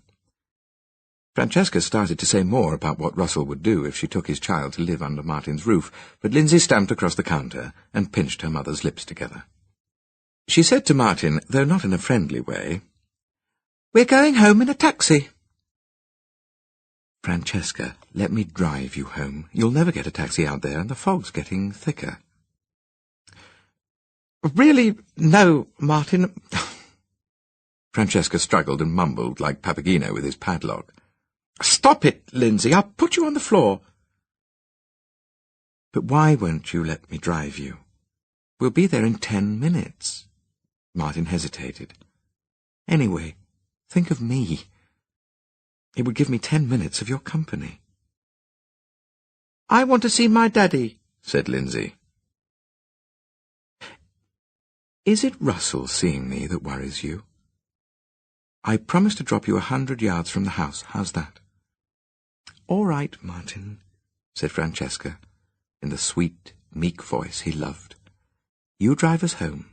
Francesca started to say more about what Russell would do if she took his child to live under Martin's roof, but Lindsay stamped across the counter and pinched her mother's lips together. She said to Martin, though not in a friendly way, "We're going home in a taxi." "Francesca, let me drive you home. You'll never get a taxi out there, and the fog's getting thicker." "Really, no, Martin." Francesca struggled and mumbled like Papageno with his padlock. "Stop it, Lindsay. I'll put you on the floor." "But why won't you let me drive you? We'll be there in 10 minutes. Martin hesitated. "Anyway, think of me. It would give me 10 minutes of your company." "I want to see my daddy," said Lindsay. "Is it Russell seeing me that worries you? I promise to drop you 100 yards from the house. How's that?" "All right, Martin," said Francesca, in the sweet, meek voice he loved. "You drive us home.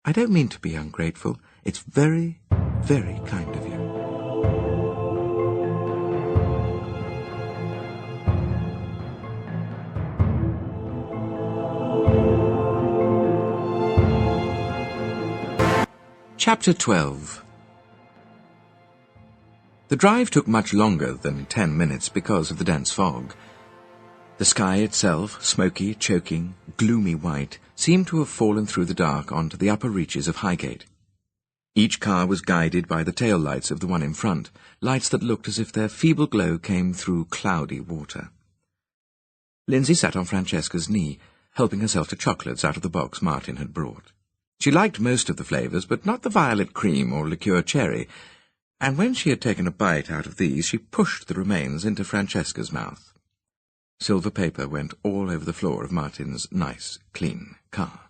I don't mean to be ungrateful. It's very, very kind of you." Chapter 12. The drive took much longer than 10 minutes because of the dense fog. The sky itself, smoky, choking, gloomy white, seemed to have fallen through the dark onto the upper reaches of Highgate. Each car was guided by the tail lights of the one in front, lights that looked as if their feeble glow came through cloudy water. Lindsay sat on Francesca's knee, helping herself to chocolates out of the box Martin had brought. She liked most of the flavours, but not the violet cream or liqueur cherry, and when she had taken a bite out of these, she pushed the remains into Francesca's mouth. Silver paper went all over the floor of Martin's nice, clean car.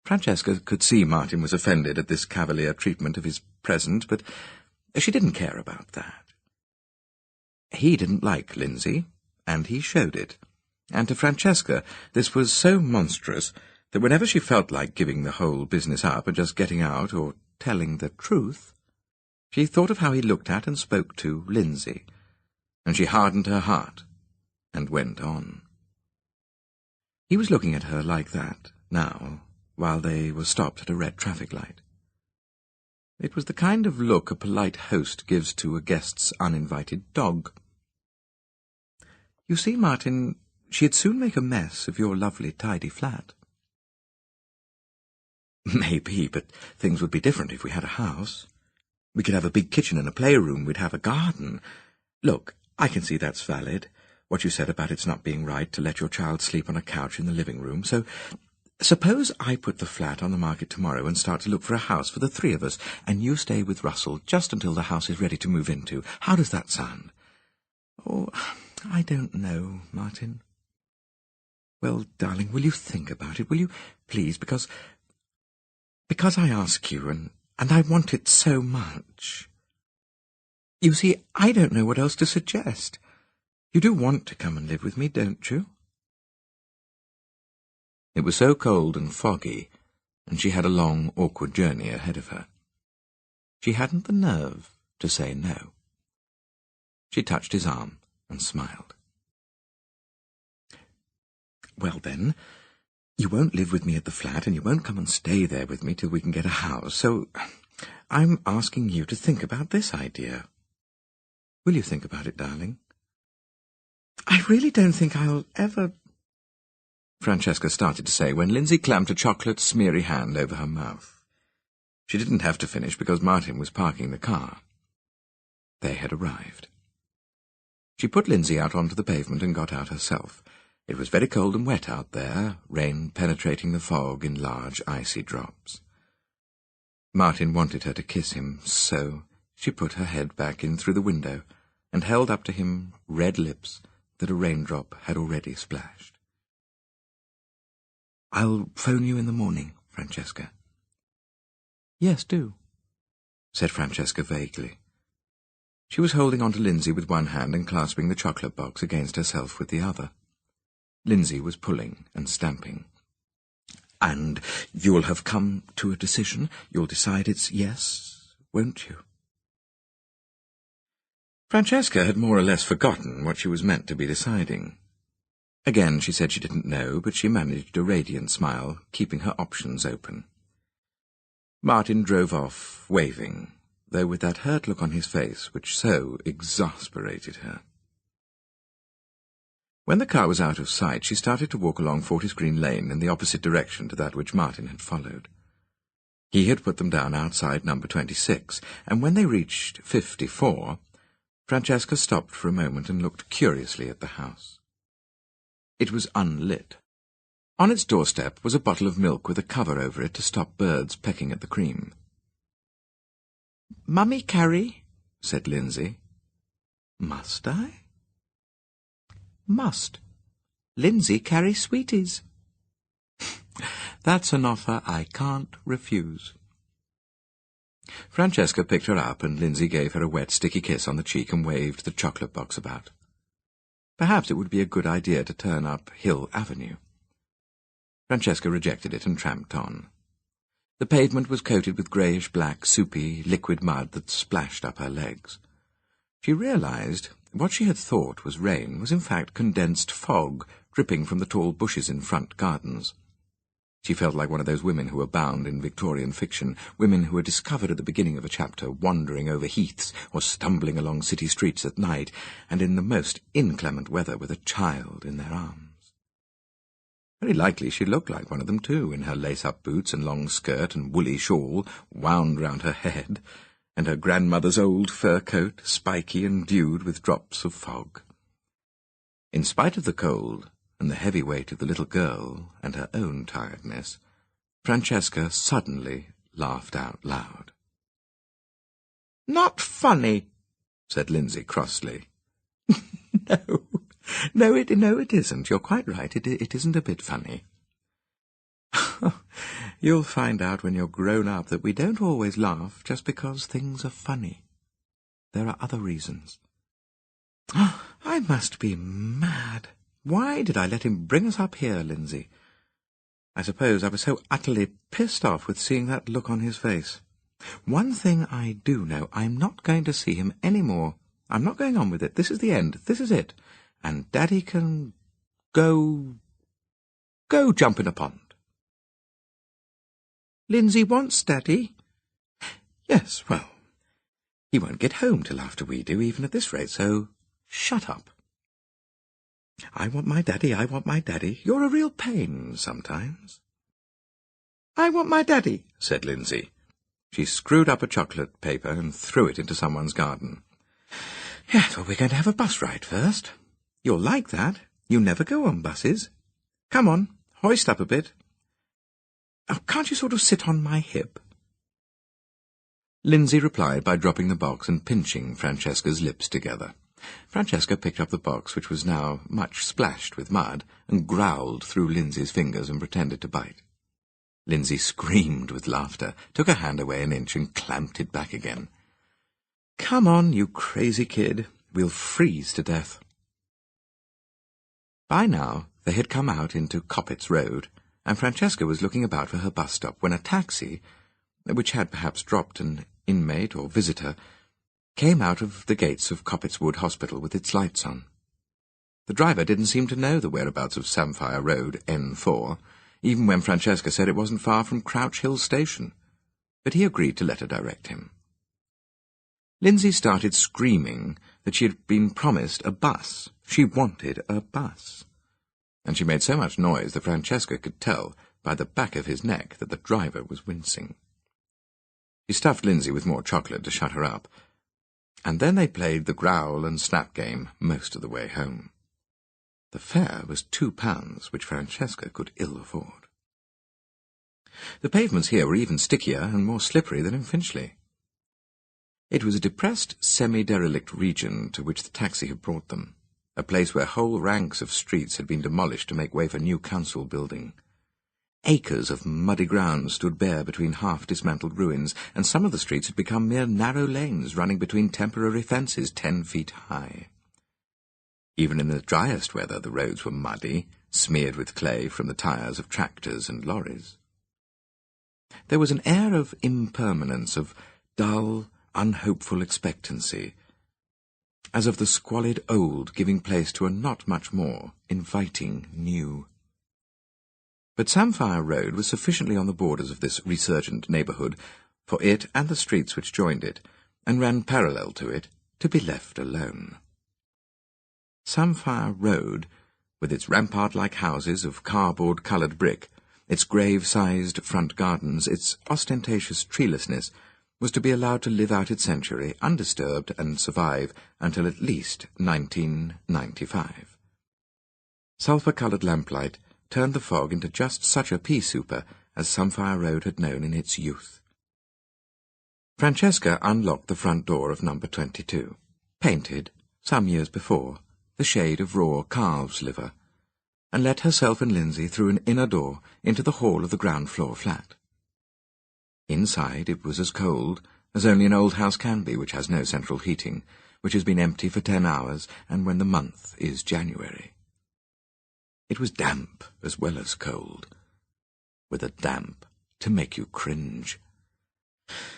Francesca could see Martin was offended at this cavalier treatment of his present, but she didn't care about that. He didn't like Lindsay, and he showed it, and to Francesca this was so monstrous that whenever she felt like giving the whole business up and just getting out or telling the truth, she thought of how he looked at and spoke to Lindsay, and she hardened her heart and went on. He was looking at her like that, now, while they were stopped at a red traffic light. It was the kind of look a polite host gives to a guest's uninvited dog. "You see, Martin, she'd soon make a mess of your lovely, tidy flat." "Maybe, but things would be different if we had a house. We could have a big kitchen and a playroom. We'd have a garden. Look, I can see that's valid, what you said about it's not being right to let your child sleep on a couch in the living room, so Suppose I put the flat on the market tomorrow and start to look for a house for the three of us, and you stay with Russell just until the house is ready to move into. How does that sound? Oh, I don't know, Martin. Well, darling, will you think about it? Will you, please? Because I ask you, and I want it so much. You see, I don't know what else to suggest. You do want to come and live with me, don't you? It was so cold and foggy, and she had a long, awkward journey ahead of her. She hadn't the nerve to say no. She touched his arm and smiled. Well, then, you won't live with me at the flat, and you won't come and stay there with me till we can get a house, so I'm asking you to think about this idea. Will you think about it, darling? I really don't think I'll ever... Francesca started to say when Lindsay clamped a chocolate, smeary hand over her mouth. She didn't have to finish because Martin was parking the car. They had arrived. She put Lindsay out onto the pavement and got out herself. It was very cold and wet out there, rain penetrating the fog in large icy drops. Martin wanted her to kiss him, so she put her head back in through the window and held up to him red lips that a raindrop had already splashed. I'll phone you in the morning, Francesca. Yes, do, said Francesca vaguely. She was holding on to Lindsay with one hand and clasping the chocolate box against herself with the other. Lindsay was pulling and stamping. And you'll have come to a decision? You'll decide it's yes, won't you? Francesca had more or less forgotten what she was meant to be deciding. Again she said she didn't know, but she managed a radiant smile, keeping her options open. Martin drove off, waving, though with that hurt look on his face which so exasperated her. When the car was out of sight, she started to walk along Fortis Green Lane in the opposite direction to that which Martin had followed. He had put them down outside number 26, and when they reached 54, Francesca stopped for a moment and looked curiously at the house. It was unlit. On its doorstep was a bottle of milk with a cover over it to stop birds pecking at the cream. "Mummy Carrie," said Lindsay. "Must I?" "Must. Lindsay Carrie Sweeties." "That's an offer I can't refuse." Francesca picked her up, and Lindsay gave her a wet, sticky kiss on the cheek and waved the chocolate box about. Perhaps it would be a good idea to turn up Hill Avenue. Francesca rejected it and tramped on. The pavement was coated with greyish-black, soupy, liquid mud that splashed up her legs. She realized what she had thought was rain was in fact condensed fog dripping from the tall bushes in front gardens. She felt like one of those women who abound in Victorian fiction, women who are discovered at the beginning of a chapter wandering over heaths or stumbling along city streets at night, and in the most inclement weather with a child in their arms. Very likely she looked like one of them too, in her lace-up boots and long skirt and woolly shawl wound round her head, and her grandmother's old fur coat, spiky and dewed with drops of fog. In spite of the cold, and the heavy weight of the little girl and her own tiredness, Francesca suddenly laughed out loud. "Not funny," said Lindsay crossly. No, it isn't. You're quite right. It isn't a bit funny. You'll find out when you're grown up that we don't always laugh just because things are funny. There are other reasons. I must be mad. Why did I let him bring us up here, Lindsay? I suppose I was so utterly pissed off with seeing that look on his face. One thing I do know, I'm not going to see him any more. I'm not going on with it. This is the end. This is it. And Daddy can go jump in a pond. Lindsay wants Daddy. Yes, well, he won't get home till after we do, even at this rate, so shut up. I want my daddy, I want my daddy. You're a real pain sometimes. I want my daddy, said Lindsay. She screwed up a chocolate paper and threw it into someone's garden. Yes, well, we're going to have a bus ride first. You'll like that. You never go on buses. Come on, hoist up a bit. Oh, can't you sort of sit on my hip?" Lindsay replied by dropping the box and pinching Francesca's lips together. Francesca picked up the box, which was now much splashed with mud, and growled through Lindsay's fingers and pretended to bite. Lindsay screamed with laughter, took her hand away an inch, and clamped it back again. "Come on, you crazy kid. We'll freeze to death." By now they had come out into Coppet's Road, and Francesca was looking about for her bus stop when a taxi, which had perhaps dropped an inmate or visitor, came out of the gates of Coppet's Wood Hospital with its lights on. The driver didn't seem to know the whereabouts of Samphire Road, N4, even when Francesca said it wasn't far from Crouch Hill Station, but he agreed to let her direct him. Lindsay started screaming that she had been promised a bus. She wanted a bus. And she made so much noise that Francesca could tell by the back of his neck that the driver was wincing. He stuffed Lindsay with more chocolate to shut her up, and then they played the growl and snap game most of the way home. The fare was £2, which Francesca could ill afford. The pavements here were even stickier and more slippery than in Finchley. It was a depressed, semi-derelict region to which the taxi had brought them, a place where whole ranks of streets had been demolished to make way for new council building. Acres of muddy ground stood bare between half-dismantled ruins, and some of the streets had become mere narrow lanes running between temporary fences 10 feet high. Even in the driest weather the roads were muddy, smeared with clay from the tyres of tractors and lorries. There was an air of impermanence, of dull, unhopeful expectancy, as of the squalid old giving place to a not much more inviting new. But Samphire Road was sufficiently on the borders of this resurgent neighbourhood for it and the streets which joined it, and ran parallel to it, to be left alone. Samphire Road, with its rampart-like houses of cardboard-coloured brick, its grave-sized front gardens, its ostentatious treelessness, was to be allowed to live out its century, undisturbed, and survive until at least 1995. Sulphur-coloured lamplight turned the fog into just such a pea-souper as Samphire Road had known in its youth. Francesca unlocked the front door of number 22, painted, some years before, the shade of raw calf's liver, and let herself and Lindsay through an inner door into the hall of the ground-floor flat. Inside it was as cold as only an old house can be which has no central heating, which has been empty for 10 hours, and when the month is January. It was damp as well as cold, with a damp to make you cringe.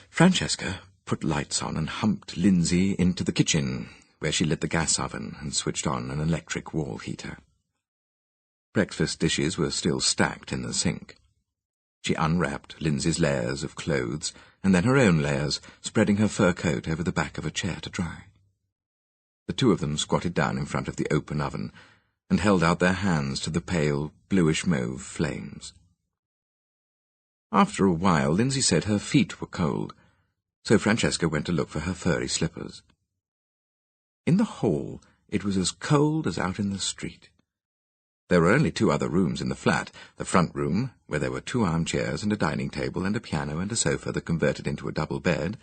Francesca put lights on and humped Lindsay into the kitchen, where she lit the gas oven and switched on an electric wall heater. Breakfast dishes were still stacked in the sink. She unwrapped Lindsay's layers of clothes, and then her own layers, spreading her fur coat over the back of a chair to dry. The two of them squatted down in front of the open oven, and held out their hands to the pale, bluish-mauve flames. After a while, Lindsay said her feet were cold, so Francesca went to look for her furry slippers. In the hall, it was as cold as out in the street. There were only 2 other rooms in the flat, the front room, where there were 2 armchairs and a dining table and a piano and a sofa that converted into a double bed,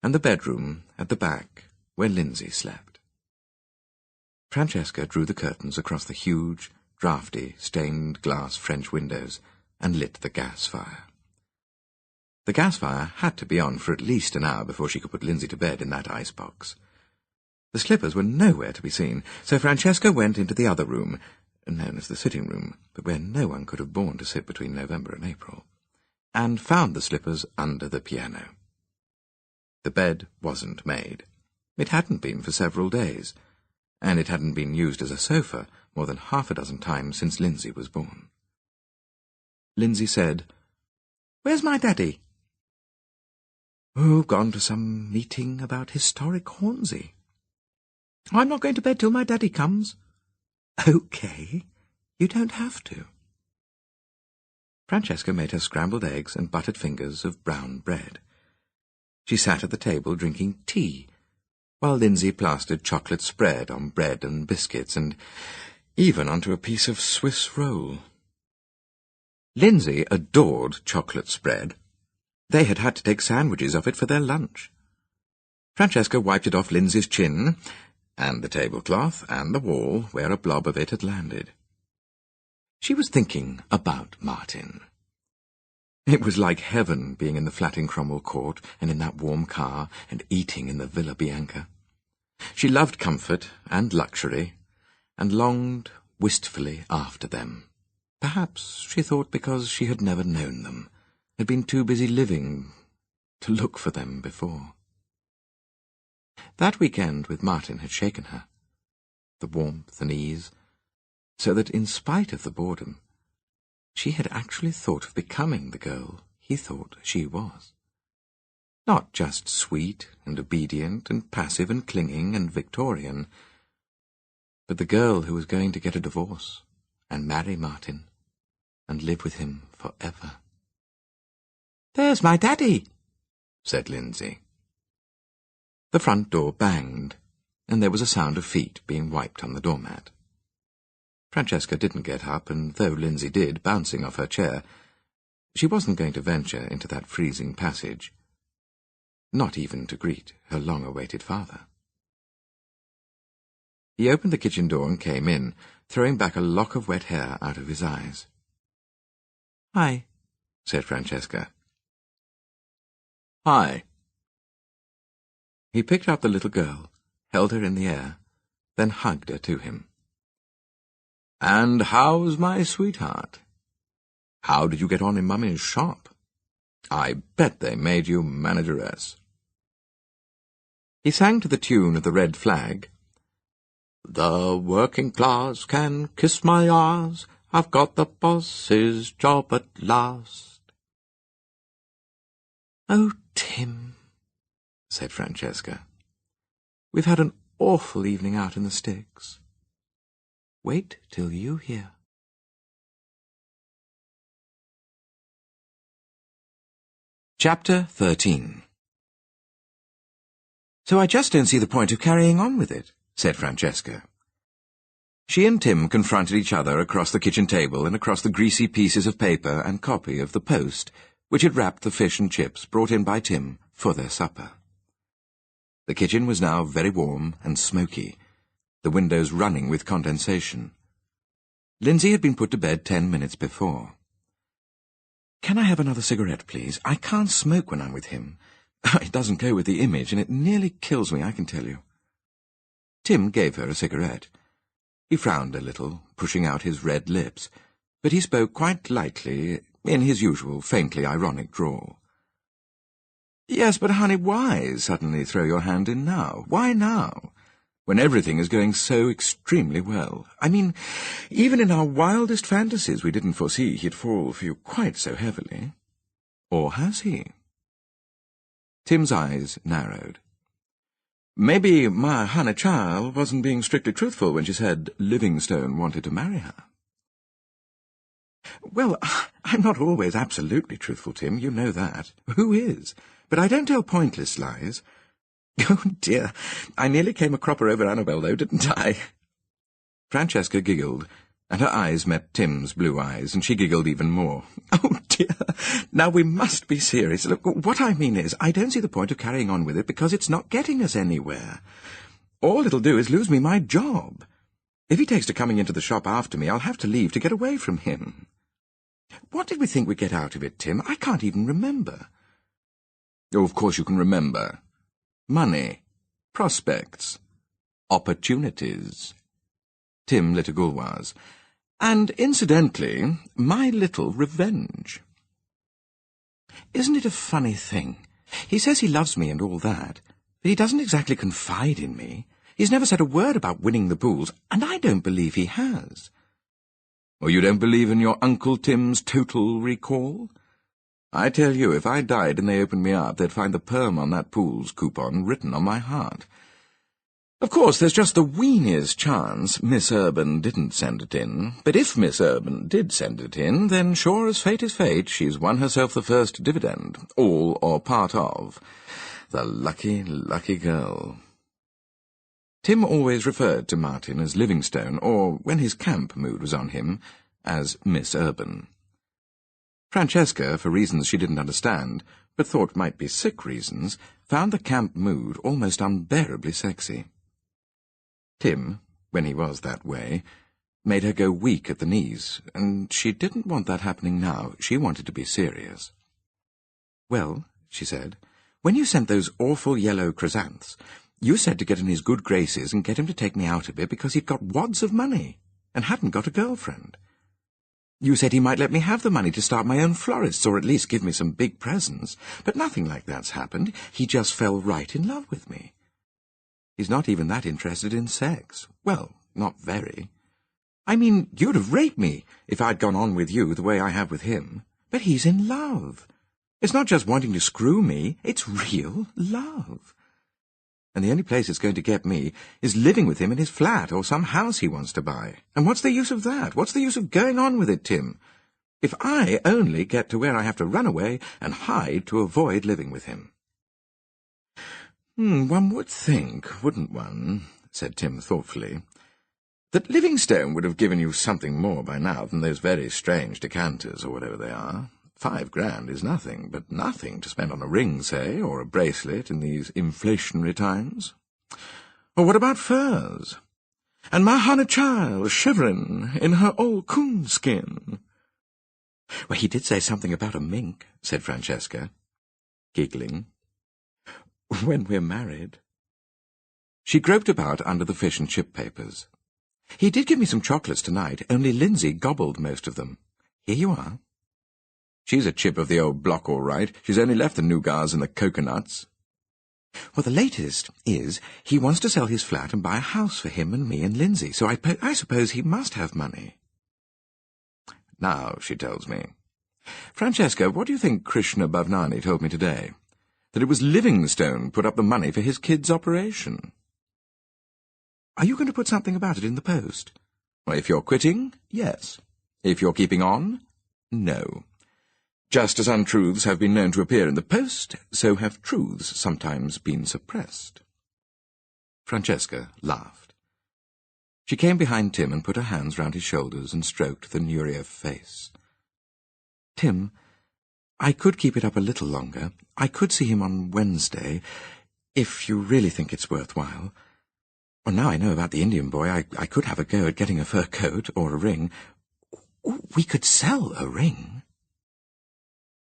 and the bedroom at the back, where Lindsay slept. Francesca drew the curtains across the huge, draughty, stained-glass French windows and lit the gas fire. The gas fire had to be on for at least an hour before she could put Lindsay to bed in that icebox. The slippers were nowhere to be seen, so Francesca went into the other room, known as the sitting room, but where no one could have borne to sit between November and April, and found the slippers under the piano. The bed wasn't made. It hadn't been for several days, and it hadn't been used as a sofa more than 6 times since Lindsay was born. Lindsay said, "Where's my daddy?" "Oh, gone to some meeting about historic Hornsey." "I'm not going to bed till my daddy comes." "Okay, you don't have to." Francesca made her scrambled eggs and buttered fingers of brown bread. She sat at the table drinking tea, while Lindsay plastered chocolate spread on bread and biscuits, and even onto a piece of Swiss roll. Lindsay adored chocolate spread. They had had to take sandwiches of it for their lunch. Francesca wiped it off Lindsay's chin, and the tablecloth, and the wall where a blob of it had landed. She was thinking about Martin. It was like heaven being in the flat in Cromwell Court, and in that warm car, and eating in the Villa Bianca. She loved comfort and luxury, and longed wistfully after them. Perhaps, she thought, because she had never known them, had been too busy living to look for them before. That weekend with Martin had shaken her, the warmth and ease, so that in spite of the boredom, she had actually thought of becoming the girl he thought she was. Not just sweet and obedient and passive and clinging and Victorian, but the girl who was going to get a divorce and marry Martin and live with him forever. "There's my daddy," said Lindsay. The front door banged, and there was a sound of feet being wiped on the doormat. Francesca didn't get up, and though Lindsay did, bouncing off her chair, she wasn't going to venture into that freezing passage, not even to greet her long-awaited father. He opened the kitchen door and came in, throwing back a lock of wet hair out of his eyes. "Hi," said Francesca. "Hi." He picked up the little girl, held her in the air, then hugged her to him. "And how's my sweetheart? How did you get on in Mummy's shop? I bet they made you manageress." He sang to the tune of the Red Flag. "The working class can kiss my arse, I've got the boss's job at last." "Oh, Tim," said Francesca, "we've had an awful evening out in the sticks. Wait till you hear." Chapter 13. "So I just don't see the point of carrying on with it," said Francesca. She and Tim confronted each other across the kitchen table and across the greasy pieces of paper and copy of the Post, which had wrapped the fish and chips brought in by Tim for their supper. The kitchen was now very warm and smoky, the windows running with condensation. Lindsay had been put to bed 10 minutes before. "Can I have another cigarette, please? I can't smoke when I'm with him. It doesn't go with the image, and it nearly kills me, I can tell you." Tim gave her a cigarette. He frowned a little, pushing out his red lips, but he spoke quite lightly, in his usual faintly ironic drawl. "Yes, but honey, why suddenly throw your hand in now? Why now, when everything is going so extremely well? I mean, even in our wildest fantasies we didn't foresee he'd fall for you quite so heavily. Or has he?" Tim's eyes narrowed. "Maybe my honey child wasn't being strictly truthful when she said Livingstone wanted to marry her." "Well, I'm not always absolutely truthful, Tim, you know that. Who is? But I don't tell pointless lies. Oh, dear, I nearly came a cropper over Annabel, though, didn't I?" Francesca giggled, and her eyes met Tim's blue eyes, and she giggled even more. "Oh, dear, now we must be serious. Look, what I mean is, I don't see the point of carrying on with it because it's not getting us anywhere. All it'll do is lose me my job. If he takes to coming into the shop after me, I'll have to leave to get away from him. What did we think we'd get out of it, Tim? I can't even remember." "Oh, of course you can remember. Money, prospects, opportunities." Tim lit a Gauloise. "And, incidentally, my little revenge." "Isn't it a funny thing? He says he loves me and all that, but he doesn't exactly confide in me. He's never said a word about winning the pools, and I don't believe he has." "Or you don't believe in your Uncle Tim's total recall? I tell you, if I died and they opened me up, they'd find the perm on that pools coupon written on my heart. Of course, there's just the weeniest chance Miss Urban didn't send it in, but if Miss Urban did send it in, then sure as fate is fate, she's won herself the first dividend, all or part of. The lucky, lucky girl." Tim always referred to Martin as Livingstone, or, when his camp mood was on him, as Miss Urban. Francesca, for reasons she didn't understand, but thought might be sick reasons, found the camp mood almost unbearably sexy. Tim, when he was that way, made her go weak at the knees, and she didn't want that happening now. She wanted to be serious. "Well," she said, "when you sent those awful yellow chrysanths, you said to get in his good graces and get him to take me out a bit because he'd got wads of money and hadn't got a girlfriend. You said he might let me have the money to start my own florists, or at least give me some big presents, but nothing like that's happened. He just fell right in love with me. He's not even that interested in sex. Well, not very. I mean, you'd have raped me if I'd gone on with you the way I have with him. But he's in love. It's not just wanting to screw me, it's real love. And the only place it's going to get me is living with him in his flat or some house he wants to buy. And what's the use of that? What's the use of going on with it, Tim? If I only get to where I have to run away and hide to avoid living with him." "One would think, wouldn't one," said Tim thoughtfully, "that Livingstone would have given you something more by now than those very strange decanters or whatever they are. $5,000 is nothing, but nothing to spend on a ring, say, or a bracelet in these inflationary times. Or what about furs? And my honey child shivering in her old coonskin." "Well, he did say something about a mink," said Francesca, giggling. "When we're married." She groped about under the fish and chip papers. "He did give me some chocolates tonight, only Lindsay gobbled most of them. Here you are." "She's a chip of the old block, all right. She's only left the nougats and the coconuts." "Well, the latest is he wants to sell his flat and buy a house for him and me and Lindsay, so I suppose he must have money." "Now," she tells me. "Francesca, what do you think Krishna Bhavnani told me today? That it was Livingstone put up the money for his kid's operation." "Are you going to put something about it in the Post?" "Well, if you're quitting, yes. If you're keeping on, no. Just as untruths have been known to appear in the Post, so have truths sometimes been suppressed." Francesca laughed. She came behind Tim and put her hands round his shoulders and stroked the Nureyev face. "Tim, I could keep it up a little longer. I could see him on Wednesday, if you really think it's worthwhile. Well, now I know about the Indian boy, I could have a go at getting a fur coat or a ring. We could sell a ring."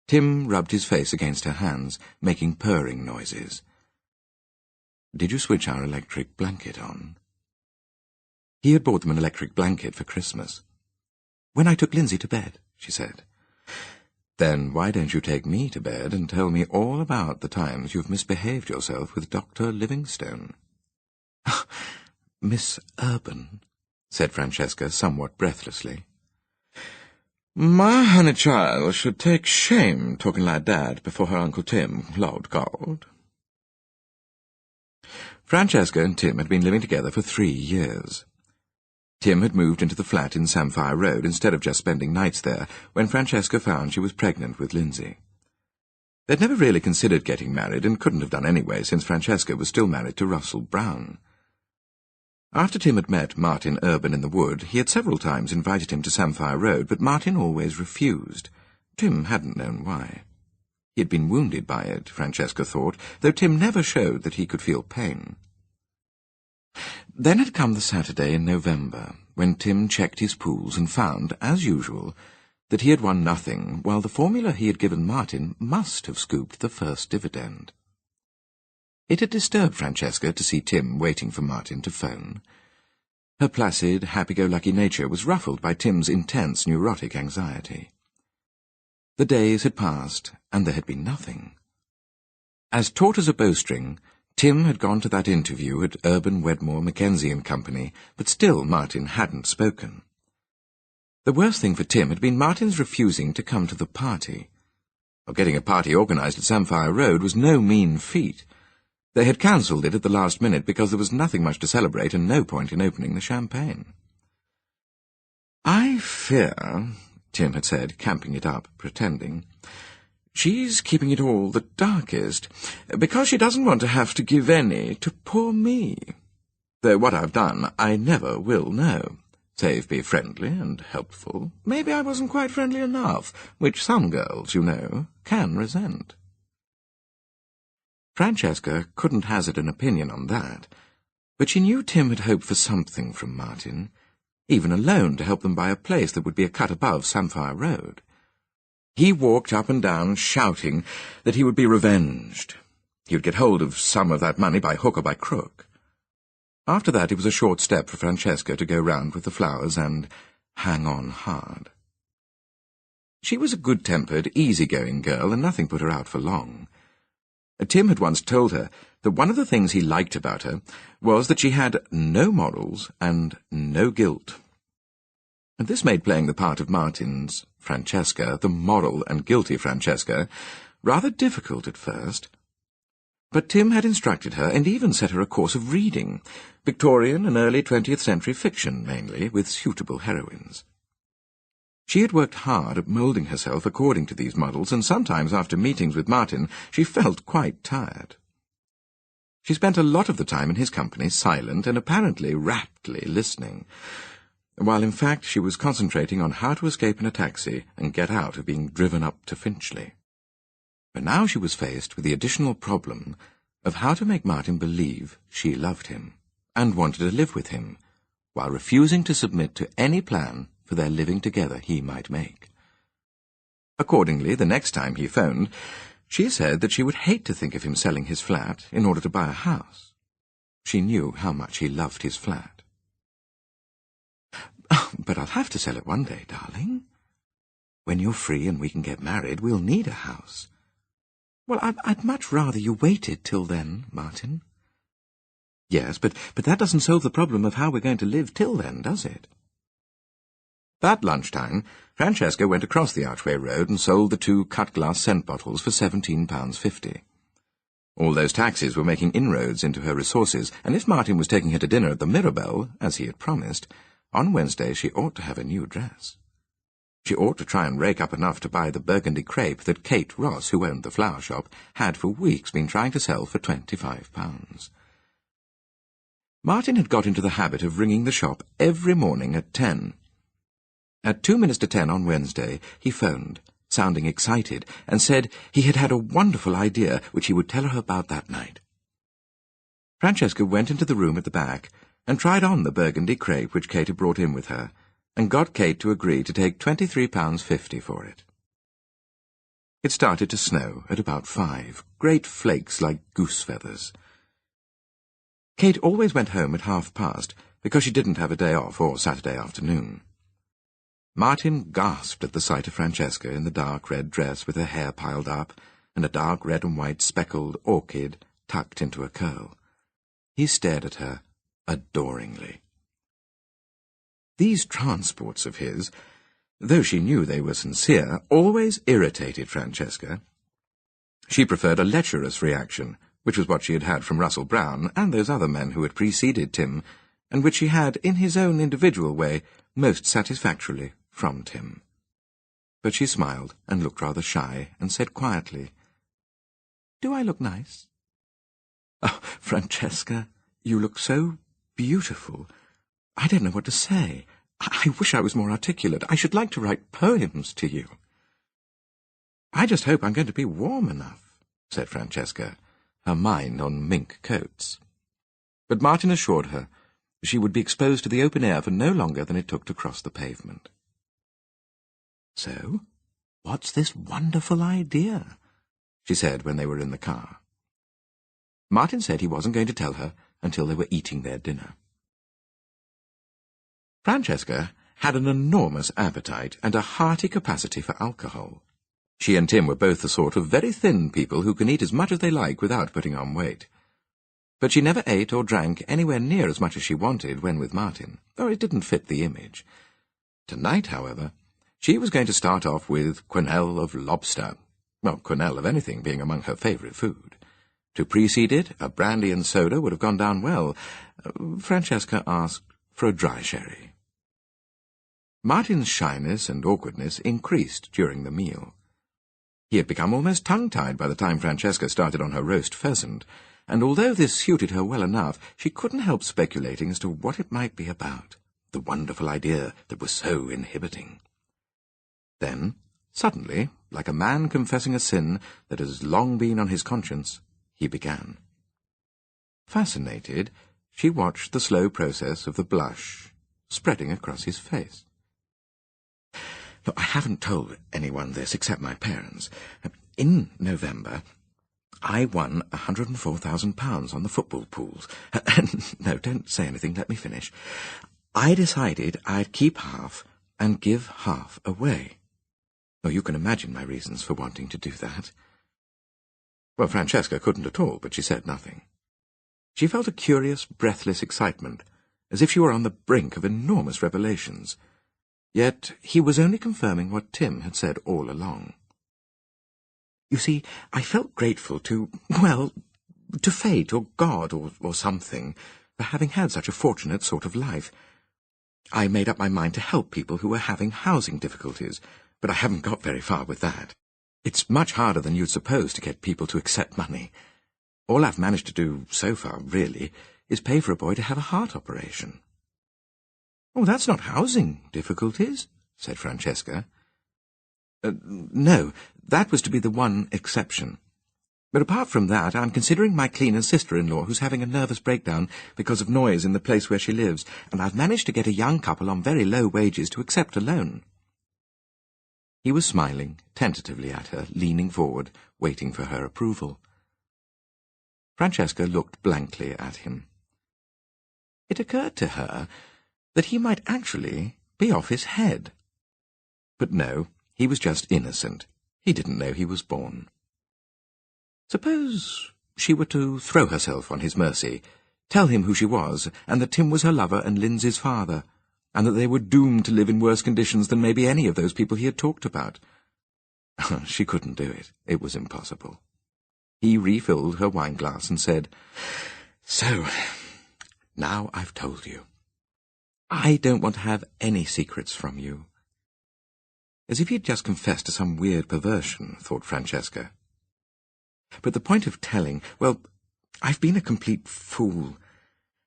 Tim rubbed his face against her hands, making purring noises. "Did you switch our electric blanket on?" He had bought them an electric blanket for Christmas. "When I took Lindsay to bed," she said. "Then why don't you take me to bed and tell me all about the times you've misbehaved yourself with Dr. Livingstone?" "Miss Urban," said Francesca somewhat breathlessly. "My honey child should take shame talking like that before her Uncle Tim, Lord God." Francesca and Tim had been living together for 3 years. Tim had moved into the flat in Samphire Road instead of just spending nights there when Francesca found she was pregnant with Lindsay. They'd never really considered getting married and couldn't have done anyway since Francesca was still married to Russell Brown. After Tim had met Martin Urban in the wood, he had several times invited him to Samphire Road, but Martin always refused. Tim hadn't known why. He had been wounded by it, Francesca thought, though Tim never showed that he could feel pain. Then had come the Saturday in November, when Tim checked his pools and found, as usual, that he had won nothing, while the formula he had given Martin must have scooped the first dividend. It had disturbed Francesca to see Tim waiting for Martin to phone. Her placid, happy-go-lucky nature was ruffled by Tim's intense neurotic anxiety. The days had passed, and there had been nothing. As taut as a bowstring, Tim had gone to that interview at Urban Wedmore Mackenzie and Company, but still Martin hadn't spoken. The worst thing for Tim had been Martin's refusing to come to the party. Getting a party organised at Samphire Road was no mean feat. They had cancelled it at the last minute because there was nothing much to celebrate and no point in opening the champagne. "I fear," Tim had said, camping it up, pretending, "she's keeping it all the darkest, because she doesn't want to have to give any to poor me. Though what I've done I never will know. save be friendly and helpful. Maybe I wasn't quite friendly enough, which some girls, you know, can resent. Francesca couldn't hazard an opinion on that, but she knew Tim had hoped for something from Martin, even a loan to help them buy a place that would be a cut above Samphire Road. He walked up and down shouting that he would be revenged. He would get hold of some of that money by hook or by crook. After that it was a short step for Francesca to go round with the flowers and hang on hard. She was a good-tempered, easy-going girl, and nothing put her out for long. Tim had once told her that one of the things he liked about her was that she had no morals and no guilt. And this made playing the part of Martin's Francesca, the moral and guilty Francesca, rather difficult at first. But Tim had instructed her and even set her a course of reading, Victorian and early 20th century fiction mainly, with suitable heroines. She had worked hard at moulding herself according to these models, and sometimes after meetings with Martin she felt quite tired. She spent a lot of the time in his company, silent and apparently raptly listening, while in fact she was concentrating on how to escape in a taxi and get out of being driven up to Finchley. But now she was faced with the additional problem of how to make Martin believe she loved him and wanted to live with him, while refusing to submit to any plan for their living together he might make. Accordingly, the next time he phoned, she said that she would hate to think of him selling his flat in order to buy a house. She knew how much he loved his flat. "But I'll have to sell it one day, darling. When you're free and we can get married, we'll need a house." "Well, I'd much rather you waited till then, Martin." "Yes, but that doesn't solve the problem of how we're going to live till then, does it?" That lunchtime, Francesca went across the Archway Road and sold the 2 cut-glass scent bottles for £17.50. All those taxis were making inroads into her resources, and if Martin was taking her to dinner at the Mirabelle, as he had promised, on Wednesday she ought to have a new dress. She ought to try and rake up enough to buy the burgundy crepe that Kate Ross, who owned the flower shop, had for weeks been trying to sell for £25. Martin had got into the habit of ringing the shop every morning at 10. At 2 minutes to 10 on Wednesday, he phoned, sounding excited, and said he had had a wonderful idea which he would tell her about that night. Francesca went into the room at the back and tried on the burgundy crepe which Kate had brought in with her, and got Kate to agree to take £23.50 for it. It started to snow at about 5, great flakes like goose feathers. Kate always went home at past, because she didn't have a day off or Saturday afternoon. Martin gasped at the sight of Francesca in the dark red dress with her hair piled up, and a dark red and white speckled orchid tucked into a curl. He stared at her adoringly. These transports of his, though she knew they were sincere, always irritated Francesca. She preferred a lecherous reaction, which was what she had had from Russell Brown and those other men who had preceded Tim, and which she had, in his own individual way, most satisfactorily from Tim. But she smiled and looked rather shy, and said quietly, "Do I look nice?" "Oh, Francesca, you look so beautiful. I don't know what to say. I wish I was more articulate. I should like to write poems to you." "I just hope I'm going to be warm enough," said Francesca, her mind on mink coats. But Martin assured her she would be exposed to the open air for no longer than it took to cross the pavement. "So, what's this wonderful idea?" she said when they were in the car. Martin said he wasn't going to tell her until they were eating their dinner. Francesca had an enormous appetite and a hearty capacity for alcohol. She and Tim were both the sort of very thin people who can eat as much as they like without putting on weight. But she never ate or drank anywhere near as much as she wanted when with Martin, or it didn't fit the image. Tonight, however, she was going to start off with quenelle of lobster, well, quenelle of anything being among her favourite food. To precede it, a brandy and soda would have gone down well. Francesca asked for a dry sherry. Martin's shyness and awkwardness increased during the meal. He had become almost tongue-tied by the time Francesca started on her roast pheasant, and although this suited her well enough, she couldn't help speculating as to what it might be about. the wonderful idea that was so inhibiting. Then, suddenly, like a man confessing a sin that has long been on his conscience, he began. Fascinated, she watched the slow process of the blush spreading across his face. Look, I haven't told anyone this except my parents. In November, I won £104,000 on the football pools. No, don't say anything, let me finish. I decided I'd keep half and give half away. Oh, you can imagine my reasons for wanting to do that. Well, Francesca couldn't at all, but she said nothing. She felt a curious, breathless excitement, as if she were on the brink of enormous revelations. Yet he was only confirming what Tim had said all along. You see, I felt grateful to fate or God or something for having had such a fortunate sort of life. I made up my mind to help people who were having housing difficulties, but I haven't got very far with that. It's much harder than you'd suppose to get people to accept money. All I've managed to do so far, really, is pay for a boy to have a heart operation. Oh, that's not housing difficulties, said Francesca. No, that was to be the one exception. But apart from that, I'm considering my cleaner's sister-in-law who's having a nervous breakdown because of noise in the place where she lives, and I've managed to get a young couple on very low wages to accept a loan. He was smiling tentatively at her, leaning forward, waiting for her approval. Francesca looked blankly at him. It occurred to her that he might actually be off his head. But no, he was just innocent. He didn't know he was born. Suppose she were to throw herself on his mercy, tell him who she was, and that Tim was her lover and Lindsay's father, and that they were doomed to live in worse conditions than maybe any of those people he had talked about. She couldn't do it. It was impossible. He refilled her wine-glass and said, "So, now I've told you. I don't want to have any secrets from you." As if he'd just confessed to some weird perversion, thought Francesca. But the point of telling, well, I've been a complete fool.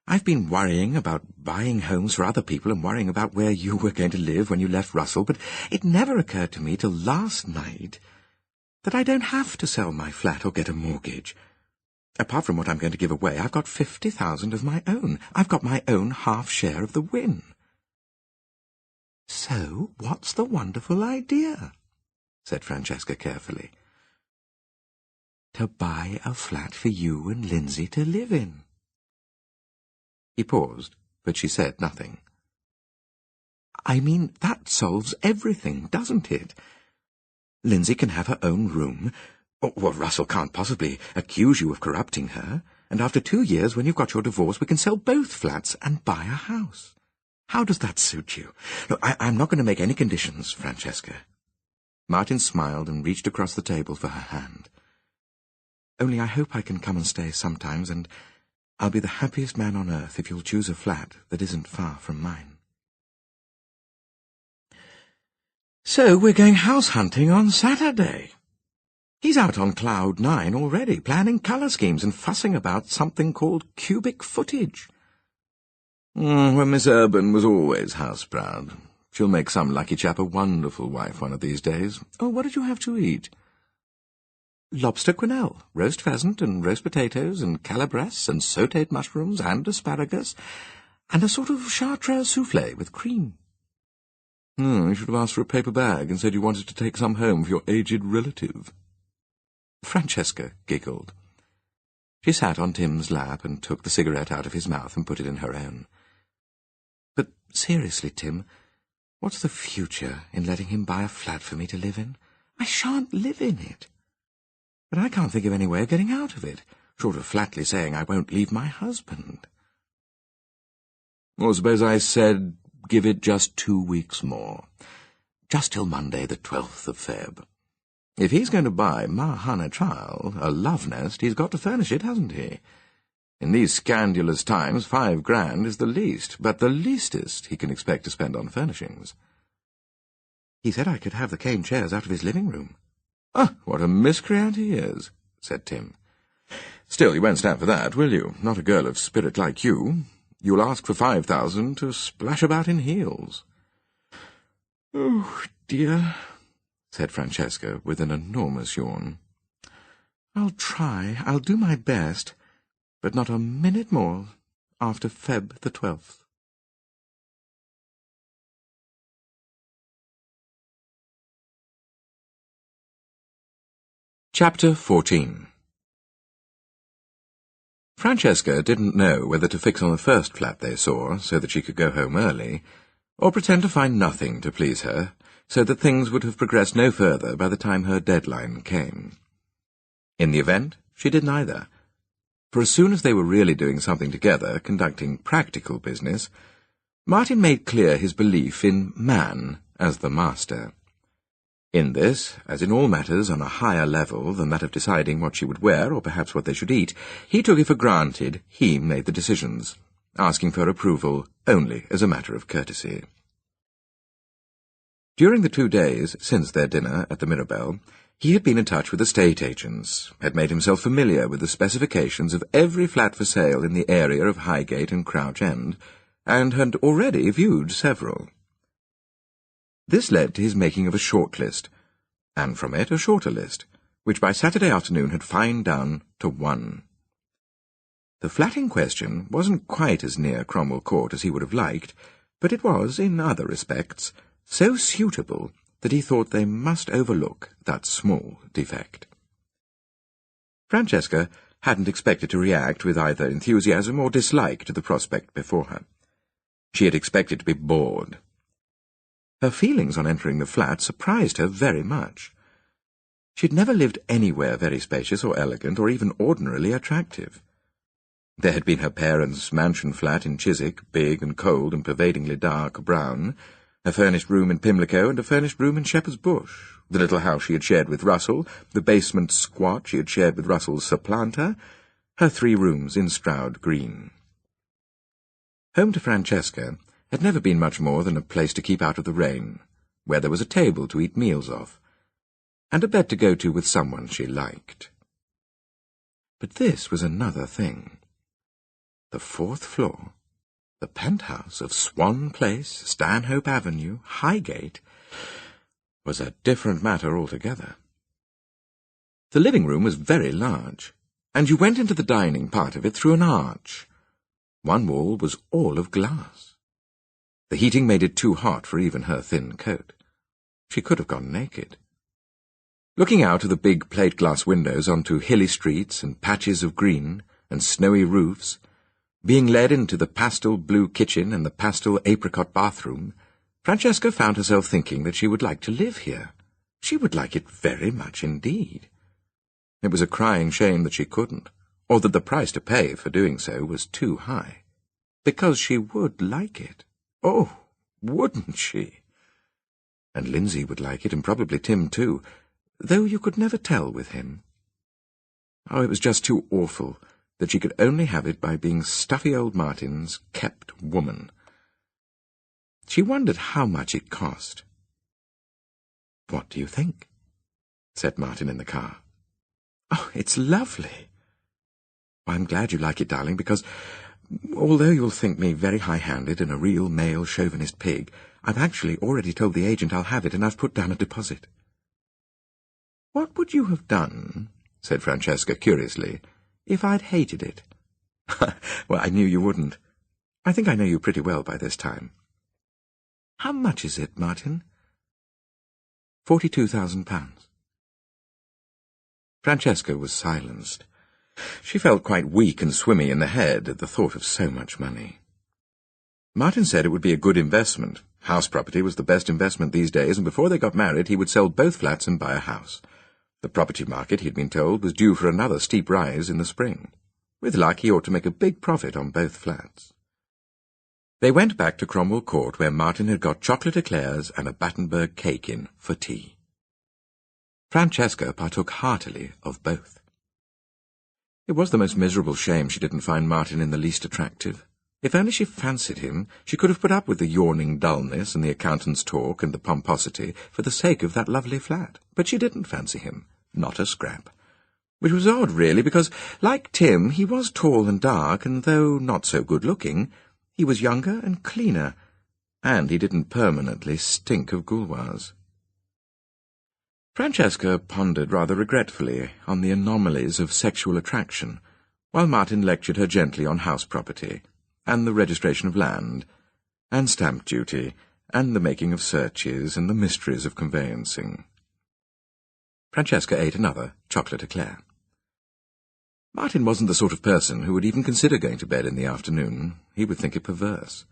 I've been worrying about buying homes for other people and worrying about where you were going to live when you left Russell, but it never occurred to me till last night that I don't have to sell my flat or get a mortgage. Apart from what I'm going to give away, I've got 50,000 of my own. I've got my own half share of the win. So, what's the wonderful idea? Said Francesca carefully. To buy a flat for you and Lindsay to live in. He paused, but she said nothing. I mean, that solves everything, doesn't it? Lindsay can have her own room. Well, Russell can't possibly accuse you of corrupting her, and after 2 years, when you've got your divorce, we can sell both flats and buy a house. How does that suit you? Look, I'm not going to make any conditions, Francesca. Martin smiled and reached across the table for her hand. Only I hope I can come and stay sometimes, and I'll be the happiest man on earth if you'll choose a flat that isn't far from mine. So we're going house hunting on Saturday. He's out on cloud 9 already, planning colour schemes and fussing about something called cubic footage. Well, Miss Urban was always house-proud. She'll make some lucky chap a wonderful wife one of these days. Oh, what did you have to eat? Lobster quenelle, roast pheasant and roast potatoes and calabrese and sautéed mushrooms and asparagus, and a sort of chartreuse soufflé with cream. You should have asked for a paper bag and said you wanted to take some home for your aged relative. Francesca giggled. She sat on Tim's lap and took the cigarette out of his mouth and put it in her own. But seriously, Tim, what's the future in letting him buy a flat for me to live in? I shan't live in it. But I can't think of any way of getting out of it, short of flatly saying I won't leave my husband. Well, suppose I said give it just 2 weeks more. Just till Monday, the 12th of Feb. If he's going to buy Mahana Child a love nest, he's got to furnish it, hasn't he? In these scandalous times, 5 grand is the least, but the leastest he can expect to spend on furnishings. He said I could have the cane chairs out of his living room. Ah, what a miscreant he is, said Tim. Still, you won't stand for that, will you? Not a girl of spirit like you. You'll ask for 5,000 to splash about in heels. Oh, dear, said Francesca with an enormous yawn. I'll try, I'll do my best, but not a minute more after Feb the 12th. Chapter 14. Francesca didn't know whether to fix on the first flat they saw so that she could go home early, or pretend to find nothing to please her, so that things would have progressed no further by the time her deadline came. In the event, she did neither, for as soon as they were really doing something together, conducting practical business, Martin made clear his belief in man as the master. In this, as in all matters on a higher level than that of deciding what she would wear or perhaps what they should eat, he took it for granted he made the decisions, asking for approval only as a matter of courtesy. During the 2 days since their dinner at the Mirabelle, he had been in touch with estate agents, had made himself familiar with the specifications of every flat for sale in the area of Highgate and Crouch End, and had already viewed several. This led to his making of a short list, and from it a shorter list, which by Saturday afternoon had fined down to 1. The flat in question wasn't quite as near Cromwell Court as he would have liked, but it was, in other respects, so suitable that he thought they must overlook that small defect. Francesca hadn't expected to react with either enthusiasm or dislike to the prospect before her. She had expected to be bored. Her feelings on entering the flat surprised her very much. She had never lived anywhere very spacious or elegant or even ordinarily attractive. There had been her parents' mansion flat in Chiswick, big and cold and pervadingly dark brown, a furnished room in Pimlico and a furnished room in Shepherd's Bush, the little house she had shared with Russell, the basement squat she had shared with Russell's supplanter, her 3 rooms in Stroud Green. Home to Francesca had never been much more than a place to keep out of the rain, where there was a table to eat meals off, and a bed to go to with someone she liked. But this was another thing. The 4th floor, the penthouse of Swan Place, Stanhope Avenue, Highgate, was a different matter altogether. The living room was very large, and you went into the dining part of it through an arch. One wall was all of glass. The heating made it too hot for even her thin coat. She could have gone naked. Looking out of the big plate-glass windows onto hilly streets and patches of green and snowy roofs, being led into the pastel blue kitchen and the pastel apricot bathroom, Francesca found herself thinking that she would like to live here. She would like it very much indeed. It was a crying shame that she couldn't, or that the price to pay for doing so was too high, because she would like it. Oh, wouldn't she? And Lindsay would like it, and probably Tim too, though you could never tell with him. Oh, it was just too awful that she could only have it by being stuffy old Martin's kept woman. She wondered how much it cost. "What do you think?" said Martin in the car. "Oh, it's lovely." "I'm glad you like it, darling, because although you'll think me very high-handed and a real male chauvinist pig, I've actually already told the agent I'll have it, and I've put down a deposit." "What would you have done," said Francesca curiously, "if I'd hated it?" "Well, I knew you wouldn't. I think I know you pretty well by this time." "How much is it, Martin?" £42,000. Francesca was silenced. She felt quite weak and swimmy in the head at the thought of so much money. Martin said it would be a good investment. House property was the best investment these days, and before they got married he would sell both flats and buy a house. The property market, he'd been told, was due for another steep rise in the spring. With luck, he ought to make a big profit on both flats. They went back to Cromwell Court, where Martin had got chocolate eclairs and a Battenberg cake in for tea. Francesca partook heartily of both. It was the most miserable shame she didn't find Martin in the least attractive. If only she fancied him, she could have put up with the yawning dullness and the accountant's talk and the pomposity for the sake of that lovely flat. But she didn't fancy him, not a scrap. Which was odd, really, because, like Tim, he was tall and dark, and though not so good-looking, He was younger and cleaner, and he didn't permanently stink of gouloirs. Francesca pondered rather regretfully on the anomalies of sexual attraction, while Martin lectured her gently on house property, and the registration of land, and stamp duty, and the making of searches, and the mysteries of conveyancing. Francesca ate another chocolate eclair. Martin wasn't the sort of person who would even consider going to bed in the afternoon. He would think it perverse.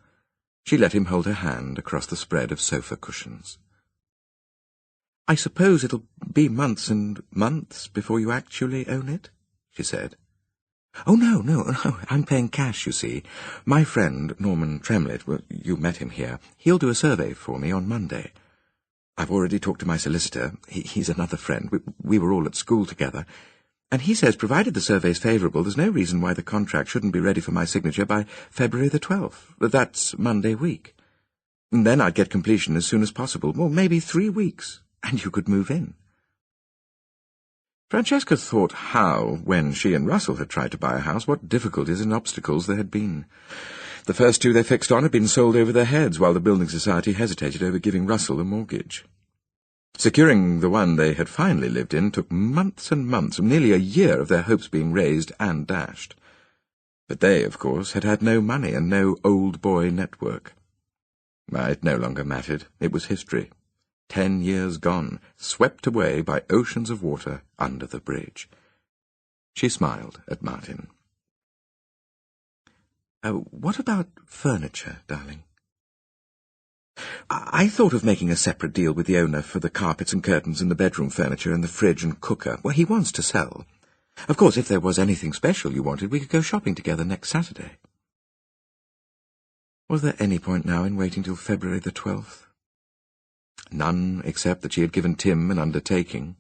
She let him hold her hand across the spread of sofa cushions. "I suppose it'll be months and months before you actually own it?" she said. "Oh, no, I'm paying cash, you see. My friend, Norman Tremlett, well, you met him here. He'll do a survey for me on Monday. I've already talked to my solicitor. He's another friend. We were all at school together. And he says, provided the survey's favourable, there's no reason why the contract shouldn't be ready for my signature by February the 12th. That's Monday week. And then I'd get completion as soon as possible, well, maybe 3 weeks, and you could move in." Francesca thought how, when she and Russell had tried to buy a house, what difficulties and obstacles there had been. The first two they fixed on had been sold over their heads, while the building society hesitated over giving Russell a mortgage. Securing the one they had finally lived in took months and months, nearly a year of their hopes being raised and dashed. But they, of course, had had no money and no old boy network. It no longer mattered. It was history. 10 years gone, swept away by oceans of water under the bridge. She smiled at Martin. "What about furniture, darling?" "I thought of making a separate deal with the owner for the carpets and curtains and the bedroom furniture and the fridge and cooker. Well, he wants to sell. Of course, if there was anything special you wanted, we could go shopping together next Saturday." Was there any point now in waiting till February the 12th? None, except that she had given Tim an undertaking.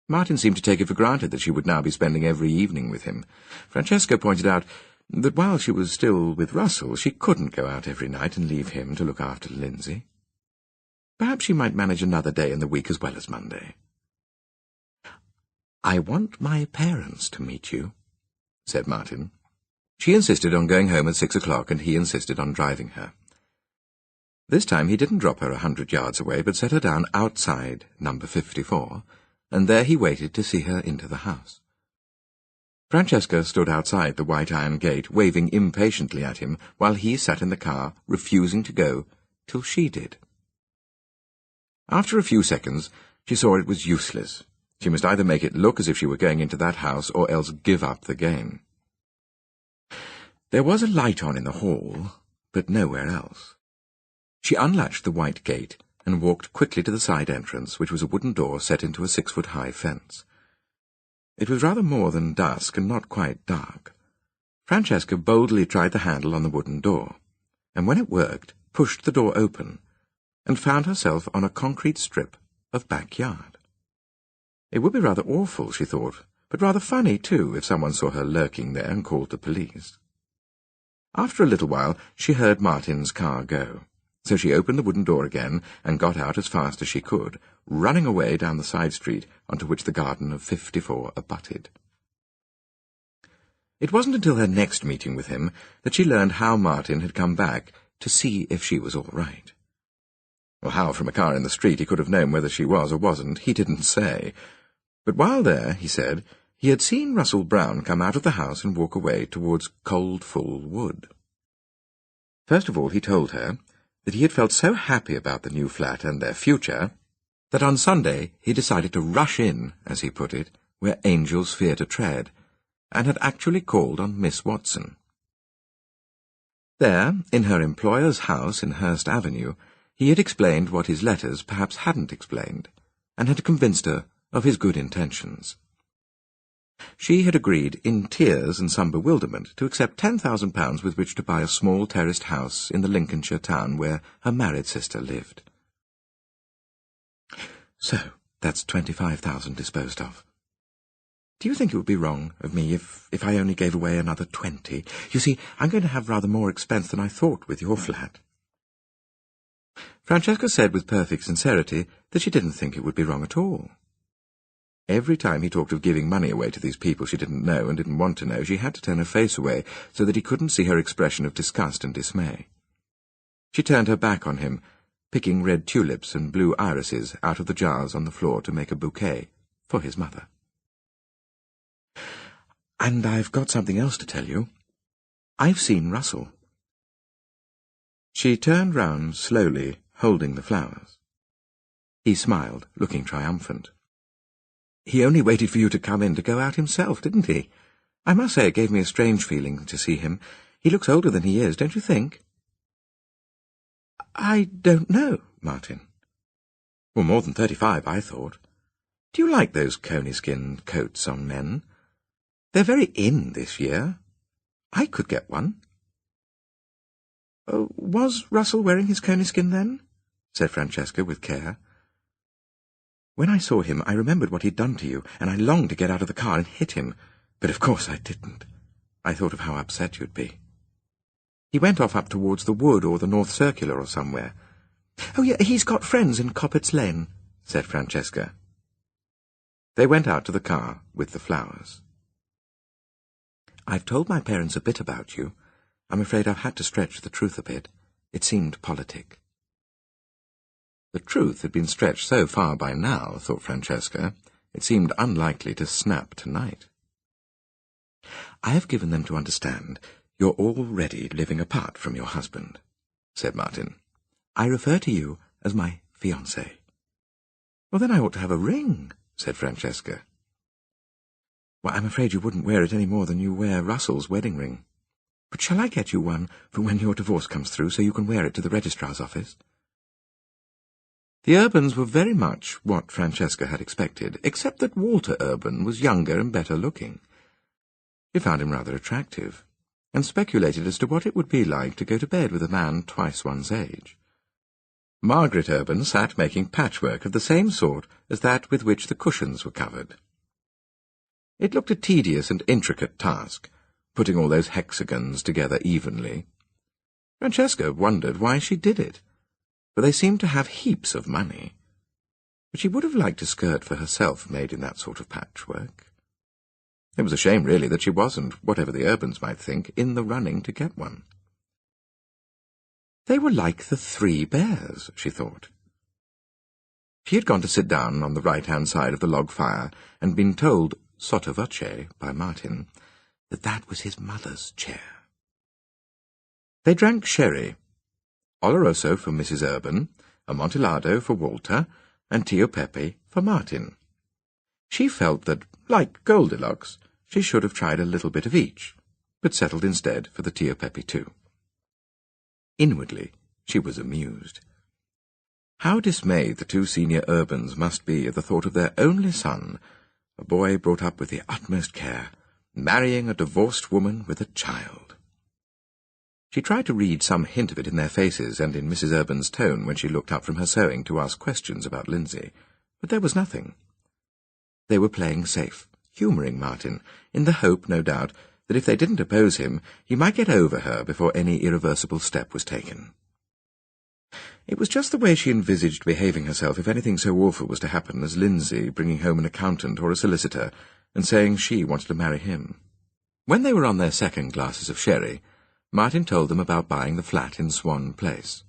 Martin seemed to take it for granted that she would now be spending every evening with him. Francesca pointed out that while she was still with Russell, she couldn't go out every night and leave him to look after Lindsay. Perhaps she might manage another day in the week as well as Monday. "I want my parents to meet you," said Martin. She insisted on going home at 6 o'clock, and he insisted on driving her. This time he didn't drop her 100 yards away, but set her down outside number 54, and there he waited to see her into the house. Francesca stood outside the white iron gate, waving impatiently at him, while he sat in the car, refusing to go till she did. After a few seconds, she saw it was useless. She must either make it look as if she were going into that house, or else give up the game. There was a light on in the hall, but nowhere else. She unlatched the white gate and walked quickly to the side entrance, which was a wooden door set into a 6-foot-high fence. It was rather more than dusk and not quite dark. Francesca boldly tried the handle on the wooden door, and when it worked, pushed the door open, and found herself on a concrete strip of backyard. It would be rather awful, she thought, but rather funny, too, if someone saw her lurking there and called the police. After a little while, she heard Martin's car go, so she opened the wooden door again and got out as fast as she could, running away down the side street onto which the garden of 54 abutted. It wasn't until her next meeting with him that she learned how Martin had come back to see if she was all right. Well, how from a car in the street he could have known whether she was or wasn't, he didn't say. But while there, he said, he had seen Russell Brown come out of the house and walk away towards Coldfull Wood. First of all, he told her that he had felt so happy about the new flat and their future that on Sunday he decided to rush in, as he put it, where angels fear to tread, and had actually called on Miss Watson. There, in her employer's house in Hurst Avenue, he had explained what his letters perhaps hadn't explained, and had convinced her of his good intentions. She had agreed, in tears and some bewilderment, to accept £10,000 with which to buy a small terraced house in the Lincolnshire town where her married sister lived. So, that's 25,000 disposed of. Do you think it would be wrong of me if I only gave away another 20? You see, I'm going to have rather more expense than I thought with your flat. Francesca said with perfect sincerity that she didn't think it would be wrong at all. Every time he talked of giving money away to these people she didn't know and didn't want to know, she had to turn her face away so that he couldn't see her expression of disgust and dismay. She turned her back on him, picking red tulips and blue irises out of the jars on the floor to make a bouquet for his mother. "And I've got something else to tell you. I've seen Russell." She turned round slowly, holding the flowers. He smiled, looking triumphant. "He only waited for you to come in to go out himself, didn't he? I must say it gave me a strange feeling to see him. He looks older than he is, don't you think?" "I don't know, Martin." "Well, more than 35, I thought. Do you like those coney-skin coats on men? They're very in this year. I could get one." Was Russell wearing his coney-skin then?" said Francesca with care. "When I saw him, I remembered what he'd done to you, and I longed to get out of the car and hit him, but of course I didn't. I thought of how upset you'd be. He went off up towards the wood or the North Circular or somewhere." "Oh, yeah, he's got friends in Coppett's Lane," said Francesca. They went out to the car with the flowers. "I've told my parents a bit about you. I'm afraid I've had to stretch the truth a bit. It seemed politic." The truth had been stretched so far by now, thought Francesca, it seemed unlikely to snap tonight. "I have given them to understand you're already living apart from your husband," said Martin. "I refer to you as my fiancé." "Well, then I ought to have a ring," said Francesca. "Well, I'm afraid you wouldn't wear it any more than you wear Russell's wedding ring. But shall I get you one for when your divorce comes through, so you can wear it to the registrar's office?" The Urbans were very much what Francesca had expected, except that Walter Urban was younger and better looking. She found him rather attractive, and speculated as to what it would be like to go to bed with a man twice one's age. Margaret Urban sat making patchwork of the same sort as that with which the cushions were covered. It looked a tedious and intricate task, putting all those hexagons together evenly. Francesca wondered why she did it, for they seemed to have heaps of money. But she would have liked a skirt for herself made in that sort of patchwork. It was a shame, really, that she wasn't, whatever the Urbans might think, in the running to get one. They were like the Three Bears, she thought. She had gone to sit down on the right-hand side of the log fire and been told, sotto voce, by Martin, that that was his mother's chair. They drank sherry, Oloroso for Mrs. Urban, Amontillado for Walter, and Tio Pepe for Martin. She felt that, like Goldilocks, she should have tried a little bit of each, but settled instead for the Tio Pepe too. Inwardly, she was amused. How dismayed the two senior Urbans must be at the thought of their only son, a boy brought up with the utmost care, marrying a divorced woman with a child. She tried to read some hint of it in their faces and in Mrs. Urban's tone when she looked up from her sewing to ask questions about Lindsay, but there was nothing. They were playing safe, humouring Martin, in the hope, no doubt, that if they didn't oppose him, he might get over her before any irreversible step was taken. It was just the way she envisaged behaving herself if anything so awful was to happen as Lindsay bringing home an accountant or a solicitor and saying she wanted to marry him. When they were on their second glasses of sherry, Martin told them about buying the flat in Swan Place.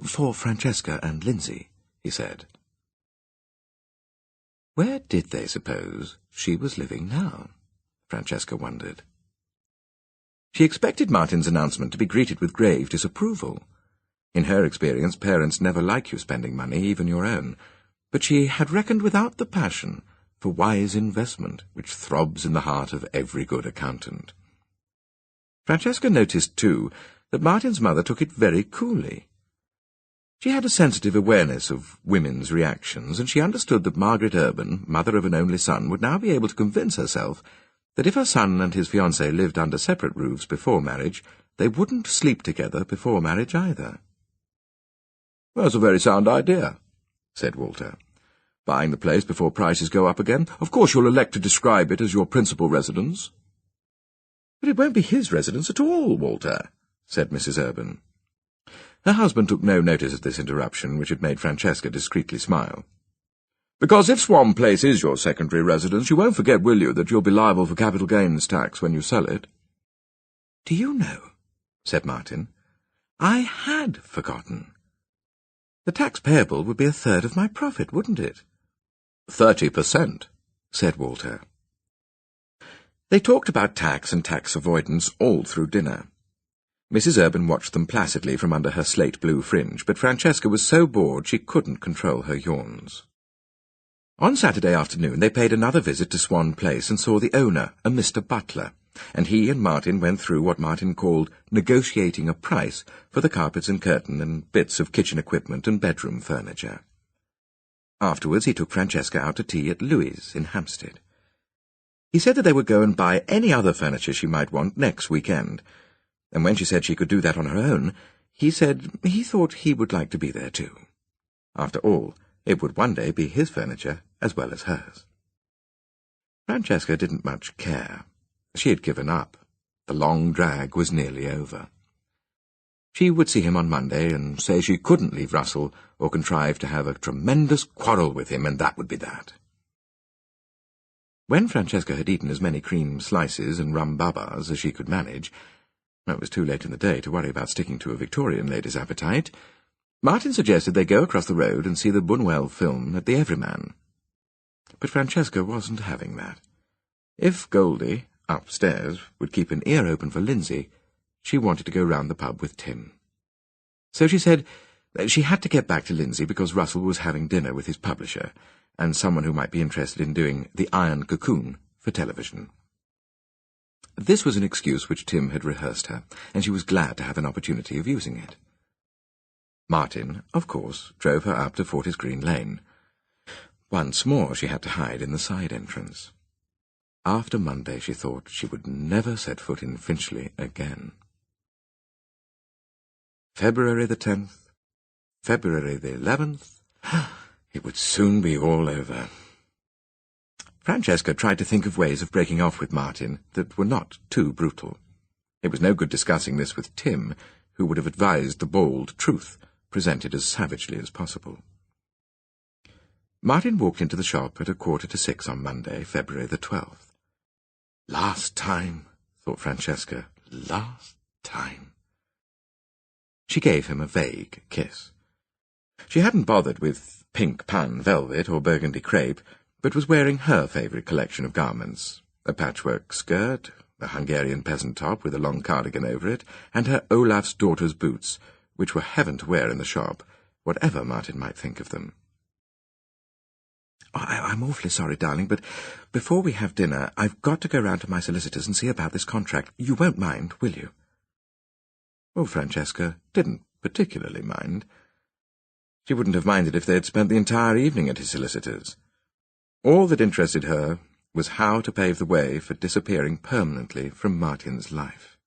"For Francesca and Lindsay," he said. Where did they suppose she was living now? Francesca wondered. She expected Martin's announcement to be greeted with grave disapproval. In her experience, parents never like you spending money, even your own, but she had reckoned without the passion for wise investment which throbs in the heart of every good accountant. Francesca noticed, too, that Martin's mother took it very coolly. She had a sensitive awareness of women's reactions, and she understood that Margaret Urban, mother of an only son, would now be able to convince herself that if her son and his fiancée lived under separate roofs before marriage, they wouldn't sleep together before marriage either. "That's a very sound idea," said Walter. "Buying the place before prices go up again. Of course you'll elect to describe it as your principal residence." "But it won't be his residence at all, Walter," said Mrs. Urban. Her husband took no notice of this interruption, which had made Francesca discreetly smile. Because if Swan Place is your secondary residence, you won't forget, will you, that you'll be liable for capital gains tax when you sell it?" "Do you know," said Martin, "I had forgotten. The tax payable would be 1/3 of my profit, wouldn't it?" 30%, said Walter. They talked about tax and tax avoidance all through dinner. Mrs. Urban watched them placidly from under her slate-blue fringe, but Francesca was so bored she couldn't control her yawns. On Saturday afternoon they paid another visit to Swan Place and saw the owner, a Mr. Butler, and he and Martin went through what Martin called negotiating a price for the carpets and curtain and bits of kitchen equipment and bedroom furniture. Afterwards he took Francesca out to tea at Louis' in Hampstead. He said that they would go and buy any other furniture she might want next weekend, and when she said she could do that on her own, he said he thought he would like to be there too. After all, it would one day be his furniture as well as hers. Francesca didn't much care. She had given up. The long drag was nearly over. She would see him on Monday and say she couldn't leave Russell or contrive to have a tremendous quarrel with him, and that would be that. When Francesca had eaten as many cream slices and rum babas as she could manage, it was too late in the day to worry about sticking to a Victorian lady's appetite, Martin suggested they go across the road and see the Bunwell film at the Everyman. But Francesca wasn't having that. If Goldie, upstairs, would keep an ear open for Lindsay, she wanted to go round the pub with Tim. So she said that she had to get back to Lindsay because Russell was having dinner with his publisher, and someone who might be interested in doing The Iron Cocoon for television. This was an excuse which Tim had rehearsed her, and she was glad to have an opportunity of using it. Martin, of course, drove her up to Fortis Green Lane. Once more she had to hide in the side entrance. After Monday she thought she would never set foot in Finchley again. February the 10th, February the 11th. It would soon be all over. Francesca tried to think of ways of breaking off with Martin that were not too brutal. It was no good discussing this with Tim, who would have advised the bold truth, presented as savagely as possible. Martin walked into the shop at 5:45 on Monday, February the 12th. Last time, thought Francesca, last time. She gave him a vague kiss. She hadn't bothered with pink pan velvet or burgundy crepe, but was wearing her favourite collection of garments, a patchwork skirt, a Hungarian peasant top with a long cardigan over it, and her Olaf's daughter's boots, which were heaven to wear in the shop, whatever Martin might think of them. I'm awfully sorry, darling, but before we have dinner, I've got to go round to my solicitors and see about this contract. You won't mind, will you? Well, Francesca didn't particularly mind. She wouldn't have minded if they had spent the entire evening at his solicitor's. All that interested her was how to pave the way for disappearing permanently from Martin's life.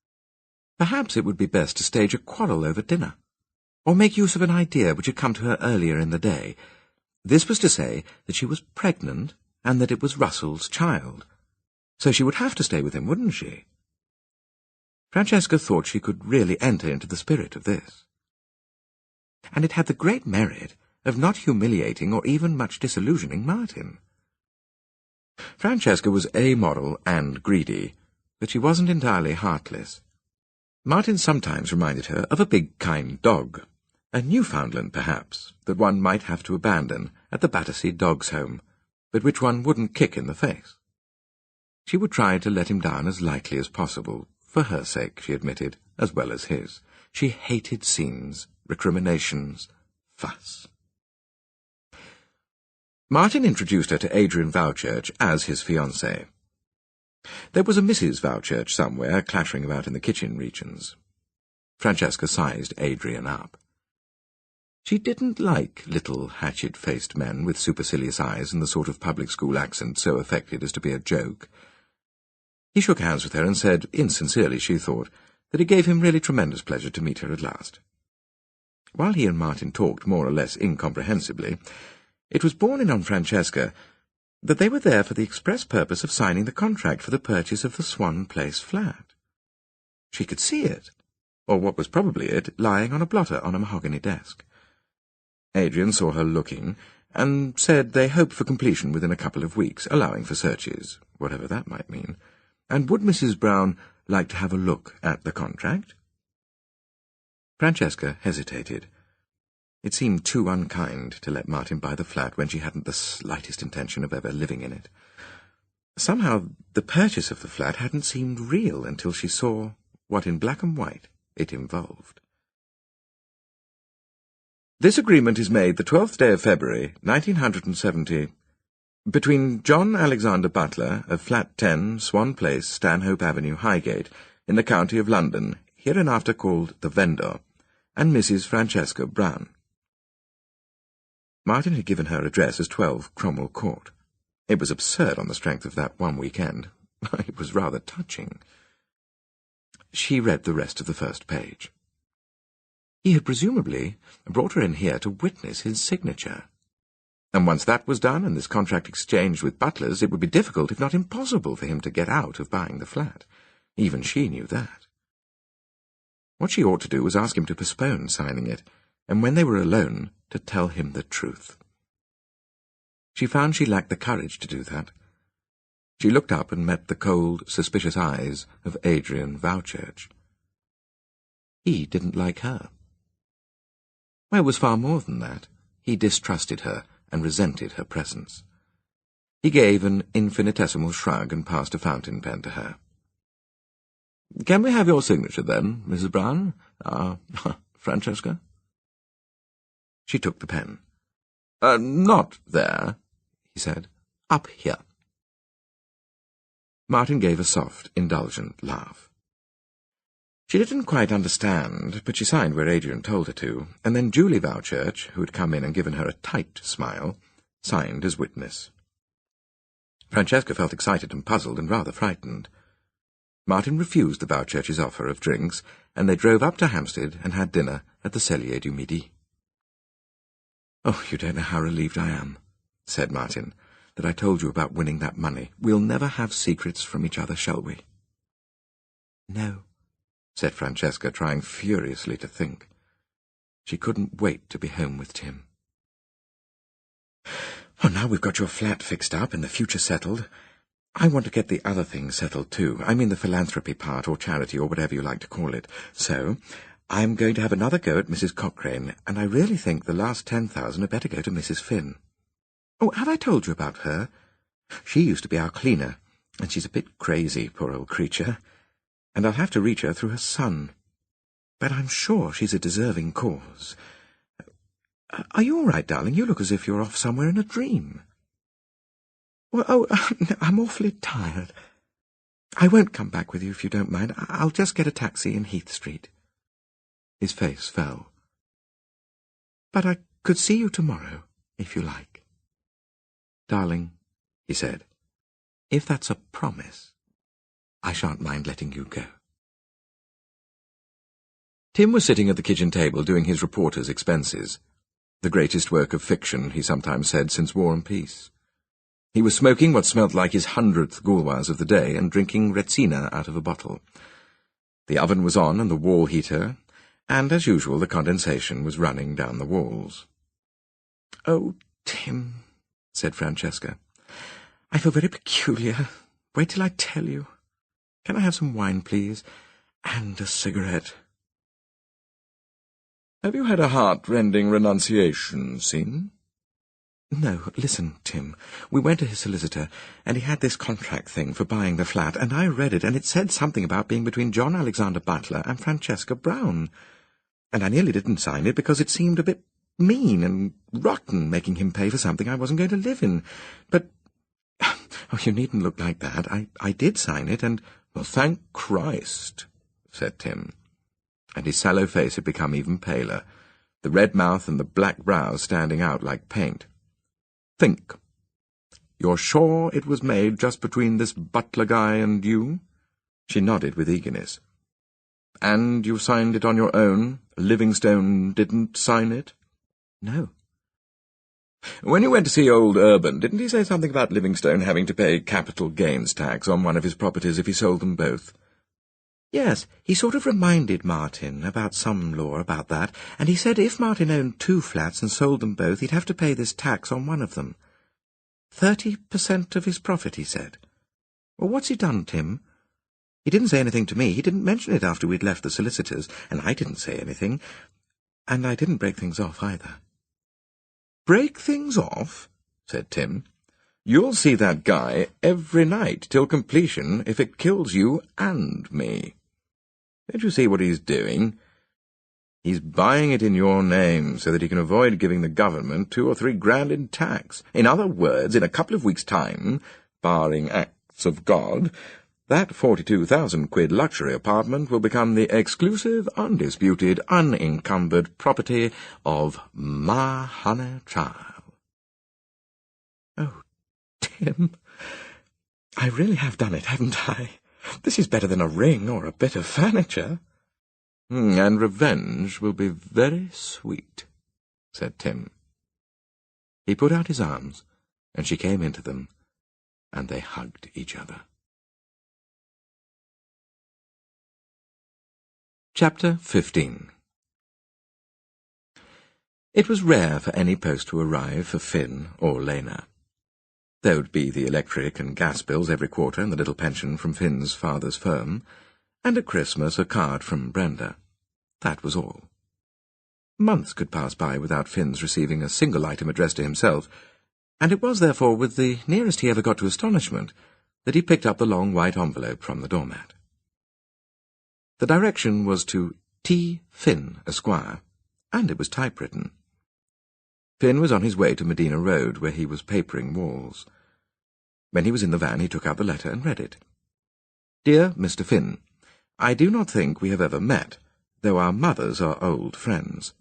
Perhaps it would be best to stage a quarrel over dinner, or make use of an idea which had come to her earlier in the day. This was to say that she was pregnant and that it was Russell's child. So she would have to stay with him, wouldn't she? Francesca thought she could really enter into the spirit of this. And it had the great merit of not humiliating or even much disillusioning Martin. Francesca was amoral and greedy, but she wasn't entirely heartless. Martin sometimes reminded her of a big, kind dog, a Newfoundland, perhaps, that one might have to abandon at the Battersea Dogs' Home, but which one wouldn't kick in the face. She would try to let him down as lightly as possible, for her sake, she admitted, as well as his. She hated scenes, recriminations, fuss. Martin introduced her to Adrian Vowchurch as his fiancée. There was a Mrs. Vowchurch somewhere clattering about in the kitchen regions. Francesca sized Adrian up. She didn't like little hatchet-faced men with supercilious eyes and the sort of public school accent so affected as to be a joke. He shook hands with her and said, insincerely she thought, that it gave him really tremendous pleasure to meet her at last. While he and Martin talked more or less incomprehensibly, it was borne in on Francesca that they were there for the express purpose of signing the contract for the purchase of the Swan Place flat. She could see it, or what was probably it, lying on a blotter on a mahogany desk. Adrian saw her looking, and said they hoped for completion within a couple of weeks, allowing for searches, whatever that might mean. And would Mrs. Brown like to have a look at the contract? Francesca hesitated. It seemed too unkind to let Martin buy the flat when she hadn't the slightest intention of ever living in it. Somehow the purchase of the flat hadn't seemed real until she saw what in black and white it involved. This agreement is made the 12th day of February, 1970, between John Alexander Butler of Flat 10, Swan Place, Stanhope Avenue, Highgate, in the county of London, hereinafter called the Vendor, and Mrs. Francesca Brown. Martin had given her address as 12 Cromwell Court. It was absurd on the strength of that one weekend. It was rather touching. She read the rest of the first page. He had presumably brought her in here to witness his signature. And once that was done and this contract exchanged with Butler's, it would be difficult, if not impossible, for him to get out of buying the flat. Even she knew that. What she ought to do was ask him to postpone signing it, and when they were alone, to tell him the truth. She found she lacked the courage to do that. She looked up and met the cold, suspicious eyes of Adrian Vowchurch. He didn't like her. Well, it was far more than that. He distrusted her and resented her presence. He gave an infinitesimal shrug and passed a fountain pen to her. "Can we have your signature, then, Mrs. Brown? Francesca?" She took the pen. "Not there," he said. "Up here." Martin gave a soft, indulgent laugh. She didn't quite understand, but she signed where Adrian told her to, and then Julie Vowchurch, who had come in and given her a tight smile, signed as witness. Francesca felt excited and puzzled and rather frightened. Martin refused the Vowchurch's offer of drinks, and they drove up to Hampstead and had dinner at the Cellier du Midi. "Oh, you don't know how relieved I am," said Martin, "that I told you about winning that money. We'll never have secrets from each other, shall we?" "No," said Francesca, trying furiously to think. She couldn't wait to be home with Tim. "Well, now we've got your flat fixed up and the future settled, I want to get the other things settled too. I mean the philanthropy part, or charity, or whatever you like to call it. So I'm going to have another go at Mrs. Cochrane, and I really think the last 10,000 had better go to Mrs. Finn. Oh, have I told you about her? She used to be our cleaner, and she's a bit crazy, poor old creature, and I'll have to reach her through her son. But I'm sure she's a deserving cause. Are you all right, darling? You look as if you're off somewhere in a dream." "Well, I'm awfully tired. I won't come back with you if you don't mind. I'll just get a taxi in Heath Street." His face fell. "But I could see you tomorrow, if you like." "Darling," he said, "if that's a promise, I shan't mind letting you go." Tim was sitting at the kitchen table doing his reporter's expenses, the greatest work of fiction, he sometimes said, since War and Peace. He was smoking what smelt like his 100th Gauloise of the day and drinking Retsina out of a bottle. The oven was on and the wall heater, and, as usual, the condensation was running down the walls. "Oh, Tim," said Francesca, "I feel very peculiar. Wait till I tell you. Can I have some wine, please? And a cigarette?" "Have you had a heart-rending renunciation scene?" "No, listen, Tim. We went to his solicitor, and he had this contract thing for buying the flat, and I read it, and it said something about being between John Alexander Butler and Francesca Brown. And I nearly didn't sign it because it seemed a bit mean and rotten making him pay for something I wasn't going to live in. But, oh, you needn't look like that. I did sign it, and—" "Well, thank Christ," said Tim, and his sallow face had become even paler, the red mouth and the black brows standing out like paint. "Think. You're sure it was made just between this Butler guy and you?" She nodded with eagerness. "And you signed it on your own? Livingstone didn't sign it?" "No." "When you went to see old Urban, didn't he say something about Livingstone having to pay capital gains tax on one of his properties if he sold them both?" Yes, he sort of reminded Martin about some law about that, and he said if Martin owned 2 flats and sold them both, he'd have to pay this tax on one of them. 30% of his profit, he said. Well, what's he done, Tim? He didn't say anything to me. He didn't mention it after we'd left the solicitors, and I didn't say anything. And I didn't break things off, either. Break things off? Said Tim. You'll see that guy every night till completion if it kills you and me. Don't you see what he's doing? He's buying it in your name so that he can avoid giving the government 2 or 3 grand in tax. In other words, in a couple of weeks' time, barring acts of God, that 42,000 quid luxury apartment will become the exclusive, undisputed, unencumbered property of Ma Honey Child. Oh, Tim, I really have done it, haven't I? This is better than a ring or a bit of furniture. And revenge will be very sweet, said Tim. He put out his arms, and she came into them, and they hugged each other. Chapter 15. It was rare for any post to arrive for Finn or Lena. There would be the electric and gas bills every quarter and the little pension from Finn's father's firm, and at Christmas a card from Brenda. That was all. Months could pass by without Finn's receiving a single item addressed to himself, and it was therefore with the nearest he ever got to astonishment that he picked up the long white envelope from the doormat. The direction was to T. Finn, Esquire, and it was typewritten. Finn was on his way to Medina Road, where he was papering walls. When he was in the van, he took out the letter and read it. Dear Mr. Finn, I do not think we have ever met, though our mothers are old friends.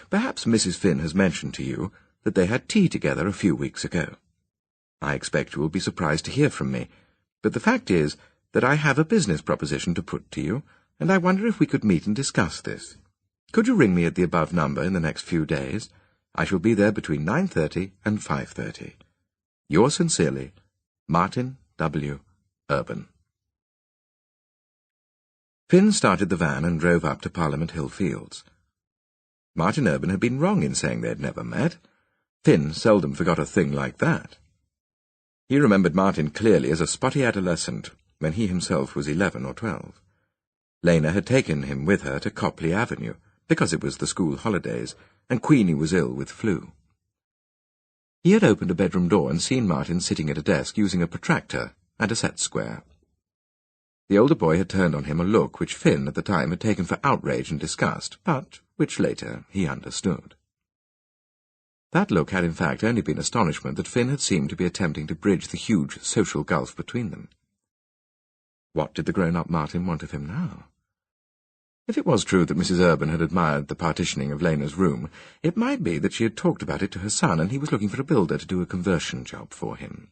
Perhaps Mrs. Finn has mentioned to you that they had tea together a few weeks ago. I expect you will be surprised to hear from me, but the fact is that I have a business proposition to put to you, and I wonder if we could meet and discuss this. Could you ring me at the above number in the next few days? I shall be there between 9:30 and 5:30. Yours sincerely, Martin W. Urban. Finn started the van and drove up to Parliament Hill Fields. Martin Urban had been wrong in saying they had never met. Finn seldom forgot a thing like that. He remembered Martin clearly as a spotty adolescent when he himself was 11 or 12. Lena had taken him with her to Copley Avenue, because it was the school holidays, and Queenie was ill with flu. He had opened a bedroom door and seen Martin sitting at a desk using a protractor and a set square. The older boy had turned on him a look which Finn at the time had taken for outrage and disgust, but which later he understood. That look had in fact only been astonishment that Finn had seemed to be attempting to bridge the huge social gulf between them. What did the grown-up Martin want of him now? If it was true that Mrs. Urban had admired the partitioning of Lena's room, it might be that she had talked about it to her son, and he was looking for a builder to do a conversion job for him.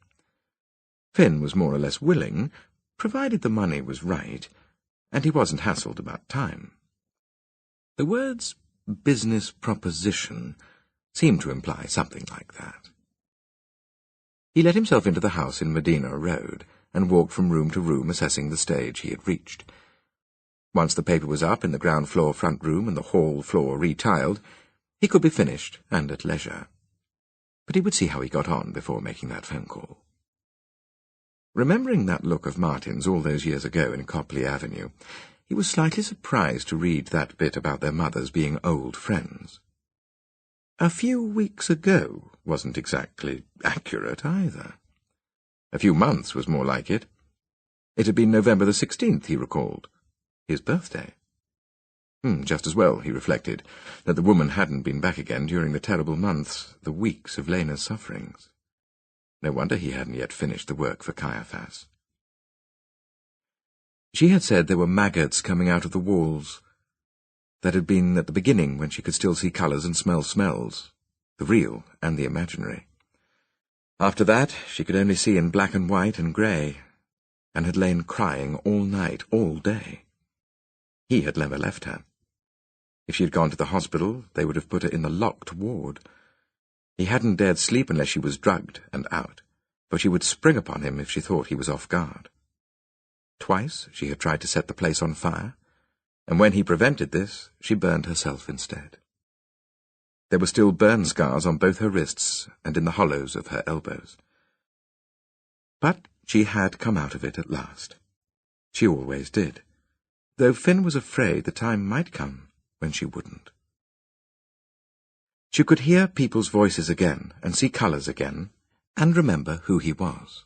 Finn was more or less willing, provided the money was right, and he wasn't hassled about time. The words business proposition seemed to imply something like that. He let himself into the house in Medina Road, and walked from room to room assessing the stage he had reached. Once the paper was up in the ground-floor front room and the hall floor retiled, he could be finished and at leisure. But he would see how he got on before making that phone call. Remembering that look of Martin's all those years ago in Copley Avenue, he was slightly surprised to read that bit about their mothers being old friends. A few weeks ago wasn't exactly accurate either. A few months was more like it. It had been November the 16th, he recalled. His birthday. Just as well, he reflected, that the woman hadn't been back again during the terrible months, the weeks of Lena's sufferings. No wonder he hadn't yet finished the work for Caiaphas. She had said there were maggots coming out of the walls. That had been at the beginning, when she could still see colours and smell smells, the real and the imaginary. After that, she could only see in black and white and grey, and had lain crying all night, all day. He had never left her. If she had gone to the hospital, they would have put her in the locked ward. He hadn't dared sleep unless she was drugged and out, for she would spring upon him if she thought he was off guard. Twice she had tried to set the place on fire, and when he prevented this, she burned herself instead. There were still burn scars on both her wrists and in the hollows of her elbows. But she had come out of it at last. She always did, though Finn was afraid the time might come when she wouldn't. She could hear people's voices again, and see colours again, and remember who he was.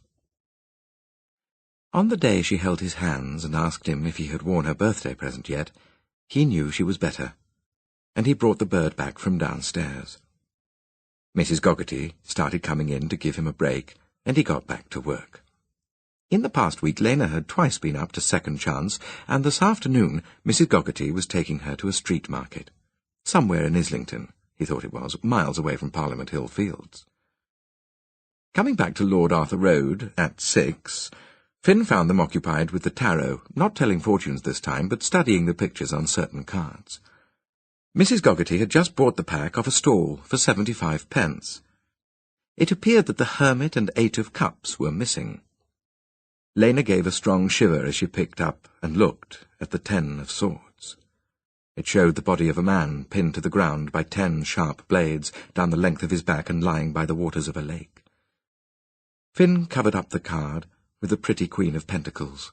On the day she held his hands and asked him if he had worn her birthday present yet, he knew she was better, and he brought the bird back from downstairs. Mrs. Goggerty started coming in to give him a break, and he got back to work. In the past week, Lena had twice been up to Second Chance, and this afternoon Mrs. Goggerty was taking her to a street market. Somewhere in Islington, he thought it was, miles away from Parliament Hill Fields. Coming back to Lord Arthur Road at 6, Finn found them occupied with the tarot, not telling fortunes this time, but studying the pictures on certain cards. Mrs. Goggerty had just bought the pack off a stall for 75p. It appeared that the Hermit and 8 of Cups were missing. Lena gave a strong shiver as she picked up and looked at the 10 of Swords. It showed the body of a man pinned to the ground by 10 sharp blades down the length of his back and lying by the waters of a lake. Finn covered up the card with the pretty Queen of Pentacles,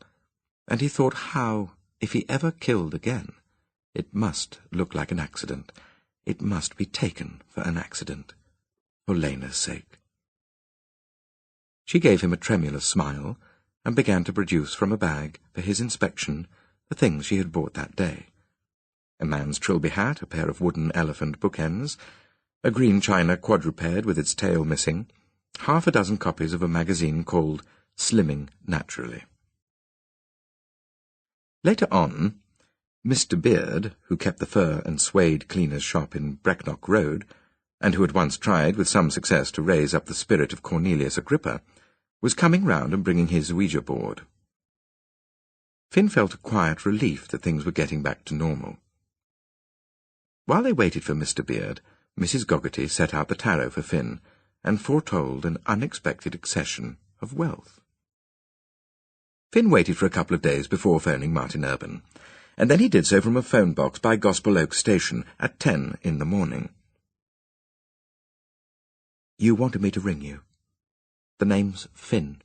and he thought how, if he ever killed again, it must look like an accident. It must be taken for an accident, for Lena's sake. She gave him a tremulous smile, and began to produce from a bag, for his inspection, the things she had bought that day. A man's trilby hat, a pair of wooden elephant bookends, a green china quadruped with its tail missing, half a dozen copies of a magazine called Slimming Naturally. Later on, Mr. Beard, who kept the fur and suede cleaner's shop in Brecknock Road, and who had once tried with some success to raise up the spirit of Cornelius Agrippa, was coming round and bringing his Ouija board. Finn felt a quiet relief that things were getting back to normal. While they waited for Mr. Beard, Mrs. Goggerty set out the tarot for Finn, and foretold an unexpected accession of wealth. Finn waited for a couple of days before phoning Martin Urban, and then he did so from a phone box by Gospel Oak Station at 10 in the morning. "You wanted me to ring you. The name's Finn."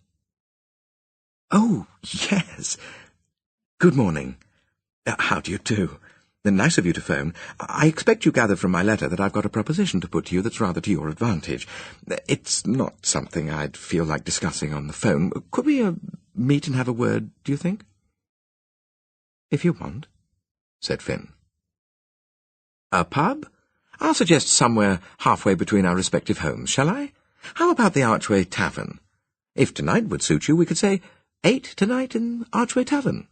"Oh, yes. Good morning. How do you do? Nice of you to phone. I expect you gathered from my letter that I've got a proposition to put to you that's rather to your advantage. It's not something I'd feel like discussing on the phone. Could we meet and have a word, do you think?" "If you want," said Finn. "A pub? I'll suggest somewhere halfway between our respective homes, shall I? How about the Archway Tavern? If tonight would suit you, we could say 8 tonight in Archway Tavern."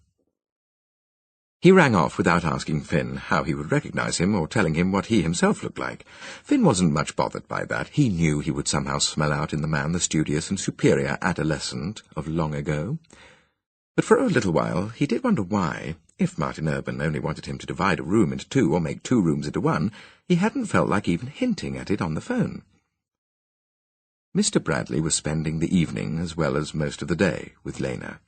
He rang off without asking Finn how he would recognise him or telling him what he himself looked like. Finn wasn't much bothered by that. He knew he would somehow smell out in the man the studious and superior adolescent of long ago. But for a little while he did wonder why, if Martin Urban only wanted him to divide a room into 2 or make 2 rooms into 1, he hadn't felt like even hinting at it on the phone. Mr. Bradley was spending the evening, as well as most of the day, with Lena.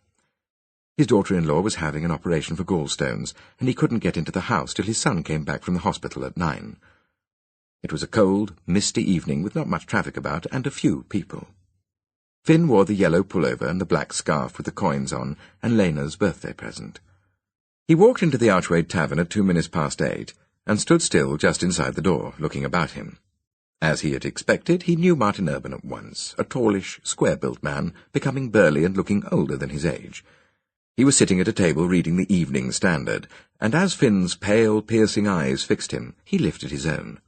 His daughter-in-law was having an operation for gallstones, and he couldn't get into the house till his son came back from the hospital at 9. It was a cold, misty evening with not much traffic about and a few people. Finn wore the yellow pullover and the black scarf with the coins on, and Lena's birthday present. He walked into the Archway Tavern at 8:02, and stood still just inside the door, looking about him. As he had expected, he knew Martin Urban at once, a tallish, square-built man, becoming burly and looking older than his age. He was sitting at a table reading the Evening Standard, and as Finn's pale, piercing eyes fixed him, he lifted his own.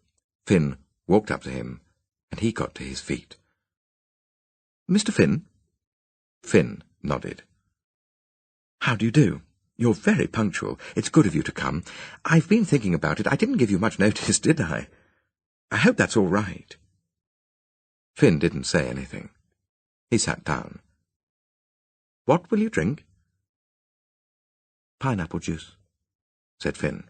Finn walked up to him, and he got to his feet. "Mr. Finn?" Finn nodded. "How do you do? You're very punctual. It's good of you to come. I've been thinking about it. I didn't give you much notice, did I? I hope that's all right." Finn didn't say anything. He sat down. "What will you drink?" "Pineapple juice," said Finn.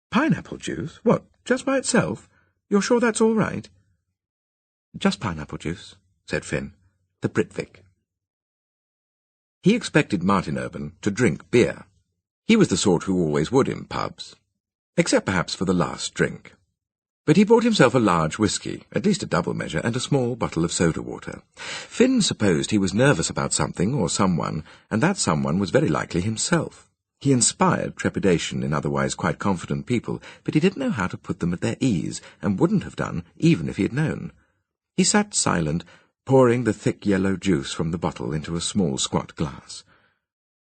"Pineapple juice? What, just by itself? You're sure that's all right?" "Just pineapple juice," said Finn. "The Britvic." He expected Martin Urban to drink beer. He was the sort who always would in pubs, except perhaps for the last drink. But he bought himself a large whisky, at least a double measure, and a small bottle of soda water. Finn supposed he was nervous about something or someone, and that someone was very likely himself. He inspired trepidation in otherwise quite confident people, but he didn't know how to put them at their ease, and wouldn't have done, even if he had known. He sat silent, pouring the thick yellow juice from the bottle into a small squat glass.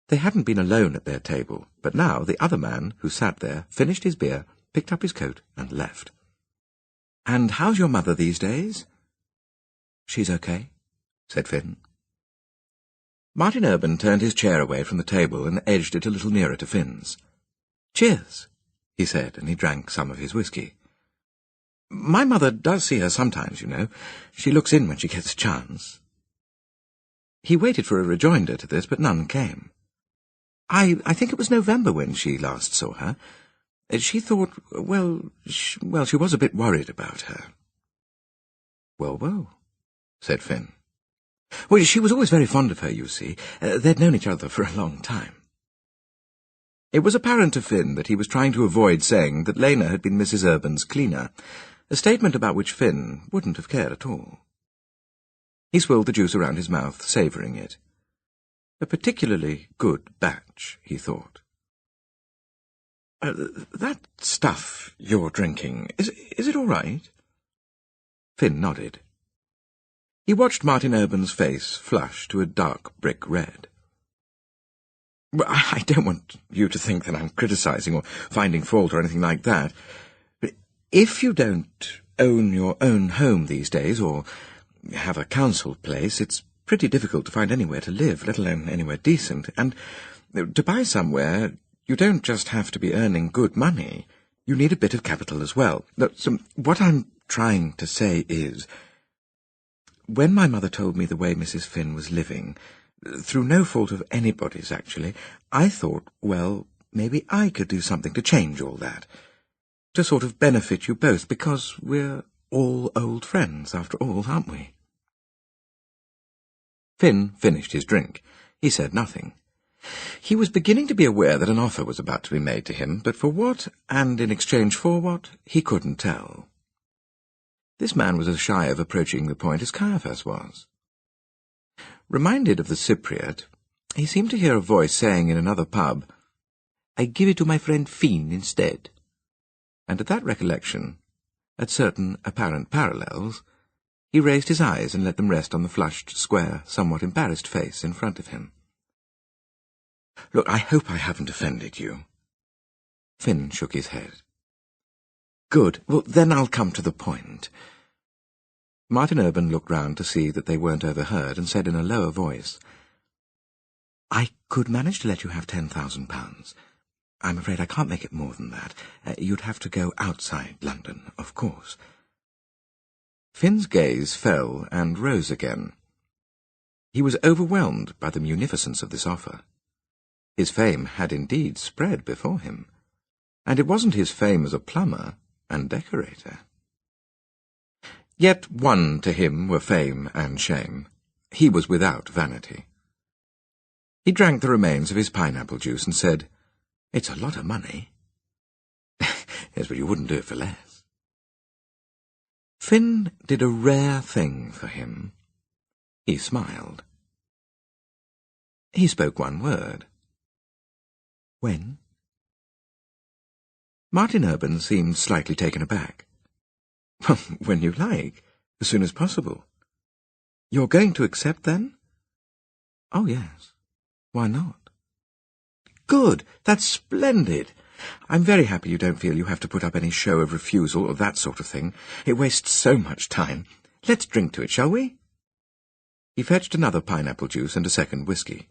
They hadn't been alone at their table, but now the other man, who sat there, finished his beer, picked up his coat, and left. "And how's your mother these days?" "She's okay," said Finn. Martin Urban turned his chair away from the table and edged it a little nearer to Finn's. "Cheers," he said, and he drank some of his whisky. "My mother does see her sometimes, you know. She looks in when she gets a chance." He waited for a rejoinder to this, but none came. I think it was November when she last saw her. She thought, she was a bit worried about her." Well, said Finn. "Well, she was always very fond of her, you see. They'd known each other for a long time." It was apparent to Finn that he was trying to avoid saying that Lena had been Mrs. Urban's cleaner, a statement about which Finn wouldn't have cared at all. He swilled the juice around his mouth, savouring it. A particularly good batch, he thought. "That stuff you're drinking, is it all right?" Finn nodded. He watched Martin Urban's face flush to a dark brick red. "Well, I don't want you to think that I'm criticising or finding fault or anything like that. But if you don't own your own home these days, or have a council place, it's pretty difficult to find anywhere to live, let alone anywhere decent. And to buy somewhere, you don't just have to be earning good money. You need a bit of capital as well. So what I'm trying to say is, when my mother told me the way Mrs. Finn was living, through no fault of anybody's actually, I thought, well, maybe I could do something to change all that, to sort of benefit you both, because we're all old friends after all, aren't we?" Finn finished his drink. He said nothing. He was beginning to be aware that an offer was about to be made to him, but for what, and in exchange for what, he couldn't tell. This man was as shy of approaching the point as Caiaphas was. Reminded of the Cypriot, he seemed to hear a voice saying in another pub, "I give it to my friend Finn instead." And at that recollection, at certain apparent parallels, he raised his eyes and let them rest on the flushed, square, somewhat embarrassed face in front of him. "Look, I hope I haven't offended you." Finn shook his head. "Good. Well, then I'll come to the point." Martin Urban looked round to see that they weren't overheard and said in a lower voice, "I could manage to let you have £10,000. I'm afraid I can't make it more than that. You'd have to go outside London, of course." Finn's gaze fell and rose again. He was overwhelmed by the munificence of this offer. His fame had indeed spread before him, and it wasn't his fame as a plumber and decorator. Yet one to him were fame and shame. He was without vanity. He drank the remains of his pineapple juice and said, "It's a lot of money." "Yes, but you wouldn't do it for less." Finn did a rare thing for him. He smiled. He spoke one word. "When?" Martin Urban seemed slightly taken aback. "When you like, as soon as possible." "You're going to accept, then?" "Oh, yes. Why not?" "Good! That's splendid! I'm very happy you don't feel you have to put up any show of refusal or that sort of thing. It wastes so much time. Let's drink to it, shall we?" He fetched another pineapple juice and a second whisky.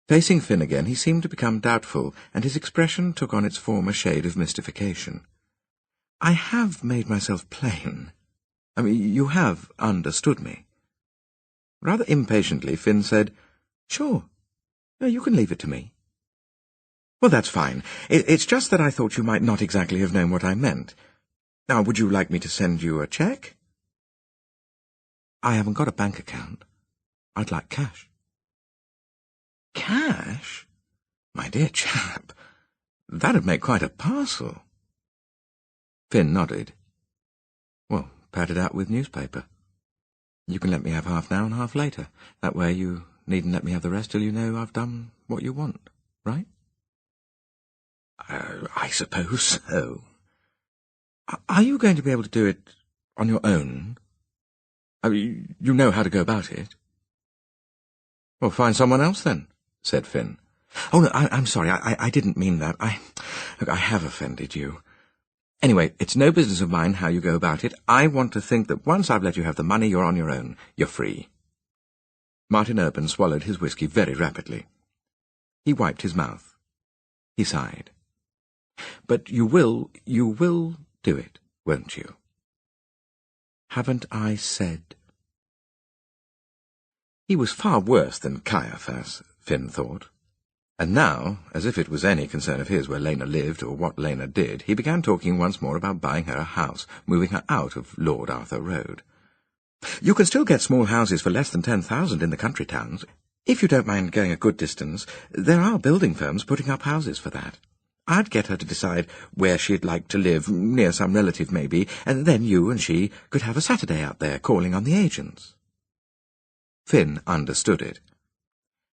Facing Finn again, he seemed to become doubtful, and his expression took on its former shade of mystification. "I have made myself plain. You have understood me." Rather impatiently, Finn said, "Sure. You can leave it to me." "Well, that's fine. It's just that I thought you might not exactly have known what I meant. Now, would you like me to send you a cheque?" "I haven't got a bank account. I'd like cash." Cash? My dear chap, that'd make quite a parcel. Finn nodded. Well, pad it out with newspaper. You can let me have half now and half later. That way you needn't let me have the rest till you know I've done what you want, right? I suppose so. Are you going to be able to do it on your own? I mean, you know how to go about it. Well, find someone else then, said Finn. Oh, no, I'm sorry, I didn't mean that. Look, I have offended you. Anyway, it's no business of mine how you go about it. I want to think that once I've let you have the money, you're on your own. You're free. Martin Urban swallowed his whisky very rapidly. He wiped his mouth. He sighed. But you will do it, won't you? Haven't I said? He was far worse than Caiaphas, Finn thought. And now, as if it was any concern of his where Lena lived or what Lena did, he began talking once more about buying her a house, moving her out of Lord Arthur Road. You can still get small houses for less than 10,000 in the country towns. If you don't mind going a good distance, there are building firms putting up houses for that. I'd get her to decide where she'd like to live, near some relative maybe, and then you and she could have a Saturday out there calling on the agents. Finn understood it.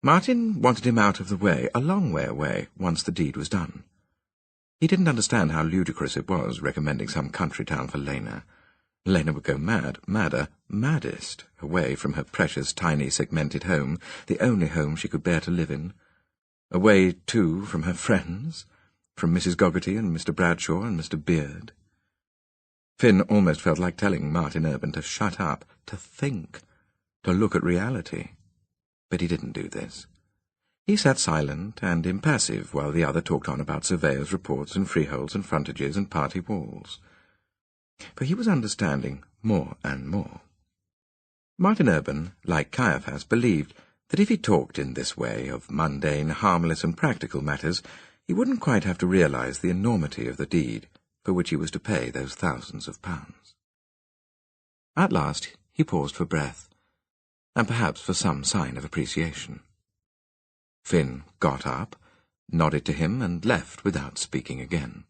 Martin wanted him out of the way, a long way away, once the deed was done. He didn't understand how ludicrous it was, recommending some country town for Lena. Lena would go mad, madder, maddest, away from her precious, tiny, segmented home, the only home she could bear to live in. Away, too, from her friends, from Mrs. Goggerty and Mr. Bradshaw and Mr. Beard. Finn almost felt like telling Martin Urban to shut up, to think, to look at reality. But he didn't do this. He sat silent and impassive while the other talked on about surveyors' reports and freeholds and frontages and party walls. For he was understanding more and more. Martin Urban, like Caiaphas, believed that if he talked in this way of mundane, harmless and practical matters, he wouldn't quite have to realize the enormity of the deed for which he was to pay those thousands of pounds. At last he paused for breath, and perhaps for some sign of appreciation. Finn got up, nodded to him, and left without speaking again.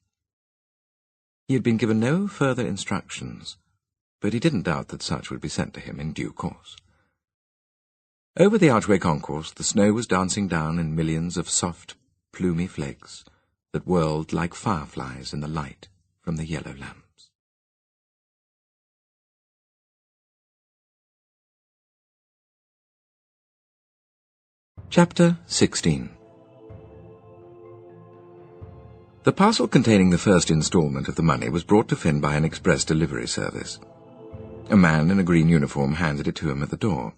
He had been given no further instructions, but he didn't doubt that such would be sent to him in due course. Over the archway concourse the snow was dancing down in millions of soft, plumy flakes that whirled like fireflies in the light from the yellow lamps. Chapter 16. The parcel containing the first instalment of the money was brought to Finn by an express delivery service. A man in a green uniform handed it to him at the door.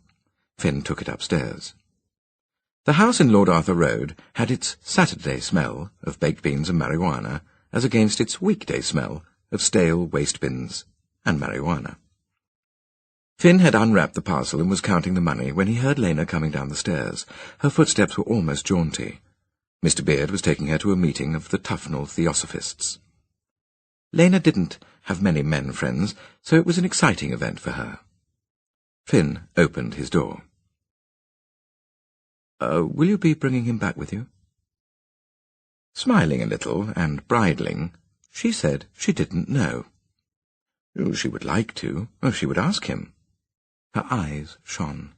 Finn took it upstairs. The house in Lord Arthur Road had its Saturday smell of baked beans and marijuana, as against its weekday smell of stale waste bins and marijuana. Finn had unwrapped the parcel and was counting the money when he heard Lena coming down the stairs. Her footsteps were almost jaunty. Mr. Beard was taking her to a meeting of the Tufnell Theosophists. Lena didn't have many men friends, so it was an exciting event for her. Finn opened his door. Will you be bringing him back with you?" Smiling a little and bridling, she said she didn't know. She would like to. She would ask him. Her eyes shone.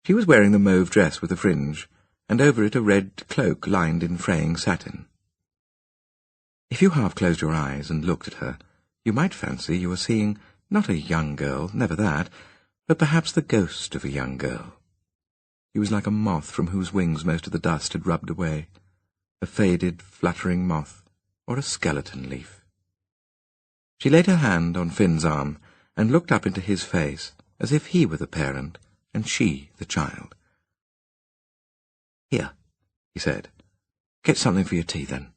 She was wearing the mauve dress with a fringe, and over it a red cloak lined in fraying satin. If you half closed your eyes and looked at her, you might fancy you were seeing not a young girl, never that, but perhaps the ghost of a young girl. She was like a moth from whose wings most of the dust had rubbed away, a faded, fluttering moth, or a skeleton leaf. She laid her hand on Finn's arm and looked up into his face, as if he were the parent and she the child. "Here," he said. "Get something for your tea, then."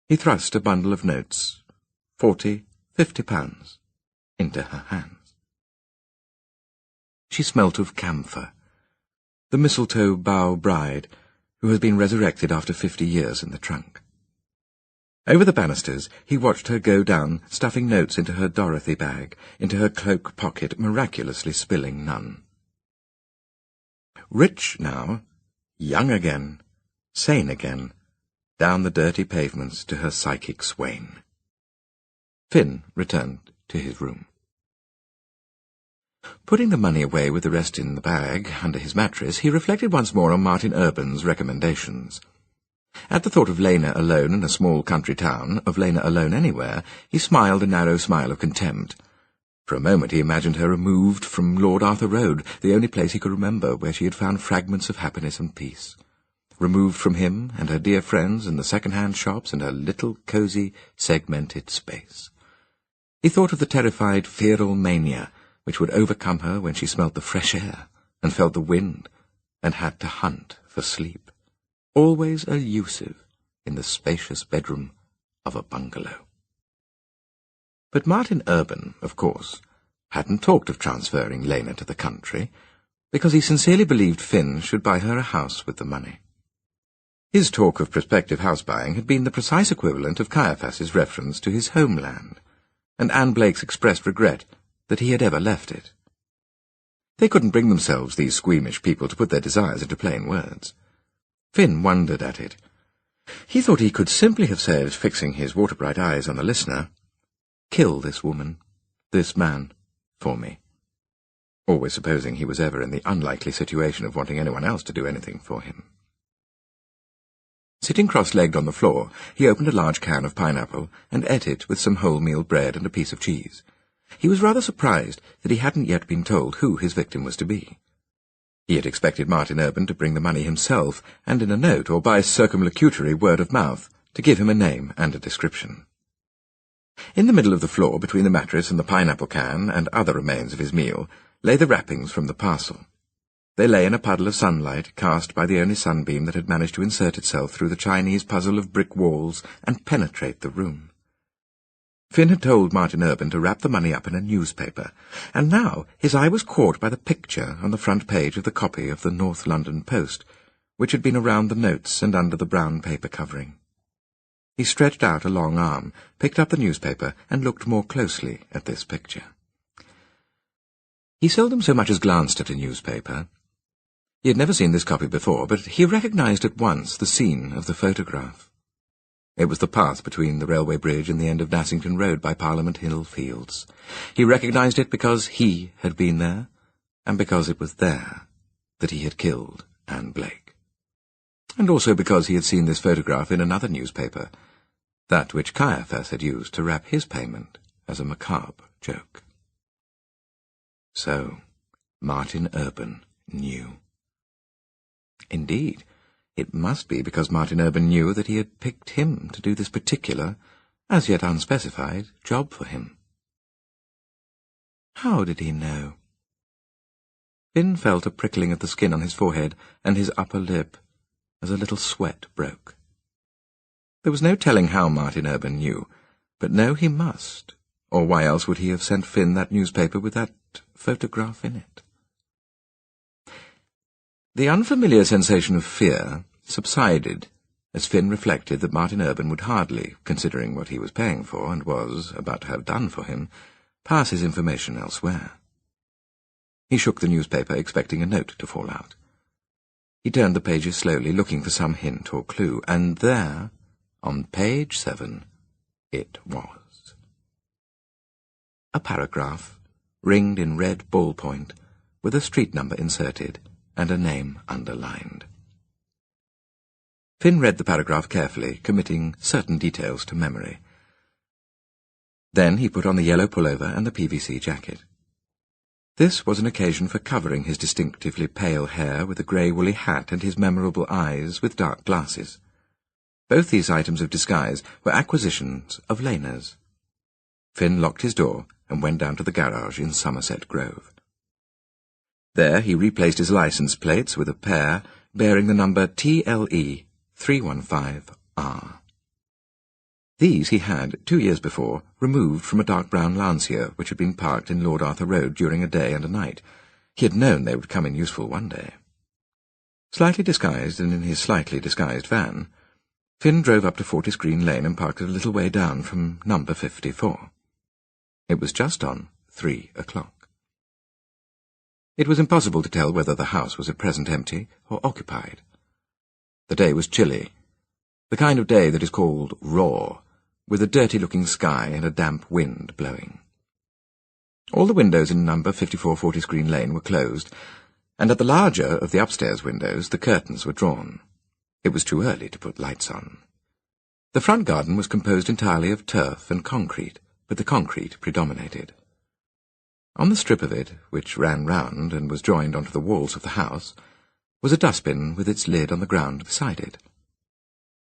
He thrust a bundle of notes, 40, 50 pounds, into her hands. She smelt of camphor, the mistletoe bough bride who has been resurrected after 50 years in the trunk. Over the banisters he watched her go down, stuffing notes into her Dorothy bag, into her cloak pocket, miraculously spilling none. Rich now, young again, sane again, down the dirty pavements to her psychic swain. Finn returned to his room. Putting the money away with the rest in the bag under his mattress, he reflected once more on Martin Urban's recommendations. At the thought of Lena alone in a small country town, of Lena alone anywhere, he smiled a narrow smile of contempt. For a moment he imagined her removed from Lord Arthur Road, the only place he could remember where she had found fragments of happiness and peace. Removed from him and her dear friends and the second-hand shops and her little, cosy, segmented space. He thought of the terrified feral mania which would overcome her when she smelt the fresh air and felt the wind and had to hunt for sleep, always elusive in the spacious bedroom of a bungalow. But Martin Urban, of course, hadn't talked of transferring Lena to the country, because he sincerely believed Finn should buy her a house with the money. His talk of prospective house-buying had been the precise equivalent of Caiaphas's reference to his homeland, and Anne Blake's expressed regret that he had ever left it. They couldn't bring themselves, these squeamish people, to put their desires into plain words. Finn wondered at it. He thought he could simply have said, fixing his water-bright eyes on the listener, "Kill this woman, this man, for me," always supposing he was ever in the unlikely situation of wanting anyone else to do anything for him. Sitting cross-legged on the floor, he opened a large can of pineapple and ate it with some wholemeal bread and a piece of cheese. He was rather surprised that he hadn't yet been told who his victim was to be. He had expected Martin Urban to bring the money himself, and in a note or by circumlocutory word of mouth, to give him a name and a description. In the middle of the floor, between the mattress and the pineapple can and other remains of his meal, lay the wrappings from the parcel. They lay in a puddle of sunlight cast by the only sunbeam that had managed to insert itself through the Chinese puzzle of brick walls and penetrate the room. Finn had told Martin Urban to wrap the money up in a newspaper, and now his eye was caught by the picture on the front page of the copy of the North London Post, which had been around the notes and under the brown paper covering. He stretched out a long arm, picked up the newspaper, and looked more closely at this picture. He seldom so much as glanced at a newspaper. He had never seen this copy before, but he recognized at once the scene of the photograph. It was the path between the railway bridge and the end of Nassington Road by Parliament Hill Fields. He recognized it because he had been there, and because it was there that he had killed Anne Blake. And also because he had seen this photograph in another newspaper, that which Caiaphas had used to wrap his payment as a macabre joke. So, Martin Urban knew. Indeed, it must be because Martin Urban knew that he had picked him to do this particular, as yet unspecified, job for him. How did he know? Finn felt a prickling of the skin on his forehead and his upper lip, as a little sweat broke. There was no telling how Martin Urban knew, but know he must, or why else would he have sent Finn that newspaper with that photograph in it? The unfamiliar sensation of fear subsided as Finn reflected that Martin Urban would hardly, considering what he was paying for and was about to have done for him, pass his information elsewhere. He shook the newspaper, expecting a note to fall out. He turned the pages slowly, looking for some hint or clue, and there, on page 7, it was. A paragraph, ringed in red ballpoint, with a street number inserted, and a name underlined. Finn read the paragraph carefully, committing certain details to memory. Then he put on the yellow pullover and the PVC jacket. This was an occasion for covering his distinctively pale hair with a grey woolly hat and his memorable eyes with dark glasses. Both these items of disguise were acquisitions of Lena's. Finn locked his door and went down to the garage in Somerset Grove. There he replaced his license plates with a pair bearing the number TLE 315R. These he had, 2 years before, removed from a dark brown Lancia which had been parked in Lord Arthur Road during a day and a night. He had known they would come in useful one day. Slightly disguised and in his slightly disguised van, Finn drove up to Fortis Green Lane and parked it a little way down from number 54. It was just on 3 o'clock. It was impossible to tell whether the house was at present empty or occupied. The day was chilly, the kind of day that is called raw, with a dirty-looking sky and a damp wind blowing. All the windows in number 54 Fortis Green Lane were closed, and at the larger of the upstairs windows the curtains were drawn. It was too early to put lights on. The front garden was composed entirely of turf and concrete, but the concrete predominated. On the strip of it, which ran round and was joined onto the walls of the house, was a dustbin with its lid on the ground beside it.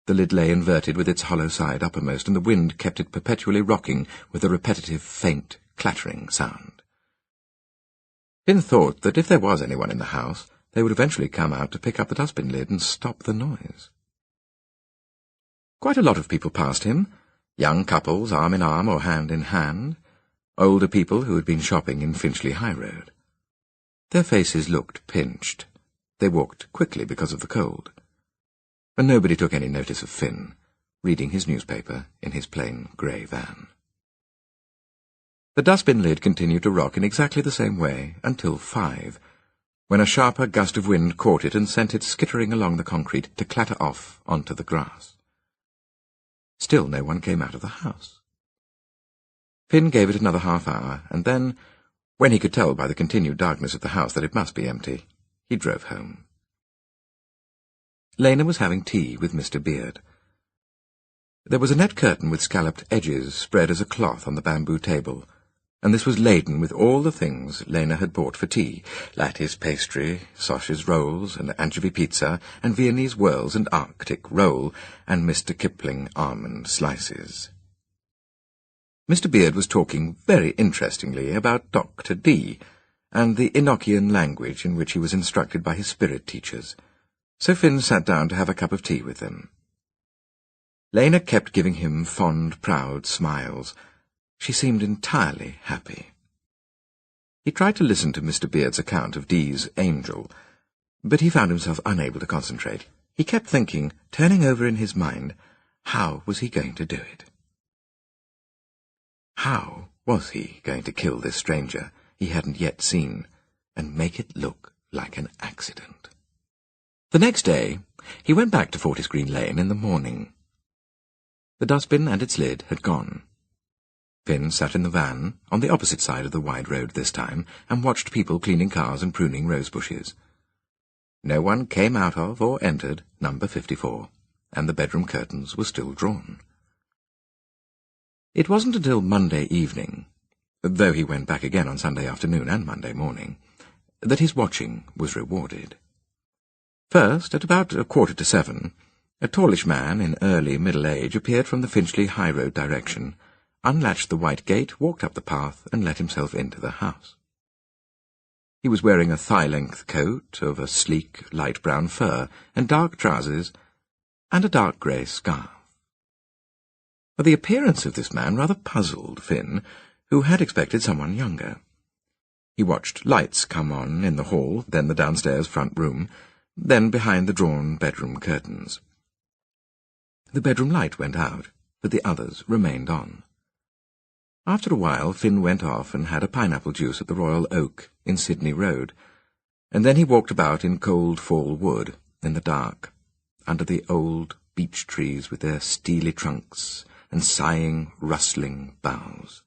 The lid lay inverted with its hollow side uppermost, and the wind kept it perpetually rocking with a repetitive, faint, clattering sound. Finn thought that if there was anyone in the house, they would eventually come out to pick up the dustbin lid and stop the noise. Quite a lot of people passed him, young couples arm in arm or hand in hand, older people who had been shopping in Finchley High Road. Their faces looked pinched. They walked quickly because of the cold. And nobody took any notice of Finn, reading his newspaper in his plain grey van. The dustbin lid continued to rock in exactly the same way until 5, when a sharper gust of wind caught it and sent it skittering along the concrete to clatter off onto the grass. Still no one came out of the house. Finn gave it another half-hour, and then, when he could tell by the continued darkness of the house that it must be empty, he drove home. Lena was having tea with Mr. Beard. There was a net curtain with scalloped edges spread as a cloth on the bamboo table, and this was laden with all the things Lena had bought for tea: lattice pastry, sausage rolls, and anchovy pizza, and Viennese whirls, and Arctic roll, and Mr. Kipling almond slices. Mr. Beard was talking very interestingly about Dr. D, and the Enochian language in which he was instructed by his spirit teachers, so Finn sat down to have a cup of tea with them. Lena kept giving him fond, proud smiles. She seemed entirely happy. He tried to listen to Mr. Beard's account of Dee's angel, but he found himself unable to concentrate. He kept thinking, turning over in his mind, how was he going to do it? How was he going to kill this stranger he hadn't yet seen, and make it look like an accident? The next day, he went back to Fortis Green Lane in the morning. The dustbin and its lid had gone. Finn sat in the van, on the opposite side of the wide road this time, and watched people cleaning cars and pruning rose bushes. No one came out of or entered number 54, and the bedroom curtains were still drawn. It wasn't until Monday evening, though he went back again on Sunday afternoon and Monday morning, that his watching was rewarded. First, at about 6:45, a tallish man in early middle age appeared from the Finchley High Road direction, unlatched the white gate, walked up the path, and let himself into the house. He was wearing a thigh-length coat of a sleek, light brown fur, and dark trousers, and a dark grey scarf. But the appearance of this man rather puzzled Finn, who had expected someone younger. He watched lights come on in the hall, then the downstairs front room, then behind the drawn bedroom curtains. The bedroom light went out, but the others remained on. After a while, Finn went off and had a pineapple juice at the Royal Oak in Sydney Road, and then he walked about in cold fall wood, in the dark, under the old beech trees with their steely trunks and sighing, rustling boughs.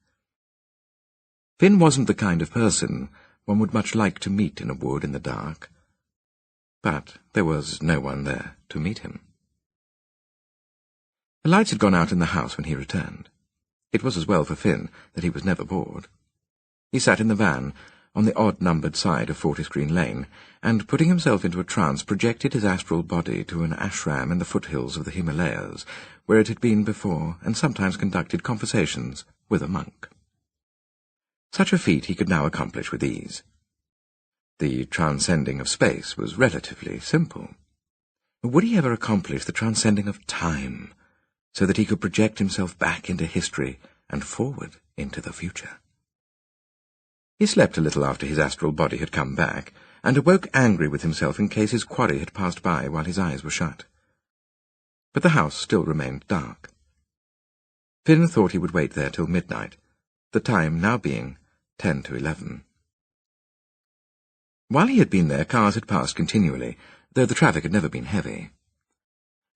Finn wasn't the kind of person one would much like to meet in a wood in the dark, but there was no one there to meet him. The lights had gone out in the house when he returned. It was as well for Finn that he was never bored. He sat in the van, on the odd-numbered side of Fortis Green Lane, and, putting himself into a trance, projected his astral body to an ashram in the foothills of the Himalayas, where it had been before, and sometimes conducted conversations with a monk. Such a feat he could now accomplish with ease. The transcending of space was relatively simple. Would he ever accomplish the transcending of time, so that he could project himself back into history and forward into the future? He slept a little after his astral body had come back, and awoke angry with himself in case his quarry had passed by while his eyes were shut. But the house still remained dark. Finn thought he would wait there till midnight, the time now being 10 to 11. While he had been there, cars had passed continually, though the traffic had never been heavy.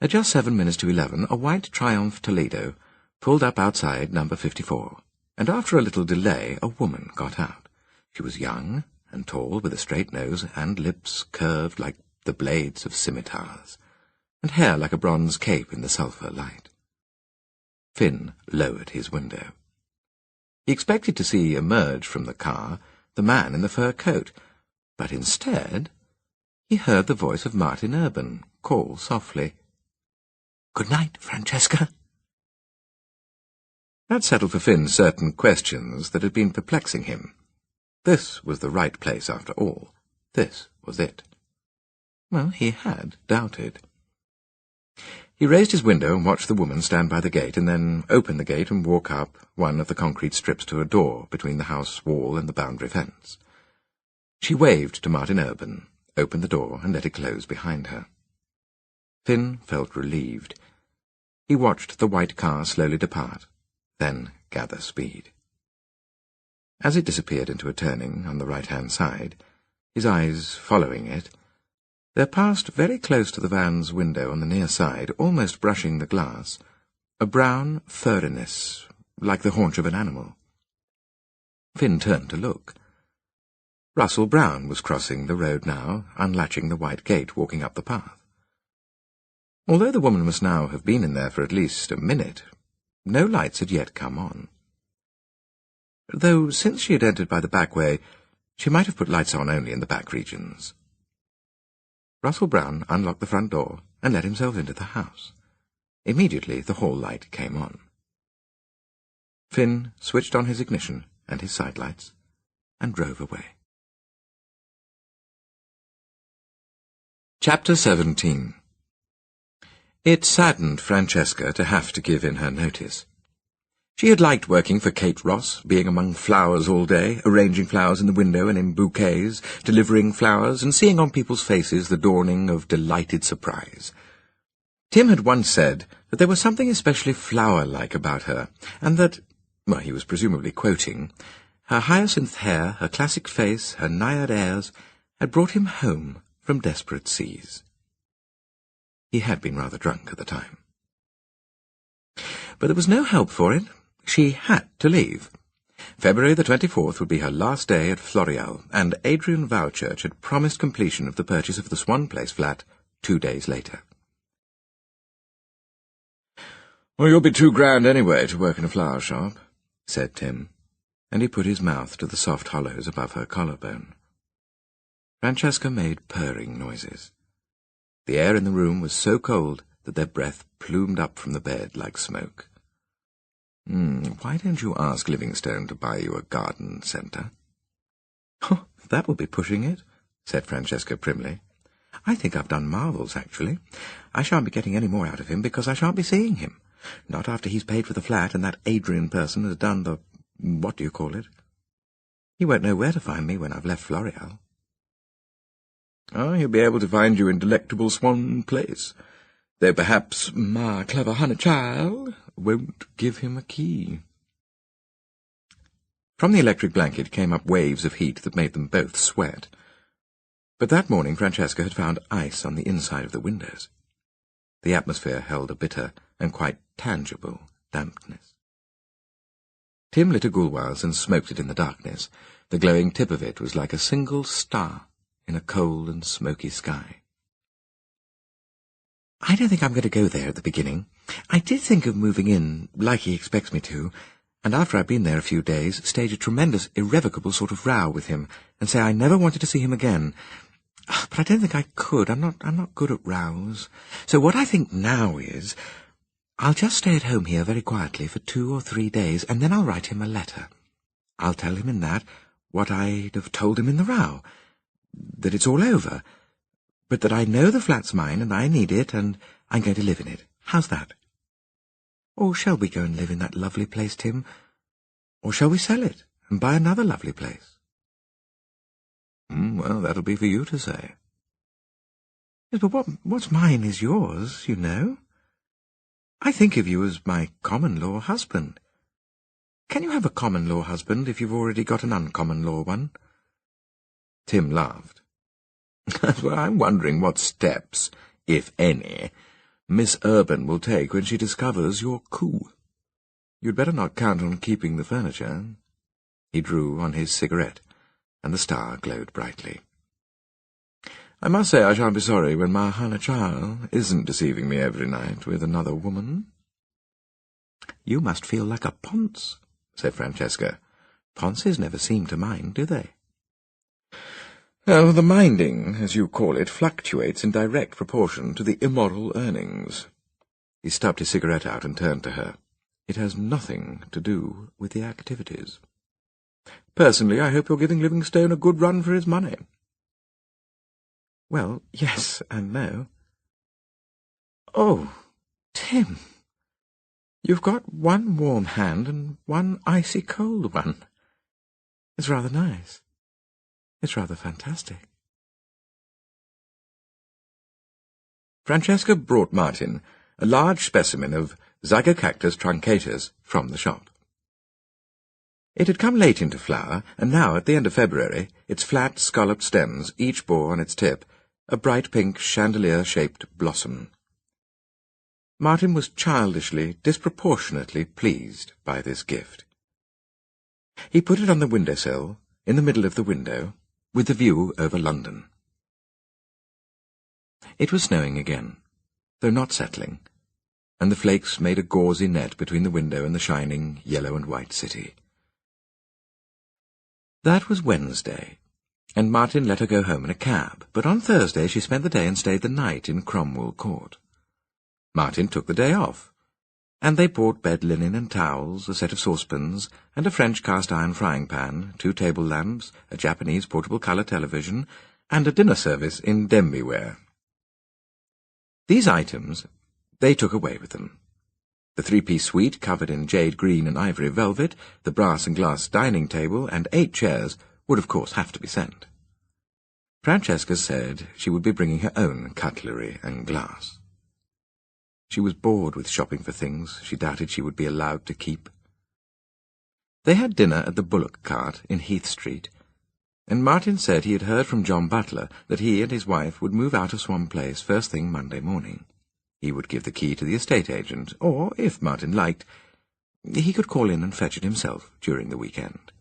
At just 7 minutes to 11, a white Triumph Toledo pulled up outside number 54, and after a little delay a woman got out. She was young and tall, with a straight nose and lips curved like the blades of scimitars, and hair like a bronze cape in the sulphur light. Finn lowered his window. He expected to see emerge from the car the man in the fur coat, but instead he heard the voice of Martin Urban call softly, "Good night, Francesca." That settled for Finn certain questions that had been perplexing him. This was the right place after all. This was it. Well, he had doubted. He raised his window and watched the woman stand by the gate, and then open the gate and walk up one of the concrete strips to a door between the house wall and the boundary fence. She waved to Martin Urban, opened the door, and let it close behind her. Finn felt relieved. He watched the white car slowly depart, then gather speed. As it disappeared into a turning on the right-hand side, his eyes following it, there passed very close to the van's window on the near side, almost brushing the glass, a brown furriness, like the haunch of an animal. Finn turned to look. Russell Brown was crossing the road now, unlatching the white gate, walking up the path. Although the woman must now have been in there for at least a minute, no lights had yet come on. Though since she had entered by the back way, she might have put lights on only in the back regions. Russell Brown unlocked the front door and let himself into the house. Immediately the hall light came on. Finn switched on his ignition and his sidelights and drove away. Chapter 17. It saddened Francesca to have to give in her notice. She had liked working for Kate Ross, being among flowers all day, arranging flowers in the window and in bouquets, delivering flowers, and seeing on people's faces the dawning of delighted surprise. Tim had once said that there was something especially flower-like about her, and that, well, he was presumably quoting, her hyacinth hair, her classic face, her naiad airs, had brought him home from desperate seas. He had been rather drunk at the time. But there was no help for it. She had to leave. February the 24th would be her last day at Floreal, and Adrian Vowchurch had promised completion of the purchase of the Swan Place flat 2 days later. "Well, you'll be too grand anyway to work in a flower shop," said Tim, and he put his mouth to the soft hollows above her collarbone. Francesca made purring noises. The air in the room was so cold that their breath plumed up from the bed like smoke. Why don't you ask Livingstone to buy you a garden centre?" "Oh, that would be pushing it," said Francesca primly. "I think I've done marvels, actually. I shan't be getting any more out of him because I shan't be seeing him. Not after he's paid for the flat and that Adrian person has done the... what do you call it? He won't know where to find me when I've left Floreal." "Oh, he'll be able to find you in delectable Swan Place, though perhaps my clever honey child won't give him a key." From the electric blanket came up waves of heat that made them both sweat. But that morning Francesca had found ice on the inside of the windows. The atmosphere held a bitter and quite tangible dampness. Tim lit a gulwaz and smoked it in the darkness. The glowing tip of it was like a single star in a cold and smoky sky. "I don't think I'm going to go there at the beginning. I did think of moving in, like he expects me to, and after I've been there a few days, stage a tremendous, irrevocable sort of row with him, and say I never wanted to see him again. But I don't think I could. I'm not good at rows. So what I think now is, I'll just stay at home here very quietly for 2 or 3 days, and then I'll write him a letter. I'll tell him in that what I'd have told him in the row, that it's all over, but that I know the flat's mine and I need it and I'm going to live in it. How's that? Or shall we go and live in that lovely place, Tim? Or shall we sell it and buy another lovely place?" "Well, that'll be for you to say." "Yes, but what's mine is yours, you know. I think of you as my common-law husband. Can you have a common-law husband if you've already got an uncommon-law one?" Tim laughed. "Well, I'm wondering what steps, if any, Miss Urban will take when she discovers your coup. You'd better not count on keeping the furniture." He drew on his cigarette, and the star glowed brightly. "I must say I shan't be sorry when my Hannah child isn't deceiving me every night with another woman." "You must feel like a ponce," said Francesca. "Ponces never seem to mind, do they?" "Oh, the minding, as you call it, fluctuates in direct proportion to the immoral earnings." He stubbed his cigarette out and turned to her. "It has nothing to do with the activities. Personally, I hope you're giving Livingstone a good run for his money." "Well, yes and no." "Oh, Tim, you've got one warm hand and one icy cold one. It's rather nice. It's rather fantastic." Francesca brought Martin a large specimen of Zygocactus truncatus from the shop. It had come late into flower, and now, at the end of February, its flat, scalloped stems each bore on its tip a bright pink chandelier-shaped blossom. Martin was childishly, disproportionately pleased by this gift. He put it on the window-sill, in the middle of the window, with the view over London. It was snowing again, though not settling, and the flakes made a gauzy net between the window and the shining yellow and white city. That was Wednesday, and Martin let her go home in a cab, but on Thursday she spent the day and stayed the night in Cromwell Court. Martin took the day off, and they bought bed linen and towels, a set of saucepans, and a French cast-iron frying-pan, 2 table lamps, a Japanese portable colour television, and a dinner service in demi-ware. These items they took away with them. The 3-piece suite covered in jade green and ivory velvet, the brass and glass dining table, and 8 chairs would of course have to be sent. Francesca said she would be bringing her own cutlery and glass. She was bored with shopping for things she doubted she would be allowed to keep. They had dinner at the Bullock Cart in Heath Street, and Martin said he had heard from John Butler that he and his wife would move out of Swan Place first thing Monday morning. He would give the key to the estate agent, or, if Martin liked, he could call in and fetch it himself during the weekend.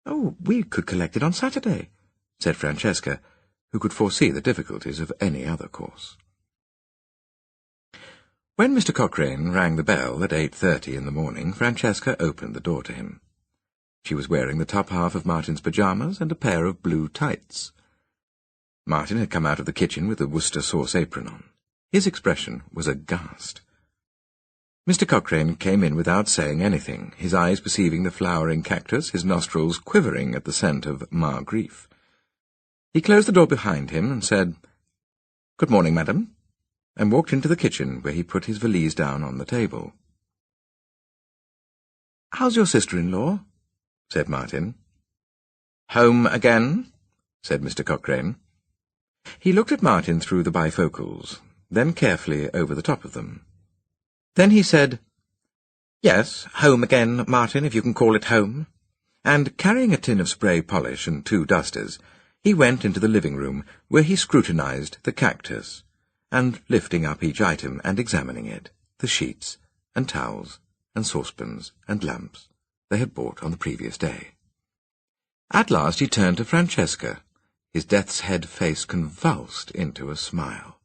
"Oh, we could collect it on Saturday," said Francesca, who could foresee the difficulties of any other course. When Mr. Cochrane rang the bell at 8:30 in the morning, Francesca opened the door to him. She was wearing the top half of Martin's pyjamas and a pair of blue tights. Martin had come out of the kitchen with a Worcester sauce apron on. His expression was aghast. Mr. Cochrane came in without saying anything, his eyes perceiving the flowering cactus, his nostrils quivering at the scent of Margrief. He closed the door behind him and said, "Good morning, madam," and walked into the kitchen, where he put his valise down on the table. "How's your sister-in-law?" said Martin. "Home again?" said Mr. Cochrane. He looked at Martin through the bifocals, then carefully over the top of them. Then he said, "Yes, home again, Martin, if you can call it home," and, carrying a tin of spray polish and 2 dusters, he went into the living-room, where he scrutinized the cactus, and lifting up each item and examining it, the sheets and towels and saucepans and lamps they had bought on the previous day. At last he turned to Francesca, his death's-head face convulsed into a smile.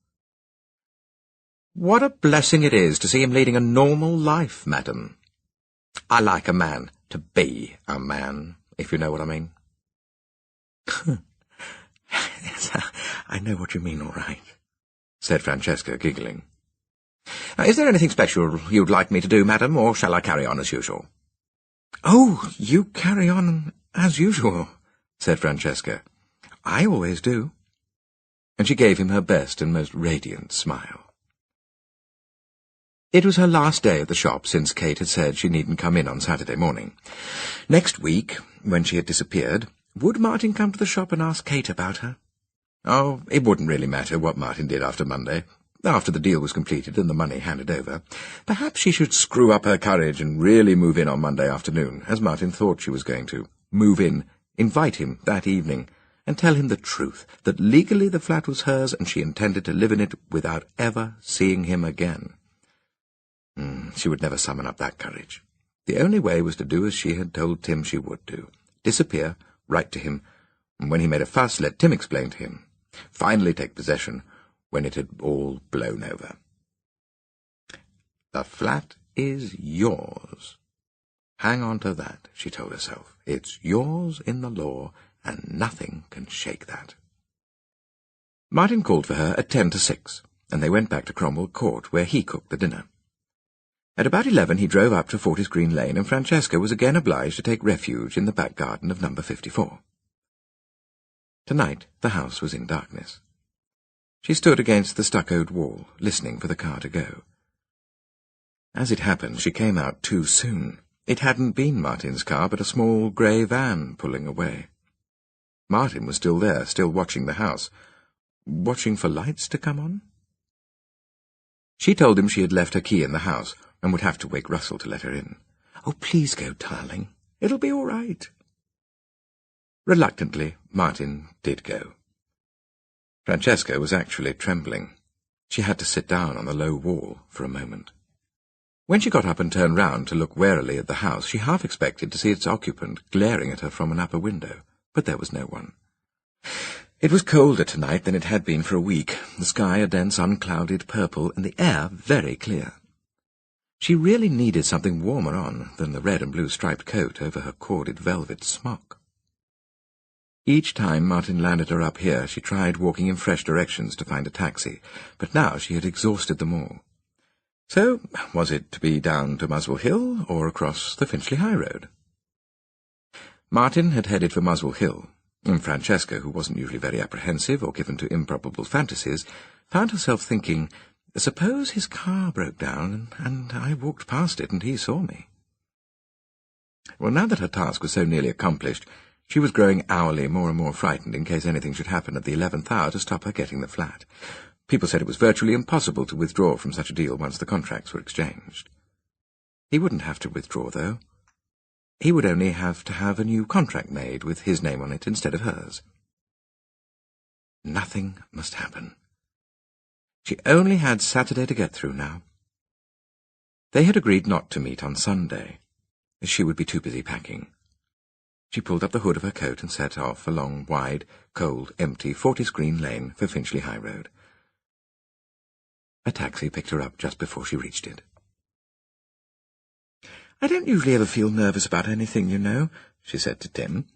"What a blessing it is to see him leading a normal life, madam. I like a man to be a man, if you know what I mean." "Yes, I know what you mean, all right," said Francesca, giggling. "Is there anything special you'd like me to do, madam, or shall I carry on as usual?" "Oh, you carry on as usual," said Francesca. "I always do." And she gave him her best and most radiant smile. It was her last day at the shop since Kate had said she needn't come in on Saturday morning. Next week, when she had disappeared, would Martin come to the shop and ask Kate about her? Oh, it wouldn't really matter what Martin did after Monday, after the deal was completed and the money handed over. Perhaps she should screw up her courage and really move in on Monday afternoon, as Martin thought she was going to. Move in, invite him that evening, and tell him the truth, that legally the flat was hers and she intended to live in it without ever seeing him again. She would never summon up that courage. The only way was to do as she had told Tim she would do. Disappear, write to him, and when he made a fuss, let Tim explain to him. Finally take possession when it had all blown over. The flat is yours. Hang on to that, she told herself. It's yours in the law, and nothing can shake that. Martin called for her at 10 to 6, and they went back to Cromwell Court, where he cooked the dinner. At about 11 he drove up to Fortis Green Lane, and Francesca was again obliged to take refuge in the back garden of number 54. Tonight the house was in darkness. She stood against the stuccoed wall, listening for the car to go. As it happened, she came out too soon. It hadn't been Martin's car, but a small grey van pulling away. Martin was still there, still watching the house. Watching for lights to come on? She told him she had left her key in the house, and would have to wake Russell to let her in. "Oh, please go, darling. It'll be all right." Reluctantly, Martin did go. Francesca was actually trembling. She had to sit down on the low wall for a moment. When she got up and turned round to look warily at the house, she half expected to see its occupant glaring at her from an upper window, but there was no one. It was colder tonight than it had been for a week, the sky a dense unclouded purple, and the air very clear. She really needed something warmer on than the red and blue striped coat over her corded velvet smock. Each time Martin landed her up here, she tried walking in fresh directions to find a taxi, but now she had exhausted them all. So, was it to be down to Muswell Hill, or across the Finchley High Road? Martin had headed for Muswell Hill, and Francesca, who wasn't usually very apprehensive or given to improbable fantasies, found herself thinking, suppose his car broke down, and I walked past it and he saw me. Well, now that her task was so nearly accomplished, she was growing hourly more and more frightened in case anything should happen at the 11th hour to stop her getting the flat. People said it was virtually impossible to withdraw from such a deal once the contracts were exchanged. He wouldn't have to withdraw, though. He would only have to have a new contract made with his name on it instead of hers. Nothing must happen. She only had Saturday to get through now. They had agreed not to meet on Sunday. She would be too busy packing. She pulled up the hood of her coat and set off along wide, cold, empty Fortis Green Lane for Finchley High Road. A taxi picked her up just before she reached it. "I don't usually ever feel nervous about anything, you know," she said to Tim.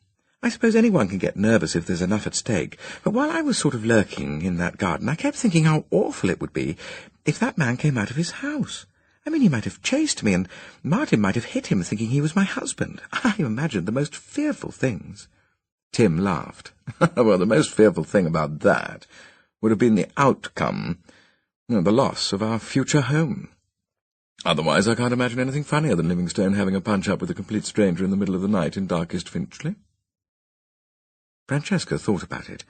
"I suppose anyone can get nervous if there's enough at stake, but while I was sort of lurking in that garden, I kept thinking how awful it would be if that man came out of his house. I mean, he might have chased me, and Martin might have hit him thinking he was my husband. I imagined the most fearful things." Tim laughed. "Well, the most fearful thing about that would have been the outcome, the loss of our future home. Otherwise, I can't imagine anything funnier than Livingstone having a punch-up with a complete stranger in the middle of the night in darkest Finchley." Francesca thought about it.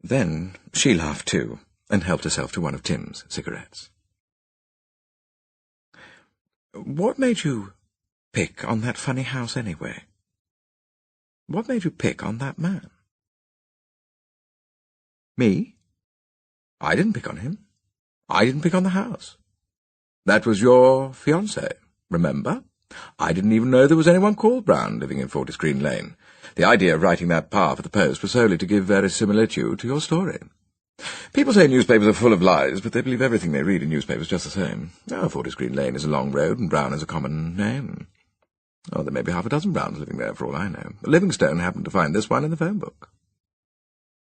Then she laughed too, and helped herself to one of Tim's cigarettes. "What made you pick on that funny house anyway? What made you pick on that man?" "Me? I didn't pick on him. I didn't pick on the house. That was your fiancé, remember? I didn't even know there was anyone called Brown living in Fortis Green Lane. The idea of writing that par for the Post was solely to give verisimilitude to your story. People say newspapers are full of lies, but they believe everything they read in newspapers just the same. Fortis Green Lane is a long road, and Brown is a common name. There may be half a dozen Browns living there, for all I know. Livingstone happened to find this one in the phone book."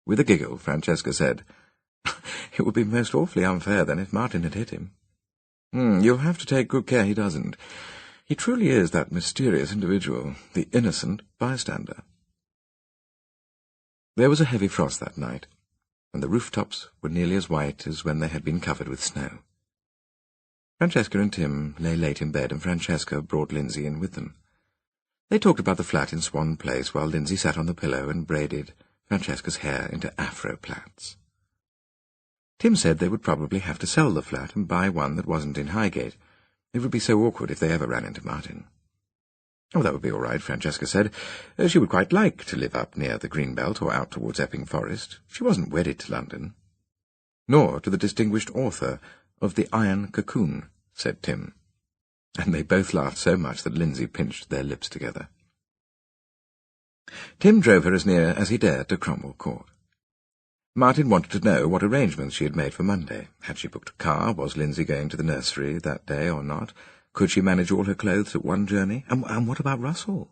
With a giggle, Francesca said, "It would be most awfully unfair, then, if Martin had hit him." You'll have to take good care he doesn't. He truly is that mysterious individual, the innocent bystander." There was a heavy frost that night, and the rooftops were nearly as white as when they had been covered with snow. Francesca and Tim lay late in bed, and Francesca brought Lindsay in with them. They talked about the flat in Swan Place while Lindsay sat on the pillow and braided Francesca's hair into afro plaits. Tim said they would probably have to sell the flat and buy one that wasn't in Highgate. It would be so awkward if they ever ran into Martin. Oh, that would be all right, Francesca said. She would quite like to live up near the Greenbelt or out towards Epping Forest. She wasn't wedded to London. Nor to the distinguished author of The Iron Cocoon, said Tim. And they both laughed so much that Lindsay pinched their lips together. Tim drove her as near as he dared to Cromwell Court. Martin wanted to know what arrangements she had made for Monday. Had she booked a car? Was Lindsay going to the nursery that day or not? Could she manage all her clothes at one journey? And what about Russell?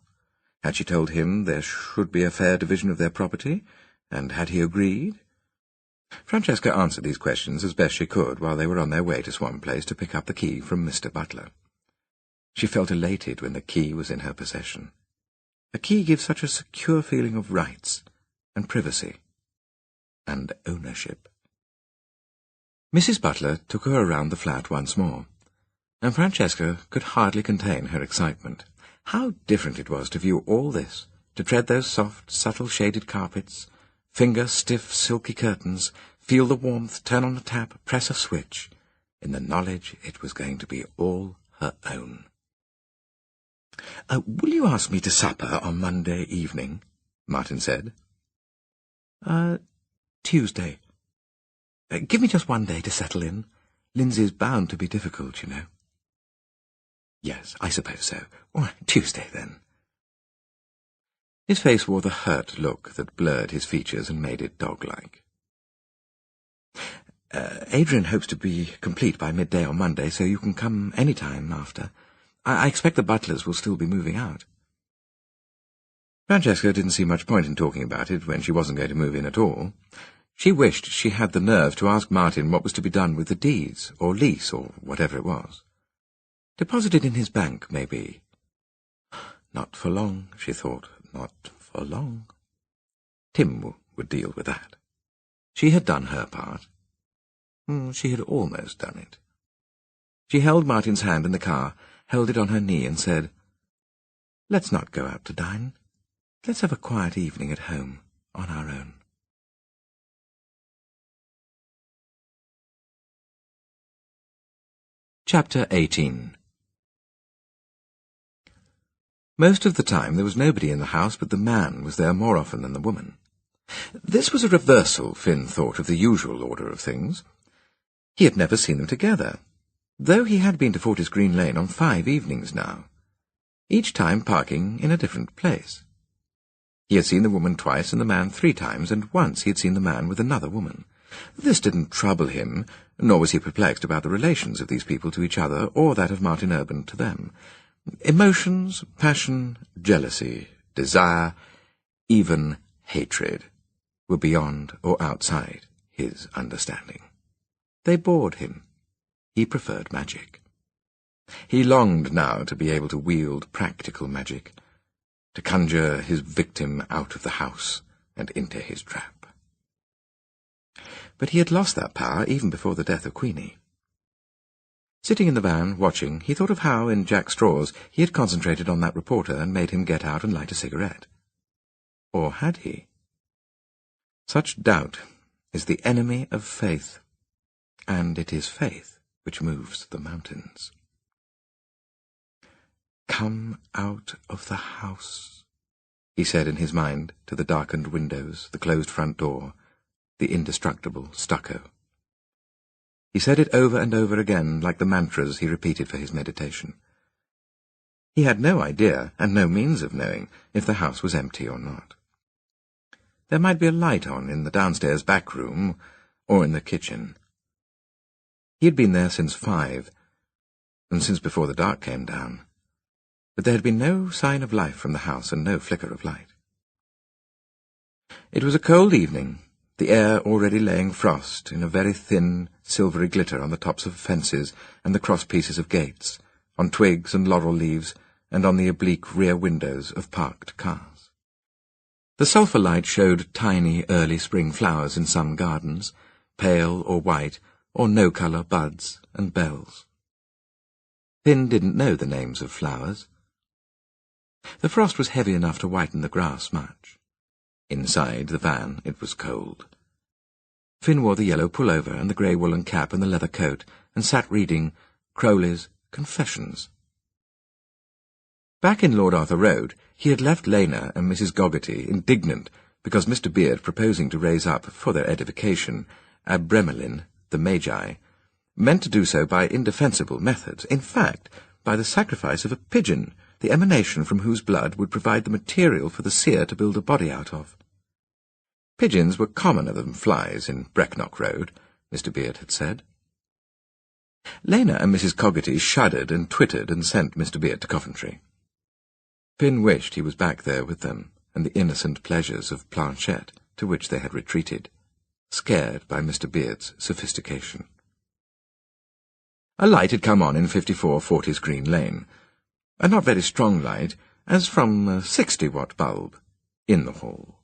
Had she told him there should be a fair division of their property? And had he agreed? Francesca answered these questions as best she could while they were on their way to Swan Place to pick up the key from Mr. Butler. She felt elated when the key was in her possession. A key gives such a secure feeling of rights and privacy and ownership. Mrs. Butler took her around the flat once more, and Francesca could hardly contain her excitement. How different it was to view all this, to tread those soft, subtle shaded carpets, finger stiff, silky curtains, feel the warmth, turn on a tap, press a switch, in the knowledge it was going to be all her own. Will you ask me to supper on Monday evening? Martin said. Tuesday. Give me just one day to settle in. Lindsay's bound to be difficult, you know. Yes, I suppose so. Tuesday, then. His face wore the hurt look that blurred his features and made it dog-like. Adrian hopes to be complete by midday on Monday, so you can come any time after. I expect the Butlers will still be moving out. Francesca didn't see much point in talking about it when she wasn't going to move in at all. She wished she had the nerve to ask Martin what was to be done with the deeds, or lease, or whatever it was. Deposited in his bank, maybe. Not for long, she thought. Not for long. Tim would deal with that. She had done her part. She had almost done it. She held Martin's hand in the car, held it on her knee, and said, "Let's not go out to dine. Let's have a quiet evening at home, on our own." Chapter 18. Most of the time there was nobody in the house, but the man was there more often than the woman. This was a reversal, Finn thought, of the usual order of things. He had never seen them together, though he had been to Fortis Green Lane on 5 evenings now, each time parking in a different place. He had seen the woman twice and the man 3 times, and once he had seen the man with another woman. This didn't trouble him, nor was he perplexed about the relations of these people to each other, or that of Martin Urban to them. Emotions, passion, jealousy, desire, even hatred, were beyond or outside his understanding. They bored him. He preferred magic. He longed now to be able to wield practical magic, to conjure his victim out of the house and into his trap. But he had lost that power even before the death of Queenie. Sitting in the van, watching, he thought of how, in Jack Straw's, he had concentrated on that reporter and made him get out and light a cigarette. Or had he? Such doubt is the enemy of faith, and it is faith which moves the mountains. "Come out of the house," he said in his mind to the darkened windows, the closed front door, the indestructible stucco. He said it over and over again, like the mantras he repeated for his meditation. He had no idea, and no means of knowing, if the house was empty or not. There might be a light on in the downstairs back room, or in the kitchen. He had been there since 5, and since before the dark came down, but there had been no sign of life from the house and no flicker of light. It was a cold evening, the air already laying frost in a very thin, silvery glitter on the tops of fences and the cross-pieces of gates, on twigs and laurel leaves, and on the oblique rear windows of parked cars. The sulphur light showed tiny early spring flowers in some gardens, pale or white, or no-colour buds and bells. Finn didn't know the names of flowers. The frost was heavy enough to whiten the grass much. Inside the van it was cold. Finn wore the yellow pullover and the grey woolen cap and the leather coat, and sat reading Crowley's Confessions. Back in Lord Arthur Road, he had left Lena and Mrs. Goggerty indignant because Mr. Beard, proposing to raise up, for their edification, Abremelin, the Magi, meant to do so by indefensible methods, in fact, by the sacrifice of a pigeon, the emanation from whose blood would provide the material for the seer to build a body out of. Pigeons were commoner than flies in Brecknock Road, Mr. Beard had said. Lena and Mrs. Coggerty shuddered and twittered and sent Mr. Beard to Coventry. Finn wished he was back there with them, and the innocent pleasures of planchette to which they had retreated, scared by Mr. Beard's sophistication. A light had come on in 54 Forties Green Lane, a not very strong light, as from a 60-watt bulb, in the hall.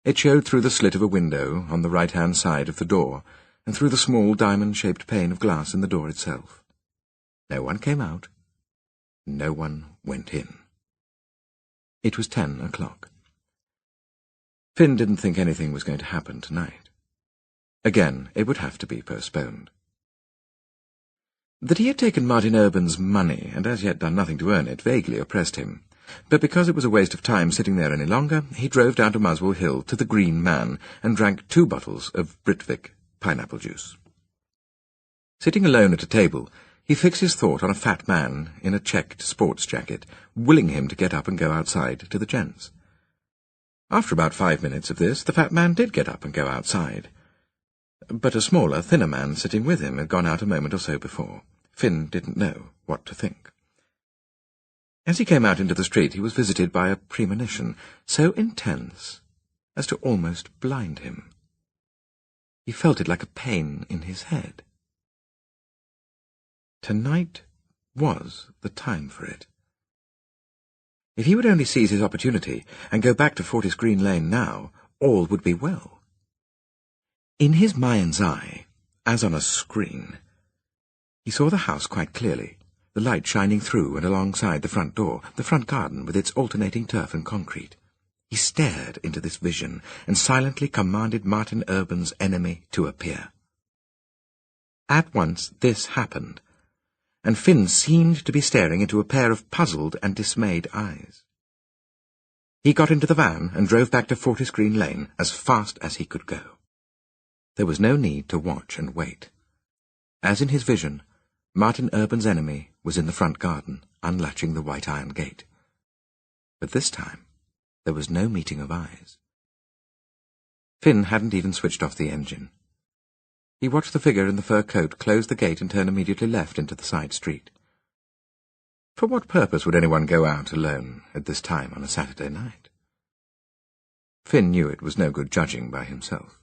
It showed through the slit of a window on the right-hand side of the door, and through the small diamond-shaped pane of glass in the door itself. No one came out. No one went in. It was 10 o'clock. Finn didn't think anything was going to happen tonight. Again, it would have to be postponed. That he had taken Martin Urban's money, and as yet done nothing to earn it, vaguely oppressed him. But because it was a waste of time sitting there any longer, he drove down to Muswell Hill to the Green Man, and drank 2 bottles of Britvic pineapple juice. Sitting alone at a table, he fixed his thought on a fat man in a checked sports jacket, willing him to get up and go outside to the gents. After about 5 minutes of this, the fat man did get up and go outside. But a smaller, thinner man sitting with him had gone out a moment or so before. Finn didn't know what to think. As he came out into the street, he was visited by a premonition so intense as to almost blind him. He felt it like a pain in his head. Tonight was the time for it. If he would only seize his opportunity and go back to Fortis Green Lane now, all would be well. In his mind's eye, as on a screen, he saw the house quite clearly, the light shining through and alongside the front door, the front garden with its alternating turf and concrete. He stared into this vision and silently commanded Martin Urban's enemy to appear. At once this happened, and Finn seemed to be staring into a pair of puzzled and dismayed eyes. He got into the van and drove back to Fortis Green Lane as fast as he could go. There was no need to watch and wait. As in his vision, Martin Urban's enemy was in the front garden, unlatching the white iron gate. But this time, there was no meeting of eyes. Finn hadn't even switched off the engine. He watched the figure in the fur coat close the gate and turn immediately left into the side street. For what purpose would anyone go out alone at this time on a Saturday night? Finn knew it was no good judging by himself.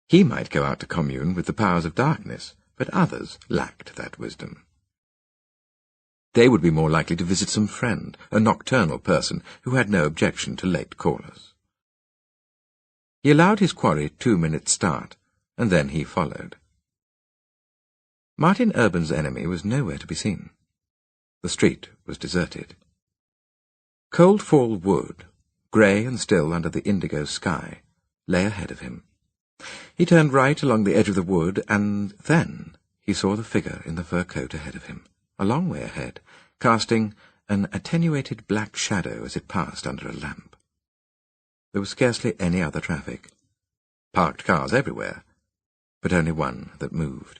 He might go out to commune with the powers of darkness, but others lacked that wisdom. They would be more likely to visit some friend, a nocturnal person who had no objection to late callers. He allowed his quarry 2 minutes' start, and then he followed. Martin Urban's enemy was nowhere to be seen. The street was deserted. Cold Fall Wood, grey and still under the indigo sky, lay ahead of him. He turned right along the edge of the wood, and then he saw the figure in the fur coat ahead of him, a long way ahead, casting an attenuated black shadow as it passed under a lamp. There was scarcely any other traffic. Parked cars everywhere, but only one that moved,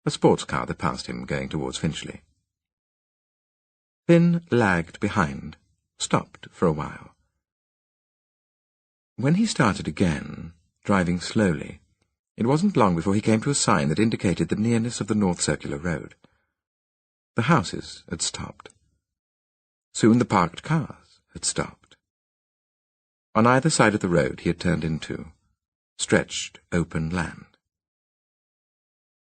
a sports car that passed him going towards Finchley. Finn lagged behind, stopped for a while. When he started again, driving slowly, it wasn't long before he came to a sign that indicated the nearness of the North Circular Road. The houses had stopped. Soon the parked cars had stopped. On either side of the road he had turned into stretched open land.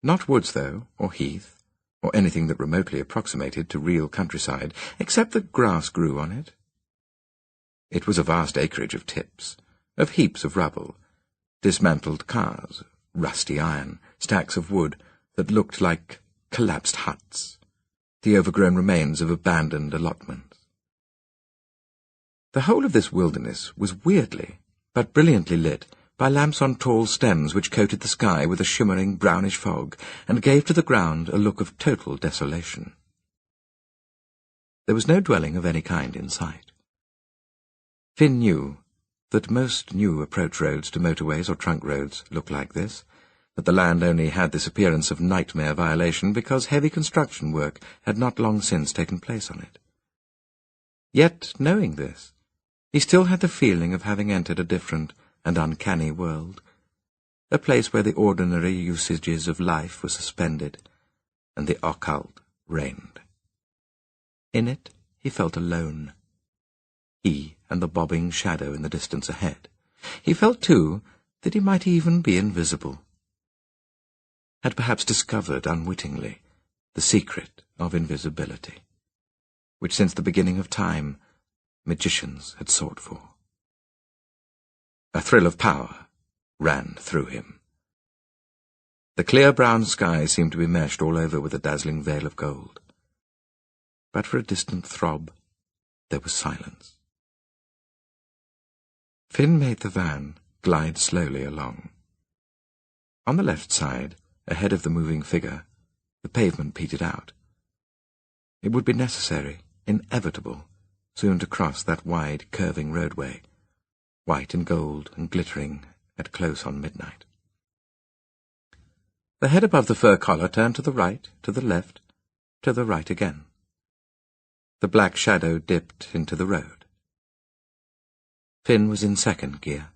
Not woods, though, or heath, or anything that remotely approximated to real countryside, except that grass grew on it. It was a vast acreage of tips, of heaps of rubble, dismantled cars, rusty iron, stacks of wood that looked like collapsed huts, the overgrown remains of abandoned allotments. The whole of this wilderness was weirdly, but brilliantly lit by lamps on tall stems which coated the sky with a shimmering brownish fog and gave to the ground a look of total desolation. There was no dwelling of any kind in sight. Finn knew that most new approach roads to motorways or trunk roads looked like this, that the land only had this appearance of nightmare violation because heavy construction work had not long since taken place on it. Yet, knowing this, he still had the feeling of having entered a different and uncanny world, a place where the ordinary usages of life were suspended and the occult reigned. In it he felt alone, he and the bobbing shadow in the distance ahead. He felt, too, that he might even be invisible, had perhaps discovered unwittingly the secret of invisibility, which since the beginning of time magicians had sought for. A thrill of power ran through him. The clear brown sky seemed to be meshed all over with a dazzling veil of gold. But for a distant throb, there was silence. Finn made the van glide slowly along. On the left side, ahead of the moving figure, the pavement petered out. It would be necessary, inevitable, soon to cross that wide, curving roadway, white and gold and glittering at close on midnight. The head above the fur collar turned to the right, to the left, to the right again. The black shadow dipped into the road. Finn was in second gear.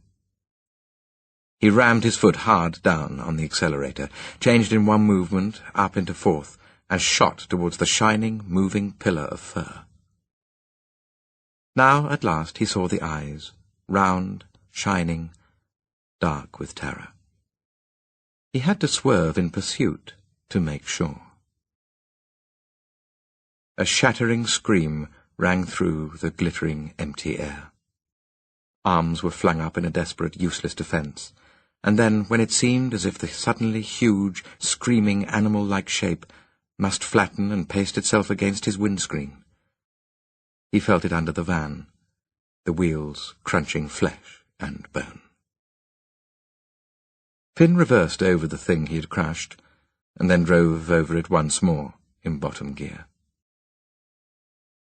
He rammed his foot hard down on the accelerator, changed in one movement up into fourth, and shot towards the shining, moving pillar of fur. Now, at last, he saw the eyes, round, shining, dark with terror. He had to swerve in pursuit to make sure. A shattering scream rang through the glittering, empty air. Arms were flung up in a desperate, useless defence, and then, when it seemed as if the suddenly huge, screaming, animal-like shape must flatten and paste itself against his windscreen, he felt it under the van, the wheels crunching flesh and bone. Finn reversed over the thing he had crushed, and then drove over it once more in bottom gear.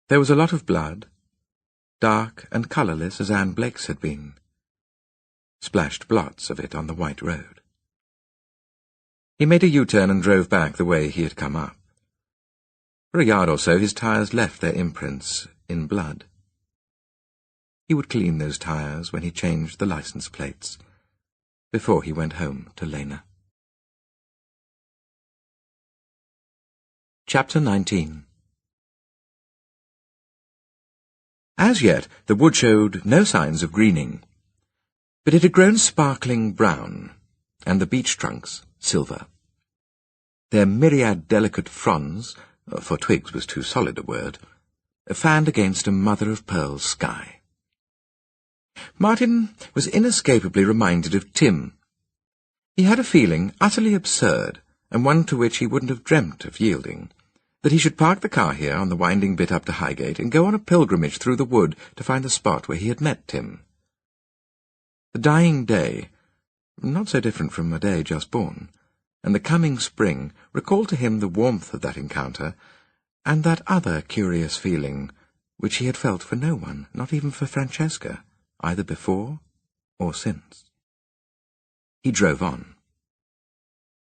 There was a lot of blood, dark and colourless as Anne Blake's had been, splashed blots of it on the white road. He made a U-turn and drove back the way he had come up. For a yard or so his tyres left their imprints in blood. He would clean those tyres when he changed the licence plates, before he went home to Lena. Chapter 19. As yet, the wood showed no signs of greening, but it had grown sparkling brown, and the beech trunks silver. Their myriad delicate fronds, for twigs was too solid a word, fanned against a mother-of-pearl sky. Martin was inescapably reminded of Tim. He had a feeling utterly absurd, and one to which he wouldn't have dreamt of yielding, that he should park the car here on the winding bit up to Highgate and go on a pilgrimage through the wood to find the spot where he had met Tim. The dying day, not so different from a day just born, and the coming spring recalled to him the warmth of that encounter, and that other curious feeling which he had felt for no one, not even for Francesca, either before or since. He drove on.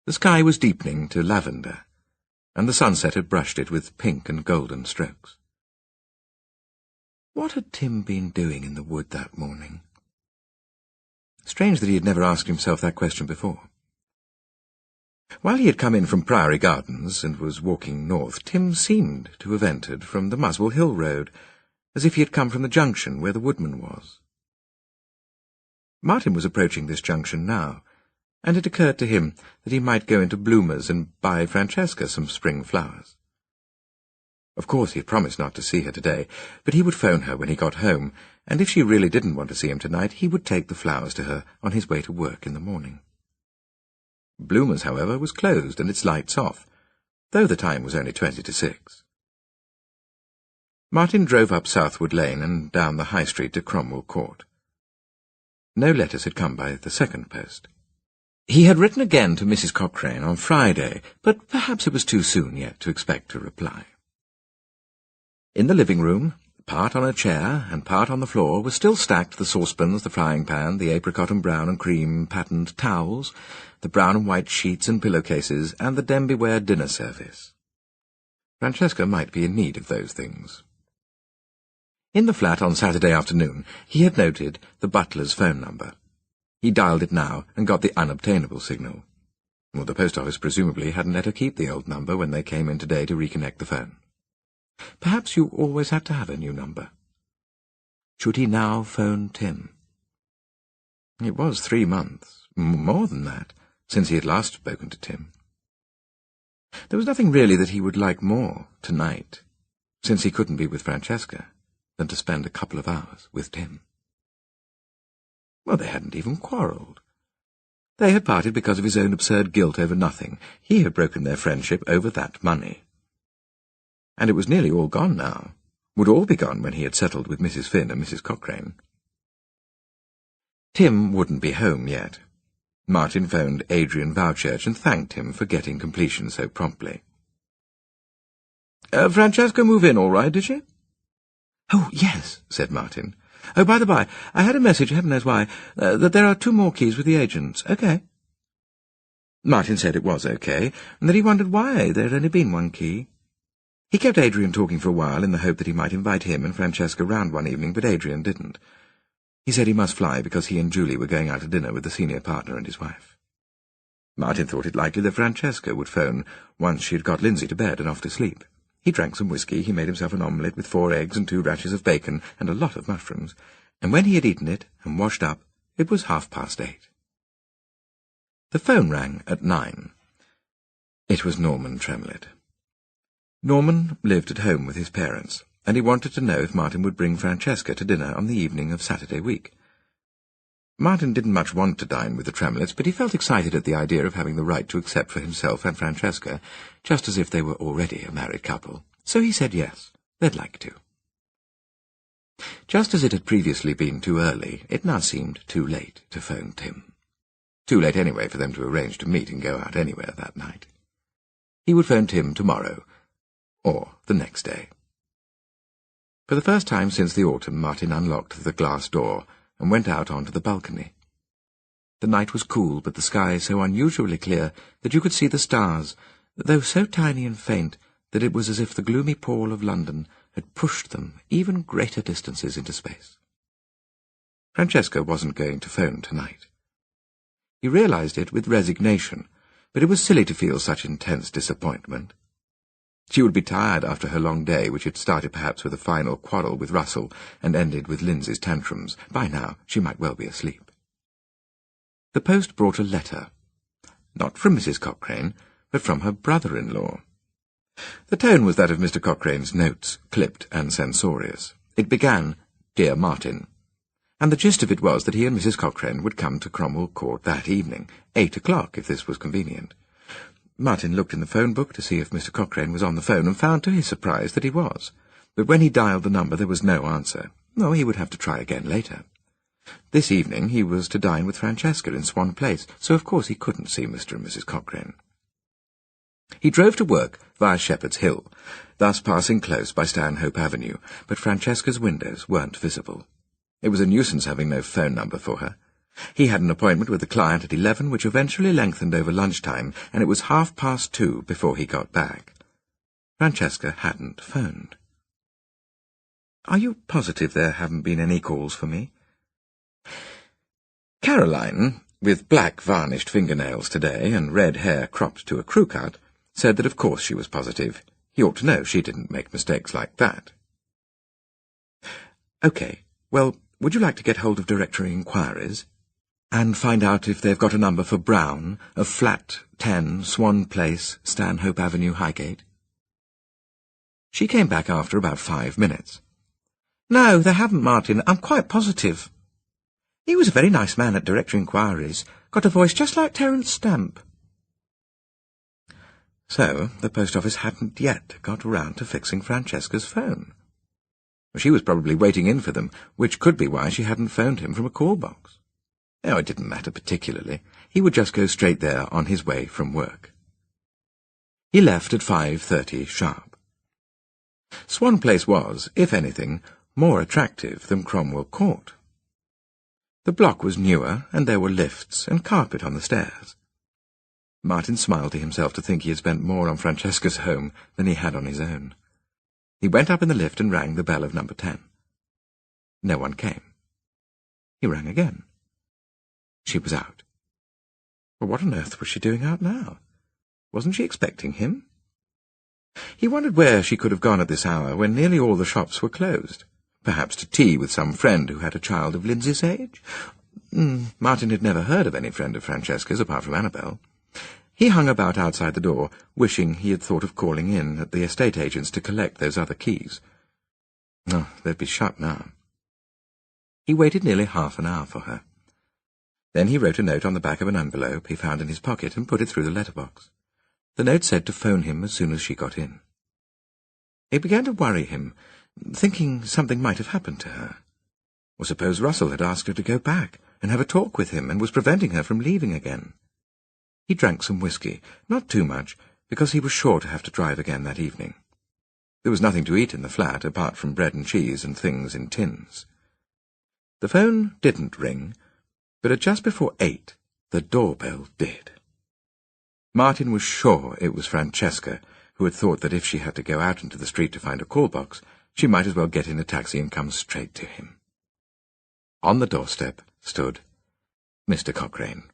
The sky was deepening to lavender, and the sunset had brushed it with pink and golden strokes. What had Tim been doing in the wood that morning? Strange that he had never asked himself that question before. While he had come in from Priory Gardens and was walking north, Tim seemed to have entered from the Muswell Hill Road, as if he had come from the junction where the woodman was. Martin was approaching this junction now, and it occurred to him that he might go into Bloomer's and buy Francesca some spring flowers. Of course he had promised not to see her today, but he would phone her when he got home, and if she really didn't want to see him tonight, he would take the flowers to her on his way to work in the morning. Bloomer's, however, was closed and its lights off, though the time was only 20 to 6. Martin drove up Southwood Lane and down the High Street to Cromwell Court. No letters had come by the second post. He had written again to Mrs. Cochrane on Friday, but perhaps it was too soon yet to expect a reply. In the living room, part on a chair and part on the floor, were still stacked the saucepans, the frying pan, the apricot and brown and cream patterned towels, the brown and white sheets and pillowcases, and the Denby-ware dinner service. Francesca might be in need of those things. In the flat on Saturday afternoon, he had noted the butler's phone number. He dialed it now and got the unobtainable signal. Well, the post office presumably hadn't let her keep the old number when they came in today to reconnect the phone. Perhaps you always had to have a new number. Should he now phone Tim? It was 3 months, more than that, since he had last spoken to Tim. There was nothing really that he would like more tonight, since he couldn't be with Francesca, than to spend a couple of hours with Tim. Well, they hadn't even quarrelled. They had parted because of his own absurd guilt over nothing. He had broken their friendship over that money. And it was nearly all gone now, would all be gone when he had settled with Mrs. Finn and Mrs. Cochrane. Tim wouldn't be home yet. Martin phoned Adrian Vowchurch and thanked him for getting completion so promptly. Francesca move in all right, did she? Oh, yes, said Martin. Oh, by the by, I had a message, heaven knows why, that there are 2 more keys with the agents. OK. Martin said it was OK, and that he wondered why there had only been 1 key. He kept Adrian talking for a while in the hope that he might invite him and Francesca round one evening, but Adrian didn't. He said he must fly because he and Julie were going out to dinner with the senior partner and his wife. Martin thought it likely that Francesca would phone once she had got Lindsay to bed and off to sleep. He drank some whisky, he made himself an omelette with 4 eggs and 2 rashers of bacon and a lot of mushrooms, and when he had eaten it and washed up, it was 8:30. The phone rang at 9. It was Norman Tremlett. Norman lived at home with his parents, and he wanted to know if Martin would bring Francesca to dinner on the evening of Saturday week. Martin didn't much want to dine with the Tremletts, but he felt excited at the idea of having the right to accept for himself and Francesca, just as if they were already a married couple. So he said yes, they'd like to. Just as it had previously been too early, it now seemed too late to phone Tim. Too late anyway for them to arrange to meet and go out anywhere that night. He would phone Tim tomorrow, or the next day. For the first time since the autumn, Martin unlocked the glass door and went out onto the balcony. The night was cool, but the sky so unusually clear that you could see the stars, though so tiny and faint that it was as if the gloomy pall of London had pushed them even greater distances into space. Francesca wasn't going to phone tonight. He realized it with resignation, but it was silly to feel such intense disappointment. She would be tired after her long day, which had started perhaps with a final quarrel with Russell and ended with Lindsay's tantrums. By now she might well be asleep. The post brought a letter, not from Mrs. Cochrane, but from her brother-in-law. The tone was that of Mr. Cochrane's notes, clipped and censorious. It began, "Dear Martin," and the gist of it was that he and Mrs. Cochrane would come to Cromwell Court that evening, 8 o'clock, if this was convenient. Martin looked in the phone book to see if Mr. Cochrane was on the phone and found to his surprise that he was. But when he dialed the number there was no answer. No, he would have to try again later. This evening he was to dine with Francesca in Swan Place, so of course he couldn't see Mr. and Mrs. Cochrane. He drove to work via Shepherd's Hill, thus passing close by Stanhope Avenue, but Francesca's windows weren't visible. It was a nuisance having no phone number for her. He had an appointment with a client at 11, which eventually lengthened over lunchtime, and it was 2:30 before he got back. Francesca hadn't phoned. "Are you positive there haven't been any calls for me?" Caroline, with black varnished fingernails today and red hair cropped to a crew cut, said that of course she was positive. He ought to know she didn't make mistakes like that. "OK, well, would you like to get hold of Directory Inquiries and find out if they've got a number for Brown, of flat 10, Swan Place, Stanhope Avenue, Highgate?" She came back after about 5 minutes. "No, they haven't, Martin. I'm quite positive. He was a very nice man at Directory Inquiries. Got a voice just like Terence Stamp." So the post office hadn't yet got round to fixing Francesca's phone. She was probably waiting in for them, which could be why she hadn't phoned him from a call box. No, it didn't matter particularly. He would just go straight there on his way from work. He left at 5:30 sharp. Swan Place was, if anything, more attractive than Cromwell Court. The block was newer, and there were lifts and carpet on the stairs. Martin smiled to himself to think he had spent more on Francesca's home than he had on his own. He went up in the lift and rang the bell of number 10. No one came. He rang again. She was out. Well, what on earth was she doing out now? Wasn't she expecting him? He wondered where she could have gone at this hour when nearly all the shops were closed. Perhaps to tea with some friend who had a child of Lindsay's age? Martin had never heard of any friend of Francesca's apart from Annabel. He hung about outside the door, wishing he had thought of calling in at the estate agent's to collect those other keys. Oh, they'd be shut now. He waited nearly half an hour for her. Then he wrote a note on the back of an envelope he found in his pocket and put it through the letterbox. The note said to phone him as soon as she got in. It began to worry him, thinking something might have happened to her. Or suppose Russell had asked her to go back and have a talk with him and was preventing her from leaving again. He drank some whiskey, not too much, because he was sure to have to drive again that evening. There was nothing to eat in the flat apart from bread and cheese and things in tins. The phone didn't ring, but at just before 8, the doorbell did. Martin was sure it was Francesca, who had thought that if she had to go out into the street to find a call box, she might as well get in a taxi and come straight to him. On the doorstep stood Mr. Cochrane,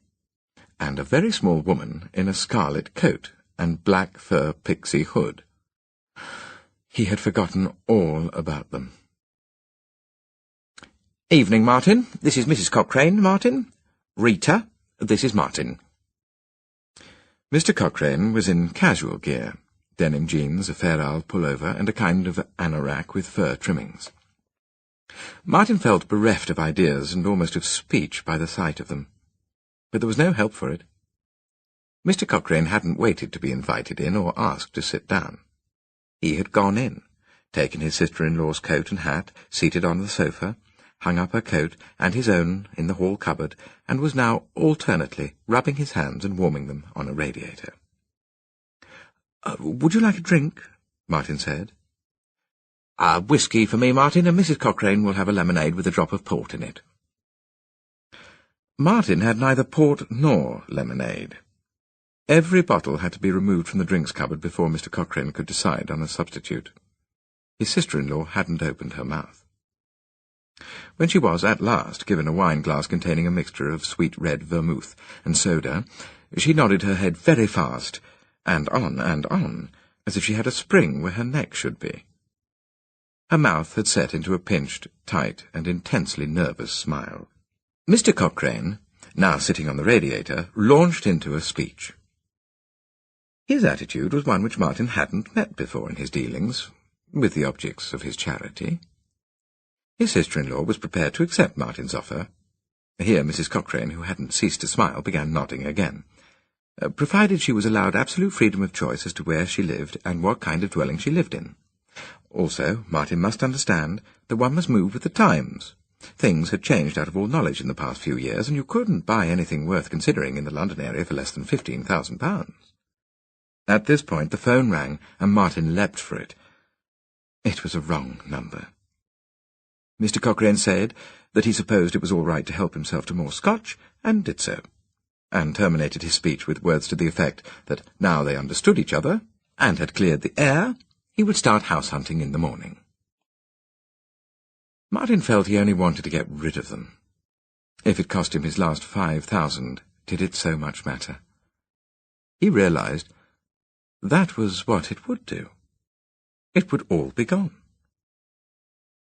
and a very small woman in a scarlet coat and black fur pixie hood. He had forgotten all about them. "Evening, Martin. This is Mrs. Cochrane, Martin. Rita, this is Martin." Mr. Cochrane was in casual gear, denim jeans, a Fair Isle pullover, and a kind of anorak with fur trimmings. Martin felt bereft of ideas and almost of speech by the sight of them. But there was no help for it. Mr. Cochrane hadn't waited to be invited in or asked to sit down. He had gone in, taken his sister-in-law's coat and hat, seated on the sofa, hung up her coat and his own in the hall cupboard, and was now alternately rubbing his hands and warming them on a radiator. "Would you like a drink?" Martin said. "Whiskey for me, Martin, and Mrs. Cochrane will have a lemonade with a drop of port in it." Martin had neither port nor lemonade. Every bottle had to be removed from the drinks cupboard before Mr. Cochrane could decide on a substitute. His sister-in-law hadn't opened her mouth. When she was, at last, given a wine-glass containing a mixture of sweet red vermouth and soda, she nodded her head very fast, and on, as if she had a spring where her neck should be. Her mouth had set into a pinched, tight, and intensely nervous smile. Mr. Cochrane, now sitting on the radiator, launched into a speech. His attitude was one which Martin hadn't met before in his dealings with the objects of his charity. His sister-in-law was prepared to accept Martin's offer. Here Mrs. Cochrane, who hadn't ceased to smile, began nodding again. Provided she was allowed absolute freedom of choice as to where she lived and what kind of dwelling she lived in. Also, Martin must understand that one must move with the times. Things had changed out of all knowledge in the past few years, and you couldn't buy anything worth considering in the London area for less than £15,000. At this point the phone rang, and Martin leapt for it. It was a wrong number. Mr. Cochrane said that he supposed it was all right to help himself to more scotch, and did so, and terminated his speech with words to the effect that now they understood each other, and had cleared the air, he would start house-hunting in the morning. Martin felt he only wanted to get rid of them. If it cost him his last 5,000, did it so much matter? He realized that was what it would do. It would all be gone.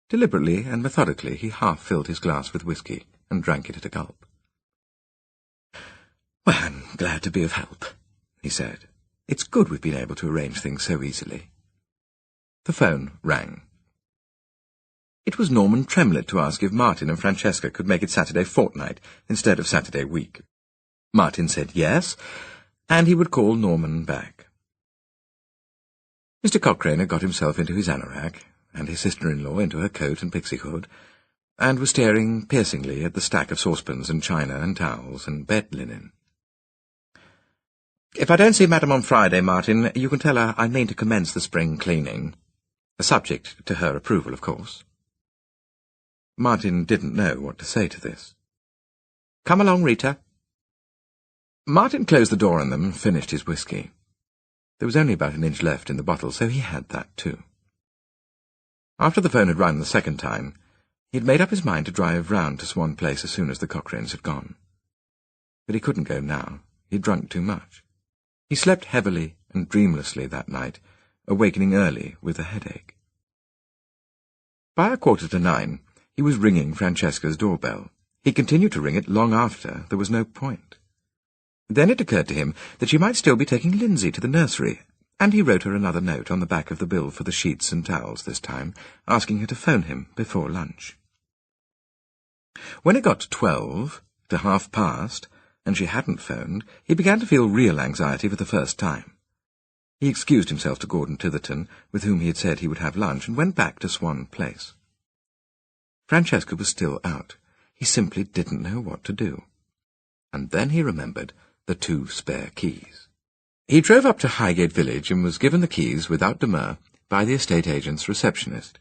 Deliberately and methodically he half-filled his glass with whiskey and drank it at a gulp. "Well, I'm glad to be of help," he said. "It's good we've been able to arrange things so easily." The phone rang. It was Norman Tremlett to ask if Martin and Francesca could make it Saturday fortnight instead of Saturday week. Martin said yes, and he would call Norman back. Mr. Cochrane had got himself into his anorak, and his sister-in-law into her coat and pixie hood, and was staring piercingly at the stack of saucepans and china and towels and bed linen. "If I don't see Madam on Friday, Martin, you can tell her I mean to commence the spring cleaning." Subject to her approval, of course. Martin didn't know what to say to this. "Come along, Rita." Martin closed the door on them and finished his whisky. There was only about an inch left in the bottle, so he had that too. After the phone had rung the second time, he had made up his mind to drive round to Swan Place as soon as the Cochranes had gone. But he couldn't go now. He'd drunk too much. He slept heavily and dreamlessly that night, awakening early with a headache. By 9:15, he was ringing Francesca's doorbell. He continued to ring it long after there was no point. Then it occurred to him that she might still be taking Lindsay to the nursery, and he wrote her another note on the back of the bill for the sheets and towels this time, asking her to phone him before lunch. When it got to 12, to past, and she hadn't phoned, he began to feel real anxiety for the first time. He excused himself to Gordon Titherton, with whom he had said he would have lunch, and went back to Swan Place. Francesca was still out. He simply didn't know what to do. And then he remembered the 2 spare keys. He drove up to Highgate Village and was given the keys without demur by the estate agent's receptionist.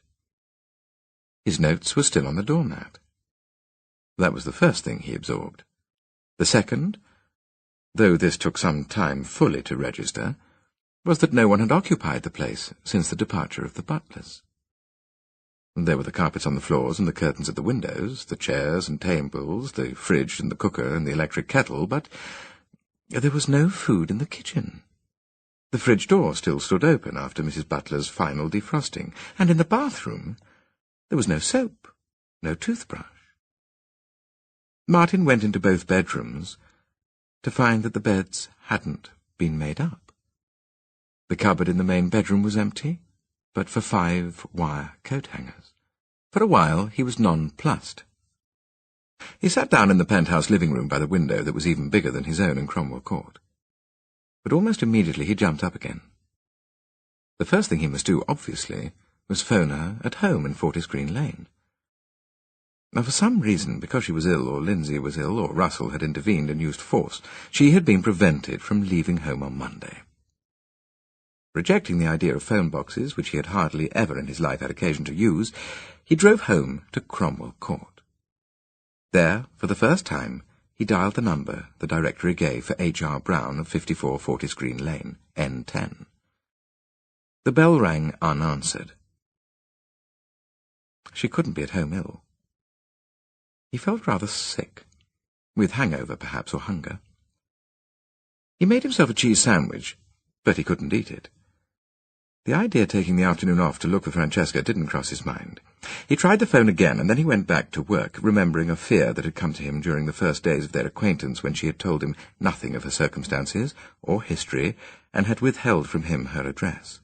His notes were still on the doormat. That was the first thing he absorbed. The second, though this took some time fully to register, was that no one had occupied the place since the departure of the butlers. There were the carpets on the floors and the curtains at the windows, the chairs and tables, the fridge and the cooker and the electric kettle, but there was no food in the kitchen. The fridge door still stood open after Mrs. Butler's final defrosting, and in the bathroom there was no soap, no toothbrush. Martin went into both bedrooms to find that the beds hadn't been made up. The cupboard in the main bedroom was empty, but for 5 wire coat-hangers. For a while he was nonplussed. He sat down in the penthouse living-room by the window that was even bigger than his own in Cromwell Court. But almost immediately he jumped up again. The first thing he must do, obviously, was phone her at home in Fortis Green Lane. Now, for some reason, because she was ill, or Lindsay was ill, or Russell had intervened and used force, she had been prevented from leaving home on Monday. Rejecting the idea of phone boxes, which he had hardly ever in his life had occasion to use, he drove home to Cromwell Court. There, for the first time, he dialed the number the directory gave for H.R. Brown of 54 Fortis Green Lane, N10. The bell rang unanswered. She couldn't be at home ill. He felt rather sick, with hangover perhaps, or hunger. He made himself a cheese sandwich, but he couldn't eat it. The idea of taking the afternoon off to look for Francesca didn't cross his mind. He tried the phone again, and then he went back to work, remembering a fear that had come to him during the first days of their acquaintance when she had told him nothing of her circumstances or history, and had withheld from him her address.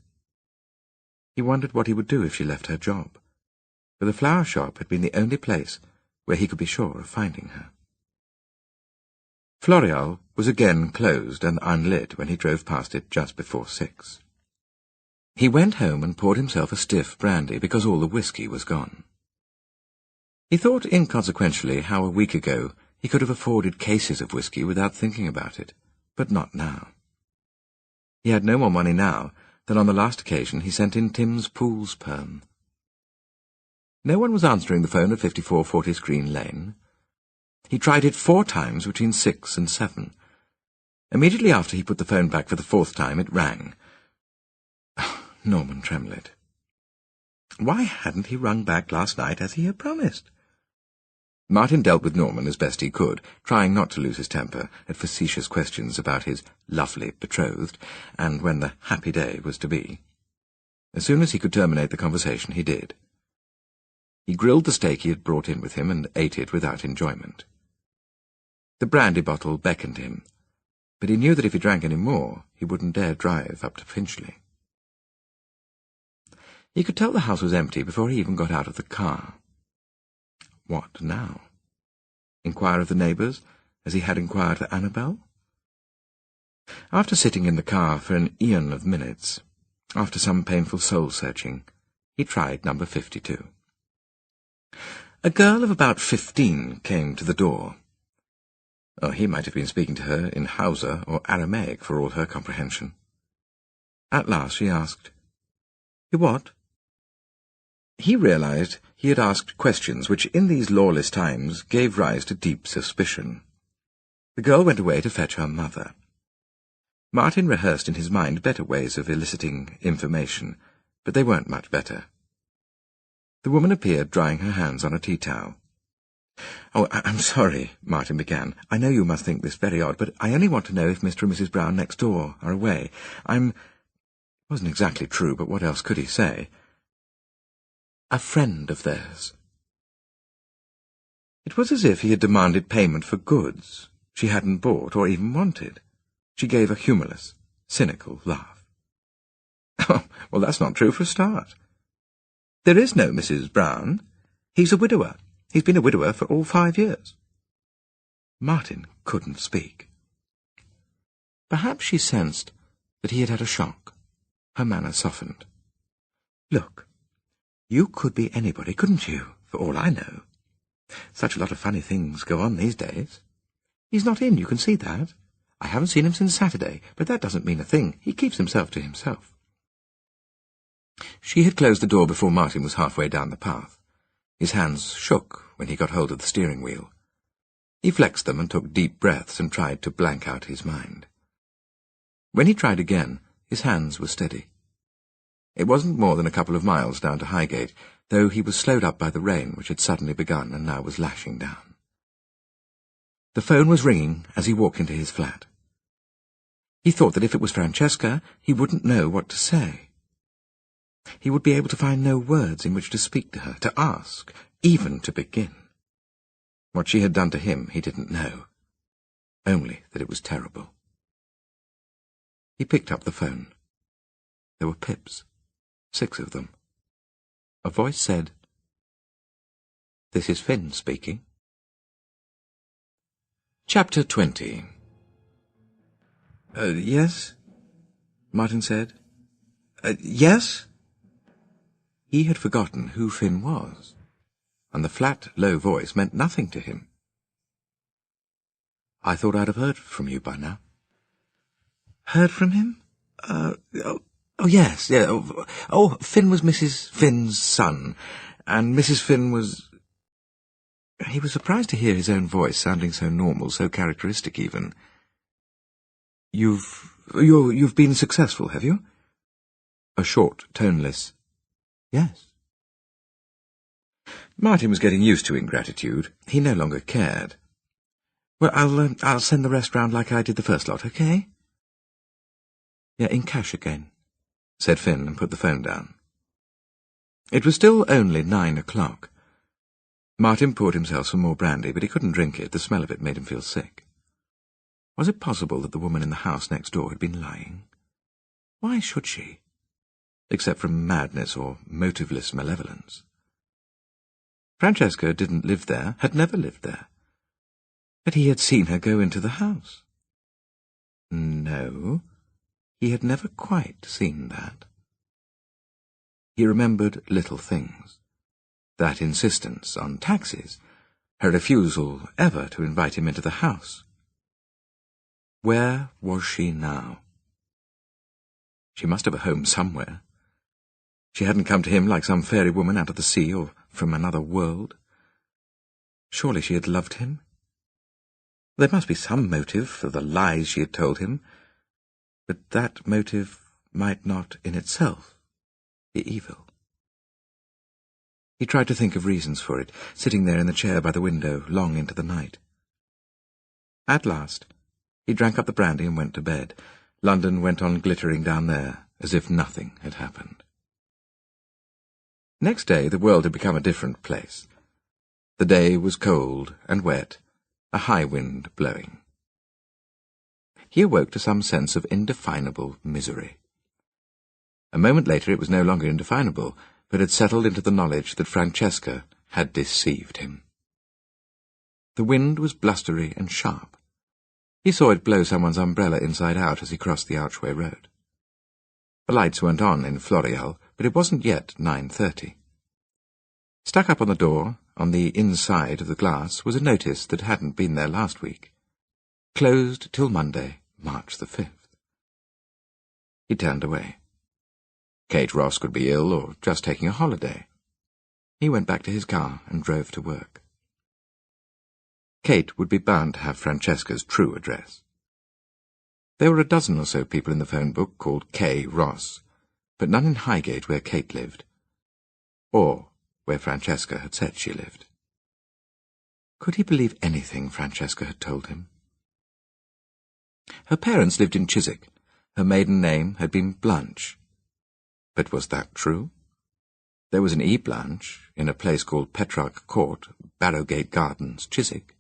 He wondered what he would do if she left her job, for the flower shop had been the only place where he could be sure of finding her. Floreal was again closed and unlit when he drove past it just before 6. He went home and poured himself a stiff brandy because all the whisky was gone. He thought inconsequentially how a week ago he could have afforded cases of whisky without thinking about it, but not now. He had no more money now than on the last occasion he sent in Tim's Pool's perm. No one was answering the phone at 54 Fortis Green Lane. He tried it 4 times between 6 and 7. Immediately after he put the phone back for the 4th time, it rang. Norman Tremlett. Why hadn't he rung back last night as he had promised? Martin dealt with Norman as best he could, trying not to lose his temper at facetious questions about his lovely betrothed, and when the happy day was to be. As soon as he could terminate the conversation, he did. He grilled the steak he had brought in with him and ate it without enjoyment. The brandy bottle beckoned him, but he knew that if he drank any more, he wouldn't dare drive up to Finchley. He could tell the house was empty before he even got out of the car. What now? Inquire of the neighbours, as he had inquired for Annabel? After sitting in the car for an aeon of minutes, after some painful soul-searching, he tried number 52. A girl of about 15 came to the door. Oh, he might have been speaking to her in Hausa or Aramaic for all her comprehension. At last she asked, "You what?" He realized he had asked questions which in these lawless times gave rise to deep suspicion. The girl went away to fetch her mother. Martin rehearsed in his mind better ways of eliciting information, but they weren't much better. The woman appeared, drying her hands on a tea-towel. "Oh, I'm sorry," Martin began. "I know you must think this very odd, but I only want to know if Mr. and Mrs. Brown next door are away. It wasn't exactly true, but what else could he say? A friend of theirs." It was as if he had demanded payment for goods she hadn't bought or even wanted. She gave a humorless, cynical laugh. "Oh, well, that's not true for a start. There is no Mrs. Brown. He's a widower. He's been a widower for all 5 years." Martin couldn't speak. Perhaps she sensed that he had had a shock. Her manner softened. "Look, you could be anybody, couldn't you, for all I know? Such a lot of funny things go on these days. He's not in, you can see that. I haven't seen him since Saturday, but that doesn't mean a thing. He keeps himself to himself." She had closed the door before Martin was halfway down the path. His hands shook when he got hold of the steering wheel. He flexed them and took deep breaths and tried to blank out his mind. When he tried again, his hands were steady. It wasn't more than a couple of miles down to Highgate, though he was slowed up by the rain which had suddenly begun and now was lashing down. The phone was ringing as he walked into his flat. He thought that if it was Francesca, he wouldn't know what to say. He would be able to find no words in which to speak to her, to ask, even to begin. What she had done to him he didn't know, only that it was terrible. He picked up the phone. There were pips, 6 of them. A voice said, "This is Finn speaking." Chapter 20. Yes?" Martin said. Yes?" He had forgotten who Finn was, and the flat, low voice meant nothing to him. "I thought I'd have heard from you by now." "Heard from him? Yes. Finn was Mrs. Finn's son, and Mrs. Finn was—" He was surprised to hear his own voice sounding so normal, so characteristic even. You've been successful, have you?" A short, toneless, "Yes." Martin was getting used to ingratitude. He no longer cared. "Well, I'll send the rest round like I did the first lot, okay?" "Yeah, in cash again," said Finn and put the phone down. It was still only 9 o'clock. Martin poured himself some more brandy, but he couldn't drink it. The smell of it made him feel sick. Was it possible that the woman in the house next door had been lying? Why should she? Except from madness or motiveless malevolence. Francesca didn't live there, had never lived there. But he had seen her go into the house. No, he had never quite seen that. He remembered little things. That insistence on taxes, her refusal ever to invite him into the house. Where was she now? She must have a home somewhere. She hadn't come to him like some fairy woman out of the sea or from another world. Surely she had loved him. There must be some motive for the lies she had told him, but that motive might not in itself be evil. He tried to think of reasons for it, sitting there in the chair by the window long into the night. At last, he drank up the brandy and went to bed. London went on glittering down there, as if nothing had happened. Next day the world had become a different place. The day was cold and wet, a high wind blowing. He awoke to some sense of indefinable misery. A moment later it was no longer indefinable, but had settled into the knowledge that Francesca had deceived him. The wind was blustery and sharp. He saw it blow someone's umbrella inside out as he crossed the Archway Road. The lights weren't on in Floreal, but it wasn't yet 9:30. Stuck up on the door, on the inside of the glass, was a notice that hadn't been there last week. Closed till Monday, March the 5th. He turned away. Kate Ross could be ill or just taking a holiday. He went back to his car and drove to work. Kate would be bound to have Francesca's true address. There were a dozen or so people in the phone book called K. Ross, but none in Highgate where Kate lived, or where Francesca had said she lived. Could he believe anything Francesca had told him? Her parents lived in Chiswick. Her maiden name had been Blanche. But was that true? There was an E. Blanche in a place called Petrarch Court, Barrowgate Gardens, Chiswick.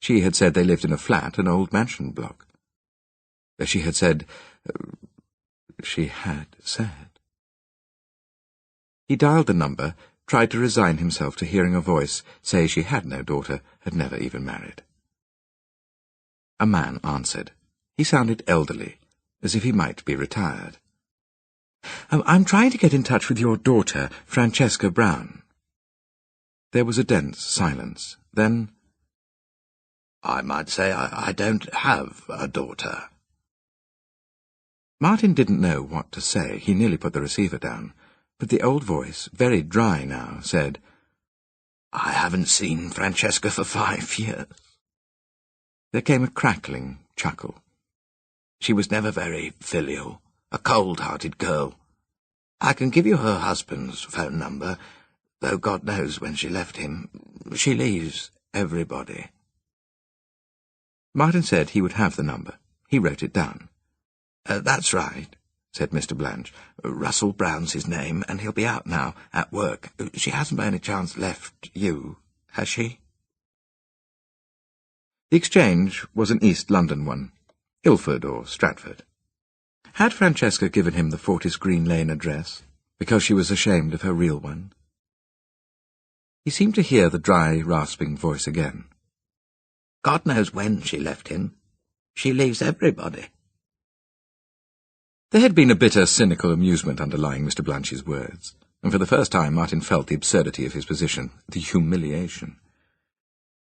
She had said they lived in a flat, an old mansion block. She had said... He dialed the number, tried to resign himself to hearing a voice say she had no daughter, had never even married. A man answered. He sounded elderly, as if he might be retired. "I'm trying to get in touch with your daughter, Francesca Brown." There was a dense silence. Then, "I might say I don't have a daughter." Martin didn't know what to say. He nearly put the receiver down. But the old voice, very dry now, said, "I haven't seen Francesca for 5 years." There came a crackling chuckle. "She was never very filial, a cold-hearted girl. I can give you her husband's phone number, though God knows when she left him. She leaves everybody." Martin said he would have the number. He wrote it down. "That's right," said Mr. Blanche. "Russell Brown's his name, and he'll be out now, at work. She hasn't by any chance left you, has she?" The exchange was an East London one, Ilford or Stratford. Had Francesca given him the Fortis Green Lane address, because she was ashamed of her real one? He seemed to hear the dry, rasping voice again. "God knows when she left him. She leaves everybody." There had been a bitter, cynical amusement underlying Mr. Blanche's words, and for the first time Martin felt the absurdity of his position, the humiliation.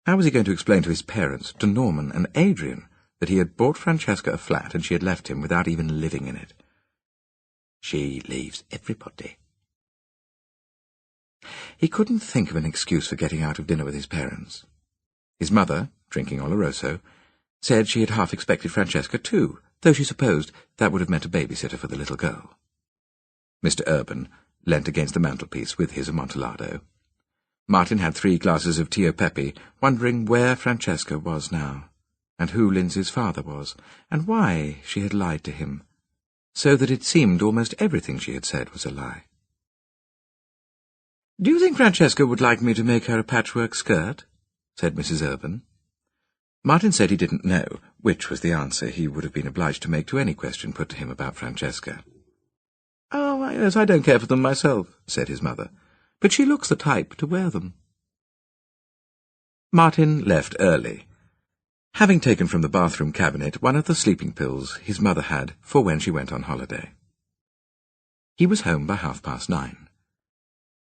How was he going to explain to his parents, to Norman and Adrian, that he had bought Francesca a flat and she had left him without even living in it? "She leaves everybody." He couldn't think of an excuse for getting out of dinner with his parents. His mother, drinking Oloroso, said she had half expected Francesca too, though she supposed that would have meant a babysitter for the little girl. Mr. Urban leant against the mantelpiece with his Amontillado. Martin had 3 glasses of Tio Pepe, wondering where Francesca was now, and who Lindsay's father was, and why she had lied to him, so that it seemed almost everything she had said was a lie. "Do you think Francesca would like me to make her a patchwork skirt?" said Mrs. Urban. Martin said he didn't know, which was the answer he would have been obliged to make to any question put to him about Francesca. "Oh, yes, I don't care for them myself," said his mother, "but she looks the type to wear them." Martin left early, having taken from the bathroom cabinet one of the sleeping pills his mother had for when she went on holiday. He was home by 9:30.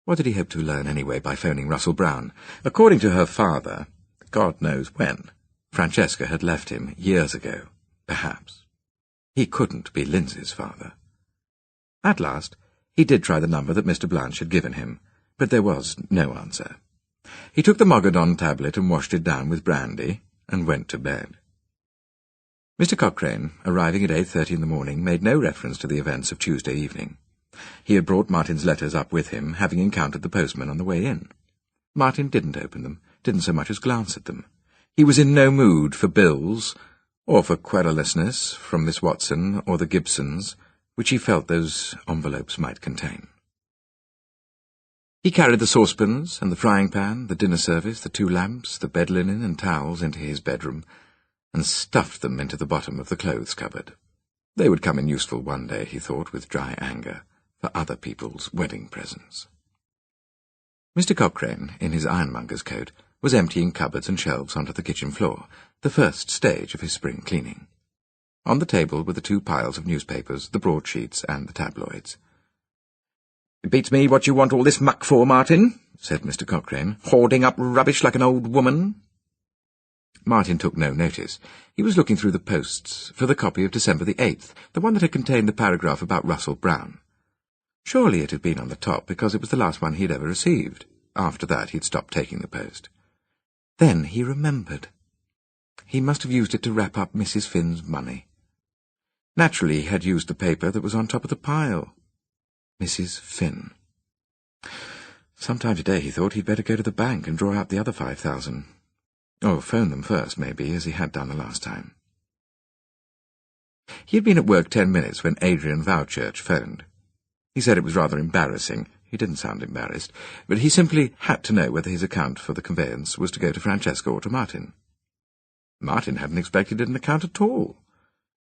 What did he hope to learn anyway by phoning Russell Brown? According to her father, God knows when, Francesca had left him years ago, perhaps. He couldn't be Lindsay's father. At last, he did try the number that Mr. Blanche had given him, but there was no answer. He took the Mogadon tablet and washed it down with brandy, and went to bed. Mr. Cochrane, arriving at 8:30 in the morning, made no reference to the events of Tuesday evening. He had brought Martin's letters up with him, having encountered the postman on the way in. Martin didn't open them, didn't so much as glance at them. He was in no mood for bills, or for querulousness from Miss Watson or the Gibsons, which he felt those envelopes might contain. He carried the saucepans and the frying-pan, the dinner service, the 2 lamps, the bed linen and towels into his bedroom, and stuffed them into the bottom of the clothes cupboard. They would come in useful one day, he thought, with dry anger, for other people's wedding presents. Mr. Cochrane, in his ironmonger's coat, was emptying cupboards and shelves onto the kitchen floor, the first stage of his spring cleaning. On the table were the 2 piles of newspapers, the broadsheets and the tabloids. "It beats me what you want all this muck for, Martin," said Mr. Cochrane, "hoarding up rubbish like an old woman." Martin took no notice. He was looking through the posts for the copy of December the 8th, the one that had contained the paragraph about Russell Brown. Surely it had been on the top because it was the last one he'd ever received. After that he'd stopped taking the post. Then he remembered. He must have used it to wrap up Mrs. Finn's money. Naturally he had used the paper that was on top of the pile. Mrs. Finn. Sometime today he thought he'd better go to the bank and draw out the other 5,000. Or phone them first, maybe, as he had done the last time. He had been at work 10 minutes when Adrian Vowchurch phoned. He said it was rather embarrassing. He didn't sound embarrassed, but he simply had to know whether his account for the conveyance was to go to Francesca or to Martin. Martin hadn't expected an account at all.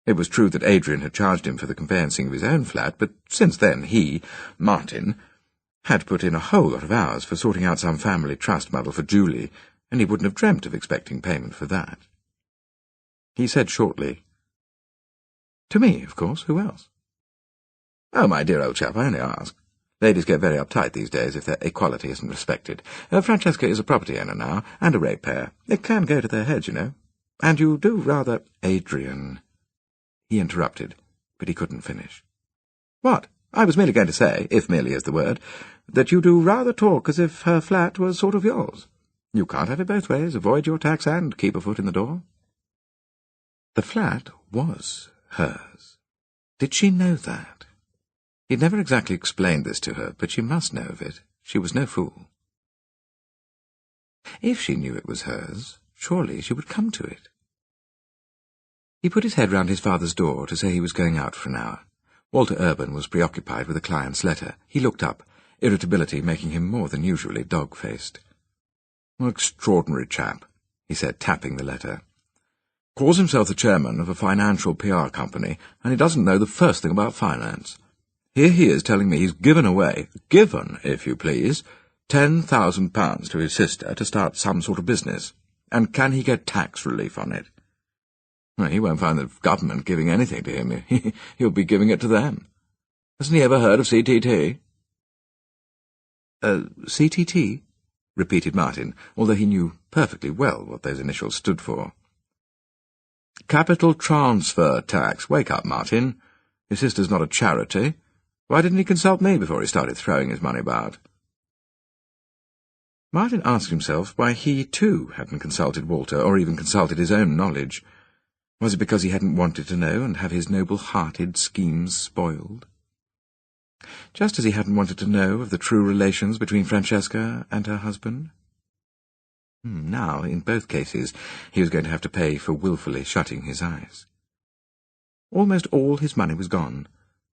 It was true that Adrian had charged him for the conveyancing of his own flat, but since then he, Martin, had put in a whole lot of hours for sorting out some family trust muddle for Julie, and he wouldn't have dreamt of expecting payment for that. He said shortly, "To me, of course. Who else?" "Oh, my dear old chap, I only ask. Ladies get very uptight these days if their equality isn't respected. Francesca is a property owner now, and a ratepayer. It can go to their heads, you know. And you do rather—" "Adrian—" He interrupted, but he couldn't finish. "What? I was merely going to say, if merely is the word, that you do rather talk as if her flat was sort of yours. You can't have it both ways, avoid your tax and keep a foot in the door." The flat was hers. Did she know that? He'd never exactly explained this to her, but she must know of it. She was no fool. If she knew it was hers, surely she would come to it. He put his head round his father's door to say he was going out for an hour. Walter Urban was preoccupied with a client's letter. He looked up, irritability making him more than usually dog-faced. "Extraordinary chap," he said, tapping the letter. "Calls himself the chairman of a financial PR company, and he doesn't know the first thing about finance. Here he is telling me he's given away, given, if you please, £10,000 to his sister to start some sort of business, and can he get tax relief on it? Well, he won't find the government giving anything to him. He'll be giving it to them. Hasn't he ever heard of CTT?" "CTT?" repeated Martin, although he knew perfectly well what those initials stood for. "Capital Transfer Tax. Wake up, Martin. His sister's not a charity. Why didn't he consult me before he started throwing his money about?" Martin asked himself why he, too, hadn't consulted Walter, or even consulted his own knowledge. Was it because he hadn't wanted to know and have his noble-hearted schemes spoiled? Just as he hadn't wanted to know of the true relations between Francesca and her husband? Now, in both cases, he was going to have to pay for wilfully shutting his eyes. Almost all his money was gone,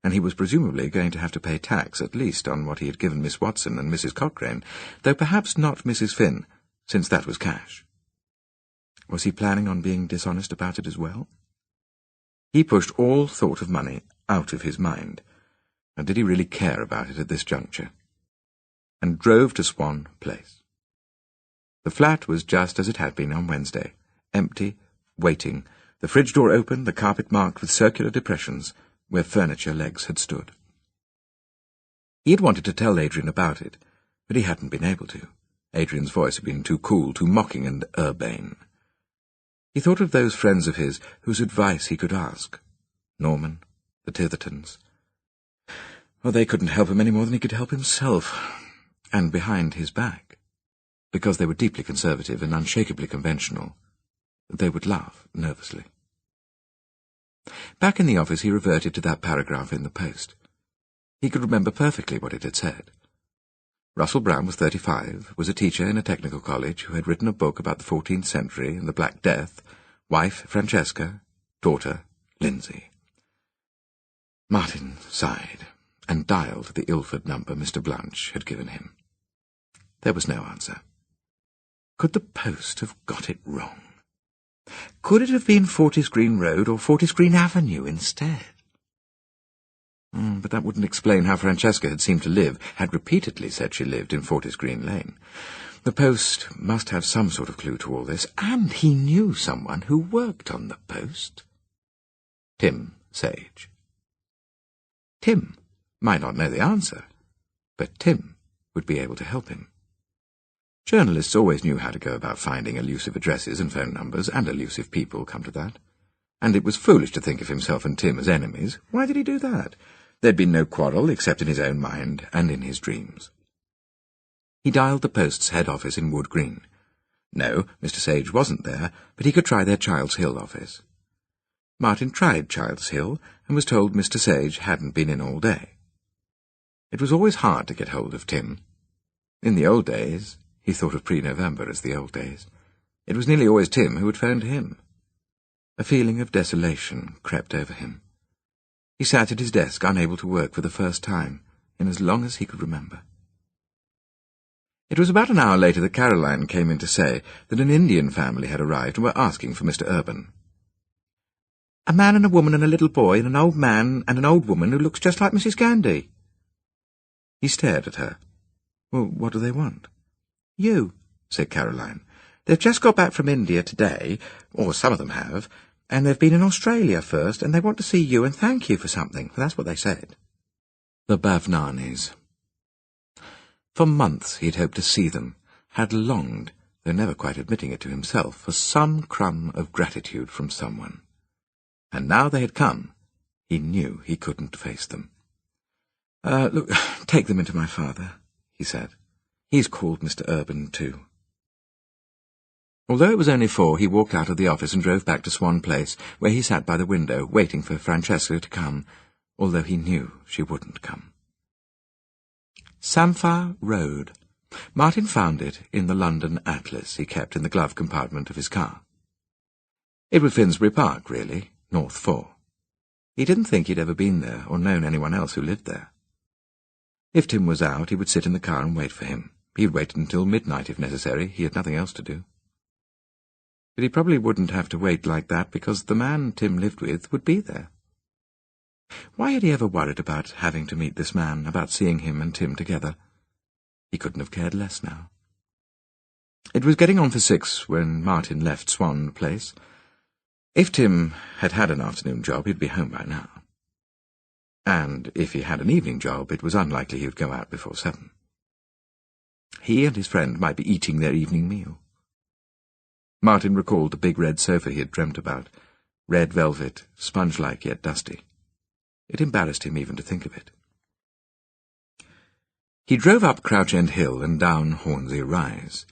and he was presumably going to have to pay tax, at least on what he had given Miss Watson and Mrs. Cochrane, though perhaps not Mrs. Finn, since that was cash. Was he planning on being dishonest about it as well? He pushed all thought of money out of his mind, and did he really care about it at this juncture? And drove to Swan Place. The flat was just as it had been on Wednesday, empty, waiting, the fridge door open, the carpet marked with circular depressions, where furniture legs had stood. He had wanted to tell Adrian about it, but he hadn't been able to. Adrian's voice had been too cool, too mocking and urbane. He thought of those friends of his whose advice he could ask. Norman, the Tithertons. Well, they couldn't help him any more than he could help himself, and behind his back. Because they were deeply conservative and unshakably conventional, they would laugh nervously. Back in the office he reverted to that paragraph in the Post. He could remember perfectly what it had said. Russell Brown was 35, was a teacher in a technical college who had written a book about the 14th century and the Black Death, wife Francesca, daughter Lindsay. Martin sighed and dialed the Ilford number Mr. Blanche had given him. There was no answer. Could the Post have got it wrong? Could it have been Fortis Green Road or Fortis Green Avenue instead? But that wouldn't explain how Francesca had seemed to live, had repeatedly said she lived in Fortis Green Lane. The Post must have some sort of clue to all this, and he knew someone who worked on the Post. Tim Sage. Tim might not know the answer, but Tim would be able to help him. Journalists always knew how to go about finding elusive addresses and phone numbers, and elusive people, come to that. And it was foolish to think of himself and Tim as enemies. Why did he do that? There'd been no quarrel except in his own mind and in his dreams. He dialed the post's head office in Wood Green. No, Mr. Sage wasn't there, but he could try their Childs Hill office. Martin tried Childs Hill and was told Mr. Sage hadn't been in all day. It was always hard to get hold of Tim. In the old days, he thought of pre-November as the old days, it was nearly always Tim who would phone him. A feeling of desolation crept over him. He sat at his desk, unable to work for the first time in as long as he could remember. It was about an hour later that Caroline came in to say that an Indian family had arrived and were asking for Mr. Urban. "A man and a woman and a little boy and an old man and an old woman who looks just like Mrs. Gandy." He stared at her. "Well, what do they want?" "You," said Caroline. "They've just got back from India today, or some of them have, and they've been in Australia first, and they want to see you and thank you for something. That's what they said." The Bhavnanis. For months he had hoped to see them, had longed, though never quite admitting it to himself, for some crumb of gratitude from someone. And now they had come. He knew he couldn't face them. Look, take them into my father," he said. "He's called Mr. Urban, too." Although it was only 4, he walked out of the office and drove back to Swan Place, where he sat by the window, waiting for Francesca to come, although he knew she wouldn't come. Samphire Road. Martin found it in the London Atlas he kept in the glove compartment of his car. It was Finsbury Park, really, North 4. He didn't think he'd ever been there or known anyone else who lived there. If Tim was out, he would sit in the car and wait for him. He'd wait until midnight if necessary. He had nothing else to do. But he probably wouldn't have to wait like that because the man Tim lived with would be there. Why had he ever worried about having to meet this man, about seeing him and Tim together? He couldn't have cared less now. It was getting on for 6 when Martin left Swan Place. If Tim had had an afternoon job, he'd be home by now. And if he had an evening job, it was unlikely he would go out before 7. He and his friend might be eating their evening meal. Martin recalled the big red sofa he had dreamt about, red velvet, sponge-like yet dusty. It embarrassed him even to think of it. He drove up Crouch End Hill and down Hornsey Rise.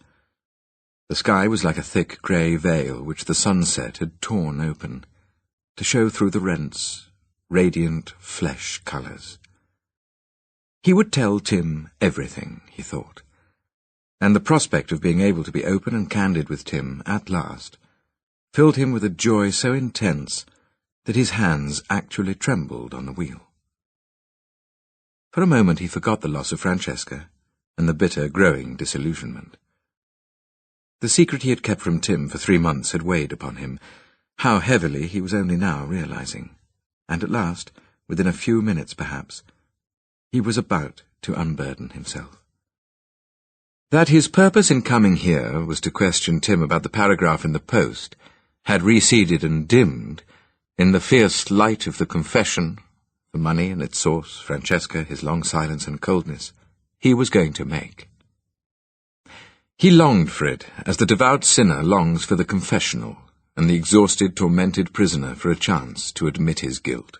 The sky was like a thick grey veil which the sunset had torn open, to show through the rents radiant flesh colours. He would tell Tim everything, he thought, and the prospect of being able to be open and candid with Tim at last filled him with a joy so intense that his hands actually trembled on the wheel. For a moment he forgot the loss of Francesca and the bitter, growing disillusionment. The secret he had kept from Tim for 3 months had weighed upon him, how heavily he was only now realizing, and at last, within a few minutes perhaps, he was about to unburden himself. That his purpose in coming here was to question Tim about the paragraph in the Post had receded and dimmed in the fierce light of the confession, the money and its source, Francesca, his long silence and coldness, he was going to make. He longed for it, as the devout sinner longs for the confessional, and the exhausted, tormented prisoner for a chance to admit his guilt.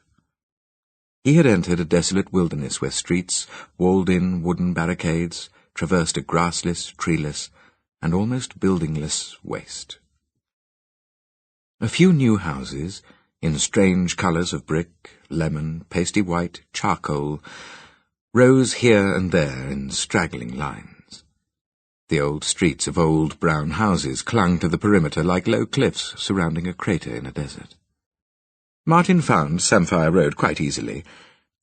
He had entered a desolate wilderness where streets, walled-in wooden barricades, traversed a grassless, treeless, and almost buildingless waste. A few new houses, in strange colours of brick, lemon, pasty white, charcoal, rose here and there in straggling lines. The old streets of old brown houses clung to the perimeter like low cliffs surrounding a crater in a desert. Martin found Samphire Road quite easily,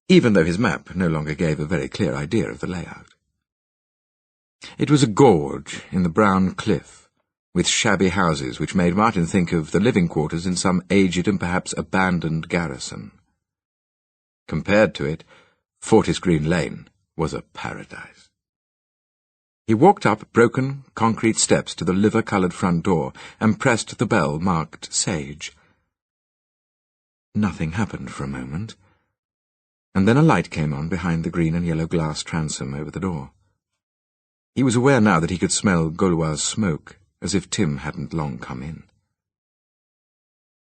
even though his map no longer gave a very clear idea of the layout. It was a gorge in the brown cliff, with shabby houses which made Martin think of the living quarters in some aged and perhaps abandoned garrison. Compared to it, Fortis Green Lane was a paradise. He walked up broken concrete steps to the liver-coloured front door and pressed the bell marked Sage. Nothing happened for a moment, and then a light came on behind the green and yellow glass transom over the door. He was aware now that he could smell Gaulois smoke, as if Tim hadn't long come in.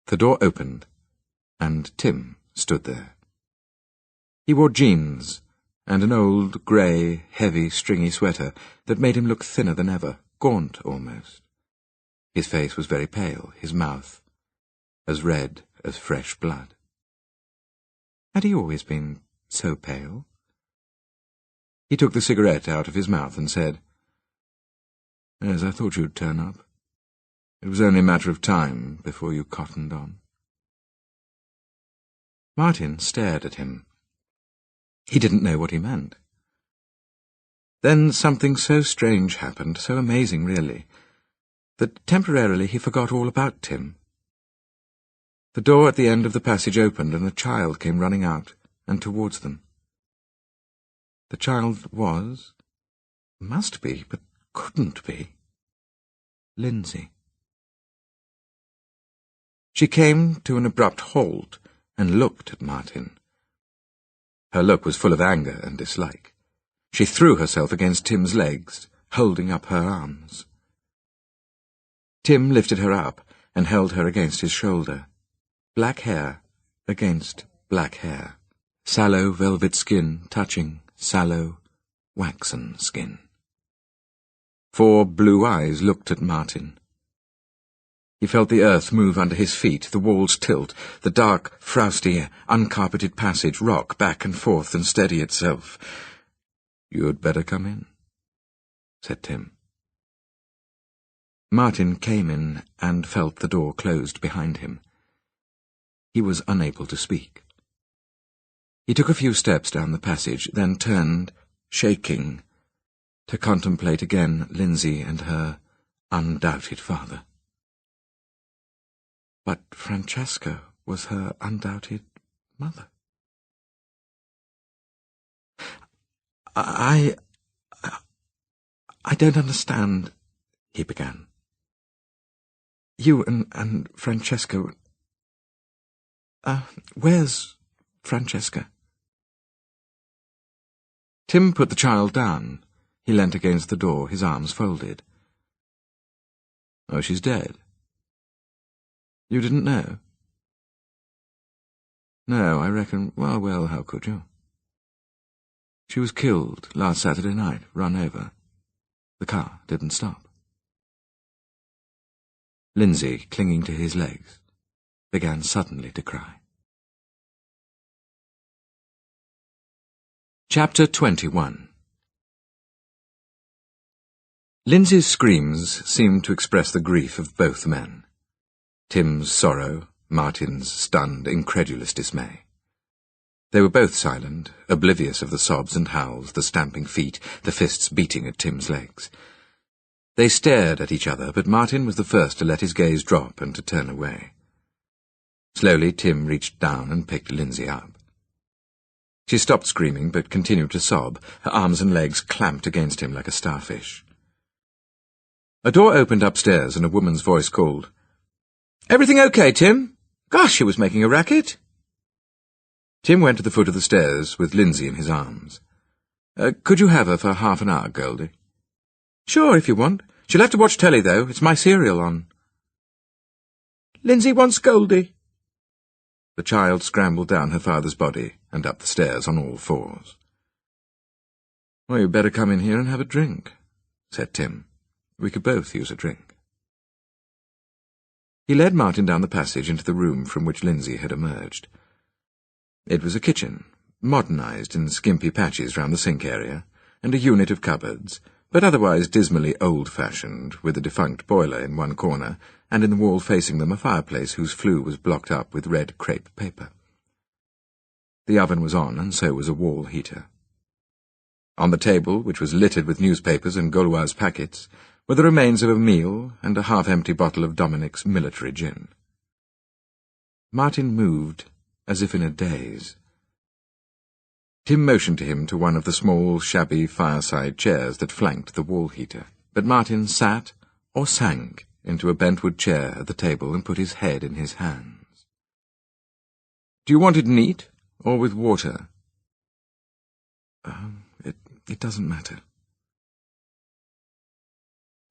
The door opened, and Tim stood there. He wore jeans and an old, grey, heavy, stringy sweater that made him look thinner than ever, gaunt almost. His face was very pale, his mouth as red as fresh blood. Had he always been so pale? He took the cigarette out of his mouth and said, "Yes, I thought you'd turn up. It was only a matter of time before you cottoned on." Martin stared at him. He didn't know what he meant. Then something so strange happened, so amazing really, that temporarily he forgot all about Tim. The door at the end of the passage opened and a child came running out and towards them. The child must be, but couldn't be, Lindsay. She came to an abrupt halt and looked at Martin. Her look was full of anger and dislike. She threw herself against Tim's legs, holding up her arms. Tim lifted her up and held her against his shoulder. Black hair against black hair. Sallow velvet skin touching sallow, waxen skin. 4 blue eyes looked at Martin. He felt the earth move under his feet, the walls tilt, the dark, frosty, uncarpeted passage rock back and forth and steady itself. "You'd better come in," said Tim. Martin came in and felt the door closed behind him. He was unable to speak. He took a few steps down the passage, then turned, shaking, to contemplate again Lindsay and her undoubted father. But Francesca was her undoubted mother. I don't understand," he began. "You and Francesca... where's Francesca?" Tim put the child down. He leant against the door, his arms folded. "Oh, she's dead. You didn't know?" "No, I reckon... Well, how could you? She was killed last Saturday night, run over. The car didn't stop." Lindsay, clinging to his legs, began suddenly to cry. Chapter 21. Lindsay's screams seemed to express the grief of both men. Tim's sorrow, Martin's stunned, incredulous dismay. They were both silent, oblivious of the sobs and howls, the stamping feet, the fists beating at Tim's legs. They stared at each other, but Martin was the first to let his gaze drop and to turn away. Slowly Tim reached down and picked Lindsay up. She stopped screaming, but continued to sob, her arms and legs clamped against him like a starfish. A door opened upstairs and a woman's voice called, "Everything okay, Tim? Gosh, she was making a racket." Tim went to the foot of the stairs with Lindsay in his arms. "Could you have her for half an hour, Goldie?" "Sure, if you want. She'll have to watch telly, though. It's my serial on." "Lindsay wants Goldie." The child scrambled down her father's body and up the stairs on all fours. "Well, you'd better come in here and have a drink," said Tim. "We could both use a drink." He led Martin down the passage into the room from which Lindsay had emerged. It was a kitchen, modernized in skimpy patches round the sink area, and a unit of cupboards, but otherwise dismally old-fashioned, with a defunct boiler in one corner, and in the wall facing them a fireplace whose flue was blocked up with red crepe paper. The oven was on, and so was a wall heater. On the table, which was littered with newspapers and Gauloise packets, were the remains of a meal and a half-empty bottle of Dominic's military gin. Martin moved as if in a daze. Tim motioned to him to one of the small, shabby fireside chairs that flanked the wall heater, but Martin sat or sank into a bentwood chair at the table and put his head in his hands. "Do you want it neat, or with water?" It doesn't matter."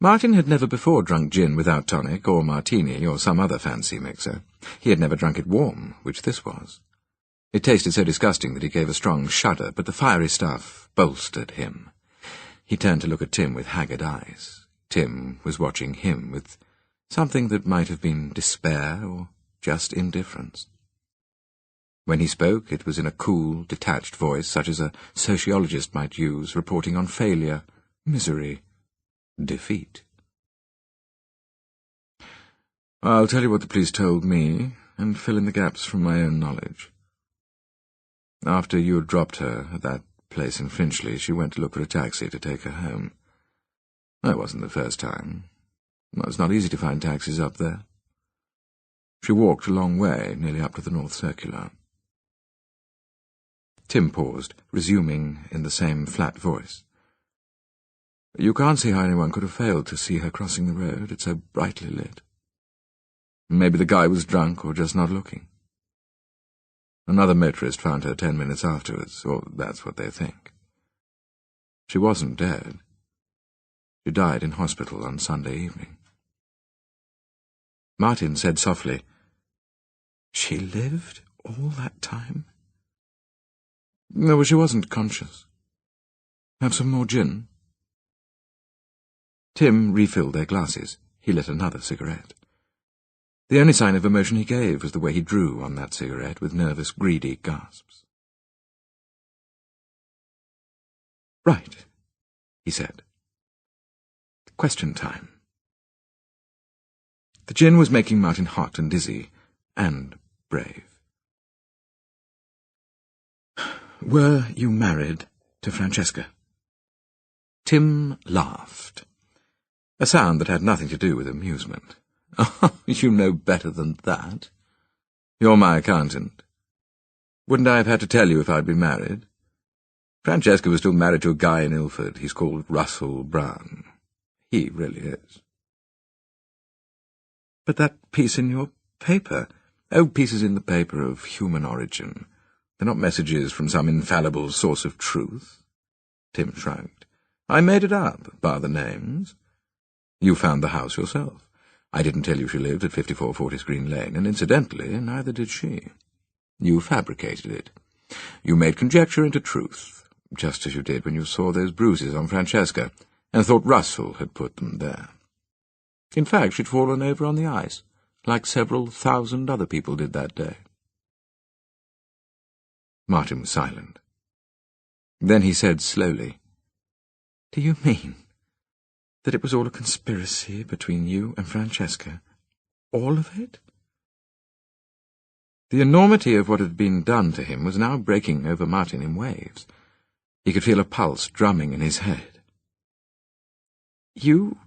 Martin had never before drunk gin without tonic, or martini, or some other fancy mixer. He had never drunk it warm, which this was. It tasted so disgusting that he gave a strong shudder, but the fiery stuff bolstered him. He turned to look at Tim with haggard eyes. Tim was watching him with something that might have been despair or just indifference. When he spoke, it was in a cool, detached voice, such as a sociologist might use, reporting on failure, misery, defeat. "I'll tell you what the police told me, and fill in the gaps from my own knowledge. After you had dropped her at that place in Finchley, she went to look for a taxi to take her home. That wasn't the first time. Well, it's not easy to find taxis up there. She walked a long way, nearly up to the North Circular." Tim paused, resuming in the same flat voice. "You can't see how anyone could have failed to see her crossing the road. It's so brightly lit. Maybe the guy was drunk or just not looking. Another motorist found her 10 minutes afterwards, or that's what they think. She wasn't dead. She died in hospital on Sunday evening." Martin said softly, "She lived all that time?" "No, she wasn't conscious. Have some more gin?" Tim refilled their glasses. He lit another cigarette. The only sign of emotion he gave was the way he drew on that cigarette with nervous, greedy gasps. "Right," he said. "Question time." The gin was making Martin hot and dizzy, and brave. "Were you married to Francesca?" Tim laughed, a sound that had nothing to do with amusement. "Oh, you know better than that. You're my accountant. Wouldn't I have had to tell you if I'd been married? Francesca was still married to a guy in Ilford. He's called Russell Brown. He really is." "But that piece in your paper—" "Oh, pieces in the paper of human origin. They're not messages from some infallible source of truth." Tim shrugged. "I made it up, bar the names. You found the house yourself. I didn't tell you she lived at 54 Fortis Green Lane, and incidentally, neither did she. You fabricated it. You made conjecture into truth, just as you did when you saw those bruises on Francesca, and thought Russell had put them there. In fact, she'd fallen over on the ice, like several thousand other people did that day." Martin was silent. Then he said slowly, "Do you mean that it was all a conspiracy between you and Francesca? All of it?" The enormity of what had been done to him was now breaking over Martin in waves. He could feel a pulse drumming in his head. "You,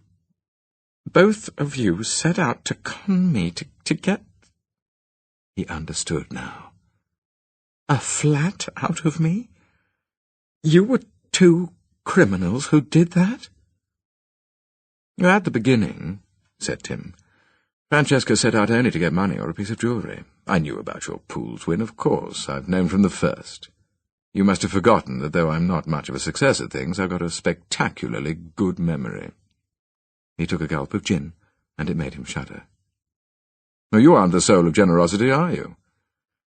both of you, set out to con me, to get—" He understood now. "A flat out of me? You were two criminals who did that?" "At the beginning," said Tim, "Francesca set out only to get money or a piece of jewellery. I knew about your pool's win, of course. I've known from the first. You must have forgotten that though I'm not much of a success at things, I've got a spectacularly good memory." He took a gulp of gin, and it made him shudder. "Well, you aren't the soul of generosity, are you?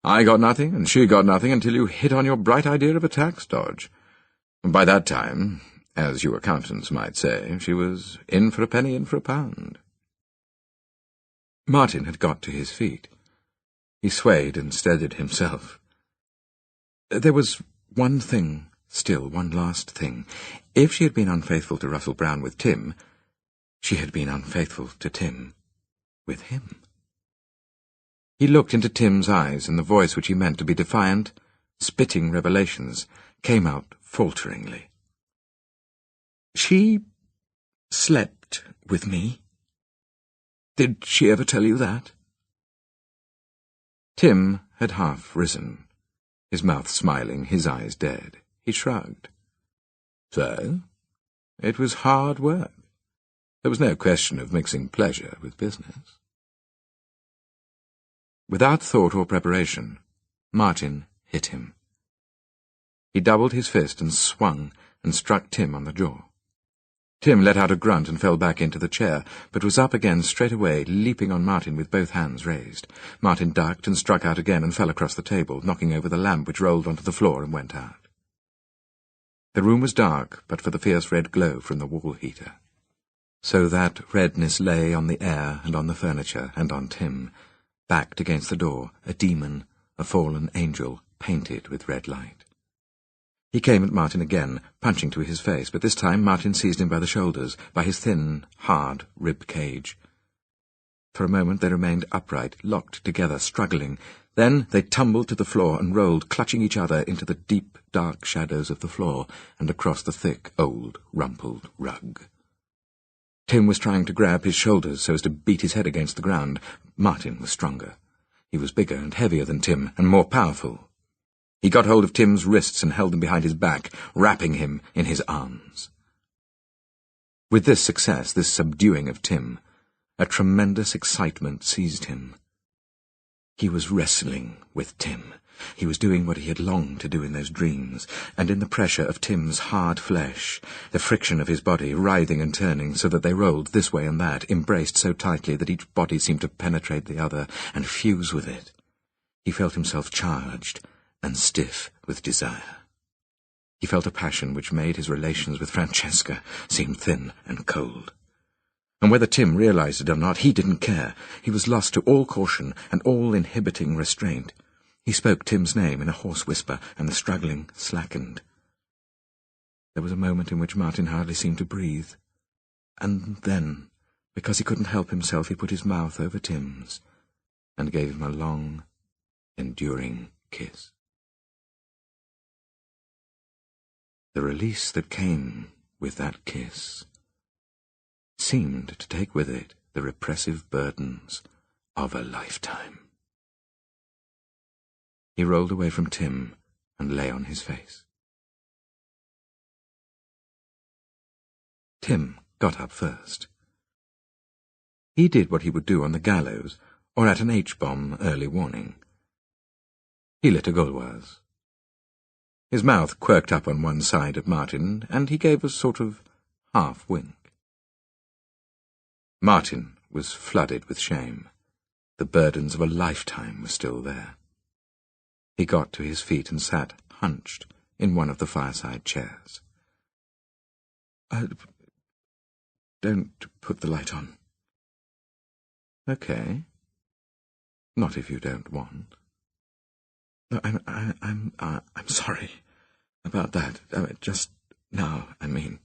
I got nothing, and she got nothing until you hit on your bright idea of a tax dodge. By that time, as you accountants might say, she was in for a penny, in for a pound." Martin had got to his feet. He swayed and steadied himself. There was one thing still, one last thing. If she had been unfaithful to Russell Brown with Tim, she had been unfaithful to Tim with him. He looked into Tim's eyes, and the voice which he meant to be defiant, spitting revelations, came out falteringly. "She slept with me. Did she ever tell you that?" Tim had half risen, his mouth smiling, his eyes dead. He shrugged. "So? It was hard work. There was no question of mixing pleasure with business." Without thought or preparation, Martin hit him. He doubled his fist and swung and struck Tim on the jaw. Tim let out a grunt and fell back into the chair, but was up again straight away, leaping on Martin with both hands raised. Martin ducked and struck out again and fell across the table, knocking over the lamp, which rolled onto the floor and went out. The room was dark, but for the fierce red glow from the wall heater. So that redness lay on the air and on the furniture and on Tim, backed against the door, a demon, a fallen angel, painted with red light. He came at Martin again, punching to his face, but this time Martin seized him by the shoulders, by his thin, hard rib cage. For a moment they remained upright, locked together, struggling. Then they tumbled to the floor and rolled, clutching each other, into the deep, dark shadows of the floor and across the thick, old, rumpled rug. Tim was trying to grab his shoulders so as to beat his head against the ground. Martin was stronger. He was bigger and heavier than Tim, and more powerful. He got hold of Tim's wrists and held them behind his back, wrapping him in his arms. With this success, this subduing of Tim, a tremendous excitement seized him. He was wrestling with Tim. He was doing what he had longed to do in those dreams, and in the pressure of Tim's hard flesh, the friction of his body writhing and turning so that they rolled this way and that, embraced so tightly that each body seemed to penetrate the other and fuse with it, he felt himself charged and stiff with desire. He felt a passion which made his relations with Francesca seem thin and cold. And whether Tim realized it or not, he didn't care. He was lost to all caution and all inhibiting restraint. He spoke Tim's name in a hoarse whisper, and the struggling slackened. There was a moment in which Martin hardly seemed to breathe. And then, because he couldn't help himself, he put his mouth over Tim's and gave him a long, enduring kiss. The release that came with that kiss seemed to take with it the repressive burdens of a lifetime. He rolled away from Tim and lay on his face. Tim got up first. He did what he would do on the gallows or at an H-bomb early warning. He lit a Gauloise. His mouth quirked up on one side at Martin, and he gave a sort of half-wink. Martin was flooded with shame. The burdens of a lifetime were still there. He got to his feet and sat hunched in one of the fireside chairs. Don't put the light on. Okay. Not if you don't want. No, I'm sorry about that. Just now, I mean.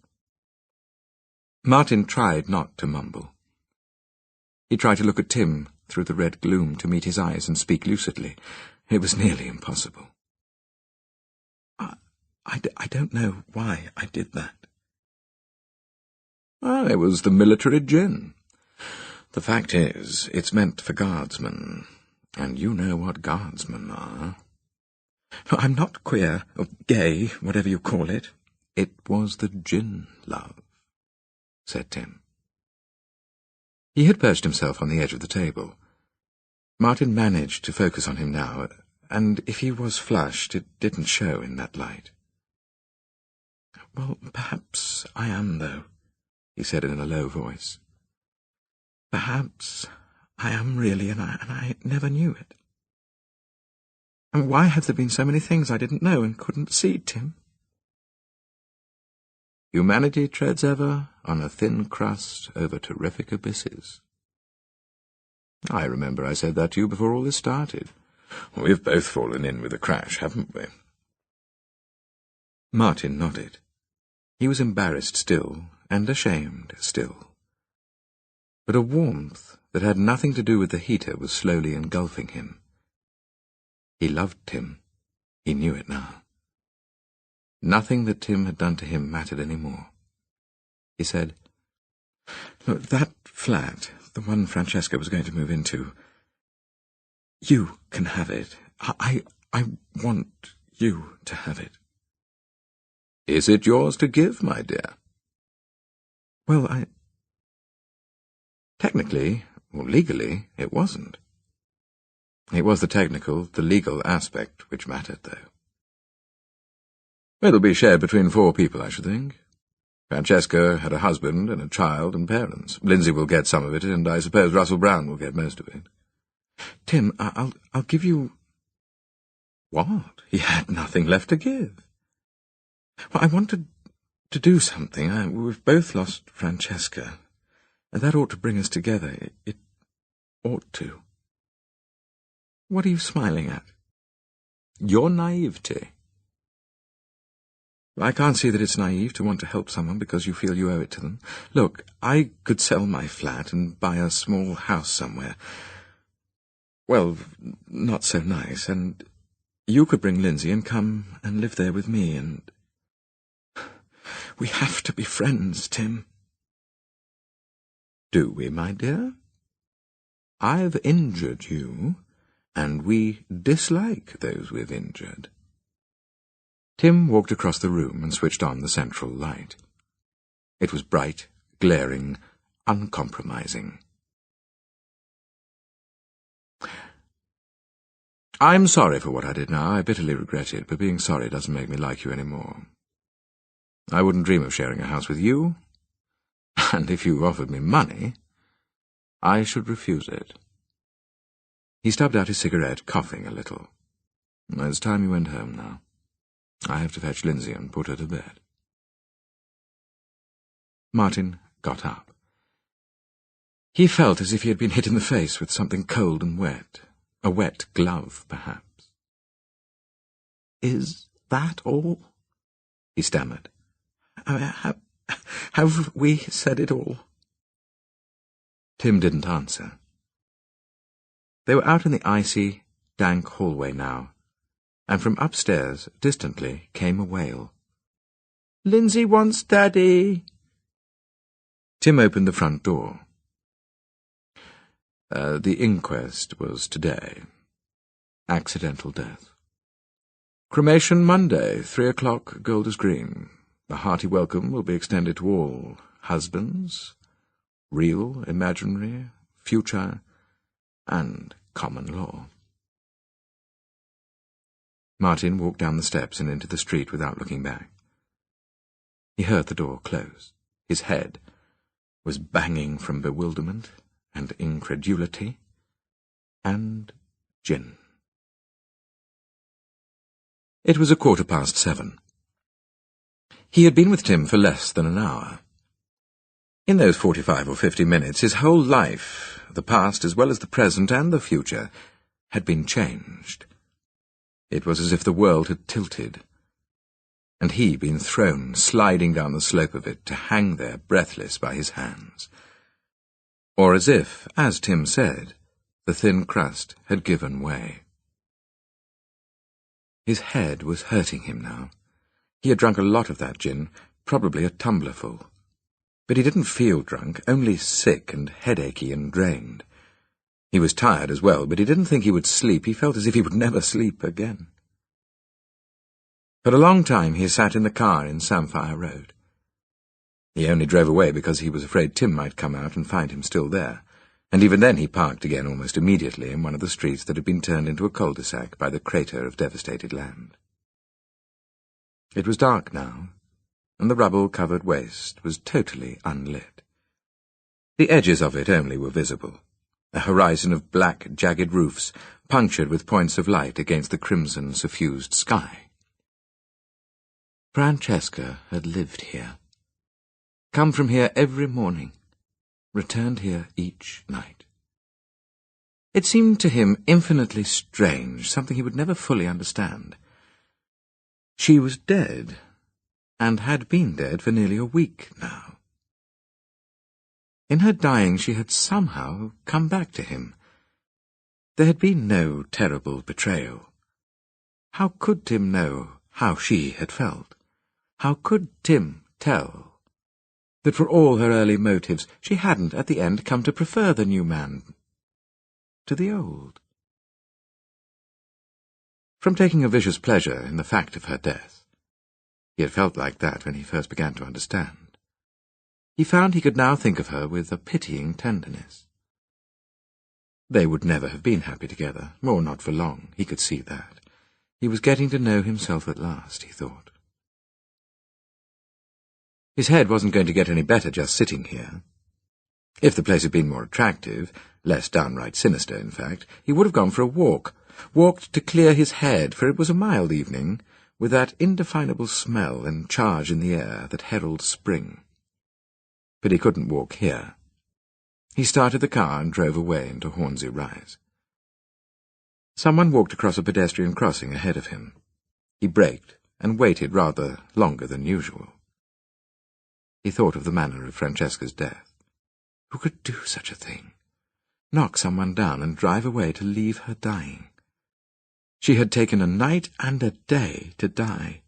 Martin tried not to mumble. He tried to look at Tim through the red gloom to meet his eyes and speak lucidly. It was nearly impossible. I don't know why I did that. It was the military gin. The fact is, it's meant for guardsmen, and you know what guardsmen are. I'm not queer, or gay, whatever you call it. It was the gin, love, said Tim. He had perched himself on the edge of the table. Martin managed to focus on him now, and if he was flushed, it didn't show in that light. Well, perhaps I am, though, he said in a low voice. Perhaps I am really, and I never knew it. And why have there been so many things I didn't know and couldn't see, Tim? Humanity treads ever on a thin crust over terrific abysses. I remember I said that to you before all this started. We've both fallen in with a crash, haven't we? Martin nodded. He was embarrassed still, and ashamed still. But a warmth that had nothing to do with the heater was slowly engulfing him. He loved Tim. He knew it now. Nothing that Tim had done to him mattered any more. He said, Look, that flat, the one Francesca was going to move into, you can have it. I want you to have it. Is it yours to give, my dear? Well, technically, or legally, it wasn't. It was the technical, the legal aspect which mattered, though. It'll be shared between 4 people, I should think. Francesca had a husband and a child and parents. Lindsay will get some of it, and I suppose Russell Brown will get most of it. Tim, I'll give you... What? He had nothing left to give. Well, I wanted to do something. We've both lost Francesca, and that ought to bring us together. It ought to. What are you smiling at? Your naivety. I can't see that it's naive to want to help someone because you feel you owe it to them. Look, I could sell my flat and buy a small house somewhere. Well, not so nice, and you could bring Lindsay and come and live there with me, and... We have to be friends, Tim. Do we, my dear? I've injured you, and we dislike those we've injured. Tim walked across the room and switched on the central light. It was bright, glaring, uncompromising. I'm sorry for what I did now. I bitterly regret it, but being sorry doesn't make me like you any more. I wouldn't dream of sharing a house with you, and if you offered me money, I should refuse it. He stubbed out his cigarette, coughing a little. It's time you went home now. I have to fetch Lindsay and put her to bed. Martin got up. He felt as if he had been hit in the face with something cold and wet. A wet glove, perhaps. Is that all? He stammered. Have we said it all? Tim didn't answer. They were out in the icy, dank hallway now, and from upstairs, distantly, came a wail. Lindsay wants Daddy. Tim opened the front door. The inquest was today. Accidental death. Cremation Monday, 3 o'clock, Golders Green. A hearty welcome will be extended to all husbands, real, imaginary, future, and common law. Martin walked down the steps and into the street without looking back. He heard the door close. His head was banging from bewilderment and incredulity and gin. It was 7:15. He had been with Tim for less than an hour. In those 45 or 50 minutes, his whole life, the past as well as the present and the future, had been changed. It was as if the world had tilted, and he been thrown sliding down the slope of it to hang there breathless by his hands. Or as if, as Tim said, the thin crust had given way. His head was hurting him now. He had drunk a lot of that gin, probably a tumblerful. But he didn't feel drunk, only sick and headachy and drained. He was tired as well, but he didn't think he would sleep. He felt as if he would never sleep again. For a long time he sat in the car in Samphire Road. He only drove away because he was afraid Tim might come out and find him still there, and even then he parked again almost immediately in one of the streets that had been turned into a cul-de-sac by the crater of devastated land. It was dark now, and the rubble-covered waste was totally unlit. The edges of it only were visible, a horizon of black, jagged roofs, punctured with points of light against the crimson, suffused sky. Francesca had lived here, come from here every morning, returned here each night. It seemed to him infinitely strange, something he would never fully understand. She was dead, and had been dead for nearly a week now. In her dying she had somehow come back to him. There had been no terrible betrayal. How could Tim know how she had felt? How could Tim tell that for all her early motives she hadn't at the end come to prefer the new man to the old? From taking a vicious pleasure in the fact of her death, he had felt like that when he first began to understand, he found he could now think of her with a pitying tenderness. They would never have been happy together, or not for long, he could see that. He was getting to know himself at last, he thought. His head wasn't going to get any better just sitting here. If the place had been more attractive, less downright sinister, in fact, he would have gone for a walked to clear his head, for it was a mild evening, with that indefinable smell and charge in the air that heralds spring. But he couldn't walk here. He started the car and drove away into Hornsey Rise. Someone walked across a pedestrian crossing ahead of him. He braked and waited rather longer than usual. He thought of the manner of Francesca's death. Who could do such a thing? Knock someone down and drive away to leave her dying. She had taken a night and a day to die.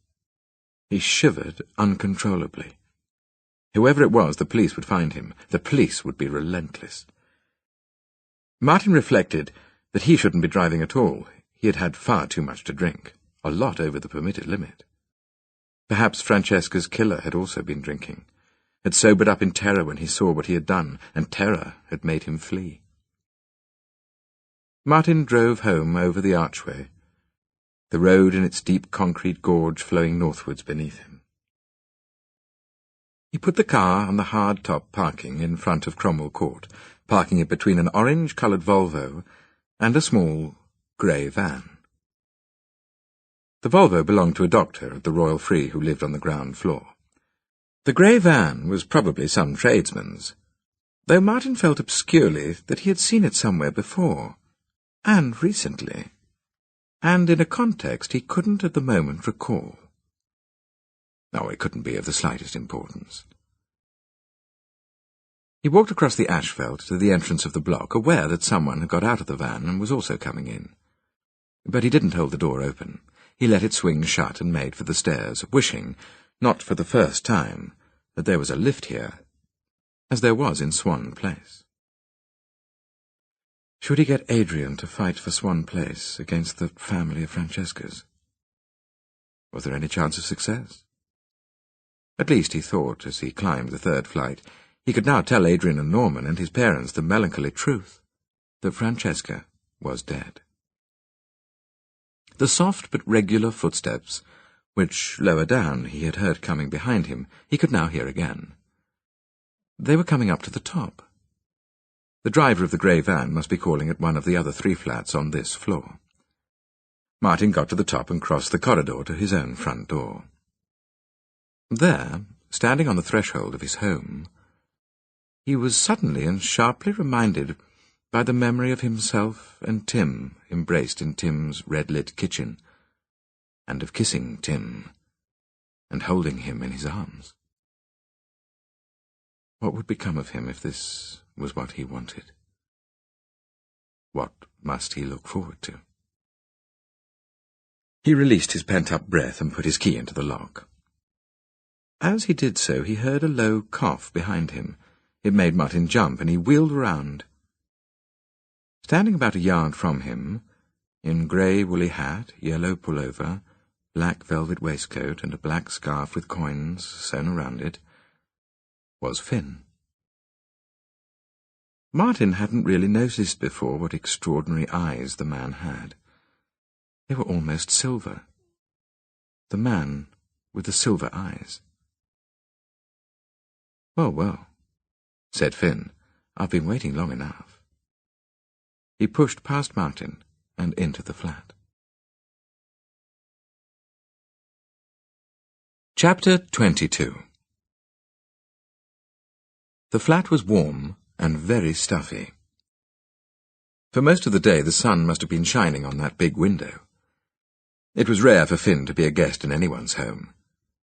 He shivered uncontrollably. Whoever it was, the police would find him. The police would be relentless. Martin reflected that he shouldn't be driving at all. He had had far too much to drink, a lot over the permitted limit. Perhaps Francesca's killer had also been drinking, had sobered up in terror when he saw what he had done, and terror had made him flee. Martin drove home over the archway, the road in its deep concrete gorge flowing northwards beneath him. He put the car on the hard-top parking in front of Cromwell Court, parking it between an orange-coloured Volvo and a small grey van. The Volvo belonged to a doctor at the Royal Free who lived on the ground floor. The grey van was probably some tradesman's, though Martin felt obscurely that he had seen it somewhere before, and recently, and in a context he couldn't at the moment recall. No, it couldn't be of the slightest importance. He walked across the asphalt to the entrance of the block, aware that someone had got out of the van and was also coming in. But he didn't hold the door open. He let it swing shut and made for the stairs, wishing, not for the first time, that there was a lift here, as there was in Swan Place. Should he get Adrian to fight for Swan Place against the family of Francesca's? Was there any chance of success? At least, he thought, as he climbed the third flight, he could now tell Adrian and Norman and his parents the melancholy truth, that Francesca was dead. The soft but regular footsteps, which, lower down, he had heard coming behind him, he could now hear again. They were coming up to the top. The driver of the grey van must be calling at one of the other 3 flats on this floor. Martin got to the top and crossed the corridor to his own front door. There, standing on the threshold of his home, he was suddenly and sharply reminded by the memory of himself and Tim embraced in Tim's red-lit kitchen, and of kissing Tim, and holding him in his arms. What would become of him if this was what he wanted? What must he look forward to? He released his pent-up breath and put his key into the lock. As he did so, he heard a low cough behind him. It made Martin jump, and he wheeled round. Standing about a yard from him, in grey woolly hat, yellow pullover, black velvet waistcoat, and a black scarf with coins sewn around it, was Finn. Martin hadn't really noticed before what extraordinary eyes the man had. They were almost silver. The man with the silver eyes. "Well, well," said Finn, "I've been waiting long enough." He pushed past Martin and into the flat. Chapter 22. The flat was warm and very stuffy. For most of the day the sun must have been shining on that big window. It was rare for Finn to be a guest in anyone's home.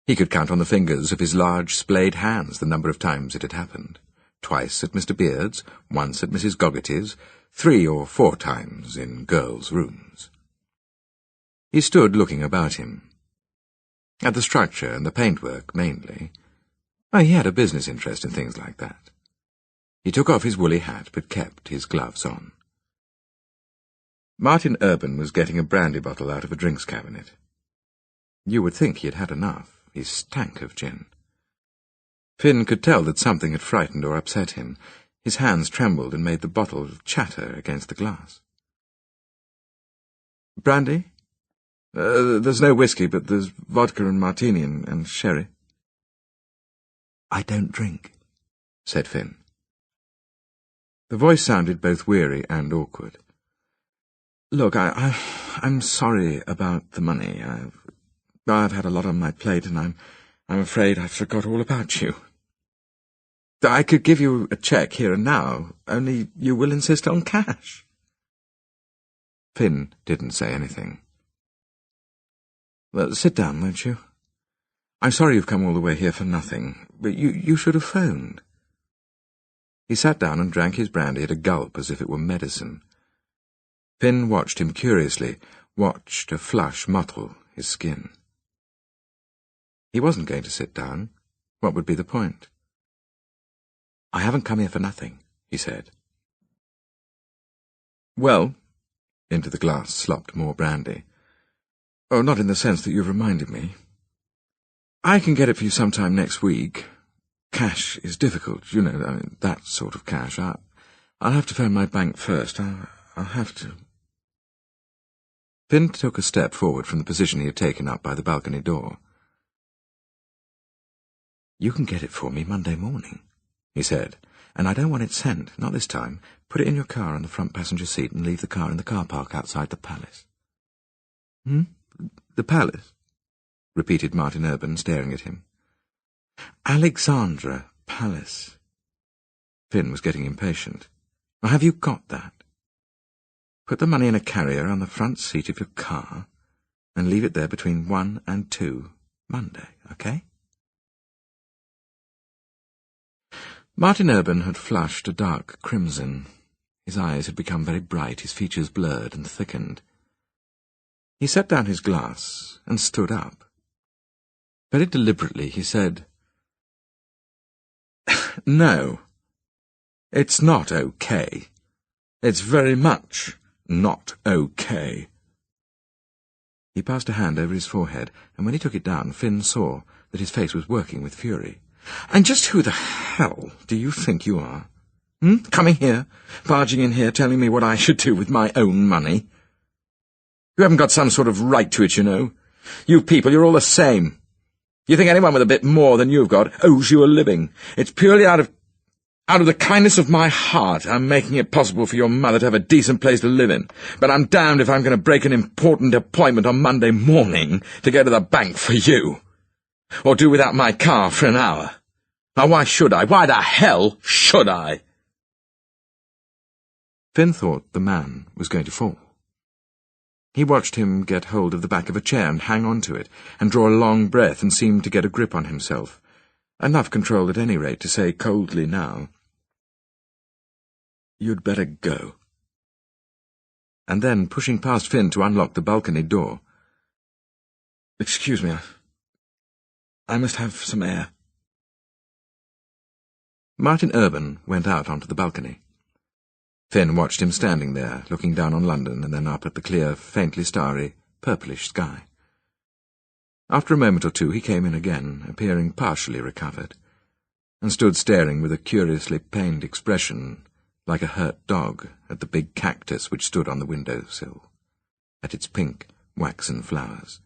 He could count on the fingers of his large splayed hands the number of times it had happened. Twice at Mr. Beard's, once at Mrs. Goggety's, 3 or 4 times in girls' rooms. He stood looking about him. At the structure and the paintwork, mainly. He had a business interest in things like that. He took off his woolly hat, but kept his gloves on. Martin Urban was getting a brandy bottle out of a drinks cabinet. You would think he had had enough. He stank of gin. Finn could tell that something had frightened or upset him. His hands trembled and made the bottle chatter against the glass. "Brandy? There's no whiskey, but there's vodka and martini and sherry." "I don't drink," said Finn. The voice sounded both weary and awkward. "Look, I'm sorry about the money. I've had a lot on my plate, and I'm afraid I forgot all about you. I could give you a cheque here and now, only you will insist on cash." Finn didn't say anything. "Well, sit down, won't you? I'm sorry you've come all the way here for nothing, but you should have phoned." He sat down and drank his brandy at a gulp as if it were medicine. Finn watched him curiously, watched a flush mottle his skin. He wasn't going to sit down. What would be the point? "I haven't come here for nothing," he said. "Well," into the glass slopped more brandy. "Oh, not in the sense that you've reminded me. I can get it for you sometime next week. Cash is difficult, you know, that sort of cash. I'll have to phone my bank first. I'll have to." Finn took a step forward from the position he had taken up by the balcony door. "You can get it for me Monday morning," he said, "and I don't want it sent, not this time. Put it in your car on the front passenger seat and leave the car in the car park outside the palace." "The palace?" repeated Martin Urban, staring at him. "Alexandra Palace." Finn was getting impatient. "Well, have you got that? Put the money in a carrier on the front seat of your car and leave it there between 1 and 2 Monday, okay?" Martin Urban had flushed a dark crimson. His eyes had become very bright, his features blurred and thickened. He set down his glass and stood up. Very deliberately he said, "No, it's not okay. It's very much not okay." He passed a hand over his forehead, and when he took it down, Finn saw that his face was working with fury. "And just who the hell do you think you are? Coming here, barging in here, telling me what I should do with my own money? You haven't got some sort of right to it, you know. You people, you're all the same. You think anyone with a bit more than you've got owes you a living. It's purely out of the kindness of my heart I'm making it possible for your mother to have a decent place to live in. But I'm damned if I'm going to break an important appointment on Monday morning to go to the bank for you. Or do without my car for an hour. Now, why should I? Why the hell should I?" Finn thought the man was going to fall. He watched him get hold of the back of a chair and hang on to it, and draw a long breath and seem to get a grip on himself. Enough control at any rate to say coldly now, "You'd better go." And then, pushing past Finn to unlock the balcony door, "Excuse me, I must have some air." Martin Urban went out onto the balcony. Finn watched him standing there, looking down on London and then up at the clear, faintly starry, purplish sky. After a moment or two he came in again, appearing partially recovered, and stood staring with a curiously pained expression, like a hurt dog, at the big cactus which stood on the window-sill, at its pink, waxen flowers.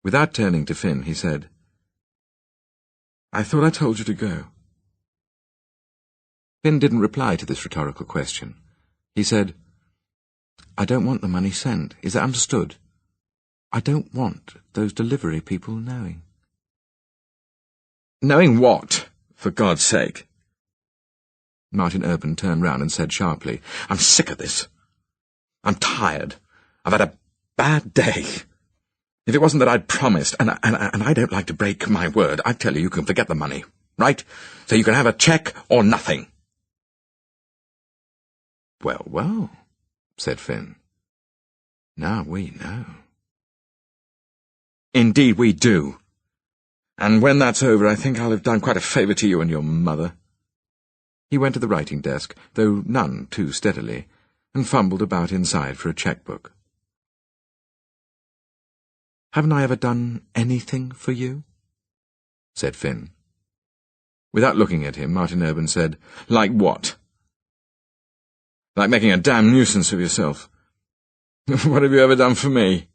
Without turning to Finn, he said, "I thought I told you to go." Finn didn't reply to this rhetorical question. He said, "I don't want the money sent. Is that understood? I don't want those delivery people knowing." "Knowing what, for God's sake?" Martin Urban turned round and said sharply, "I'm sick of this. I'm tired. I've had a bad day. If it wasn't that I'd promised, and I don't like to break my word, I'd tell you can forget the money, right? So you can have a cheque or nothing." "Well, well," said Finn. "Now we know." "Indeed we do. And when that's over, I think I'll have done quite a favour to you and your mother." He went to the writing desk, though none too steadily, and fumbled about inside for a cheque-book. "Haven't I ever done anything for you?" said Finn. Without looking at him, Martin Urban said, "Like what?" "Like making a damn nuisance of yourself. What have you ever done for me?"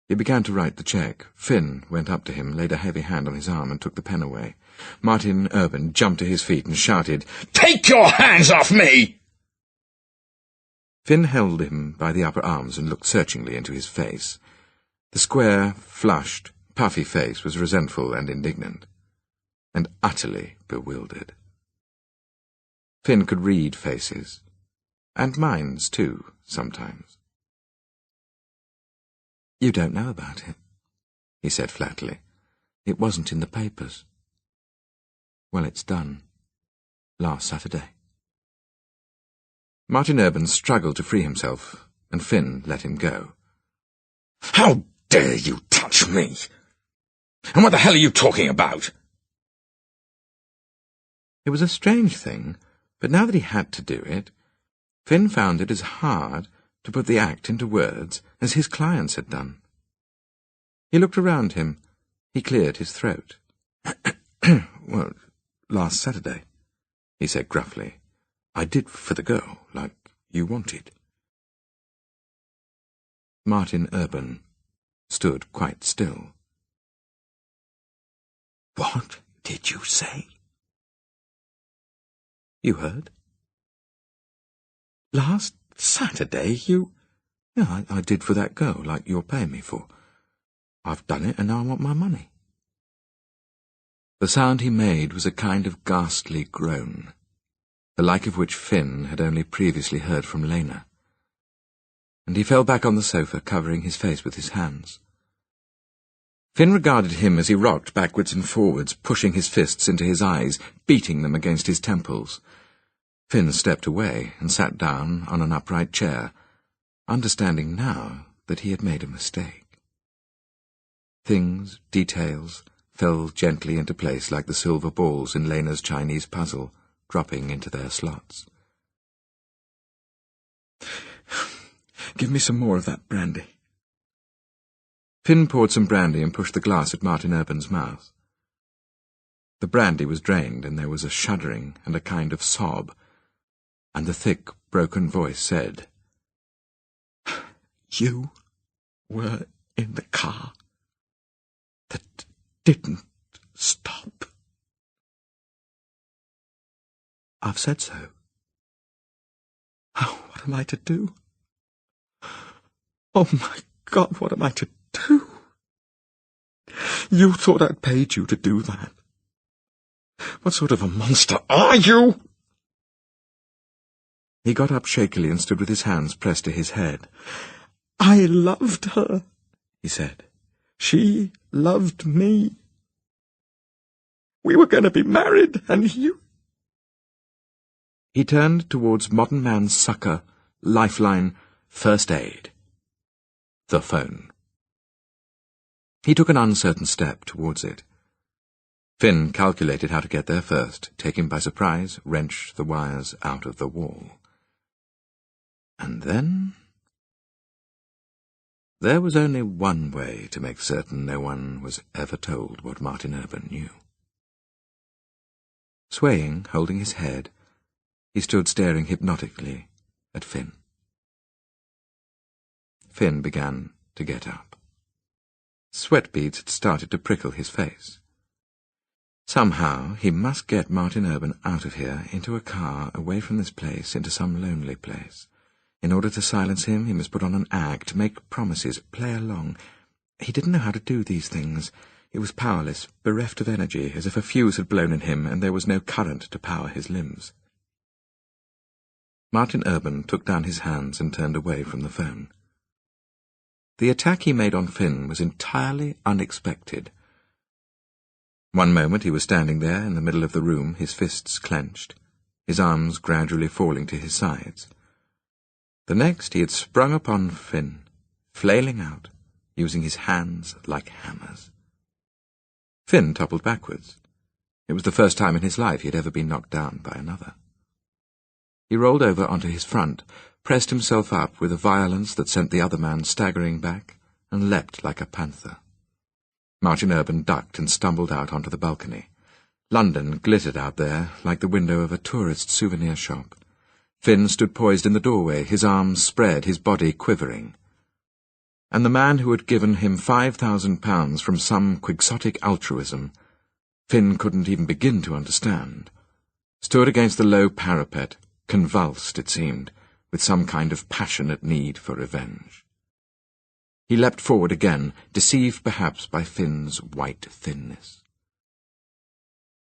He began to write the cheque. Finn went up to him, laid a heavy hand on his arm, and took the pen away. Martin Urban jumped to his feet and shouted, "Take your hands off me!" Finn held him by the upper arms and looked searchingly into his face. The square, flushed, puffy face was resentful and indignant, and utterly bewildered. Finn could read faces, and minds too, sometimes. "You don't know about it," he said flatly. "It wasn't in the papers." "Well, it's done. Last Saturday." Martin Urban struggled to free himself, and Finn let him go. "How dare you touch me? And what the hell are you talking about?" It was a strange thing, but now that he had to do it, Finn found it as hard to put the act into words as his clients had done. He looked around him. He cleared his throat. "Well, last Saturday," he said gruffly. "I did for the girl, like you wanted." Martin Urban stood quite still. "What did you say?" "You heard. Last Saturday you—" "Yeah, I did for that girl, like you're paying me for. I've done it, and now I want my money." The sound he made was a kind of ghastly groan, the like of which Finn had only previously heard from Lena, and he fell back on the sofa, covering his face with his hands. Finn regarded him as he rocked backwards and forwards, pushing his fists into his eyes, beating them against his temples. Finn stepped away and sat down on an upright chair, understanding now that he had made a mistake. Things, details, fell gently into place like the silver balls in Lena's Chinese puzzle, dropping into their slots. "Give me some more of that brandy." Finn poured some brandy and pushed the glass at Martin Urban's mouth. The brandy was drained, and there was a shuddering and a kind of sob, and the thick, broken voice said, "You were in the car that didn't stop." "I've said so." "Oh, what am I to do? Oh, my God, what am I to do? You thought I'd paid you to do that. What sort of a monster are you?" He got up shakily and stood with his hands pressed to his head. "I loved her," he said. "She loved me. We were going to be married, and you—" He turned towards Modern Man's Succor, Lifeline, First Aid. The phone. He took an uncertain step towards it. Finn calculated how to get there first, take him by surprise, wrench the wires out of the wall. And then... There was only one way to make certain no one was ever told what Martin Urban knew. Swaying, holding his head, he stood staring hypnotically at Finn. Finn began to get up. Sweat beads had started to prickle his face. Somehow he must get Martin Urban out of here, into a car, away from this place, into some lonely place. In order to silence him, he must put on an act, make promises, play along. He didn't know how to do these things. He was powerless, bereft of energy, as if a fuse had blown in him, and there was no current to power his limbs. Martin Urban took down his hands and turned away from the phone. The attack he made on Finn was entirely unexpected. One moment he was standing there in the middle of the room, his fists clenched, his arms gradually falling to his sides. The next he had sprung upon Finn, flailing out, using his hands like hammers. Finn toppled backwards. It was the first time in his life he had ever been knocked down by another. He rolled over onto his front, pressed himself up with a violence that sent the other man staggering back, and leapt like a panther. Martin Urban ducked and stumbled out onto the balcony. London glittered out there like the window of a tourist souvenir shop. Finn stood poised in the doorway, his arms spread, his body quivering. and the man who had given him £5,000 from some quixotic altruism Finn couldn't even begin to understand, stood against the low parapet, convulsed, it seemed, with some kind of passionate need for revenge. He leapt forward again, deceived perhaps by Finn's white thinness.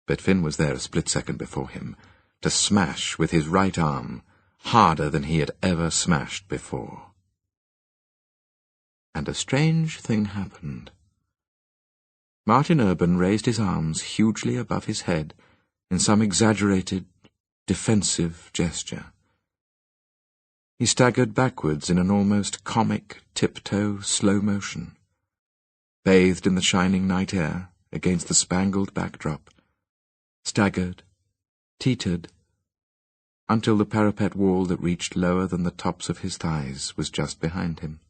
But Finn was there a split second before him, to smash with his right arm, harder than he had ever smashed before. And a strange thing happened. Martin Urban raised his arms hugely above his head in some exaggerated, defensive gesture. He staggered backwards in an almost comic tiptoe slow motion, bathed in the shining night air against the spangled backdrop, staggered, teetered, until the parapet wall that reached lower than the tops of his thighs was just behind him.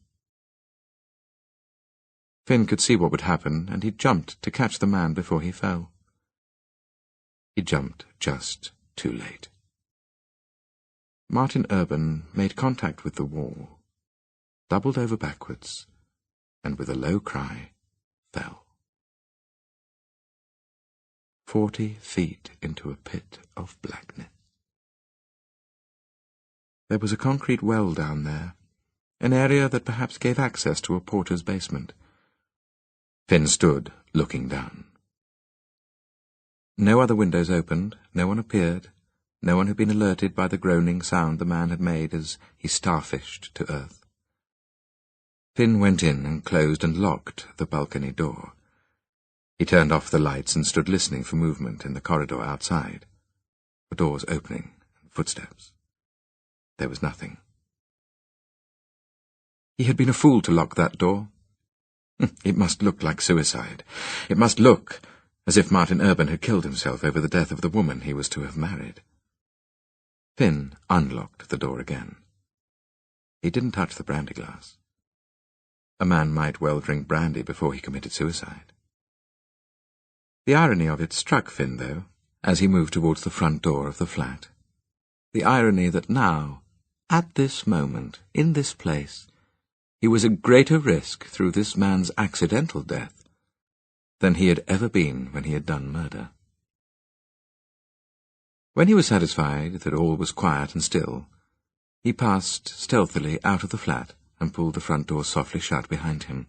Finn could see what would happen, and he jumped to catch the man before he fell. He jumped just too late. Martin Urban made contact with the wall, doubled over backwards, and with a low cry, fell. 40 feet into a pit of blackness. There was a concrete well down there, an area that perhaps gave access to a porter's basement. Finn stood, looking down. No other windows opened, no one appeared, no one had been alerted by the groaning sound the man had made as he starfished to earth. Finn went in and closed and locked the balcony door. He turned off the lights and stood listening for movement in the corridor outside, the doors opening and footsteps. There was nothing. He had been a fool to lock that door. It must look like suicide. It must look as if Martin Urban had killed himself over the death of the woman he was to have married. Finn unlocked the door again. He didn't touch the brandy glass. A man might well drink brandy before he committed suicide. The irony of it struck Finn, though, as he moved towards the front door of the flat. The irony that now, at this moment, in this place, he was at greater risk through this man's accidental death than he had ever been when he had done murder. When he was satisfied that all was quiet and still, he passed stealthily out of the flat and pulled the front door softly shut behind him.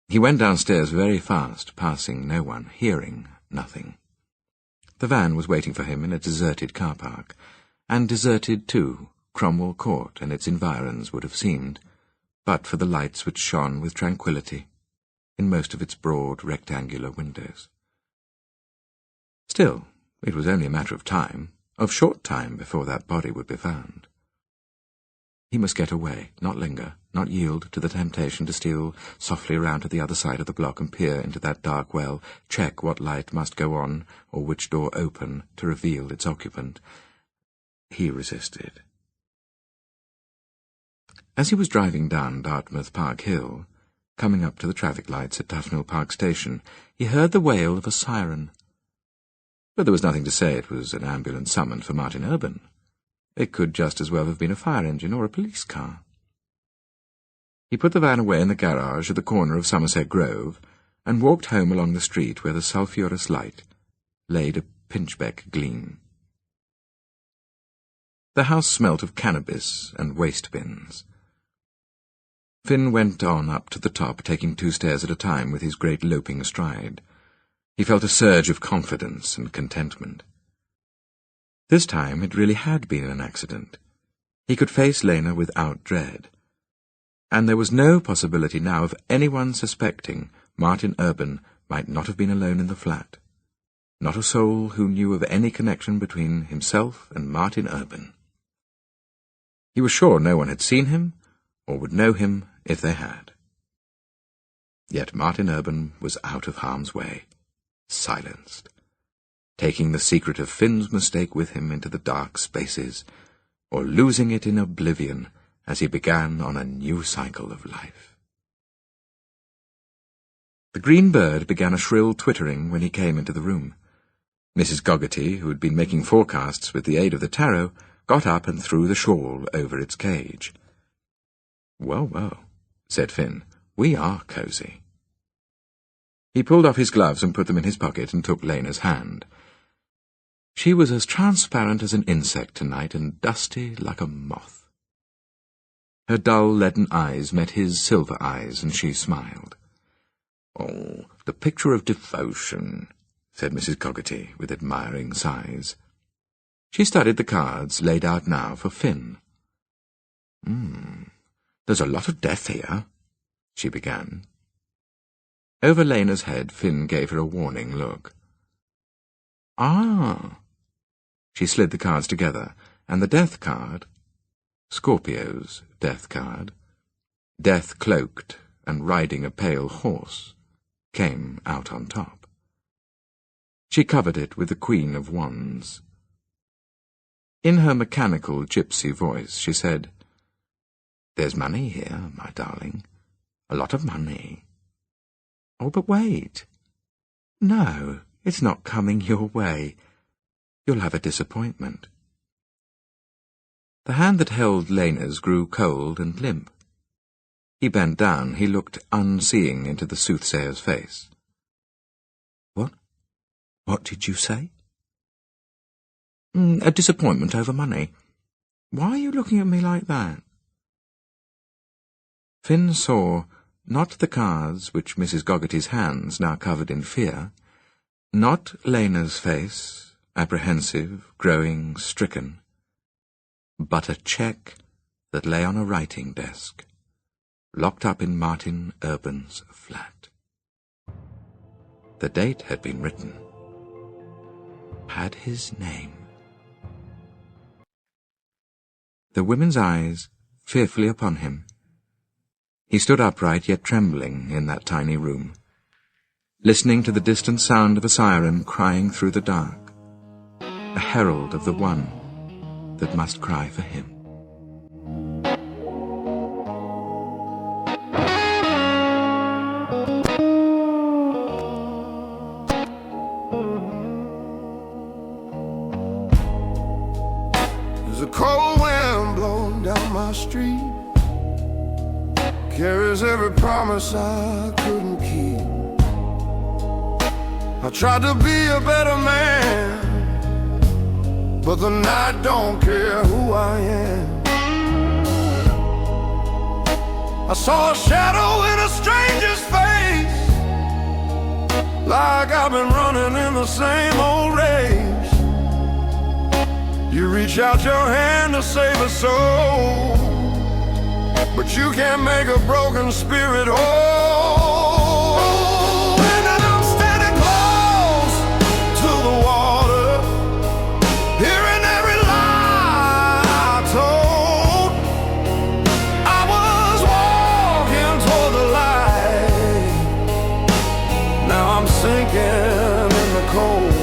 He went downstairs very fast, passing no one, hearing nothing. The van was waiting for him in a deserted car park, and deserted, too, Cromwell Court and its environs would have seemed, but for the lights which shone with tranquillity in most of its broad rectangular windows. Still, it was only a matter of time, of short time, before that body would be found. He must get away, not linger, not yield to the temptation to steal softly around to the other side of the block and peer into that dark well, check what light must go on or which door open to reveal its occupant. He resisted. As he was driving down Dartmouth Park Hill, coming up to the traffic lights at Tufnell Park Station, he heard the wail of a siren. But there was nothing to say it was an ambulance summoned for Martin Urban. It could just as well have been a fire engine or a police car. He put the van away in the garage at the corner of Somerset Grove and walked home along the street where the sulphurous light laid a pinchbeck gleam. The house smelt of cannabis and waste bins. Finn went on up to the top, taking 2 stairs at a time with his great loping stride. He felt a surge of confidence and contentment. This time it really had been an accident. He could face Lena without dread. And there was no possibility now of anyone suspecting Martin Urban might not have been alone in the flat. Not a soul who knew of any connection between himself and Martin Urban. He was sure no one had seen him, or would know him if they had. Yet Martin Urban was out of harm's way, silenced, taking the secret of Finn's mistake with him into the dark spaces, or losing it in oblivion as he began on a new cycle of life. The green bird began a shrill twittering when he came into the room. Mrs. Goggerty, who had been making forecasts with the aid of the tarot, got up and threw the shawl over its cage. "Well, well," said Finn. "We are cosy." He pulled off his gloves and put them in his pocket and took Lena's hand. She was as transparent as an insect tonight and dusty like a moth. Her dull leaden eyes met his silver eyes, and she smiled. "Oh, the picture of devotion," said Mrs. Goggerty, with admiring sighs. She studied the cards, laid out now for Finn. There's a lot of death here," she began. Over Lena's head, Finn gave her a warning look. "Ah!" She slid the cards together, and the death card, Scorpio's death card, death cloaked and riding a pale horse, came out on top. She covered it with the Queen of Wands. In her mechanical gypsy voice, she said, "There's money here, my darling. A lot of money. Oh, but wait. No, it's not coming your way. You'll have a disappointment." The hand that held Lena's grew cold and limp. He bent down. He looked unseeing into the soothsayer's face. What did you say?" "A disappointment over money. Why are you looking at me like that?" Finn saw not the cards which Mrs. Goggerty's hands now covered in fear, not Lena's face, apprehensive, growing stricken, but a cheque that lay on a writing desk, locked up in Martin Urban's flat. The date had been written, had his name. The women's eyes fearfully upon him. He stood upright yet trembling in that tiny room, listening to the distant sound of a siren crying through the dark, a herald of the one that must cry for him. There's a cold wind blowing down my street, carries every promise I couldn't keep. I tried to be a better man, but the night don't care who I am. I saw a shadow in a stranger's face, like I've been running in the same old race. You reach out your hand to save a soul, but you can't make a broken spirit whole. And I'm standing close to the water, hearing every lie I told. I was walking toward the light, now I'm sinking in the cold.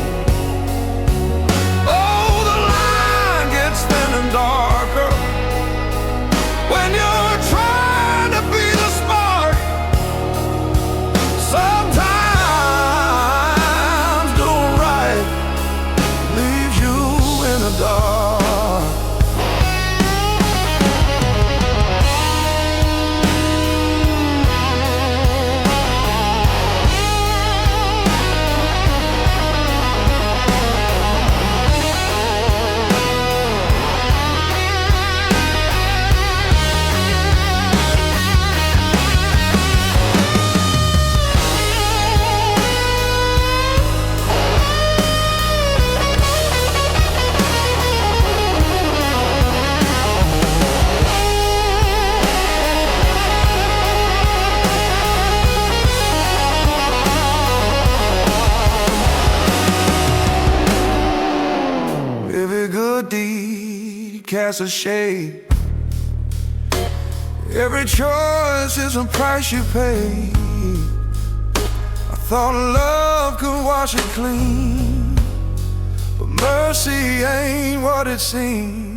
Oh, the line gets thin and darker when you're trying to be the spark. Sometimes doing right leaves you in the dark. Every good deed casts a shade. Every choice is a price you pay. I thought love could wash it clean, but mercy ain't what it seems.